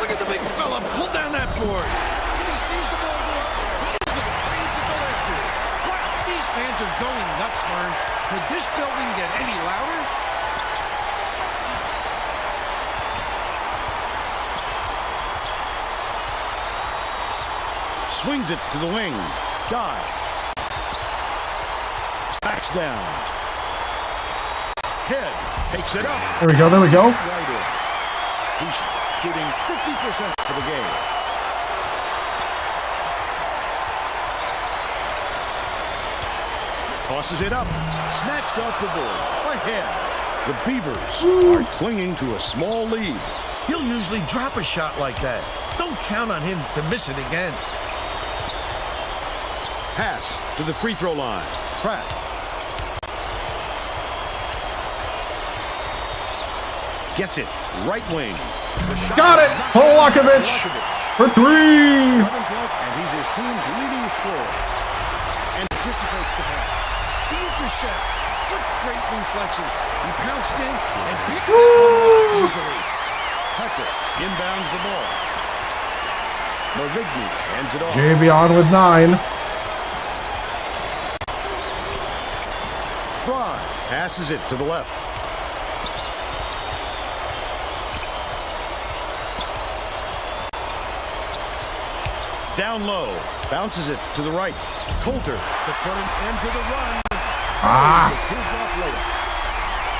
Look at the big fella pull down that board. When he sees the ball go up, he isn't afraid to go after it. Wow, these fans are going nuts, Vern. Could this building get any louder? Swings it to the wing. Guy. Backs down. Head takes it up. There we go, there we go. Right in. He's shooting 50% for the game. Tosses it up. Snatched off the boards by Head. The Beavers are clinging to a small lead. He'll usually drop a shot like that. Don't count on him to miss it again. Pass to the free throw line. Pratt. Gets it. Right wing. Got it! Polakovic for three! And he's his team's leading scorer. Anticipates the pass. The intercept. What great reflexes. He pounced in and picked that one up easily. Tucker inbounds the ball. Marigny hands it off. Javion with 9. Fry passes it to the left. Down low. Bounces it to the right. Coulter to put an end to the run.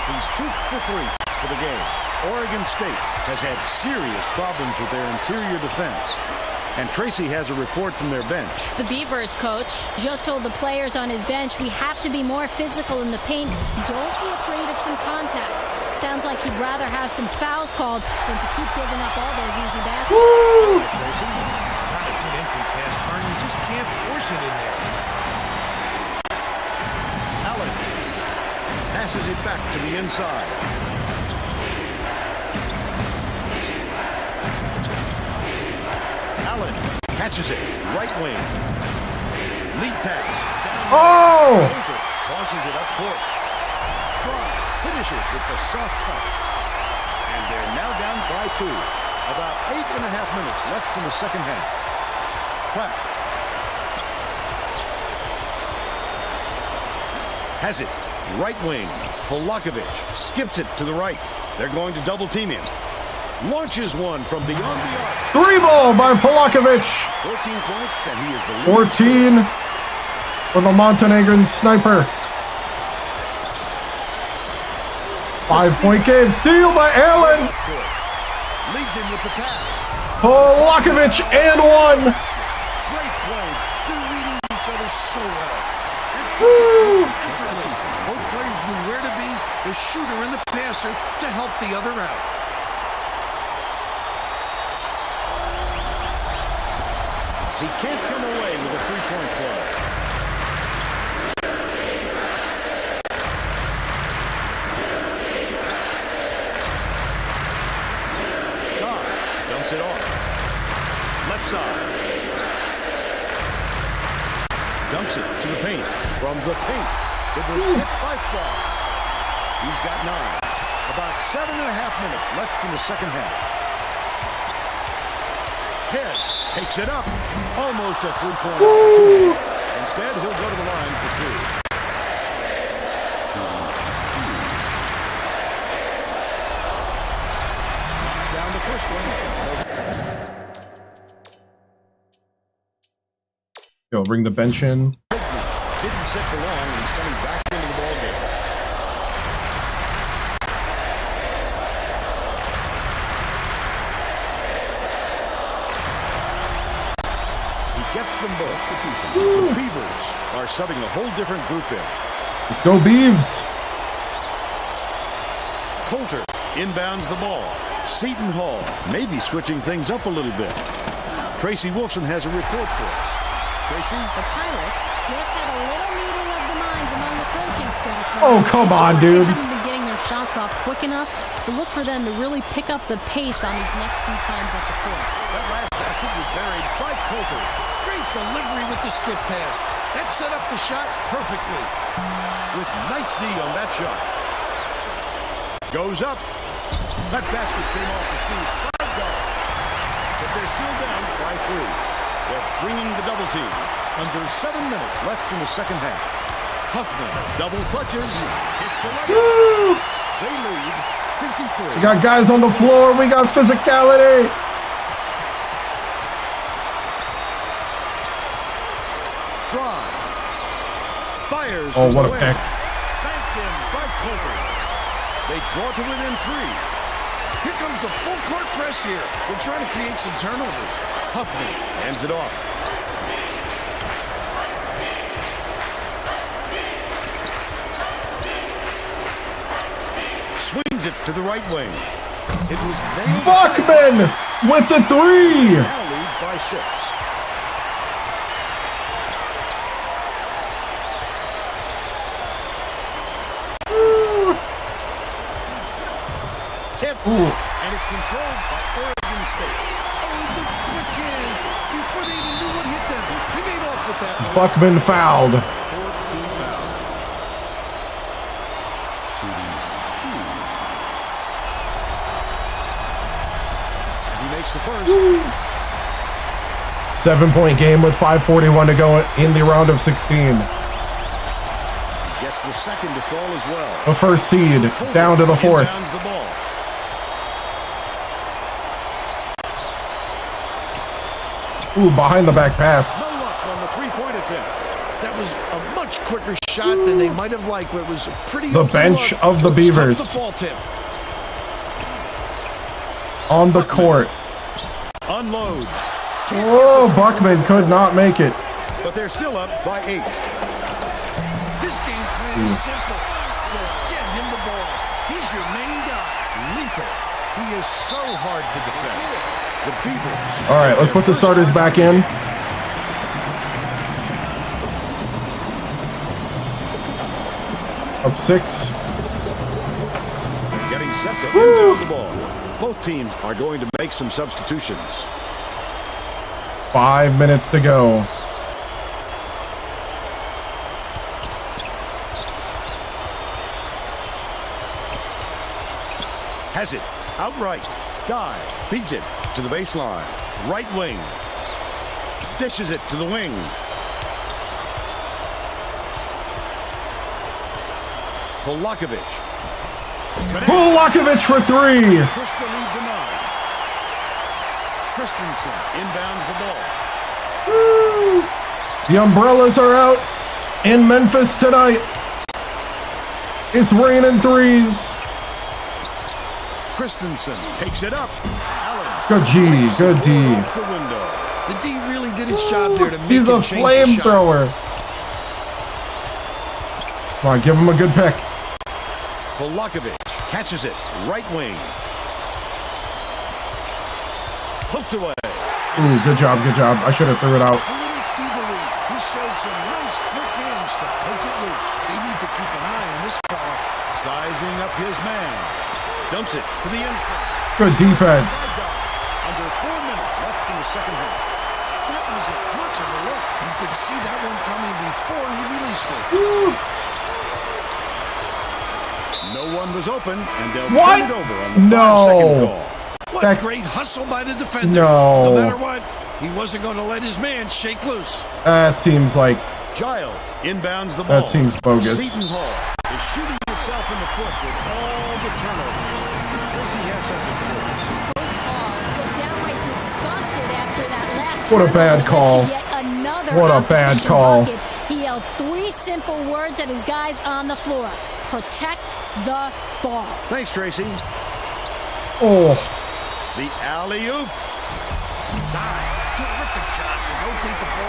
He's 2 for 3 for the game. Oregon State has had serious problems with their interior defense. And Tracy has a report from their bench. The Beavers coach just told the players on his bench we have to be more physical in the paint. Don't be afraid of some contact. Sounds like he'd rather have some fouls called than to keep giving up all those easy baskets. Tracy, not a good entry pass, Vern. You just can't force it in there. Allen passes it back to the inside. Allen catches it. Right wing. Lead pass. Oh! Coulter tosses it up court. Fry finishes with the soft touch. And they're now down by 2. About 8.5 minutes left in the second half. Pratt has it. Right wing. Polakovic skips it to the right. They're going to double team him. Launches one from beyond the arc. 3 ball by Polakovic. 14 points, and he is the leading 14 for the Montenegrin sniper. 5-point game. Steal by Allen. leads him with the pass. Polakovic and 1. Great play. They're reading each other so well. They're effortless. Both players knew where to be, the shooter and the passer, to help the other out. He can't come away with a three-point play. God dumps it off. Left side. Dumps it to the paint. From the paint. It was hit by Fry. He's got 9. About 7.5 minutes left in the second half. Head takes it up. Almost a three-point opportunity. Instead, he'll go to the line for 3. It's down the first one. Go bring the bench in. Didn't sit for long and he's coming back into the ballgame. gets them both. The Beavers are subbing a whole different group in. Let's go, Beavs. Coulter inbounds the ball. Seton Hall may be switching things up a little bit. Tracy Wolfson has a report for us. Tracy? The Pirates just had a little meeting of the minds among the coaching staff. Oh, come on, dude. They haven't been getting their shots off quick enough, so look for them to really pick up the pace on these next few times at the court. That last basket was buried by Coulter. Great delivery with the skip pass. That set up the shot perfectly. With nice D on that shot. Goes up. That basket came off the feet by guard. But they're still down by 3. They're bringing the double team. Under 7 minutes left in the second half. Huffman double clutches. Hits the leg. They lead 53. We got guys on the floor. We got physicality. Drive. Fires. Oh, from what a away. pick. Banked in by Coulter. They draw to within 3. Here comes the full court press here. They're trying to create some turnovers. Huffman hands it off. Swings it to the right wing. It was nailed. Buckman with the 3. Now leads by 6. Tip. And it's controlled by Oregon State. Oh, the quick hands. Before they even knew what hit them. He made off with that one. Buckman fouled. 14 foul. Shooting 2. He makes the first. 7-point game with 5:41 to go in the round of 16. Gets the second to fall as well. The first seed down to the 4th. Inbounds the ball. Ooh, behind the back pass. No luck on the three-point attempt. That was a much quicker shot than they might have liked, but it was a pretty The open bench look. of the It's Beavers. tough to fall tip. On the court. Unloads. Oh, Buckman could not make it. But they're still up by 8. This game plan is simple. Just get him the ball. He's your main guy. Lethal. He is so hard to defend. The Beavers. All right, let's put the starters back in. Up 6. Getting set to inbound the ball. Both teams are going to make some substitutions. 5 minutes to go. Has it. Outright. Dive. Feeds it to the baseline. Right wing. Dishes it to the wing. Polakovic. Polakovic for 3. Push the lead to 9. Christensen inbounds the ball. The umbrellas are out in Memphis tonight. It's raining 3s. Christensen takes it up. Allen. Good G, good D. Off the window. The D really did his job there to make He's him a change the shot. flamethrower. Come on, give him a good pick. Polakovic catches it. Right wing. Poked away. Ooh, good job, good job. I should have threw it out. A little thievery. He showed some nice quick hands to poke it loose. They need to keep an eye on this fella. Sizing up his man. Dumps it to the inside. Good defense. Under 4 minutes left in the second half. That wasn't much of a look. You could see that one coming before he released it. No one was open, and they'll What? turn it over on the No. 5-second call. What That- great hustle by the defender. No. No matter what, he wasn't going to let his man shake loose. That seems like Giles inbounds the ball. that seems bogus. Seton Hall is shooting itself in the foot with all the turnovers. Tracy has something for us. Coach Hall was downright disgusted after that last What a bad turnover call. to yet another What a bad opposition call. bucket. He yelled 3 simple words at his guys on the floor. Protect the ball. Thanks, Tracy. Oh, The alley-oop. Terrific job to rotate the ball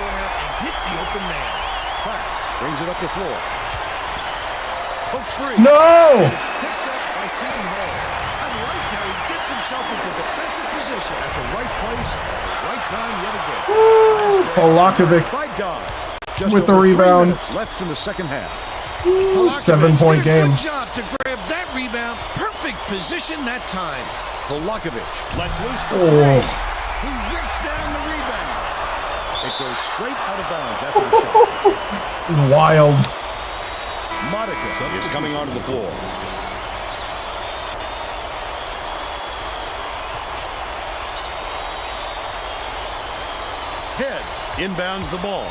Brings it up the floor. Hooks free. No! It's picked up by Seton Hall. I like how he gets himself into defensive position. At the right place, right time yet again. Woo! Polakovic By Dodd. Just with the over 3 rebound. minutes left in the second half. 7-point did a game. Good job to grab that rebound. Perfect position that time. Polakovic lets loose the Oh. three. He rips down the rebound. It goes straight out of bounds after the shot. This is wild. Modica is coming onto the floor. Head inbounds the ball.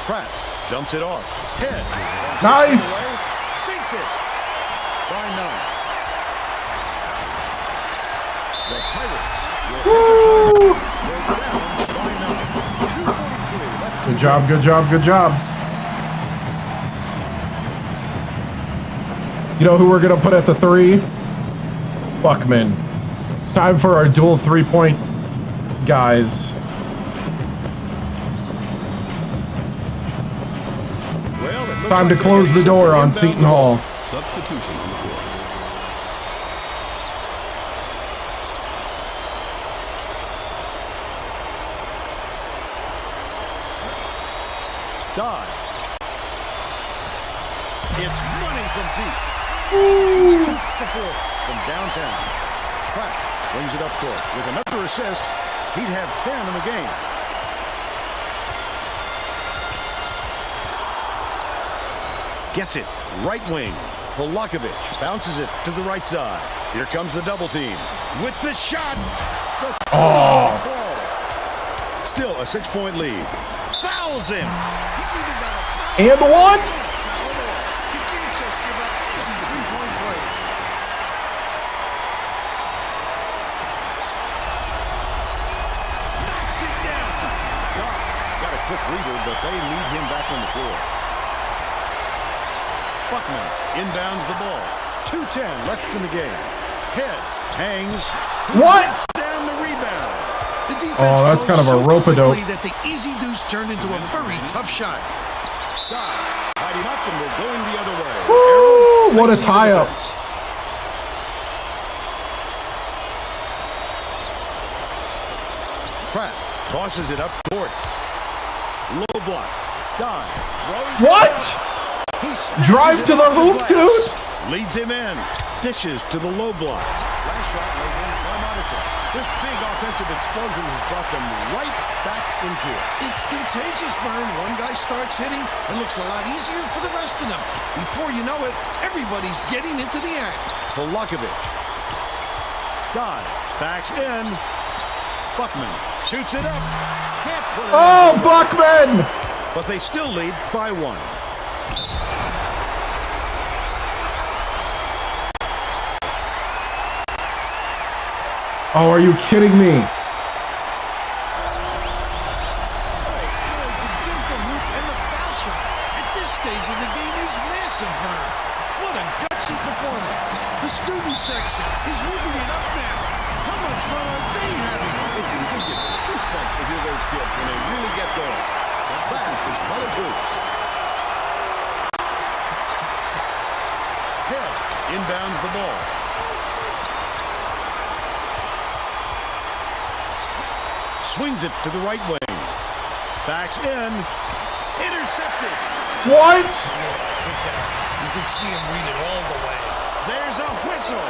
Pratt dumps it off. Head. Nice. Sinks it. By 9. The Pirates will take a time. They're down by 9. 2:43 left. Good job, good job, good job. You know who we're going to put at the 3? Buckman. It's time for our dual 3-point guys. Well, it looks Time to like close the they're door getting on set to Seton inbound Hall. the ball. Substitution on the court. Dodd. It's money from deep. It's 2 to 4 from downtown. Pratt brings it up court. With another assist, he'd have 10 in the game. Gets it. Right wing. Polakovic bounces it to the right side. Here comes the double team. With the shot. Oh. Still a 6-point lead. Fouls him. He's either got a foul And one. or don't foul at all. You can't just give up easy 3-point plays. Knocks it down. Got a quick breather, but they lead him back on the floor. Buckman inbounds the ball. 2:10 left in the game. Head hangs. What? Rips down the rebound. The defense Oh, that's kind of a closed so rope-a-dope. quickly that the easy deuce turned into a very tough shot. Dodd tied him up and we're going the other way. Woo, what a Facing the tie-up. defense. Pratt tosses it up court. Low block. Dodd throws. What? He snatches Drive it to the off hoop, glass. dude. Leads him in. Dishes to the low block. Last shot laid in by Monica. This big offensive explosion has brought them right back into it. It's contagious, Vern. One guy starts hitting, it looks a lot easier for the rest of them. Before you know it, everybody's getting into the act. Polakovic. Dodd backs in. Buckman shoots it up. Can't put it Oh, in. Buckman. But they still lead by 1. Oh, are you kidding me? To get the hoop and the foul shot at this stage of the game is massive, Vern. What a gutsy performance. The student section is whooping it up now. How much fun are they having? You get goosebumps to hear those kids when they really get going. That is college hoops. Hill inbounds the ball. Swings it to the right wing. Backs in. Intercepted. What? You can see him read it all the way. There's a whistle.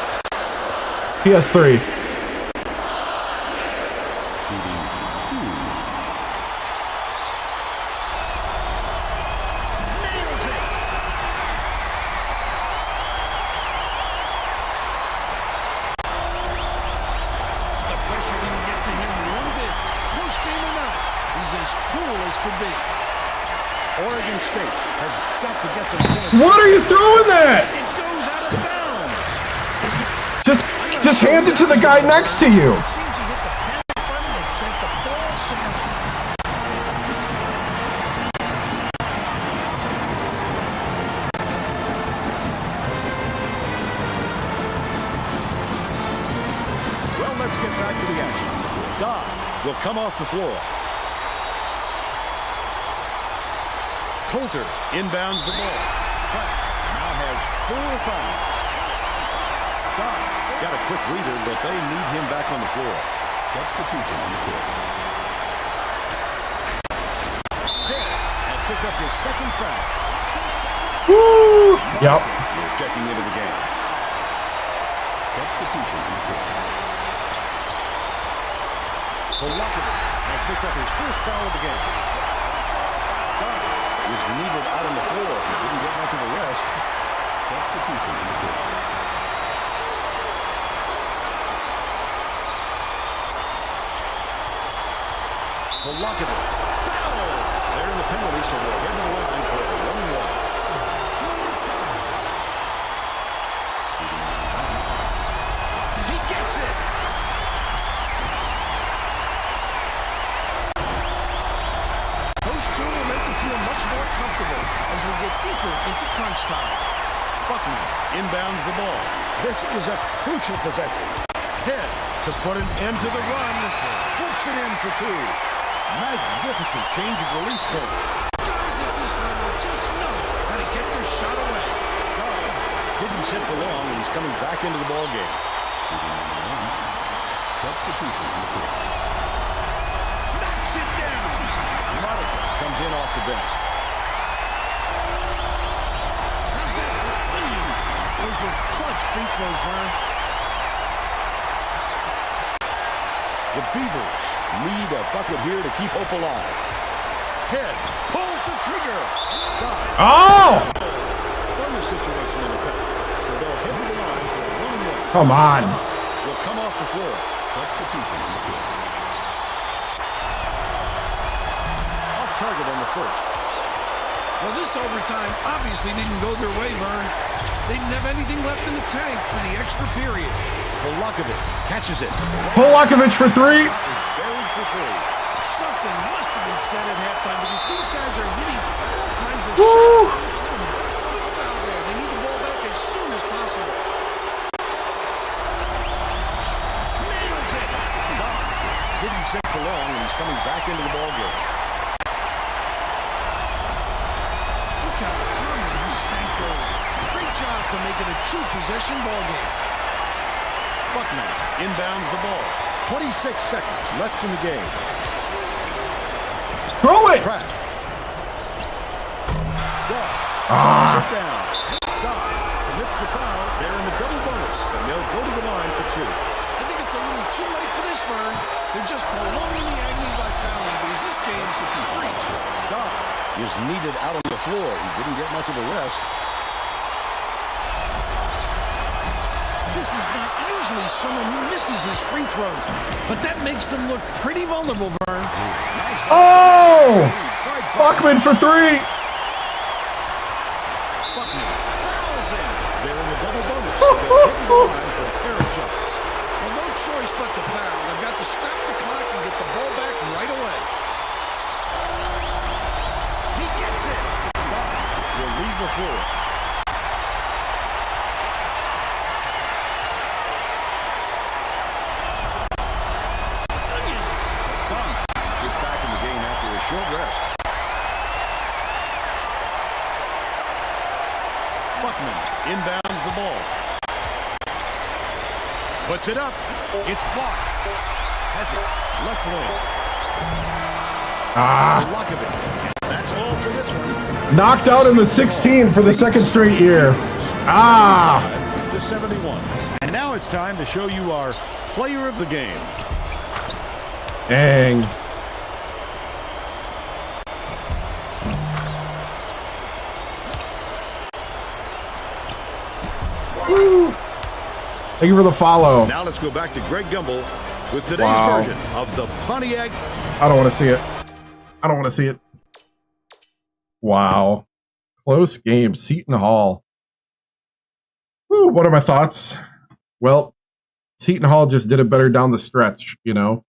PS3. Nails it. The pressure didn't get to him one bit. Close game or not, he's as cool as could be. Oregon State has got to get some points. What are you throwing that? It goes out of bounds. Just hand it to the guy next to you. Seems to hit the panic button and sent the ball somewhere. Well, let's get back to the action. Dodd will come off the floor. Coulter inbounds the ball. Pratt now has 4 fouls. Got a quick breather, but they need him back on the floor. Substitution on the court. Hill has picked up his 2nd foul. Woo! Yep. He's checking into the game. Substitution on the court. Polakovic has picked up his 1st foul of the game. Was needed out on the floor. He didn't get much of a rest. Substitution in the court. Polakovic. Foul! They're in the penalty, so we'll head to the line for a 1-1. He gets it! Those two will make them feel much more comfortable as we get deeper into crunch time. Buckner inbounds the ball. This is a crucial possession. Head to put an end to the run. Flips it in for 2. Magnificent change of release point. Guys at this level just know how to get their shot away. Didn't sit for long, and he's coming back into the ball game. Substitution in the court. Knocks it down. Monica comes in off the bench. How's that for threes? Those were clutch free throws, Vern. The Beavers need a bucket here to keep hope alive. Head pulls the trigger. Dive. Oh! Run the situation in effect. So they'll head to the line for a 1-1. Come on. Will come off the floor. Substitution in the court. Off target on the first. Well, this overtime obviously didn't go their way, Vern. They didn't have anything left in the tank for the extra period. Polakovic catches it. Polakovic for 3. Is buried for 3. Something must have been said at halftime because these guys are hitting all kinds of Woo! shots. Good foul there. They need the ball back as soon as possible. Nails it. Didn't sit for long, and he's coming back into the ball game. Look how calmly he sank those. Great job to make it a true possession ball game. Buckner inbounds the ball. 26 seconds left in the game. Throw it. Pratt. Doss. Sit down. Doss commits the foul. They're in the double bonus, and they'll go to the line for 2. I think it's a little too late for this, Vern. They're just prolonging the agony by fouling because this game's a reach. Doss is needed out on the floor. He didn't get much of a rest. This is not usually someone who misses his free throws, but that makes them look pretty vulnerable, Vern. Oh! Buckman for 3. Buckner fouls in. They're in the double bonus. So they'll hit the line for a pair of shots. Well, no choice but to foul. They've got to stop the clock and get the ball back right away. He gets it. Will leave the floor. Is back in the game after a short rest. Buckman inbounds the ball. Puts it up. It's blocked. Has it. Left wing. Polakovic. That's all for this one. Knocked out in the 16 for the 2nd straight year. To 71. And now it's time to show you our player of the game. Dang. Woo. Thank you for the follow. Now let's go back to Greg Gumbel with today's version of the Pontiac. I don't want to see it. I don't want to see it. Wow. Close game. Seton Hall. Woo, what are my thoughts? Well, Seton Hall just did it better down the stretch, you know.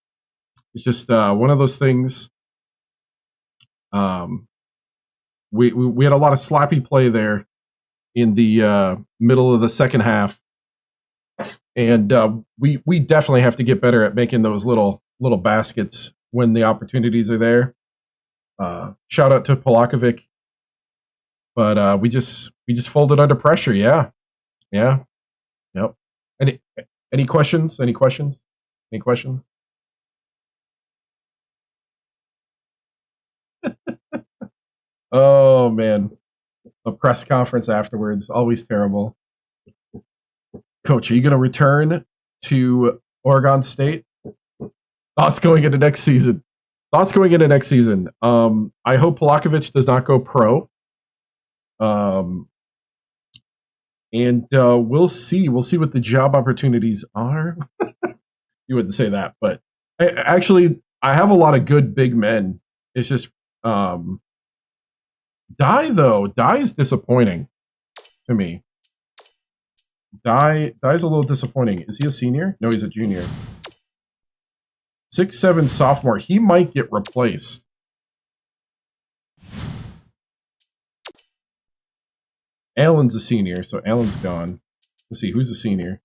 It's just one of those things. We had a lot of sloppy play there in the middle of the second half. And we definitely have to get better at making those little little baskets when the opportunities are there. Shout out to Polakovic, but we just folded under pressure. Yeah. Yep. Any questions? Any questions? Oh man, a press conference afterwards, always terrible. Coach, are you going to return to Oregon State? Thoughts going into next season? I hope Polakovic does not go pro. And we'll see. We'll see what the job opportunities are. You wouldn't say that, but I have a lot of good big men. It's just Dye is disappointing to me. Dye's a little disappointing. Is he a senior? No, he's a junior. 6'7" sophomore. He might get replaced. Allen's a senior, so Allen's gone. Let's see, who's a senior?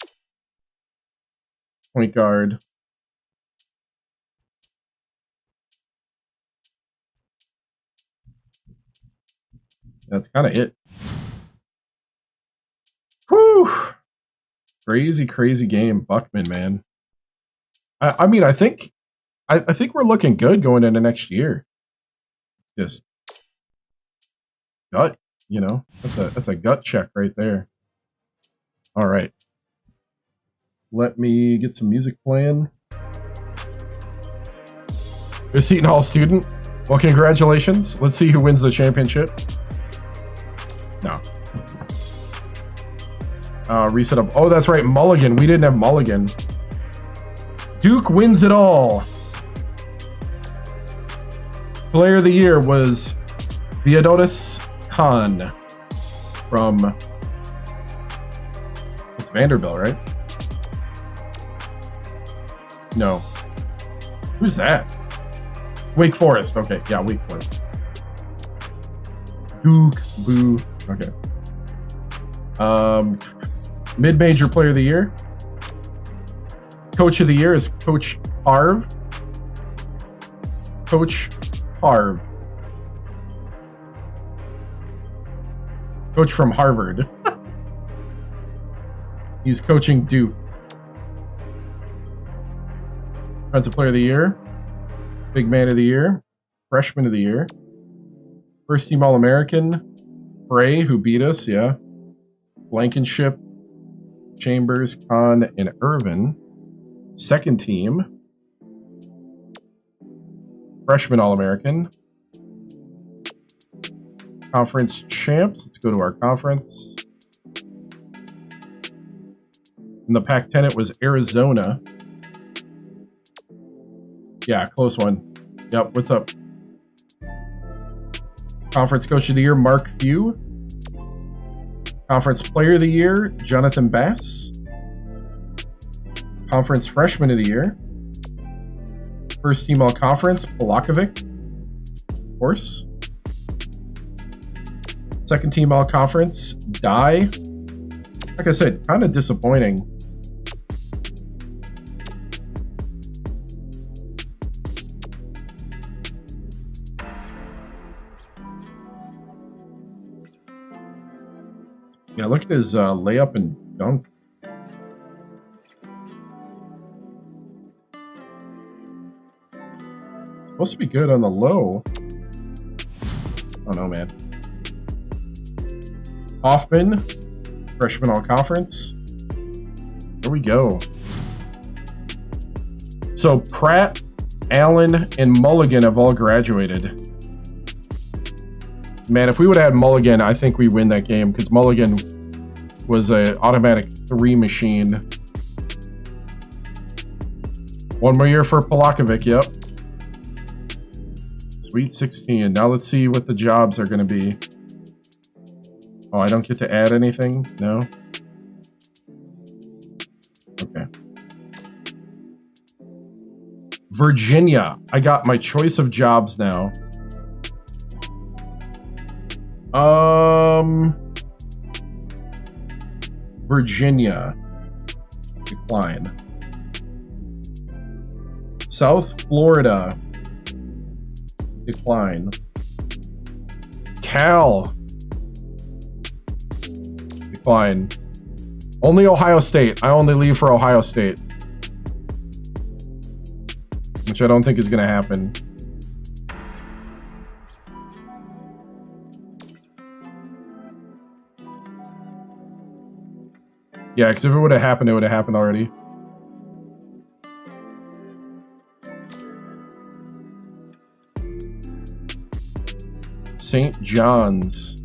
Point guard. That's kind of it. Whew! Crazy game. Buckman, man. I mean, I think we're looking good going into next year. Just gut, you know. That's a gut check right there. All right. Let me get some music playing. You're a Seton Hall student. Well, congratulations. Let's see who wins the championship. No. Reset up. Oh, that's right. Mulligan. We didn't have Mulligan. Duke wins it all. Player of the year was Theodotus Khan from it's Vanderbilt, right? No. Who's that? Wake Forest. Okay, yeah, Wake Forest. Duke, boo. Okay. Mid-major player of the year. Coach of the year is Coach Harv. Coach Harv. Coach from Harvard. He's coaching Duke. Defensive player of the year. Big man of the year. Freshman of the year. First team All-American. Bray, who beat us, yeah. Blankenship, Chambers, Kahn, and Irvin. Second team. Freshman All-American. Conference champs. Let's go to our conference. In the Pac-10, it was Arizona. Yeah, close one. Yep, what's up? Conference Coach of the Year, Mark Few. Conference Player of the Year, Jonathan Bass. Conference Freshman of the Year. First Team All-Conference, Polakovic. Of course. Second Team All-Conference, Dye. Like I said, kind of disappointing. Yeah, look at his layup and dunk. Supposed to be good on the low. Oh no, man. Hoffman, freshman all conference. There we go. So Pratt, Allen, and Mulligan have all graduated. Man, if we would have had Mulligan, I think we win that game because Mulligan was an automatic 3 machine. One more year for Polakovic, yep. Sweet 16. Now let's see what the jobs are going to be. Oh, I don't get to add anything? No? Okay. Virginia. I got my choice of jobs now. Virginia. Decline. South Florida. Decline. Cal. Decline. Only Ohio State. I only leave for Ohio State. Which I don't think is going to happen. Yeah, because if it would have happened, it would have happened already. St. John's.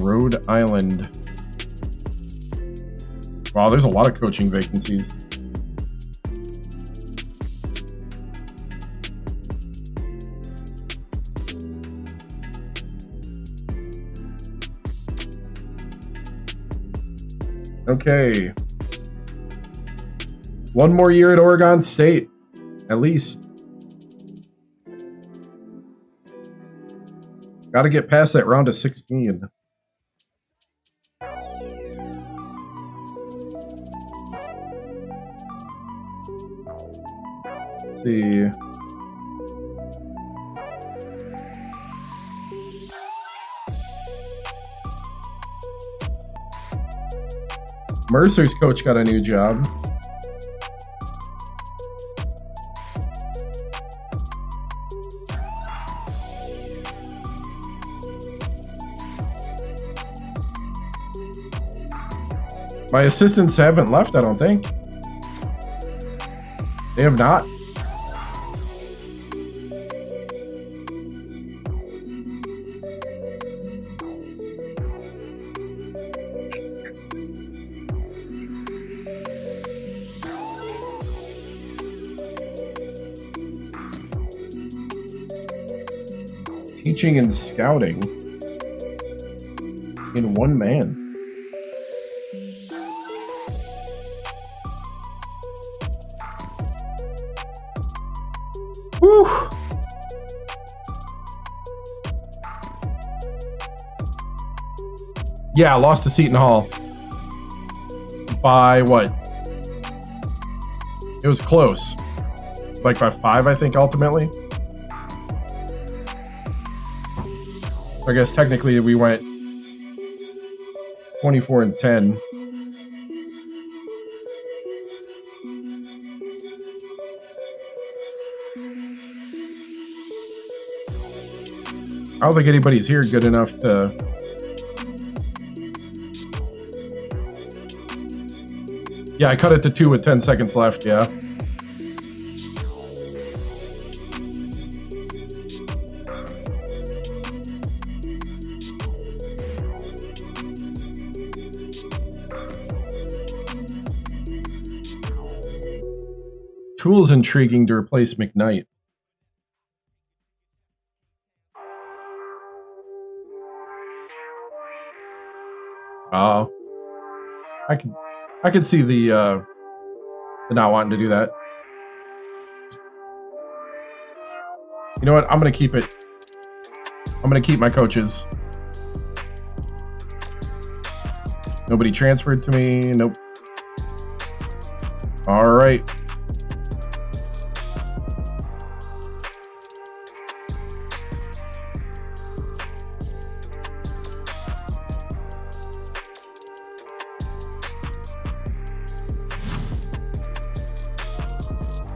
Rhode Island. Wow, there's a lot of coaching vacancies. Okay. One more year at Oregon State, at least. Got to get past that round of 16. Let's see. Mercer's coach got a new job. My assistants haven't left, I don't think. They have not. Teaching and scouting in one man. Whew. Yeah, I lost to Seton Hall. By what? It was close. Like by 5, I think, ultimately. I guess technically we went 24-10. I don't think anybody's here good enough to... Yeah, I cut it to 2 with 10 seconds left, yeah. Toole's intriguing to replace McKnight. Oh, I could see the not wanting to do that. You know what? I'm gonna keep it. I'm gonna keep my coaches. Nobody transferred to me. Nope. All right.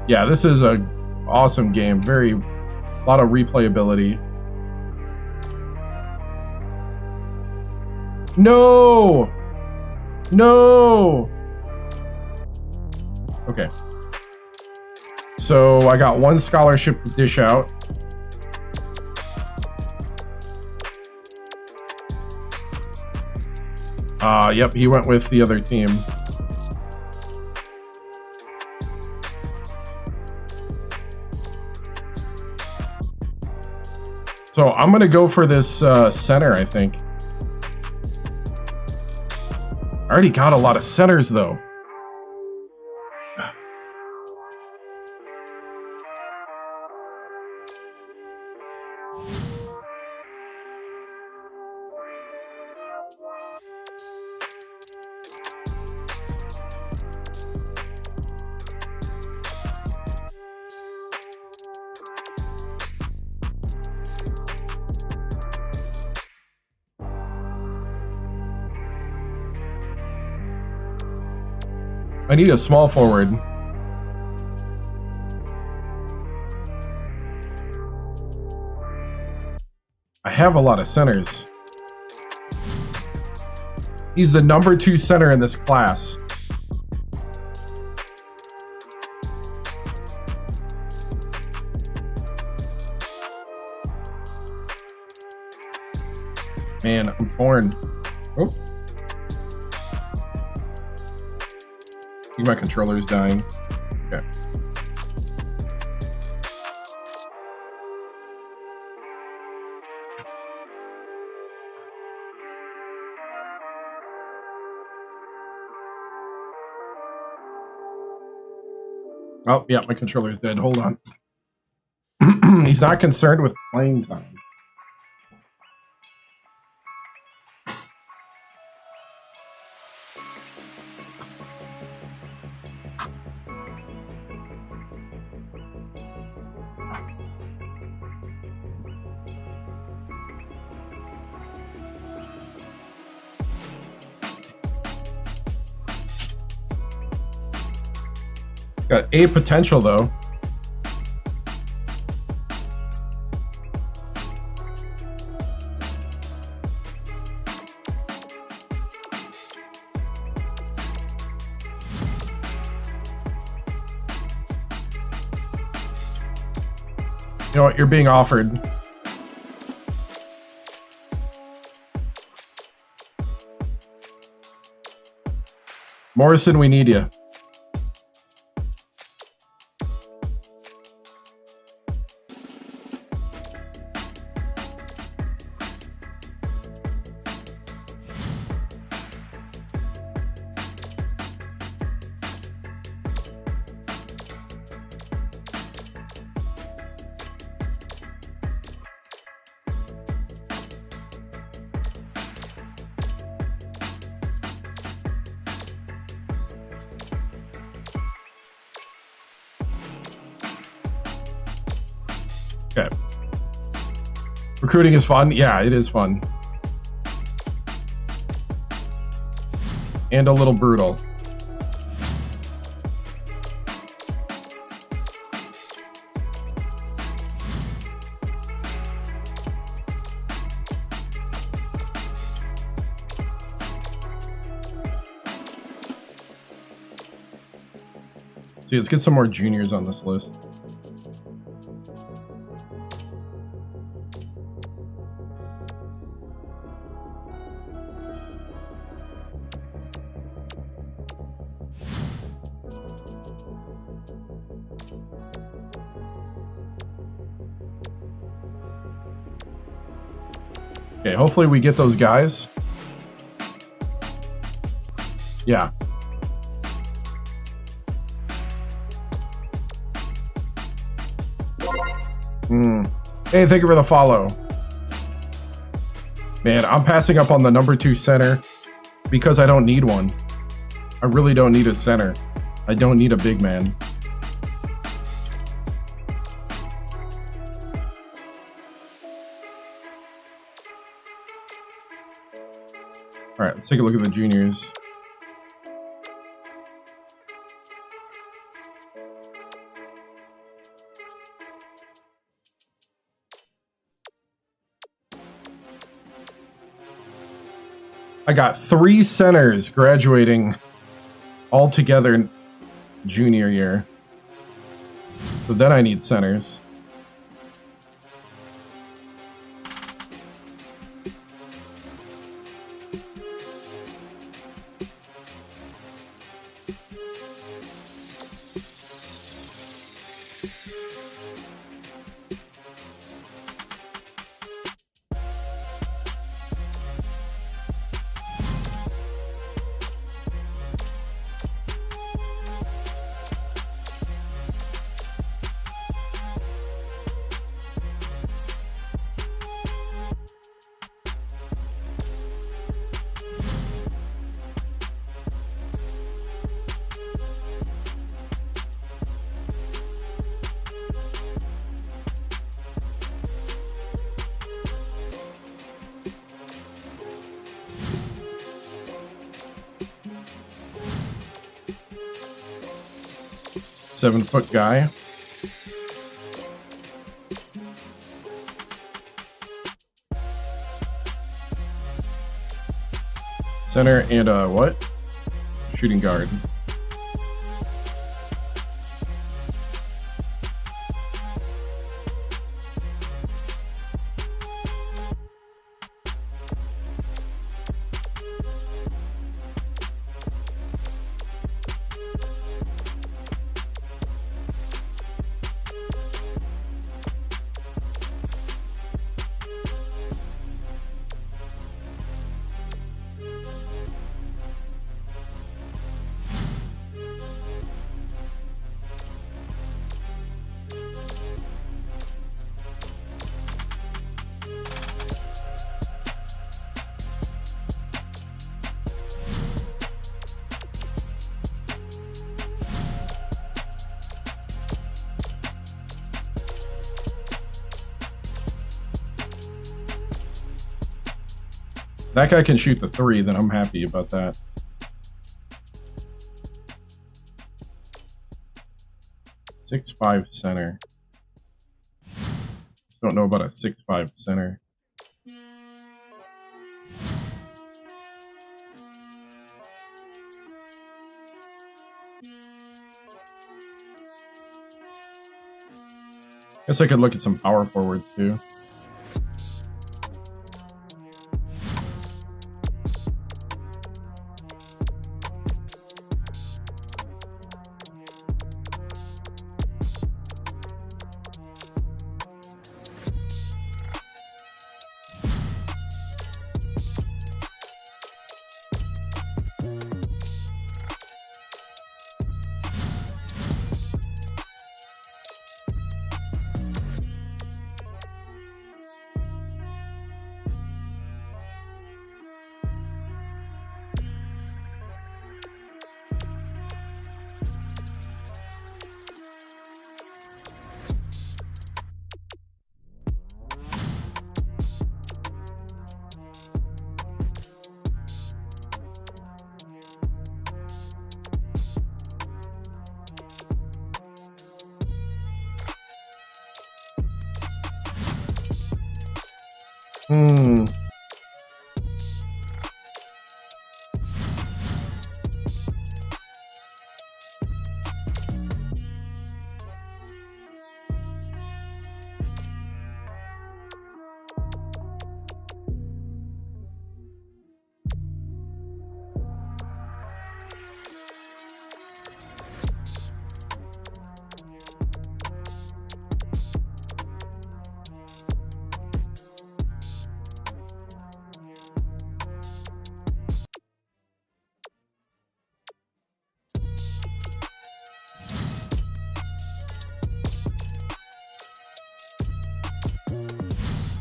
Yeah, this is an awesome game. A lot of replayability. No! No! Okay. So I got 1 scholarship to dish out. Yep, he went with the other team. So I'm going to go for this center, I think. I already got a lot of centers, though. I need a small forward. I have a lot of centers. He's the number 2 center in this class. Man, I'm torn. Oh. I think my controller's dying. Okay. Oh, yeah, my controller's dead. Hold on. He's not concerned with playing time. Got A potential, though. You know what? You're being offered. Morrison, we need you. Okay. Recruiting is fun. Yeah, it is fun. And a little brutal. See, let's get some more juniors on this list. Okay, hopefully we get those guys. Yeah. Hey, thank you for the follow. Man, I'm passing up on the number 2 center because I don't need one. I really don't need a center. I don't need a big man. All right, let's take a look at the juniors. I got 3 centers graduating all together junior year. So then I need centers. 7-foot guy. Center and what? Shooting guard. That guy can shoot the 3, then I'm happy about that. .65 center. Don't know about a 6'5 center. Guess I could look at some power forwards too.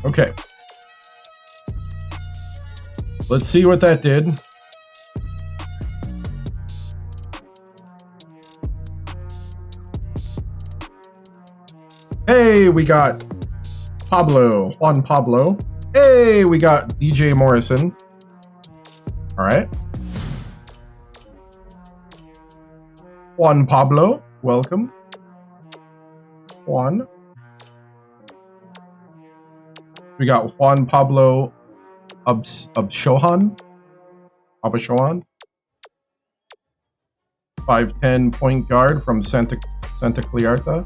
Okay. Let's see what that did. Hey, we got Juan Pablo. Hey, we got DJ Morrison. All right. Juan Pablo, welcome. Juan. We got Juan Pablo Abshohan. 5'10" point guard from Santa Clarita.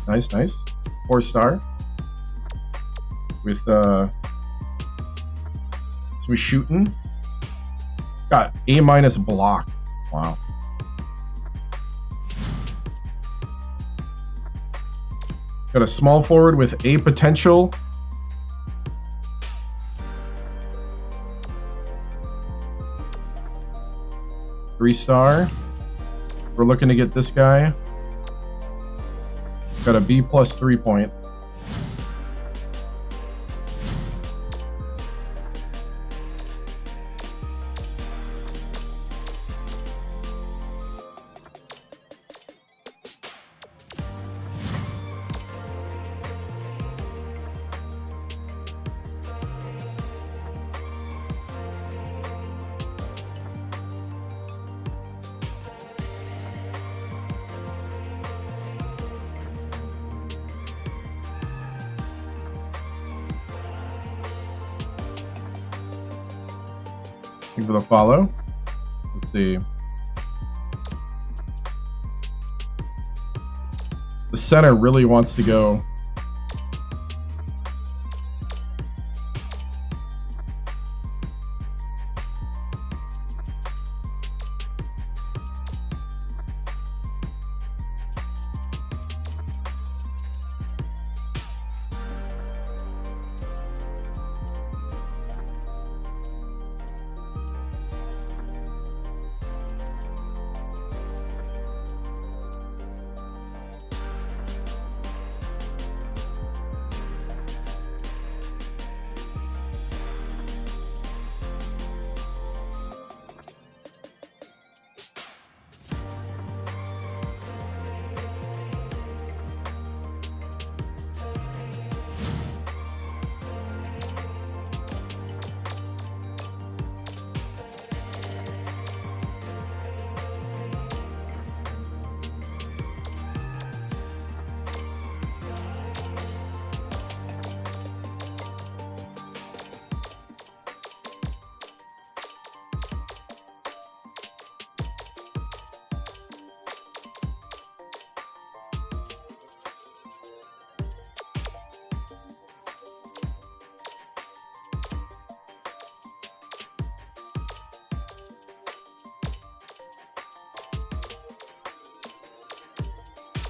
Nice, nice. 4-star. With so he's shooting. Got A- block. Wow. Got a small forward with A potential. Three-star. We're looking to get this guy. Got a B+ 3-point. Thank you for the follow. Let's see. The center really wants to go.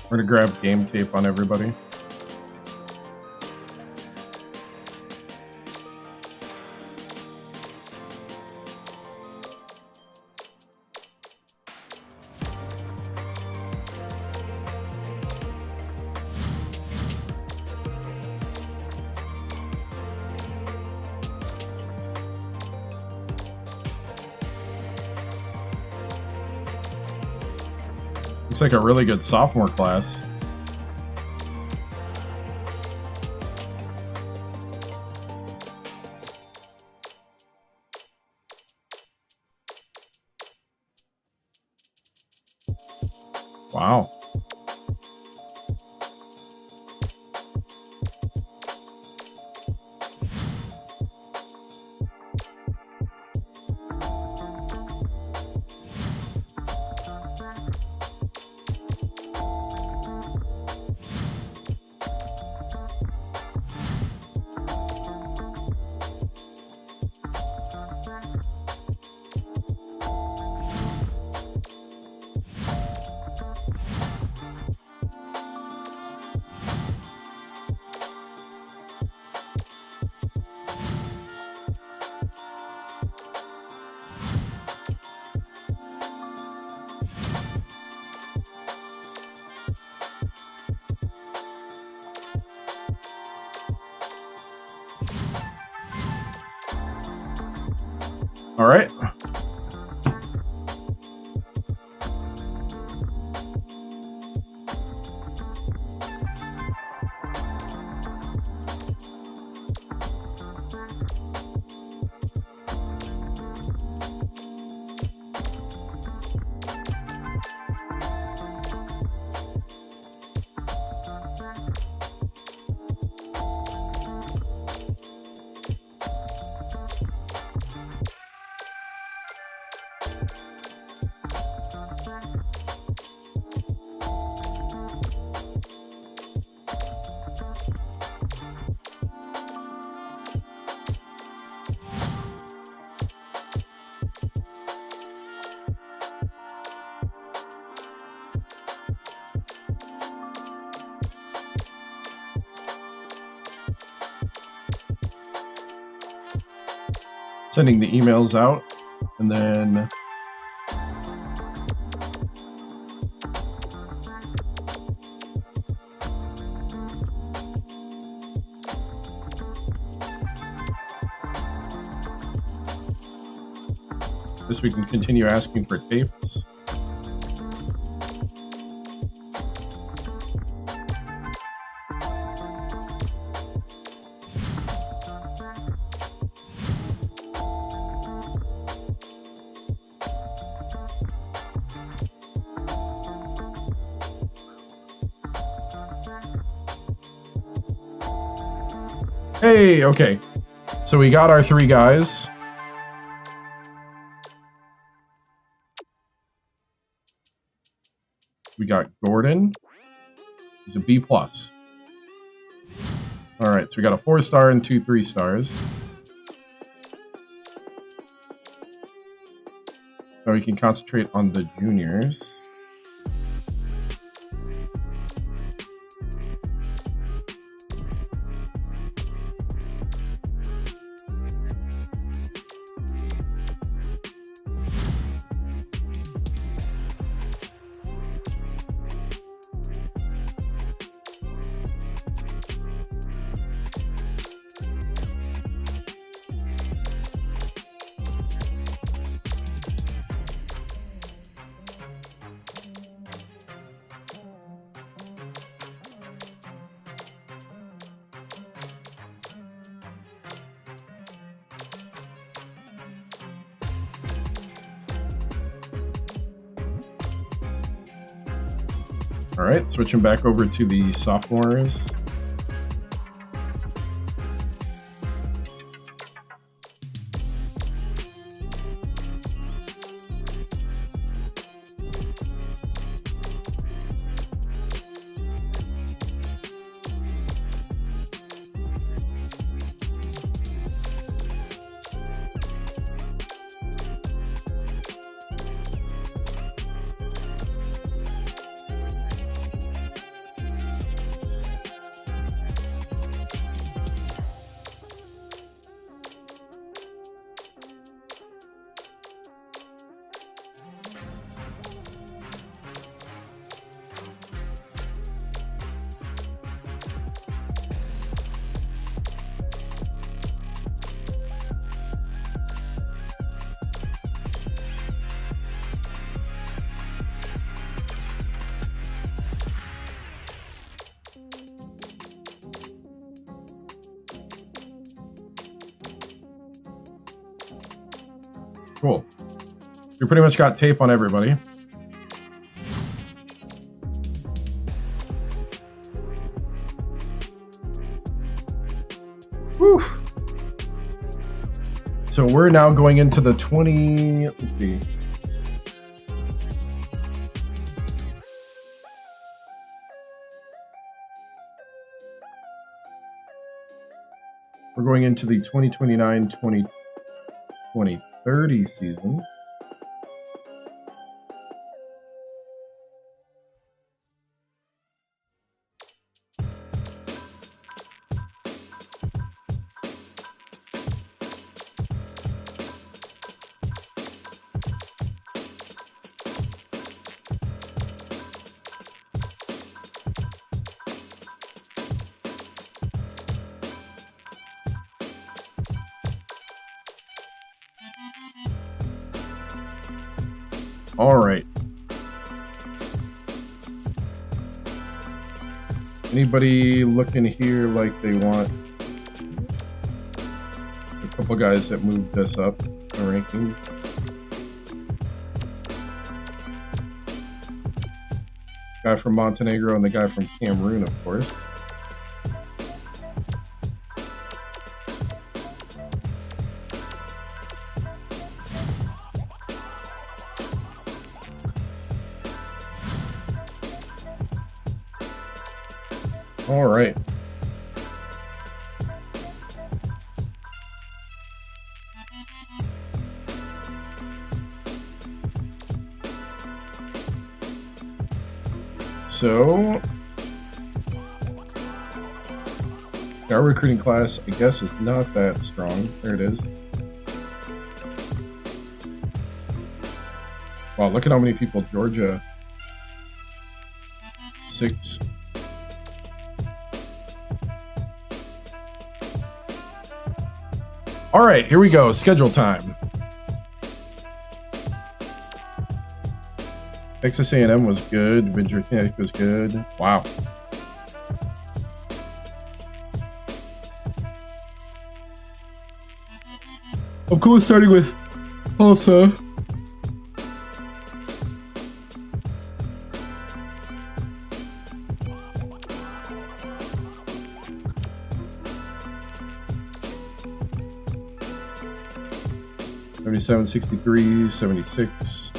We're gonna grab game tape on everybody. Looks like a really good sophomore class. Wow. All right. Sending the emails out, and then this we can continue asking for tapes. Hey, okay. So we got our 3 guys. We got Gordon. He's a B+. All right, so we got a 4-star and 2 3-stars. So we can concentrate on the juniors. All right, switching back over to the sophomores. Cool. We pretty much got tape on everybody. Whew. So we're now going into the 20, let's see. We're going into the 2029-2030 season. All right. Anybody looking here like they want a couple guys that moved us up the ranking? Guy from Montenegro and the guy from Cameroon, of course. All right. So our recruiting class, I guess, is not that strong. There it is. Wow, look at how many people Georgia. 6. All right, here we go. Schedule time. Texas A&M was good. Virginia Tech was good. Wow. Of course, starting with Tulsa. $77, $63, $76.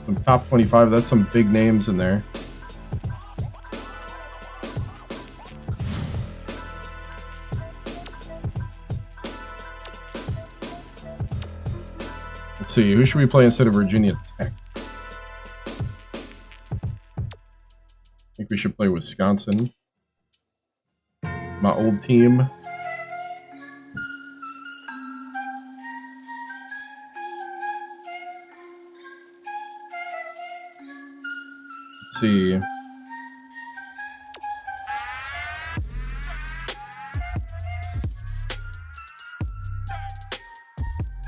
Some top 25, that's some big names in there. Let's see, who should we play instead of Virginia Tech? I think we should play Wisconsin. My old team. Let's see.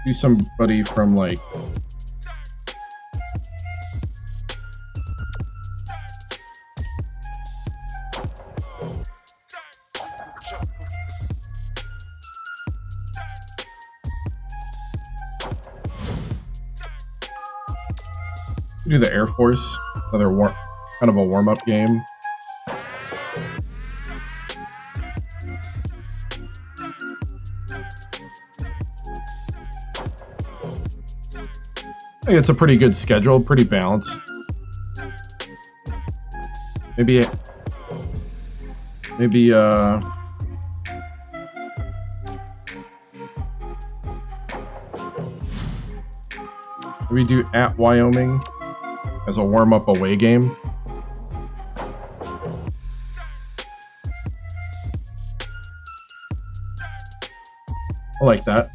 Do somebody from like do the Air Force, another kind of a warm-up game. I think it's a pretty good schedule, pretty balanced. Maybe we do at Wyoming as a warm-up away game. I like that.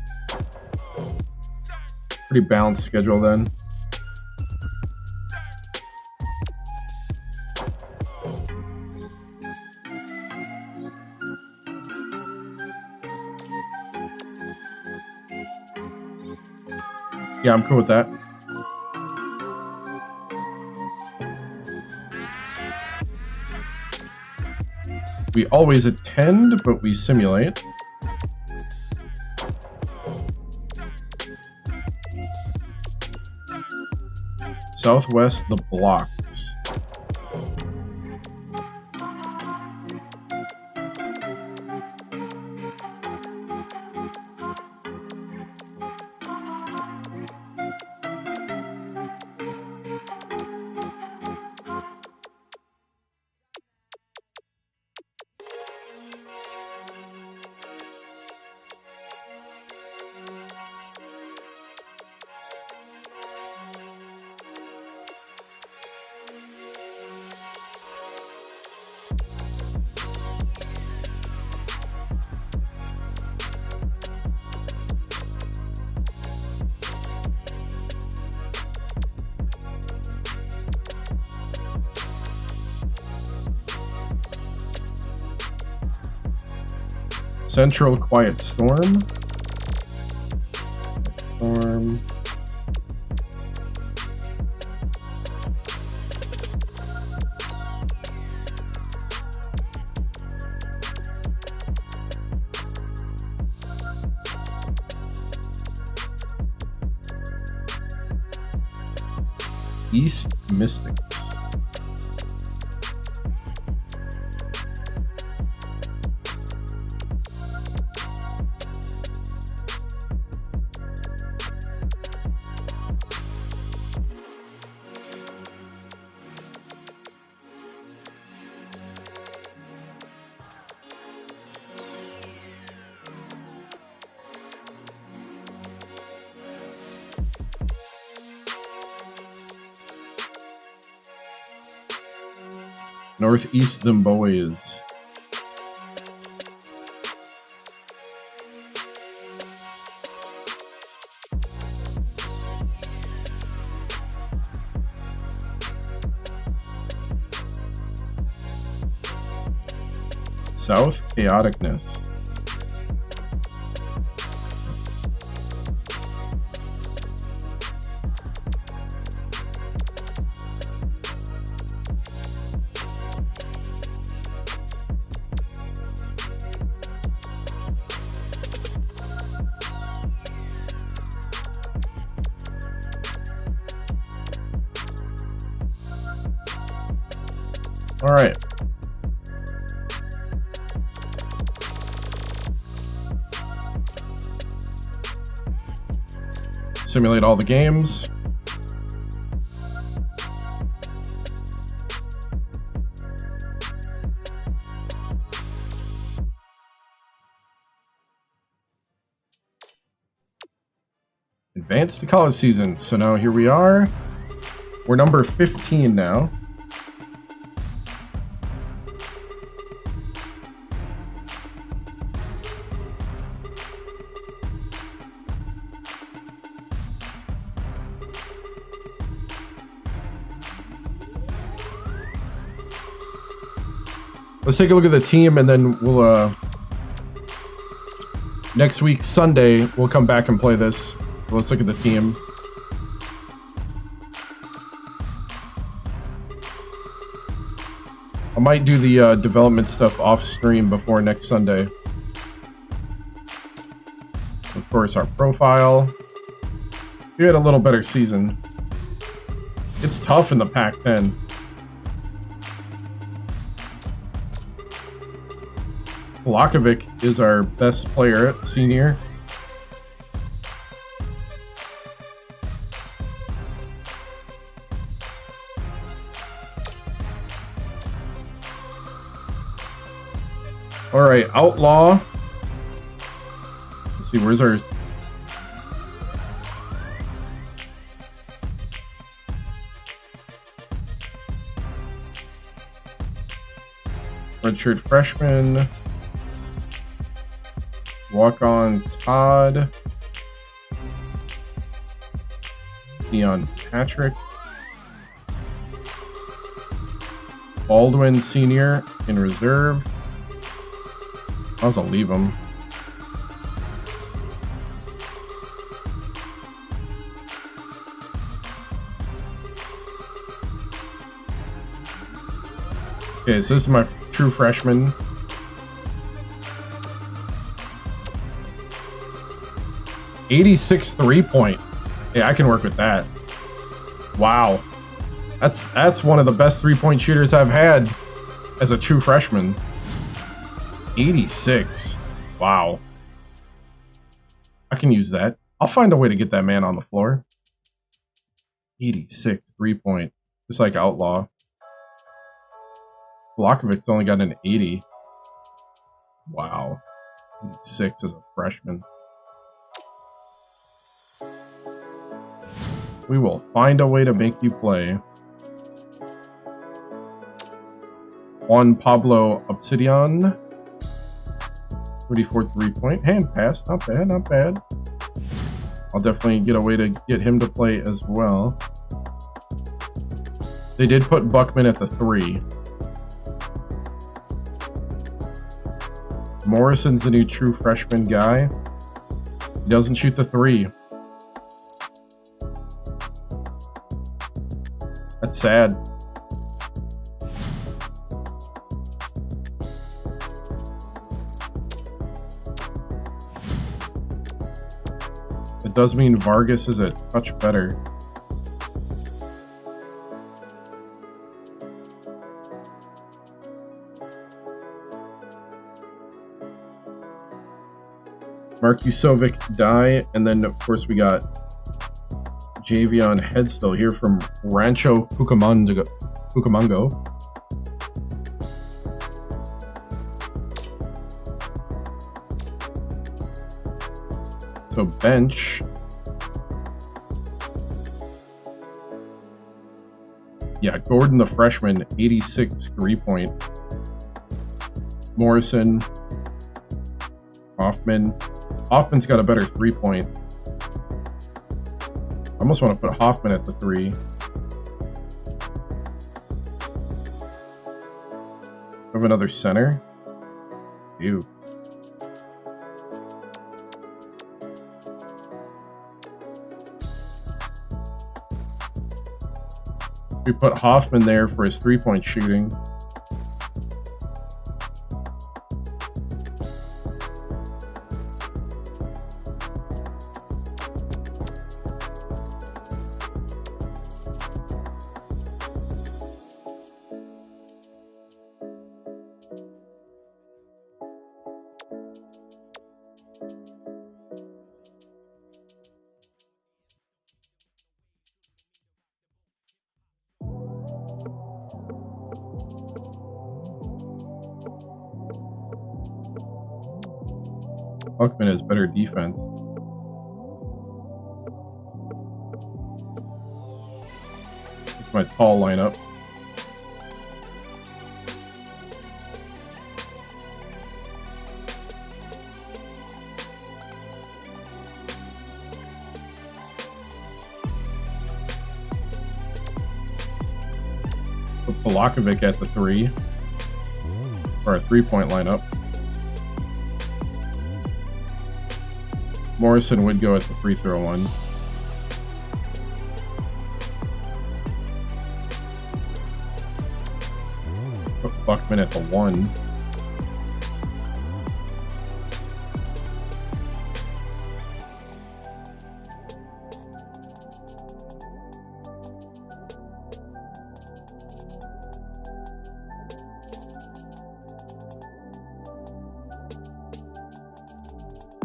Pretty balanced schedule then. Yeah, I'm cool with that. We always attend, but we simulate. Southwest the blocks. Central Quiet Storm. East Mystics. Northeast them boys. South Chaoticness. All right. simulate all the games. Advanced to college season. So now here we are. We're number 15 now. Let's take a look at the team, and then we'll, next week, Sunday, we'll come back and play this. Let's look at the team. I might do the development stuff off stream before next Sunday. Of course, our profile. We had a little better season. It's tough in the Pac-10. Vlahovic is our best player, senior. All right, Outlaw. Let's see, where's our... redshirt freshman. Walk-on Todd. Dion Patrick. Baldwin Senior in reserve. I'll just leave him. Okay, so this is my true freshman. .86 3-point. Yeah, I can work with that. Wow. That's one of the best 3-point shooters I've had as a true freshman. 86. Wow. I can use that. I'll find a way to get that man on the floor. 86 3-point. Just like Outlaw. Vlahovic's only got an 80. Wow. 86 as a freshman. We will find a way to make you play. Juan Pablo Obsidian. 34 3-point. Hand pass. Not bad, not bad. I'll definitely get a way to get him to play as well. They did put Buckman at the 3. Morrison's the new true freshman guy. He doesn't shoot the 3. That's sad. It does mean Vargas is a touch better. Markusovic die, and then of course we got Javion Headstill here from Rancho Cucamonga. So bench. Yeah, Gordon the freshman, 86 3-point. Morrison. Hoffman. Hoffman's got a better 3-point. I almost want to put Hoffman at the 3. Have another center. Ew. We put Hoffman there for his 3-point shooting. Buckman has better defense. That's my tall lineup. Put Polakovic at the 3. Or a 3-point lineup. Morrison would go at the free throw one. Put Buckman at the 1.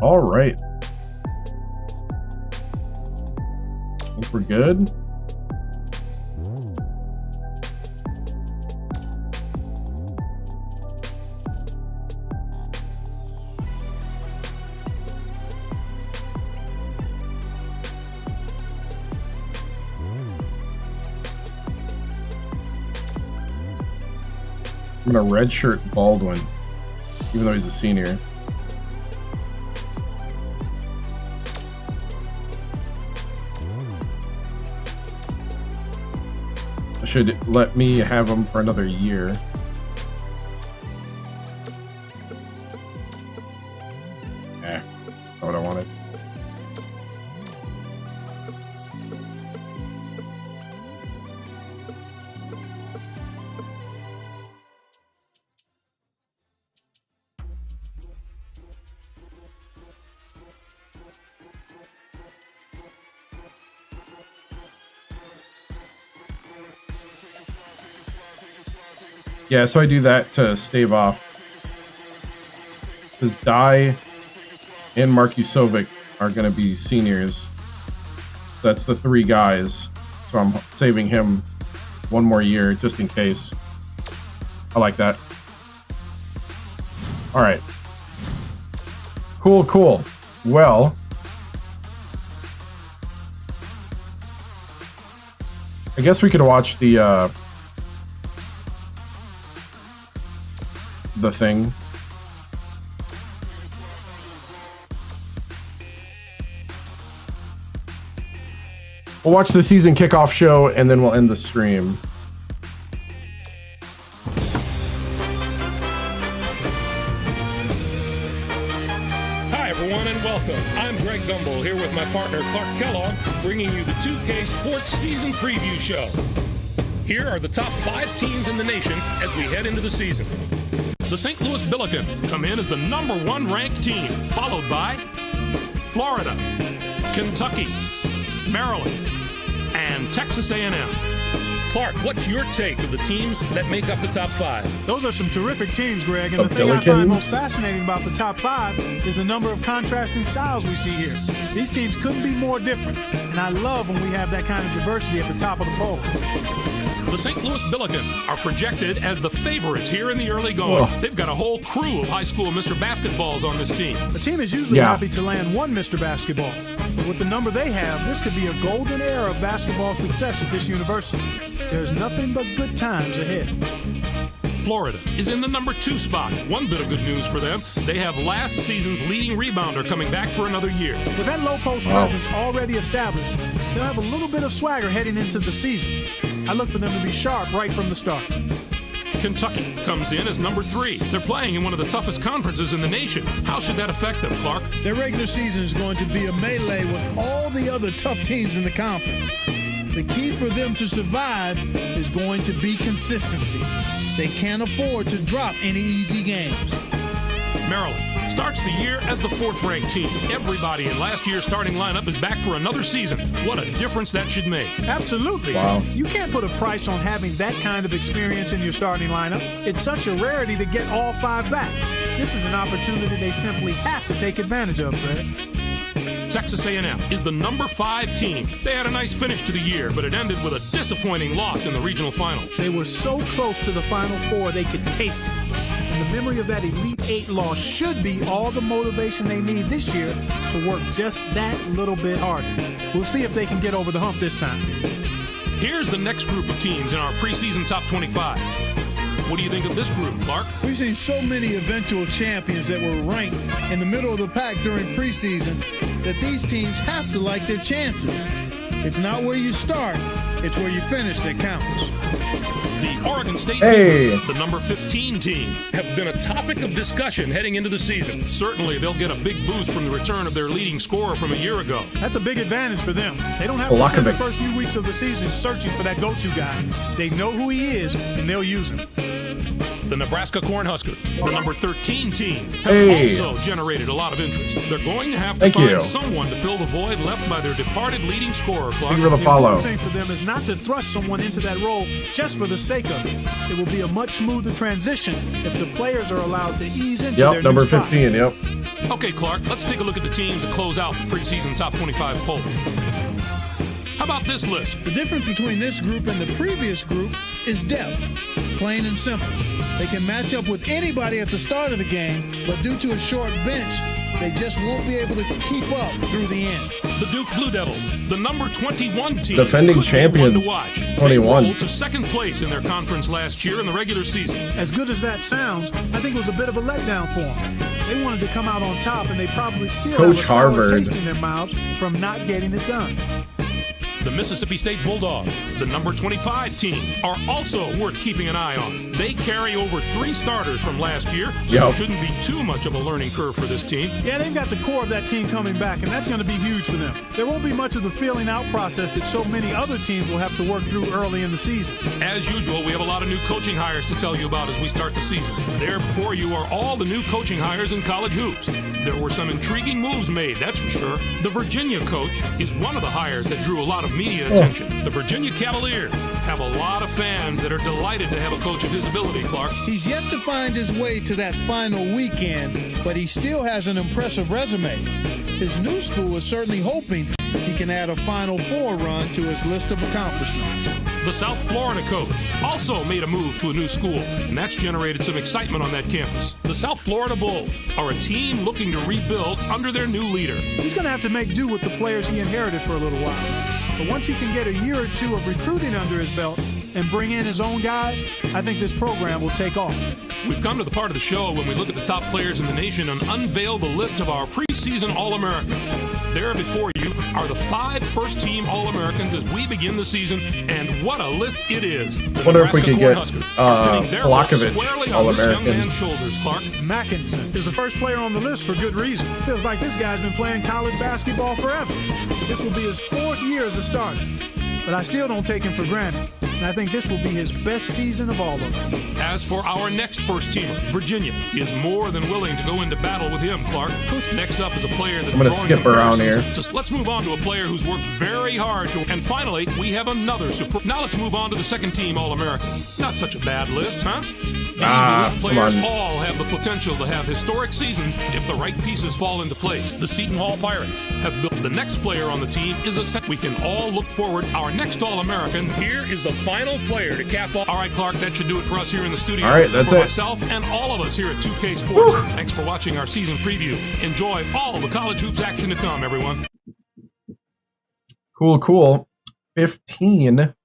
All right. I think we're good. I'm gonna redshirt Baldwin, even though he's a senior. Should let me have him for another year. Not what I wanted. Yeah, so I do that to stave off. Because Dye and Markusovic are going to be seniors. That's the 3 guys. So I'm saving him one more year just in case. I like that. All right. Cool, cool. Well, I guess we could watch the thing. We'll watch the season kickoff show and then we'll end the stream. Hi everyone and welcome. I'm Greg Gumbel here with my partner Clark Kellogg, bringing you the 2K Sports Season Preview Show. Here are the top 5 teams in the nation as we head into the season. The St. Louis Billikens come in as the #1 ranked team, followed by Florida, Kentucky, Maryland, and Texas A&M. Clark, what's your take of the teams that make up the top 5? Those are some terrific teams, Greg. And the thing I find most fascinating about the top 5 is the number of contrasting styles we see here. These teams couldn't be more different, and I love when we have that kind of diversity at the top of the poll. The St. Louis Billikens are projected as the favorites here in the early going. Whoa. They've got a whole crew of high school Mr. Basketballs on this team. A team is usually happy to land one Mr. Basketball, but with the number they have, this could be a golden era of basketball success at this university. There's nothing but good times ahead. Florida is in the #2 spot. One bit of good news for them, they have last season's leading rebounder coming back for another year. With that low post presence already established, they'll have a little bit of swagger heading into the season. I look for them to be sharp right from the start. Kentucky comes in as #3. They're playing in one of the toughest conferences in the nation. How should that affect them, Clark? Their regular season is going to be a melee with all the other tough teams in the conference. The key for them to survive is going to be consistency. They can't afford to drop any easy games. Maryland starts the year as the 4th-ranked team. Everybody in last year's starting lineup is back for another season. What a difference that should make. Absolutely. Wow. You can't put a price on having that kind of experience in your starting lineup. It's such a rarity to get all 5 back. This is an opportunity they simply have to take advantage of, Fred. Texas A&M is the #5 team. They had a nice finish to the year, but it ended with a disappointing loss in the regional final. They were so close to the Final Four they could taste it. And the memory of that Elite 8 loss should be all the motivation they need this year to work just that little bit harder. We'll see if they can get over the hump this time. Here's the next group of teams in our preseason top 25. What do you think of this group, Clark? We've seen so many eventual champions that were ranked in the middle of the pack during preseason that these teams have to like their chances. It's not where you start, it's where you finish that counts. The Oregon State Beavers, the number 15 team, have been a topic of discussion heading into the season. Certainly, they'll get a big boost from the return of their leading scorer from a year ago. That's a big advantage for them. They don't have to spend the first few weeks of the season searching for that go-to guy. They know who he is, and they'll use him. The Nebraska Cornhuskers, the number 13 team, have also generated a lot of interest. They're going to have to find someone to fill the void left by their departed leading scorer, Clark. Thank you for the follow. The thing for them is not to thrust someone into that role just for the sake of it. It will be a much smoother transition if the players are allowed to ease into their number new spot. 15, yep. Okay, Clark, let's take a look at the teams that close out the preseason top 25 poll. How about this list? The difference between this group and the previous group is depth, plain and simple. They can match up with anybody at the start of the game, but due to a short bench, they just won't be able to keep up through the end. The Duke Blue Devils, the number 21 team, defending champions, 21. They rolled to second place in their conference last year in the regular season. As good as that sounds, I think it was a bit of a letdown for them. They wanted to come out on top, and they probably still have a sour taste in their mouths from not getting it done. The Mississippi State Bulldogs, the number 25 team, are also worth keeping an eye on. They carry over 3 starters from last year, so there shouldn't be too much of a learning curve for this team. Yeah, they've got the core of that team coming back, and that's going to be huge for them. There won't be much of the feeling out process that so many other teams will have to work through early in the season. As usual, we have a lot of new coaching hires to tell you about as we start the season. There before you are all the new coaching hires in college hoops. There were some intriguing moves made, that's for sure. The Virginia coach is one of the hires that drew a lot of media attention. The Virginia Cavaliers have a lot of fans that are delighted to have a coach of his ability, Clark. He's yet to find his way to that final weekend, but he still has an impressive resume. His new school is certainly hoping he can add a Final Four run to his list of accomplishments. The South Florida coach also made a move to a new school, and that's generated some excitement on that campus. The South Florida Bulls are a team looking to rebuild under their new leader. He's going to have to make do with the players he inherited for a little while. But once he can get a year or two of recruiting under his belt and bring in his own guys, I think this program will take off. We've come to the part of the show when we look at the top players in the nation and unveil the list of our preseason All-Americans. There before you are the 5 first-team All-Americans as we begin the season, and what a list it is. I wonder if we could get Blokovich All-American. Shoulders, Clark. Mackinson is the first player on the list for good reason. Feels like this guy's been playing college basketball forever. This will be his 4th year as a starter. But I still don't take him for granted. And I think this will be his best season of all of them. As for our next first-teamer, Virginia is more than willing to go into battle with him, Clark. Next up is a player that's I'm going to skip around here. Just let's move on to a player who's worked very hard. And finally, we have another super. Now let's move on to the second-team All-American. Not such a bad list, huh? These elite players all have the potential to have historic seasons if the right pieces fall into place. The Seton Hall Pirates have built the next player on the team is a set we can all look forward. Our next All-American, here is the final player to cap off. All right, Clark, that should do it for us here in the studio. All right, that's for it. Myself and all of us here at 2K Sports. Thanks for watching our season preview. Enjoy all the college hoops action to come, everyone. Cool. 15.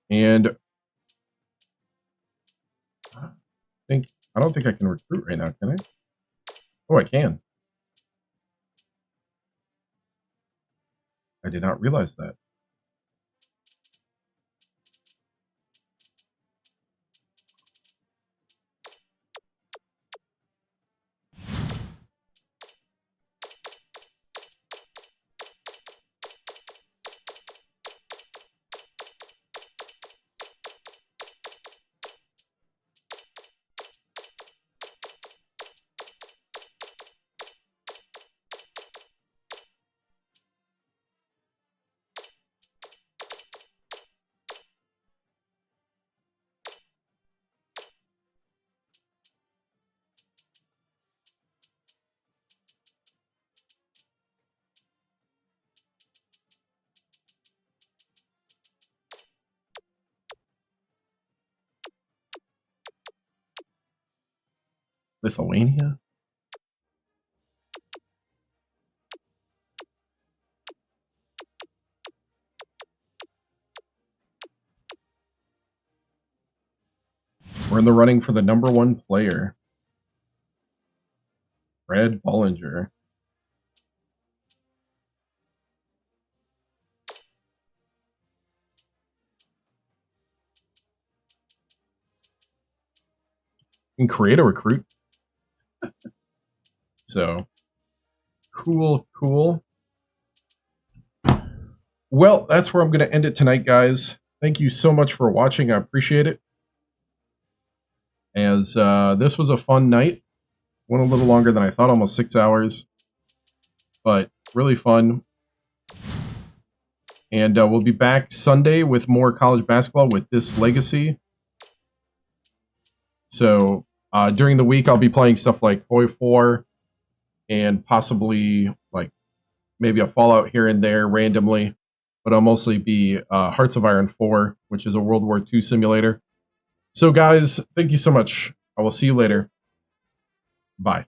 And I don't think I can recruit right now, can I? Oh, I can. I did not realize that. Lithuania? We're in the running for the #1 player. Brad Bollinger. You can create a recruit. So, cool. Well, that's where I'm going to end it tonight, guys. Thank you so much for watching. I appreciate it. As this was a fun night. Went a little longer than I thought, almost 6 hours. But really fun. And we'll be back Sunday with more college basketball with this legacy. So during the week, I'll be playing stuff like Hoi 4 and possibly like maybe a Fallout here and there randomly. But I'll mostly be Hearts of Iron 4, which is a World War II simulator. So guys, thank you so much. I will see you later. Bye.